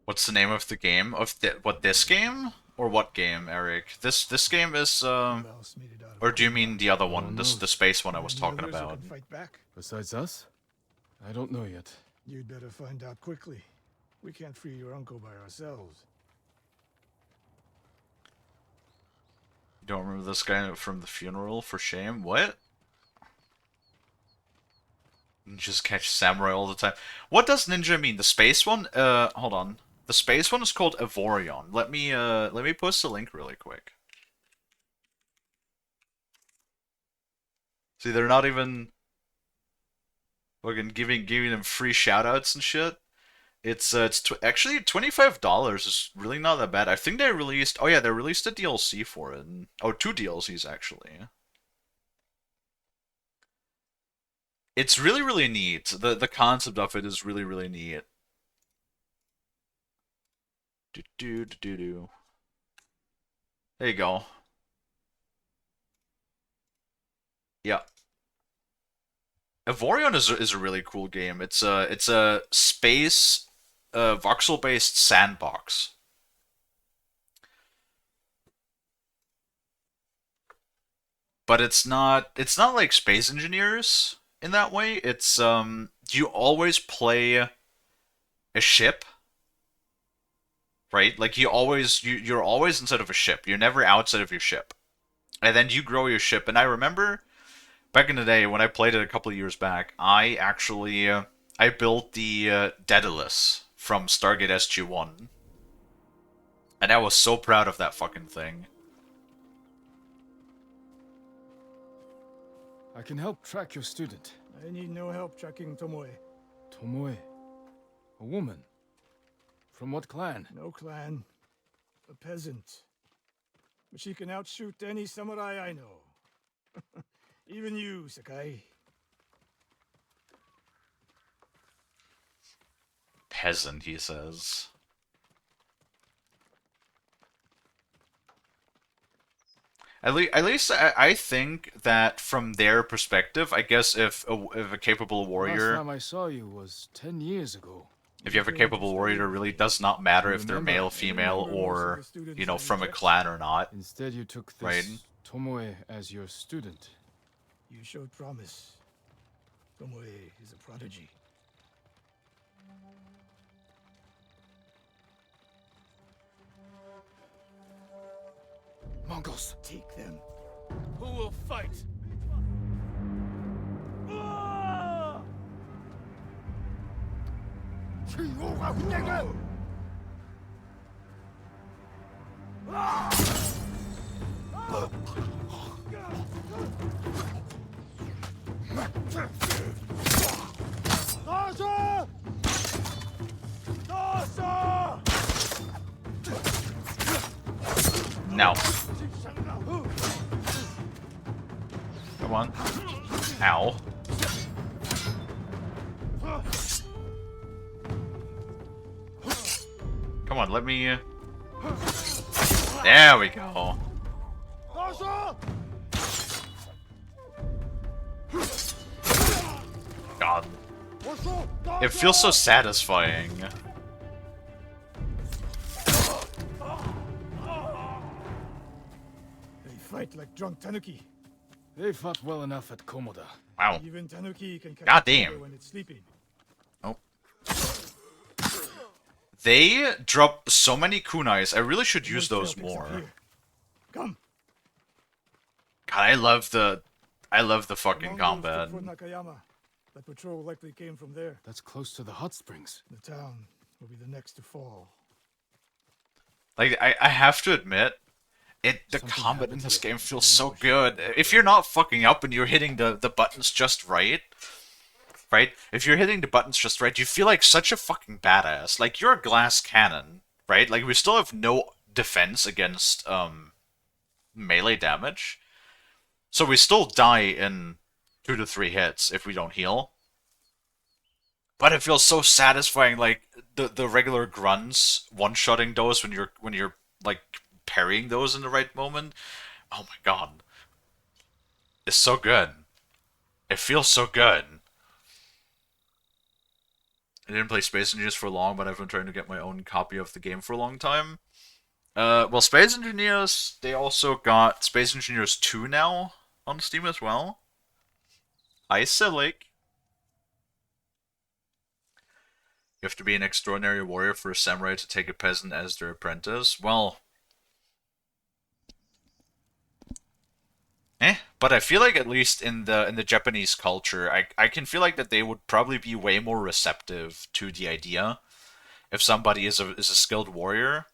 What's the name of the game? What, this game? Or what game, Eric? This game is or do you mean the other one? The space one I was talking about. Besides us? I don't know yet. You'd better find out quickly. We can't free your uncle by ourselves. You don't remember this guy from the funeral? For shame. What? Just catch samurai all the time. What does ninja mean? The space one? Hold on. The space one is called Evorion. Let me post a link really quick. See, they're not even fucking giving them free shoutouts and shit. It's actually $25 is really not that bad. I think they released. Oh yeah, they released a DLC for it. Oh, 2 DLCs actually. It's really, really neat. The concept of it is really, really neat. Do. There you go. Yeah. Evorion is a really cool game. It's a space voxel based sandbox. But it's not like Space Engineers in that way. It's you always play a ship, right? Like you're always inside of a ship. You're never outside of your ship. And then you grow your ship. And I remember back in the day when I played it a couple of years back, I actually I built the Daedalus from Stargate SG-1. And I was so proud of that fucking thing. I can help track your student. I need no help tracking Tomoe. Tomoe? A woman? From what clan? No clan. A peasant. But she can outshoot any samurai I know. Even you, Sakai. Peasant, he says. At least I think that from their perspective, I guess if a capable warrior... Last time I saw you was 10 years ago. If you have a capable warrior, it really does not matter if they're male, female, or, you know, from a clan or not. Instead, you took this Right? Tomoe as your student. You showed promise. Tomoe is a prodigy. Mongols! Take them. Who will fight? No. Come on. Ow. Come on, let me... There we go. God. It feels so satisfying. They fight like drunk tanuki. They fought well enough at Komoda. Wow. Even tanuki can catch God a tiger damn. when it's sleeping. Oh. They drop so many kunais. I really should use those more. Come. God, I love the fucking combat. Fort Nakayama. That patrol likely came from there. That's close to the hot springs. The town will be the next to fall. Like, I have to admit, the combat in this game feels so good. If you're not fucking up and you're hitting the buttons just right, if you're hitting the buttons just right, you feel like such a fucking badass. Like, you're a glass cannon, right? Like, we still have no defense against melee damage. So we still die in 2 to 3 hits if we don't heal. But it feels so satisfying, like the regular grunts one-shotting those when you're like parrying those in the right moment. Oh my god. It's so good. It feels so good. I didn't play Space Engineers for long, but I've been trying to get my own copy of the game for a long time. Well, Space Engineers, they also got Space Engineers 2 now on Steam as well. Ice Lake. You have to be an extraordinary warrior for a samurai to take a peasant as their apprentice. Well... But I feel like at least in the Japanese culture, I can feel like that they would probably be way more receptive to the idea if somebody is a skilled warrior.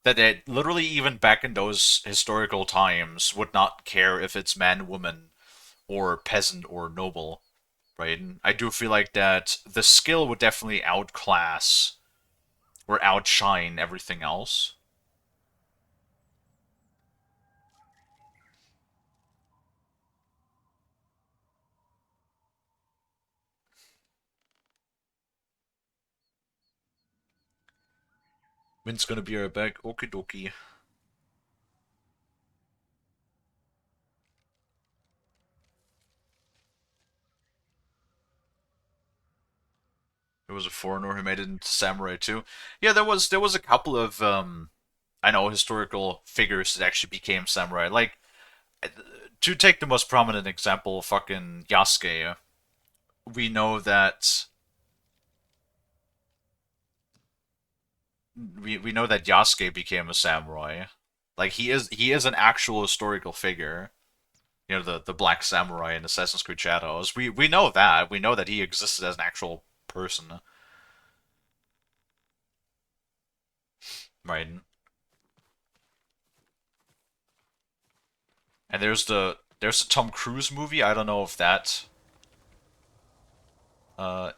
That they literally even back in those historical times would not care if it's man, woman, or peasant or noble. Right? And I do feel like that the skill would definitely outclass or outshine everything else. Mint's gonna be right back. Okie dokie. There was a foreigner who made it into Samurai too. Yeah, there was a couple of I know historical figures that actually became samurai. Like, to take the most prominent example, fucking Yasuke. We know that we know that Yasuke became a samurai. Like, he is an actual historical figure. You know, the Black Samurai in Assassin's Creed Shadows. We know that. We know that he existed as an actual person. Right. And there's the Tom Cruise movie. I don't know if that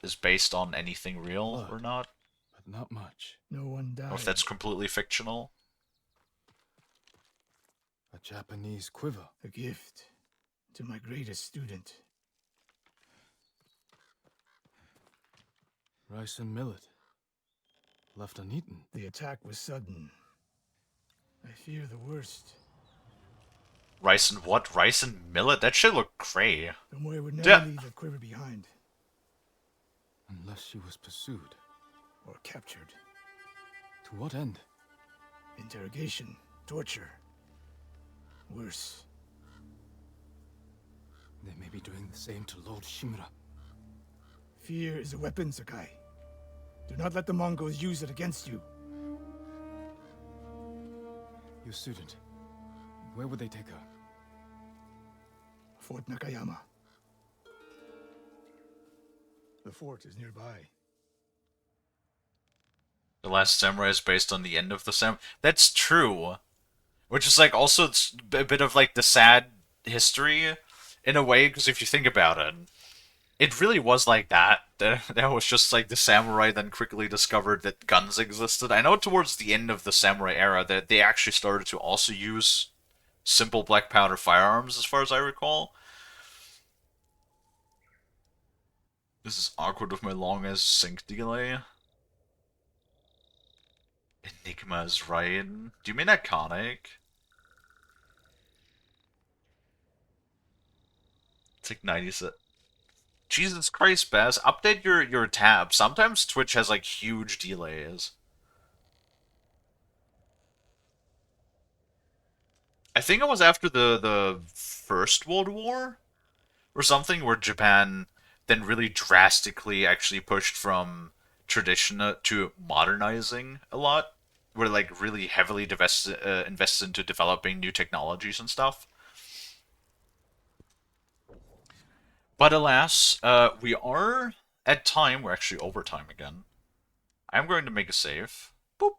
is based on anything real or not. But not much. No one died. Or if that's completely fictional. A Japanese quiver. A gift to my greatest student. Rice and millet. Left uneaten. The attack was sudden. I fear the worst. Rice and what? Rice and millet? That shit look great. Tomoe would never leave a quiver behind. Unless she was pursued. or captured. To what end? Interrogation, torture. Worse. They may be doing the same to Lord Shimura. Fear is a weapon, Sakai. Do not let the Mongols use it against you. Your student, where would they take her? Fort Nakayama. The fort is nearby. The Last Samurai is based on the end of the Samurai. That's true. Which is like also it's a bit of like the sad history in a way, because if you think about it, it really was like that. That was just like the samurai then quickly discovered that guns existed. I know towards the end of the samurai era that they actually started to also use simple black powder firearms, as far as I recall. This is awkward with my long-ass sync delay. Enigma's right. Do you mean iconic? It's like 90s. Jesus Christ, Baz. Update your tab. Sometimes Twitch has like huge delays. I think it was after the First World War or something, where Japan then really drastically actually pushed from tradition to modernizing a lot, where like really heavily invested into developing new technologies and stuff. But alas, we are at time. We're actually over time again. I'm going to make a save. Boop.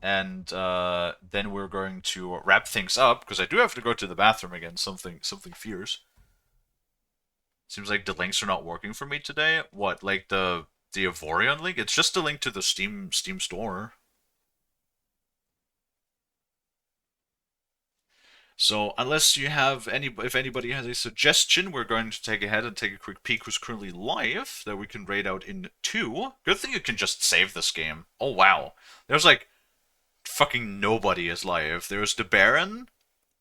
And then we're going to wrap things up, because I do have to go to the bathroom again. Something fierce. Seems like the links are not working for me today. What, like the Avorion link? It's just a link to the Steam store. So unless you have if anybody has a suggestion, we're going to take ahead and take a quick peek who's currently live that we can raid out in 2. Good thing you can just save this game. Oh wow, there's like fucking nobody is live. There's the Baron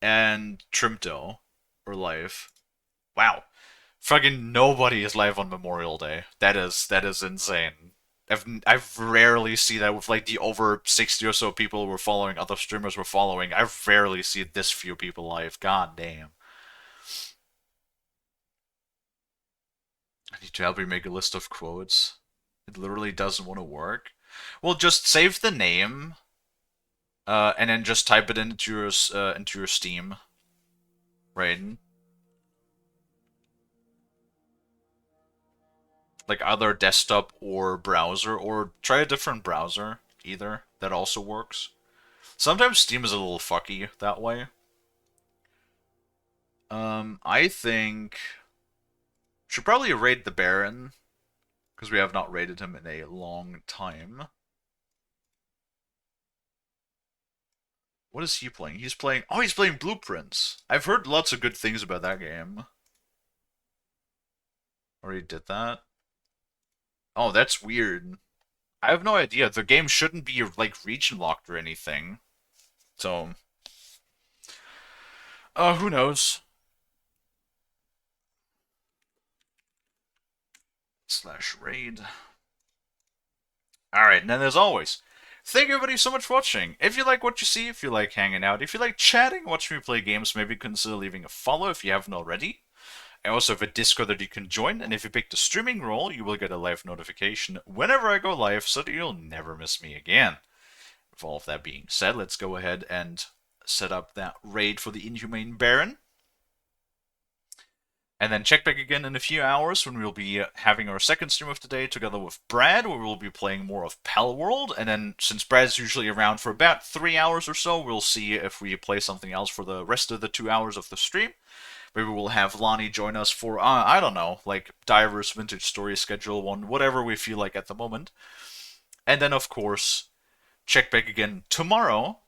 and Trimto are live. Wow. Fucking nobody is live on Memorial Day. That is insane. I've rarely seen that with like the over 60 or so people we're following, other streamers we're following. I've rarely seen this few people live. God damn. I need to help you make a list of quotes. It literally doesn't want to work. Well, just save the name, and then just type it into your Steam. Right. Like either desktop or browser, or try a different browser, either. That also works. Sometimes Steam is a little fucky that way. I think should probably raid the Baron, because we have not raided him in a long time. What is he playing? He's playing Blueprints. I've heard lots of good things about that game. Already did that. Oh, that's weird. I have no idea. The game shouldn't be, like, region locked or anything. So, who knows? /raid. Alright, and then as always, thank you everybody so much for watching. If you like what you see, if you like hanging out, if you like chatting, watching me play games, maybe consider leaving a follow if you haven't already. I also have a Discord that you can join, and if you pick the streaming role, you will get a live notification whenever I go live, so that you'll never miss me again. With all of that being said, let's go ahead and set up that raid for the Inhumane Baron. And then check back again in a few hours when we'll be having our second stream of the day together with Brad, where we'll be playing more of Pal World. And then, since Brad's usually around for about 3 hours or so, we'll see if we play something else for the rest of the 2 hours of the stream. Maybe we'll have Lonnie join us for, I don't know, like Diver's Vintage Story Schedule 1, whatever we feel like at the moment. And then, of course, check back again tomorrow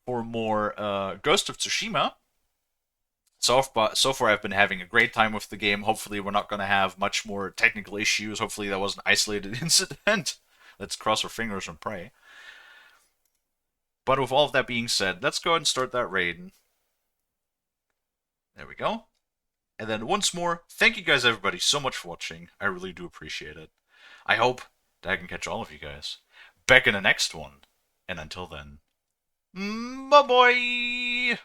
for more Ghost of Tsushima. So far, I've been having a great time with the game. Hopefully, we're not going to have much more technical issues. Hopefully, that was an isolated incident. Let's cross our fingers and pray. But with all of that being said, let's go ahead and start that raid. There we go. And then once more, thank you guys everybody so much for watching. I really do appreciate it. I hope that I can catch all of you guys back in the next one. And until then, bye-bye!